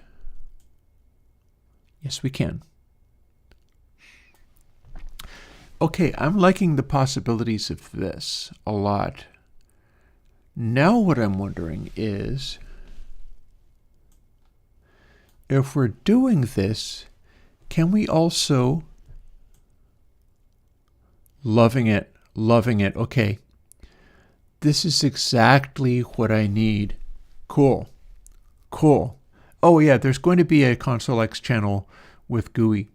Yes, we can. Okay, I'm liking the possibilities of this a lot. Now what I'm wondering is, if we're doing this, can we also... Loving it. Okay. This is exactly what I need. Cool. Oh yeah, there's going to be a Console X channel with GUI.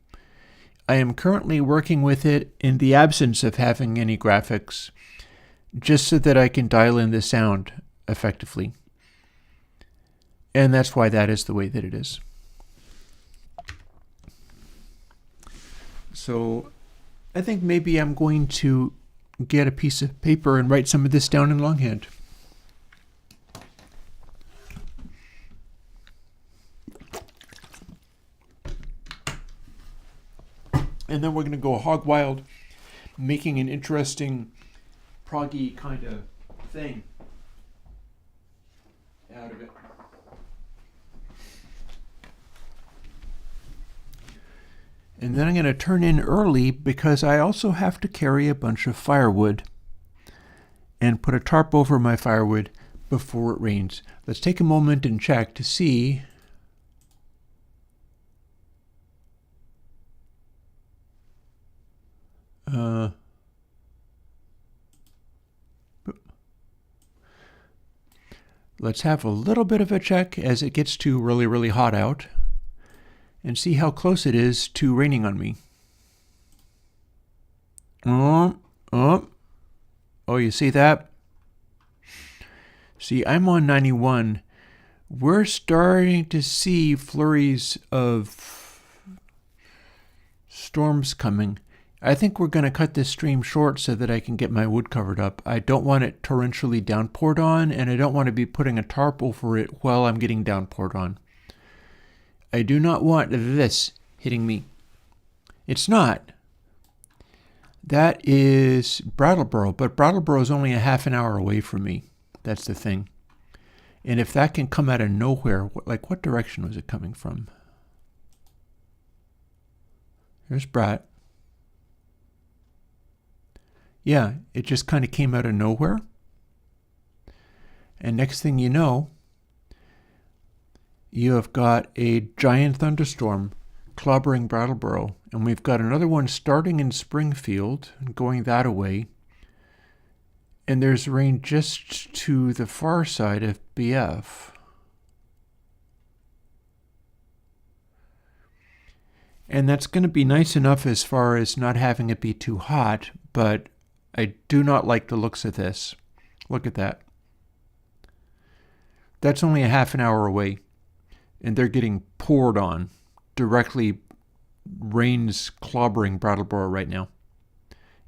I am currently working with it in the absence of having any graphics, just so that I can dial in the sound effectively. And that's why that is the way that it is. So I think maybe I'm going to get a piece of paper and write some of this down in longhand. And then we're going to go hog wild, making an interesting proggy kind of thing out of it. And then I'm going to turn in early because I also have to carry a bunch of firewood and put a tarp over my firewood before it rains. Let's take a moment and check to see. Let's have a little bit of a check as it gets to really, really hot out and see how close it is to raining on me. Oh, you see that? See, I'm on 91. We're starting to see flurries of storms coming. I think we're going to cut this stream short so that I can get my wood covered up. I don't want it torrentially downpoured on, and I don't want to be putting a tarp over it while I'm getting downpoured on. I do not want this hitting me. It's not. That is Brattleboro, but Brattleboro is only a half an hour away from me. That's the thing. And if that can come out of nowhere, like what direction was it coming from? There's Brat. Yeah, it just kind of came out of nowhere. And next thing you know, you have got a giant thunderstorm clobbering Brattleboro. And we've got another one starting in Springfield and going that away. And there's rain just to the far side of BF. And that's going to be nice enough as far as not having it be too hot, but I do not like the looks of this. Look at that. That's only a half an hour away, and they're getting poured on. Directly rain's clobbering Brattleboro right now.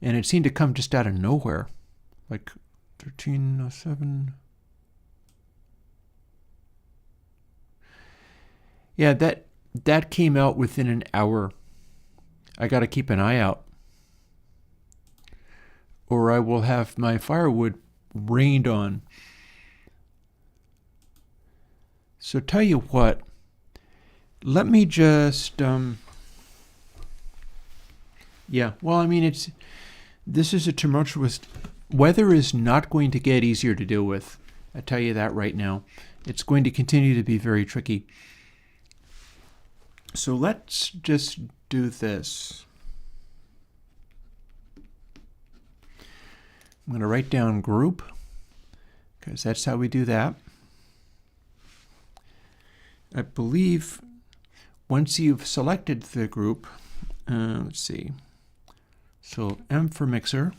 And it seemed to come just out of nowhere. Like 13:07. Yeah, that came out within an hour. I got to keep an eye out, or I will have my firewood rained on. So tell you what, let me just, this is a tumultuous, weather is not going to get easier to deal with. I tell you that right now. It's going to continue to be very tricky. So let's just do this. I'm going to write down group, because that's how we do that. I believe once you've selected the group, let's see. So M for mixer.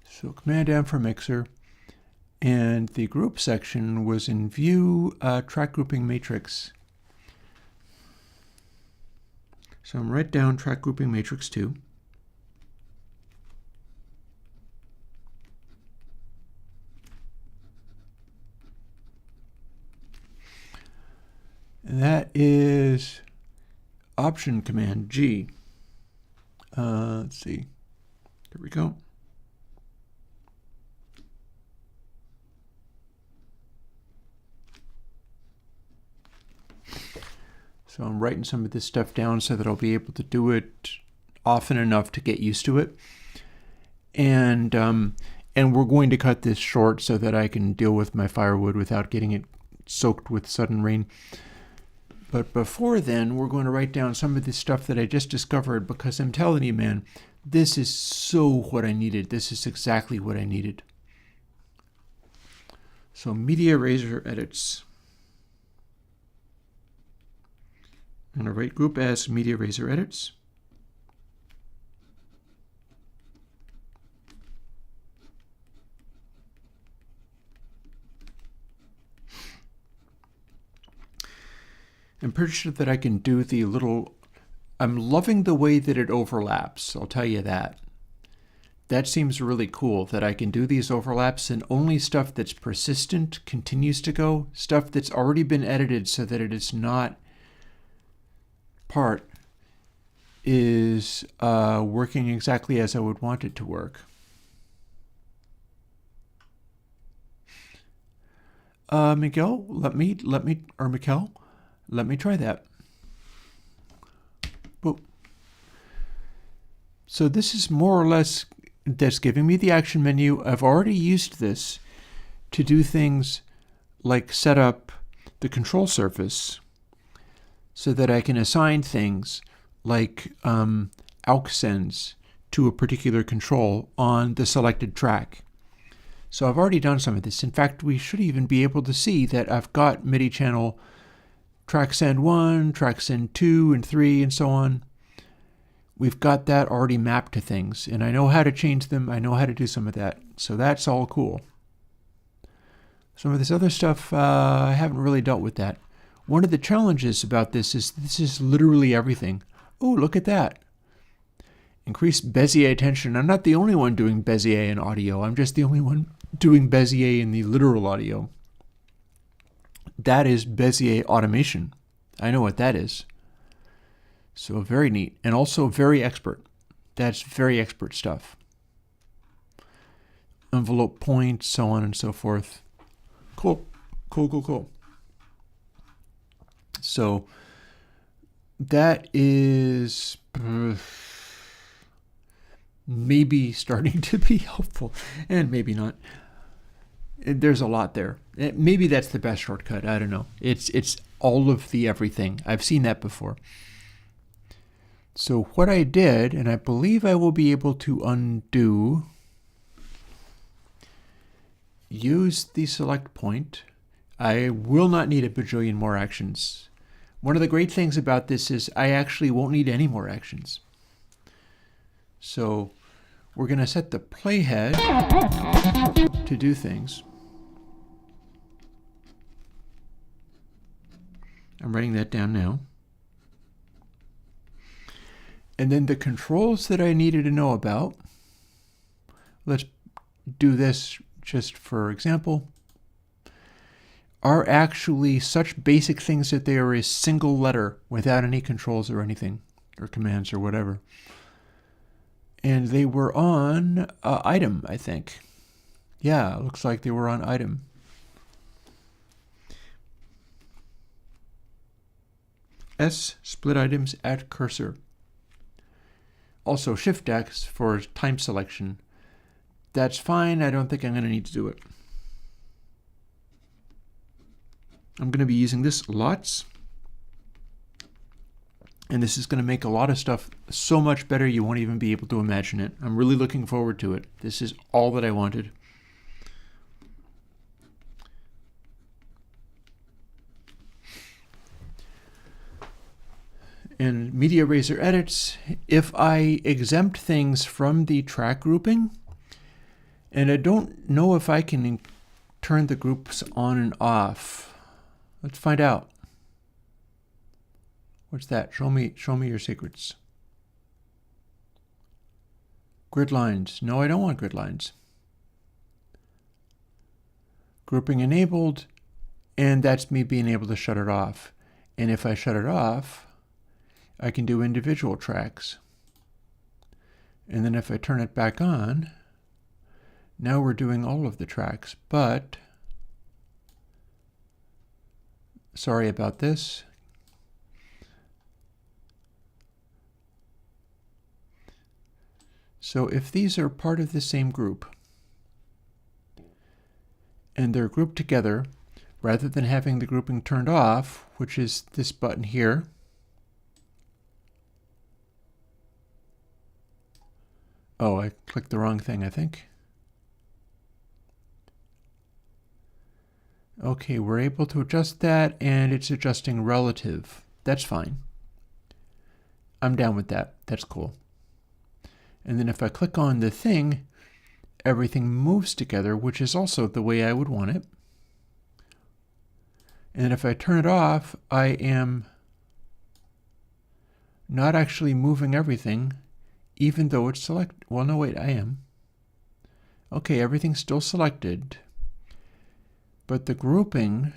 So Command M for mixer, and the group section was in view track grouping matrix. So I'm write down track grouping matrix 2. And that is option command G. Let's see. There we go. So I'm writing some of this stuff down so that I'll be able to do it often enough to get used to it. And we're going to cut this short so that I can deal with my firewood without getting it soaked with sudden rain. But before then, we're going to write down some of this stuff that I just discovered, because I'm telling you, man, this is so what I needed. This is exactly what I needed. So Media Razor edits. I'm going to write group as Media Razor edits. I'm pretty sure that I can do the little... I'm loving the way that it overlaps, I'll tell you that. That seems really cool, that I can do these overlaps and only stuff that's persistent continues to go. Stuff that's already been edited so that it is not part is working exactly as I would want it to work. Mikkel, let me try that. Boop. So this is more or less, that's giving me the action menu. I've already used this to do things like set up the control surface so that I can assign things like aux sends to a particular control on the selected track. So I've already done some of this. In fact, we should even be able to see that I've got MIDI channel track send 1, track send 2, and 3, and so on. We've got that already mapped to things, and I know how to change them. I know how to do some of that. So that's all cool. Some of this other stuff, I haven't really dealt with that. One of the challenges about this is literally everything. Oh, look at that. Increase Bezier attention. I'm not the only one doing Bezier in audio. I'm just the only one doing Bezier in the literal audio. That is Bezier automation. I know what that is. So very neat, and also very expert. That's very expert stuff. Envelope point, so on and so forth. Cool, cool, cool, cool. So that is maybe starting to be helpful, and maybe not. There's a lot there. Maybe that's the best shortcut. I don't know. It's all of the everything. I've seen that before. So what I did, and I believe I will be able to undo, use the select point. I will not need a bajillion more actions. One of the great things about this is I actually won't need any more actions. So we're going to set the playhead to do things. I'm writing that down now. And then the controls that I needed to know about, let's do this just for example, are actually such basic things that they are a single letter without any controls or anything, or commands or whatever. And they were on item, I think. Yeah, it looks like they were on item. S, split items at cursor. Also Shift X for time selection. That's fine. I don't think I'm going to need to do it. I'm going to be using this lots. And this is going to make a lot of stuff so much better you won't even be able to imagine it. I'm really looking forward to it. This is all that I wanted. In Media Razor edits, if I exempt things from the track grouping, and I don't know if I can turn the groups on and off. Let's find out. What's that? Show me your secrets. Grid lines. No, I don't want grid lines. Grouping enabled, and that's me being able to shut it off. And if I shut it off, I can do individual tracks. And then if I turn it back on, now we're doing all of the tracks, but sorry about this. So if these are part of the same group and they're grouped together, rather than having the grouping turned off, which is this button here, oh, I clicked the wrong thing, I think. Okay, we're able to adjust that, and it's adjusting relative. That's fine. I'm down with that. That's cool. And then if I click on the thing, everything moves together, which is also the way I would want it. And if I turn it off, I am not actually moving everything, even though it's selected. Well, no, wait, I am. Okay, everything's still selected, but the grouping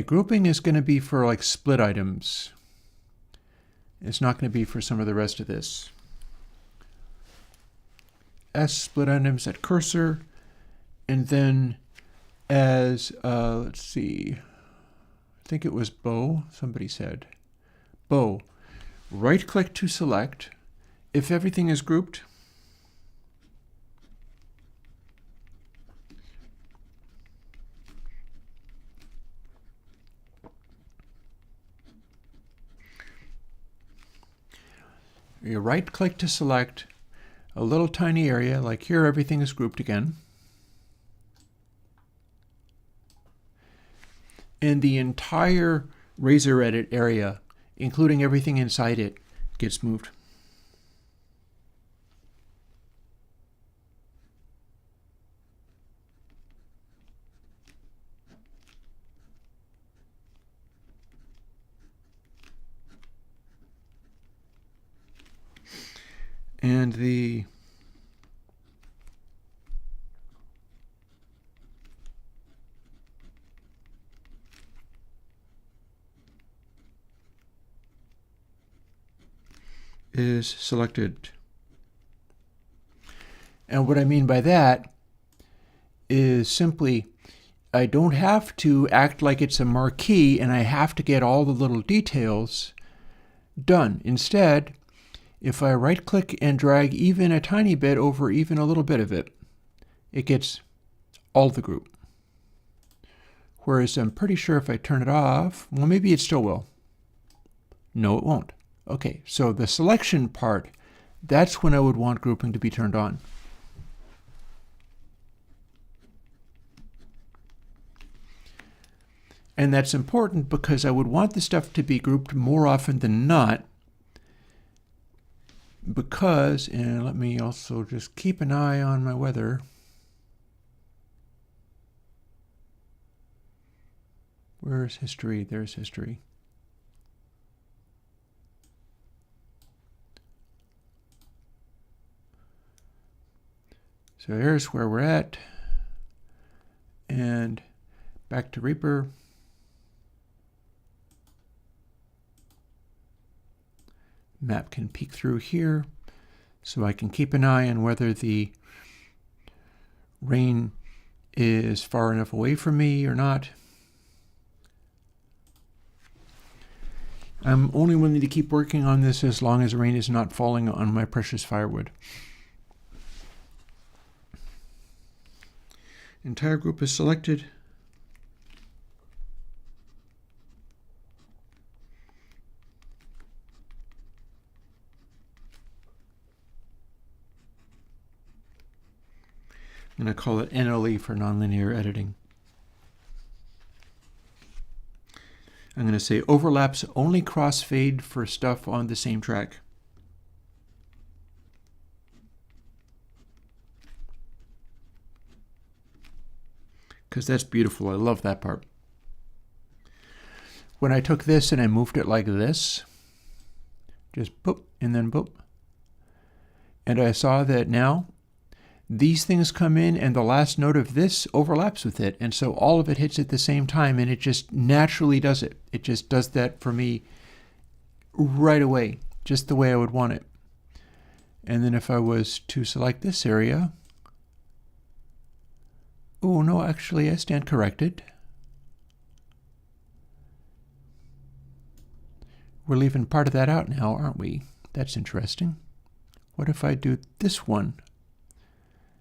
grouping is going to be for like split items. It's not going to be for some of the rest of this. S split items at cursor, and then as, let's see, I think it was bow, somebody said. Bow, right click to select. If everything is grouped, you right click to select a little tiny area, like here everything is grouped again. And the entire Razor Edit area, including everything inside it, gets moved. And the is selected. And what I mean by that is simply I don't have to act like it's a marquee and I have to get all the little details done. Instead, if I right click and drag even a tiny bit over even a little bit of it, it gets all the group. Whereas I'm pretty sure if I turn it off, well, maybe it still will. No, it won't. Okay, so the selection part, that's when I would want grouping to be turned on. And that's important because I would want the stuff to be grouped more often than not, because, and let me also just keep an eye on my weather. Where's history? There's history. So here's where we're at. And back to Reaper. Map can peek through here, so I can keep an eye on whether the rain is far enough away from me or not. I'm only willing to keep working on this as long as rain is not falling on my precious firewood. Entire group is selected. I'm going to call it NLE for nonlinear editing. I'm going to say overlaps only crossfade for stuff on the same track. Because that's beautiful. I love that part. When I took this and I moved it like this, just boop and then boop, and I saw that now these things come in and the last note of this overlaps with it, and so all of it hits at the same time, and it just naturally does it. It just does that for me right away, just the way I would want it. And then if I was to select this area, oh no, actually I stand corrected. We're leaving part of that out now, aren't we? That's interesting. What if I do this one?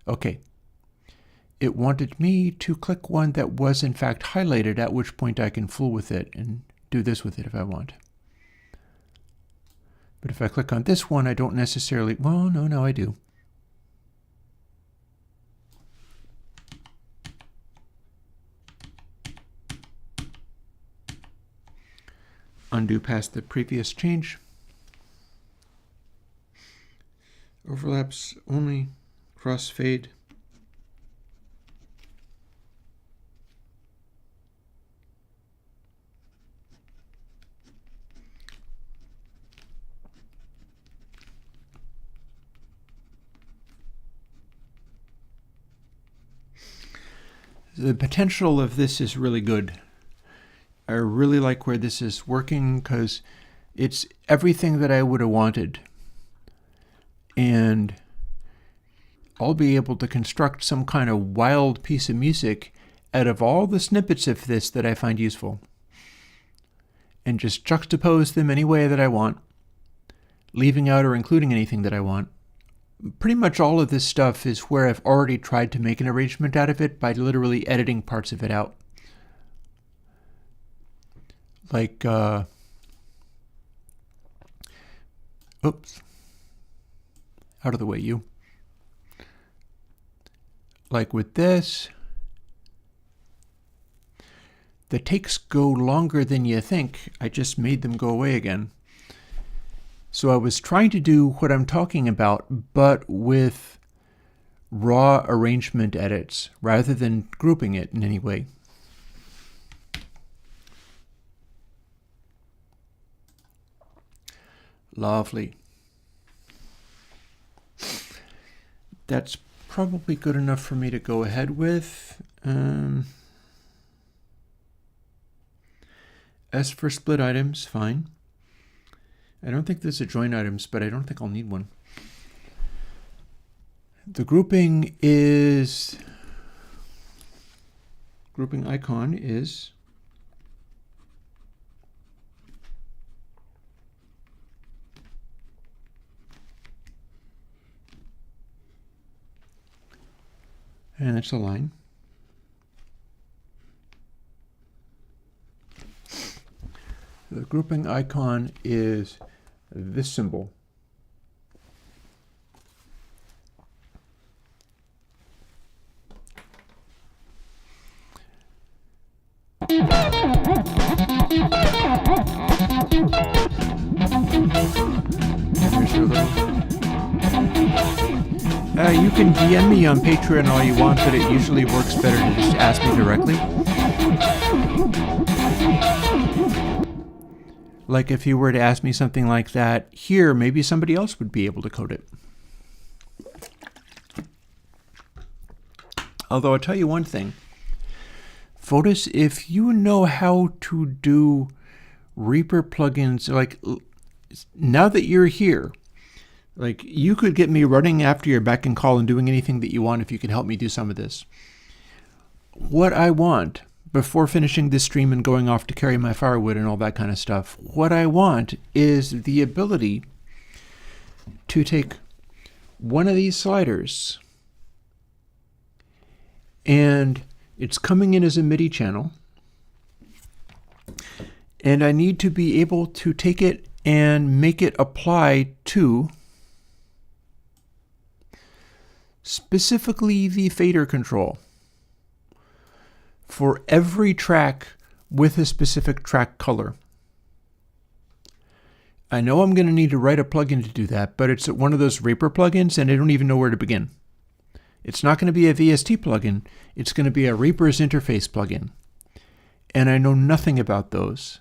Okay, it wanted me to click one that was in fact highlighted, at which point I can fool with it and do this with it if I want. But if I click on this one, I don't necessarily, well, no, I do. Undo past the previous change. Overlaps only, crossfade. The potential of this is really good. I really like where this is working because it's everything that I would have wanted. And I'll be able to construct some kind of wild piece of music out of all the snippets of this that I find useful. And just juxtapose them any way that I want, leaving out or including anything that I want. Pretty much all of this stuff is where I've already tried to make an arrangement out of it by literally editing parts of it out. Like, oops, out of the way, you. Like with this, the takes go longer than you think. I just made them go away again. So I was trying to do what I'm talking about, but with raw arrangement edits rather than grouping it in any way. Lovely. That's probably good enough for me to go ahead with. As for split items, fine. I don't think there's a join items, but I don't think I'll need one. The grouping icon is and it's a line. The grouping icon is this symbol. You can DM me on Patreon all you want, but it usually works better to just ask me directly. Like if you were to ask me something like that here, maybe somebody else would be able to code it. Although I'll tell you one thing. Fotis, if you know how to do Reaper plugins, like now that you're here, like you could get me running after your beck and call and doing anything that you want if you could help me do some of this. What I want, before finishing this stream and going off to carry my firewood and all that kind of stuff, what I want is the ability to take one of these sliders and it's coming in as a MIDI channel, and I need to be able to take it and make it apply to specifically the fader control for every track with a specific track color. I know I'm going to need to write a plugin to do that, but it's one of those Reaper plugins and I don't even know where to begin. It's not going to be a VST plugin, it's going to be a Reaper's interface plugin. And I know nothing about those.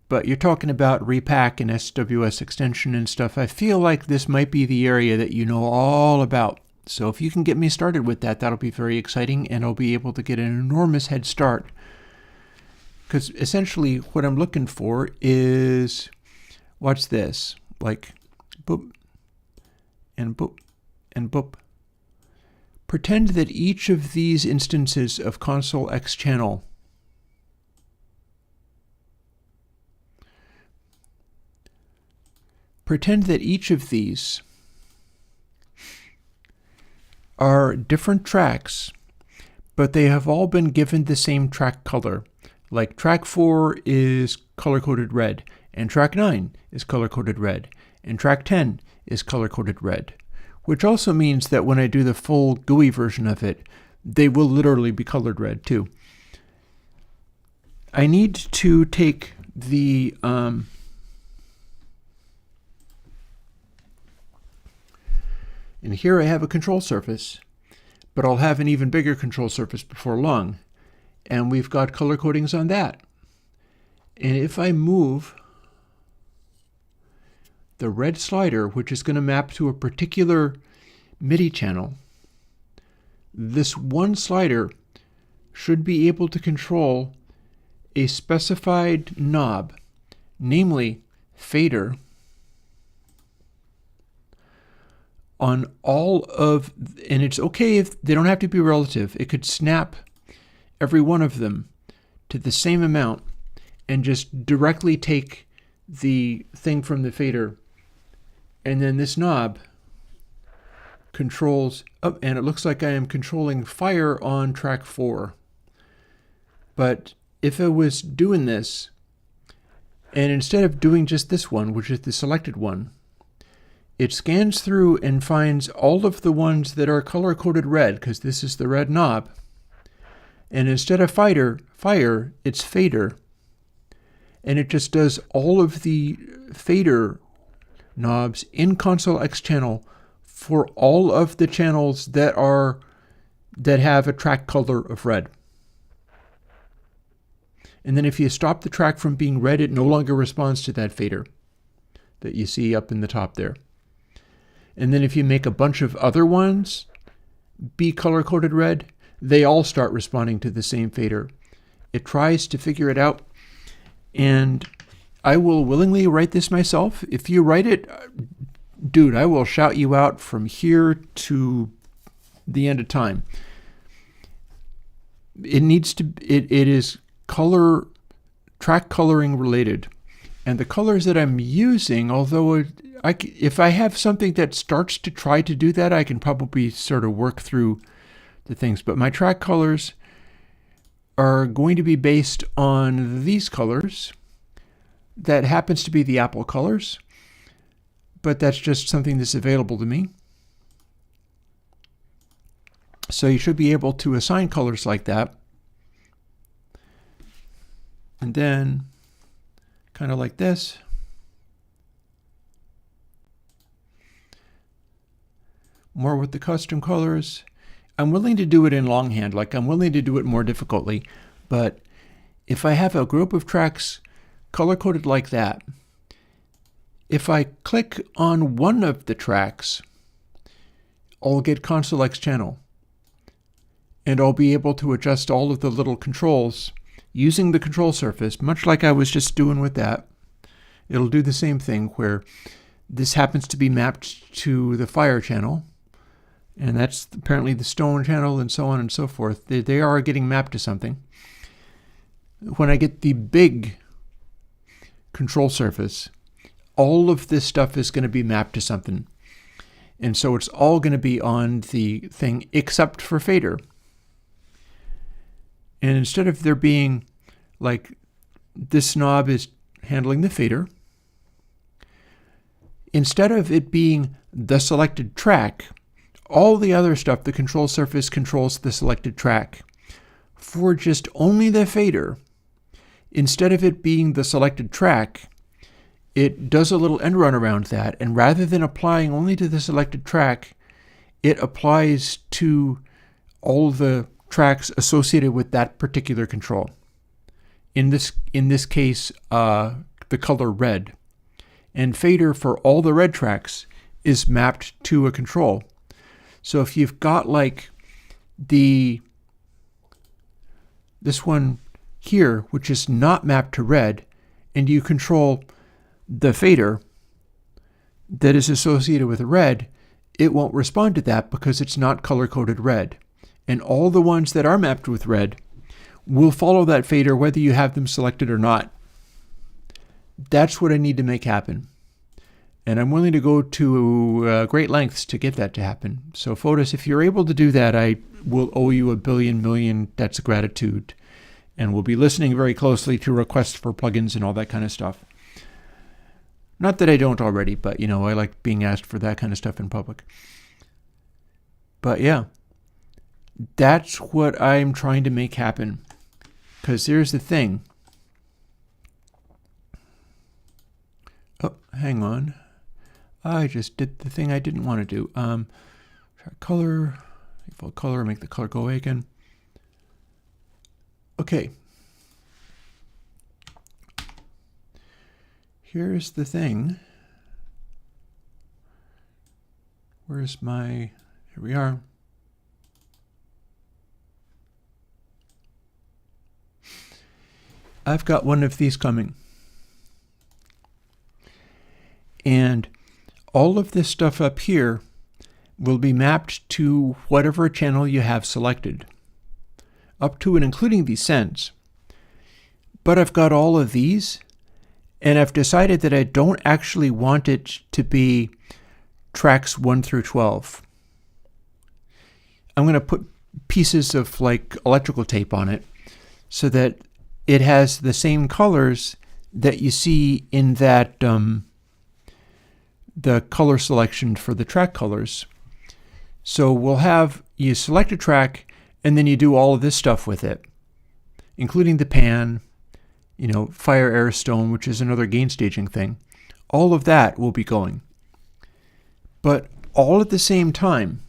But you're talking about repack and SWS extension and stuff. I feel like this might be the area that you know all about. So if you can get me started with that, that'll be very exciting, and I'll be able to get an enormous head start. Because essentially what I'm looking for is, watch this, like boop, and boop, and boop. Pretend that each of these instances of console X channel are different tracks, but they have all been given the same track color. Like track 4 is color-coded red, and track 9 is color-coded red, and track 10 is color-coded red, which also means that when I do the full GUI version of it, they will literally be colored red too. I need to take the And here I have a control surface, but I'll have an even bigger control surface before long. And we've got color codings on that. And if I move the red slider, which is going to map to a particular MIDI channel, this one slider should be able to control a specified knob, namely fader, on all of, and it's okay if they don't have to be relative. It could snap every one of them to the same amount and just directly take the thing from the fader. And then this knob controls, oh, and it looks like I am controlling fire on track 4. But if I was doing this, and instead of doing just this one, which is the selected one, it scans through and finds all of the ones that are color-coded red, because this is the red knob. And instead of fire, it's fader. And it just does all of the fader knobs in console X channel for all of the channels that have a track color of red. And then if you stop the track from being red, it no longer responds to that fader that you see up in the top there. And then if you make a bunch of other ones be color-coded red, they all start responding to the same fader. It tries to figure it out, and I will willingly write this myself. If you write it, dude, I will shout you out from here to the end of time. It needs to, it is track coloring related. And the colors that I'm using, although if I have something that starts to try to do that, I can probably sort of work through the things. But my track colors are going to be based on these colors. That happens to be the Apple colors, but that's just something that's available to me. So you should be able to assign colors like that. And then kind of like this. More with the custom colors. I'm willing to do it in longhand, like I'm willing to do it more difficultly, but if I have a group of tracks color-coded like that, if I click on one of the tracks, I'll get console X channel, and I'll be able to adjust all of the little controls using the control surface, much like I was just doing with that. It'll do the same thing where this happens to be mapped to the fire channel, and that's apparently the stone channel, and so on and so forth. They are getting mapped to something. When I get the big control surface, all of this stuff is going to be mapped to something. And so it's all going to be on the thing except for fader. And instead of there being like this knob is handling the fader, instead of it being the selected track, all the other stuff, the control surface controls the selected track. For just only the fader, instead of it being the selected track, it does a little end run around that, and rather than applying only to the selected track, it applies to all the tracks associated with that particular control. In this case, the color red. And fader for all the red tracks is mapped to a control. So if you've got like this one here, which is not mapped to red, and you control the fader that is associated with red, it won't respond to that because it's not color-coded red. And all the ones that are mapped with red will follow that fader whether you have them selected or not. That's what I need to make happen. And I'm willing to go to great lengths to get that to happen. So Fotis, if you're able to do that, I will owe you a billion million debts of gratitude. And we'll be listening very closely to requests for plugins and all that kind of stuff. Not that I don't already, but, I like being asked for that kind of stuff in public. But yeah, that's what I'm trying to make happen. Because here's the thing. Oh, hang on. I just did the thing I didn't want to do. Track color, default color, make the color go away again. Okay. Here's the thing. Where's my, here we are. I've got one of these coming. And all of this stuff up here will be mapped to whatever channel you have selected, up to and including these sends. But I've got all of these, and I've decided that I don't actually want it to be tracks 1 through 12. I'm going to put pieces of like electrical tape on it so that it has the same colors that you see in that the color selection for the track colors. So we'll have, you select a track and then you do all of this stuff with it, including the pan, fire, air, stone, which is another gain staging thing. All of that will be going. But all at the same time,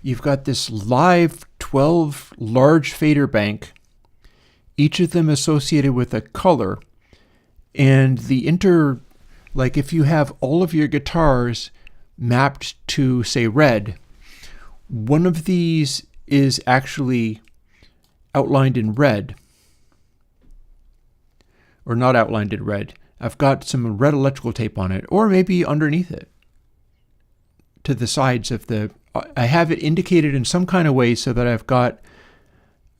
you've got this live 12 large fader bank, each of them associated with a color, and like if you have all of your guitars mapped to, say, red, one of these is actually outlined in red, or not outlined in red. I've got some red electrical tape on it, or maybe underneath it, to the sides of the, I have it indicated in some kind of way so that I've got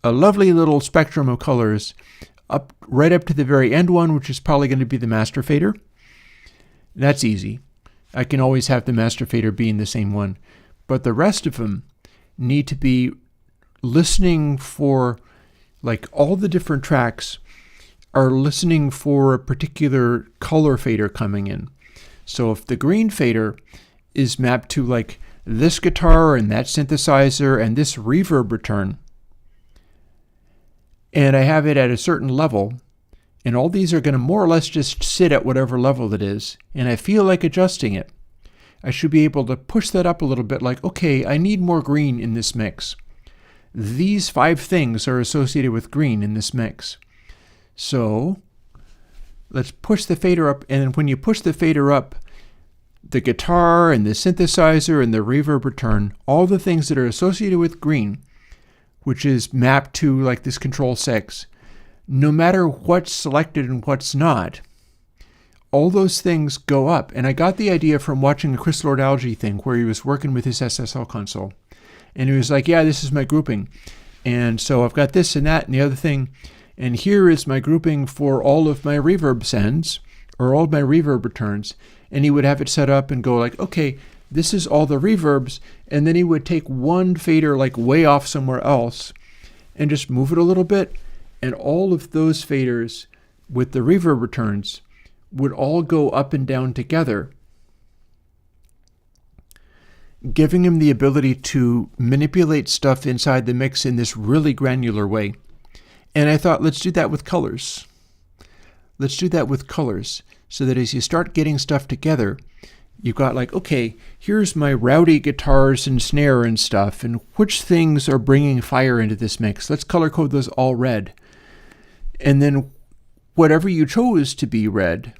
a lovely little spectrum of colors right up to the very end one, which is probably going to be the master fader. That's easy. I can always have the master fader be in the same one. But the rest of them need to be listening for, like all the different tracks are listening for a particular color fader coming in. So if the green fader is mapped to like this guitar and that synthesizer and this reverb return, and I have it at a certain level, and all these are going to more or less just sit at whatever level it is, and I feel like adjusting it, I should be able to push that up a little bit, like, okay, I need more green in this mix. These 5 things are associated with green in this mix. So let's push the fader up, and when you push the fader up, the guitar and the synthesizer and the reverb return, all the things that are associated with green, which is mapped to like this control 6, no matter what's selected and what's not, all those things go up. And I got the idea from watching a Chris Lord-Alge thing where he was working with his SSL console. And he was like, yeah, this is my grouping. And so I've got this and that and the other thing. And here is my grouping for all of my reverb sends, or all of my reverb returns. And he would have it set up and go like, okay, this is all the reverbs. And then he would take one fader like way off somewhere else and just move it a little bit. And all of those faders with the reverb returns would all go up and down together, giving him the ability to manipulate stuff inside the mix in this really granular way. And I thought, let's do that with colors. Let's do that with colors so that as you start getting stuff together, you've got like, okay, here's my rowdy guitars and snare and stuff, and which things are bringing fire into this mix. Let's color code those all red. And then whatever you chose to be red,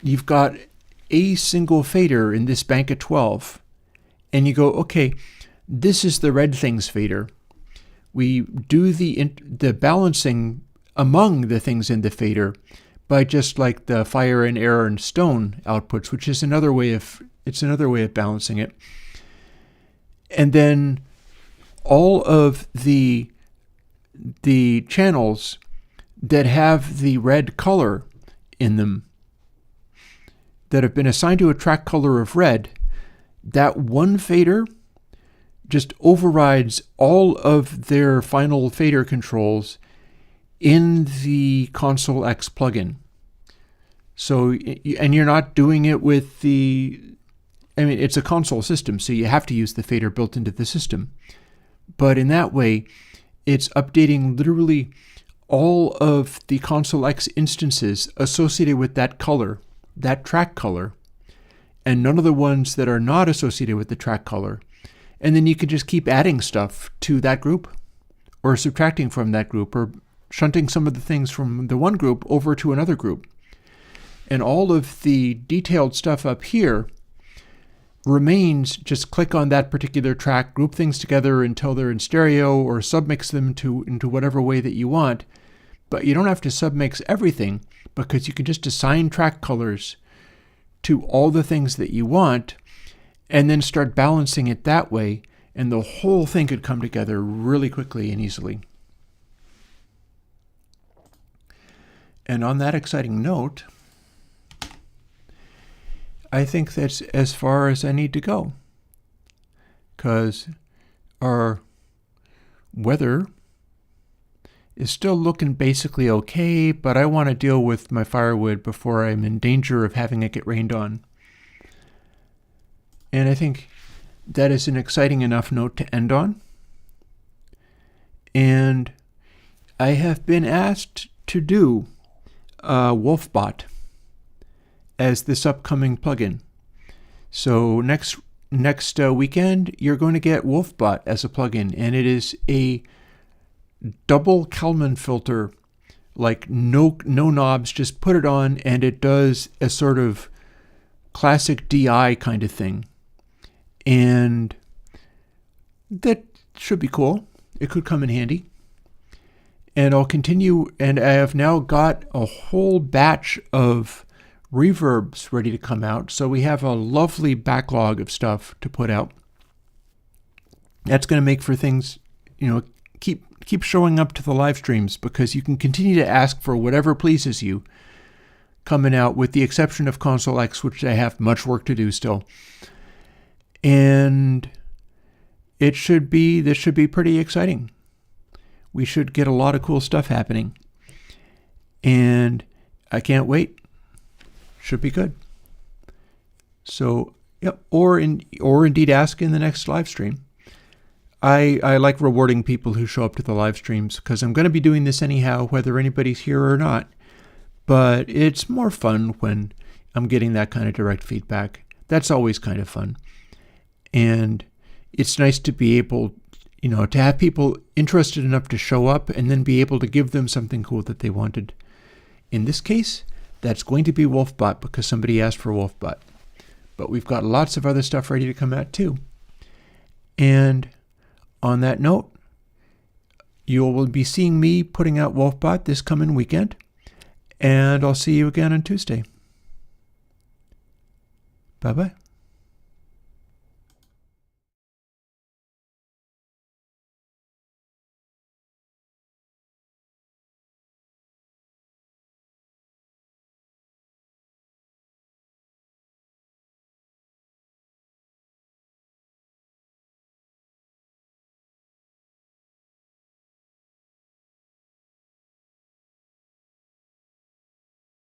you've got a single fader in this bank of 12. And you go, okay, this is the red things fader. We do the balancing among the things in the fader by just like the fire and air and stone outputs, which is another way of balancing it. And then all of the channels that have the red color in them, that have been assigned to a track color of red, that one fader just overrides all of their final fader controls in the Console X plugin. So, and you're not doing it with it's a console system, so you have to use the fader built into the system. But in that way, it's updating literally all of the Console X instances associated with that color, that track color, and none of the ones that are not associated with the track color. And then you can just keep adding stuff to that group, or subtracting from that group, or shunting some of the things from the one group over to another group. And all of the detailed stuff up here remains. Just click on that particular track, group things together until they're in stereo, or submix them into whatever way that you want. But you don't have to submix everything, because you can just assign track colors to all the things that you want, and then start balancing it that way, and the whole thing could come together really quickly and easily. And on that exciting note, I think that's as far as I need to go, because our weather is still looking basically okay, but I want to deal with my firewood before I'm in danger of having it get rained on. And I think that is an exciting enough note to end on. And I have been asked to do Wolfbot as this upcoming plugin. So next weekend, you're going to get Wolfbot as a plugin, and it is a double Kalman filter, like no knobs, just put it on and it does a sort of classic DI kind of thing. And that should be cool. It could come in handy. And I'll continue, and I have now got a whole batch of reverbs ready to come out. So we have a lovely backlog of stuff to put out. That's going to make for things, keep showing up to the live streams, because you can continue to ask for whatever pleases you coming out, with the exception of Console X, which I have much work to do still. And this should be pretty exciting. We should get a lot of cool stuff happening. And I can't wait. Should be good. So, yep, or indeed ask in the next live stream. I like rewarding people who show up to the live streams, because I'm going to be doing this anyhow, whether anybody's here or not. But it's more fun when I'm getting that kind of direct feedback. That's always kind of fun. And it's nice to be able, to have people interested enough to show up and then be able to give them something cool that they wanted. In this case, that's going to be Wolfbot, because somebody asked for Wolfbot. But we've got lots of other stuff ready to come out too. And on that note, you will be seeing me putting out Wolfbot this coming weekend, and I'll see you again on Tuesday. Bye-bye.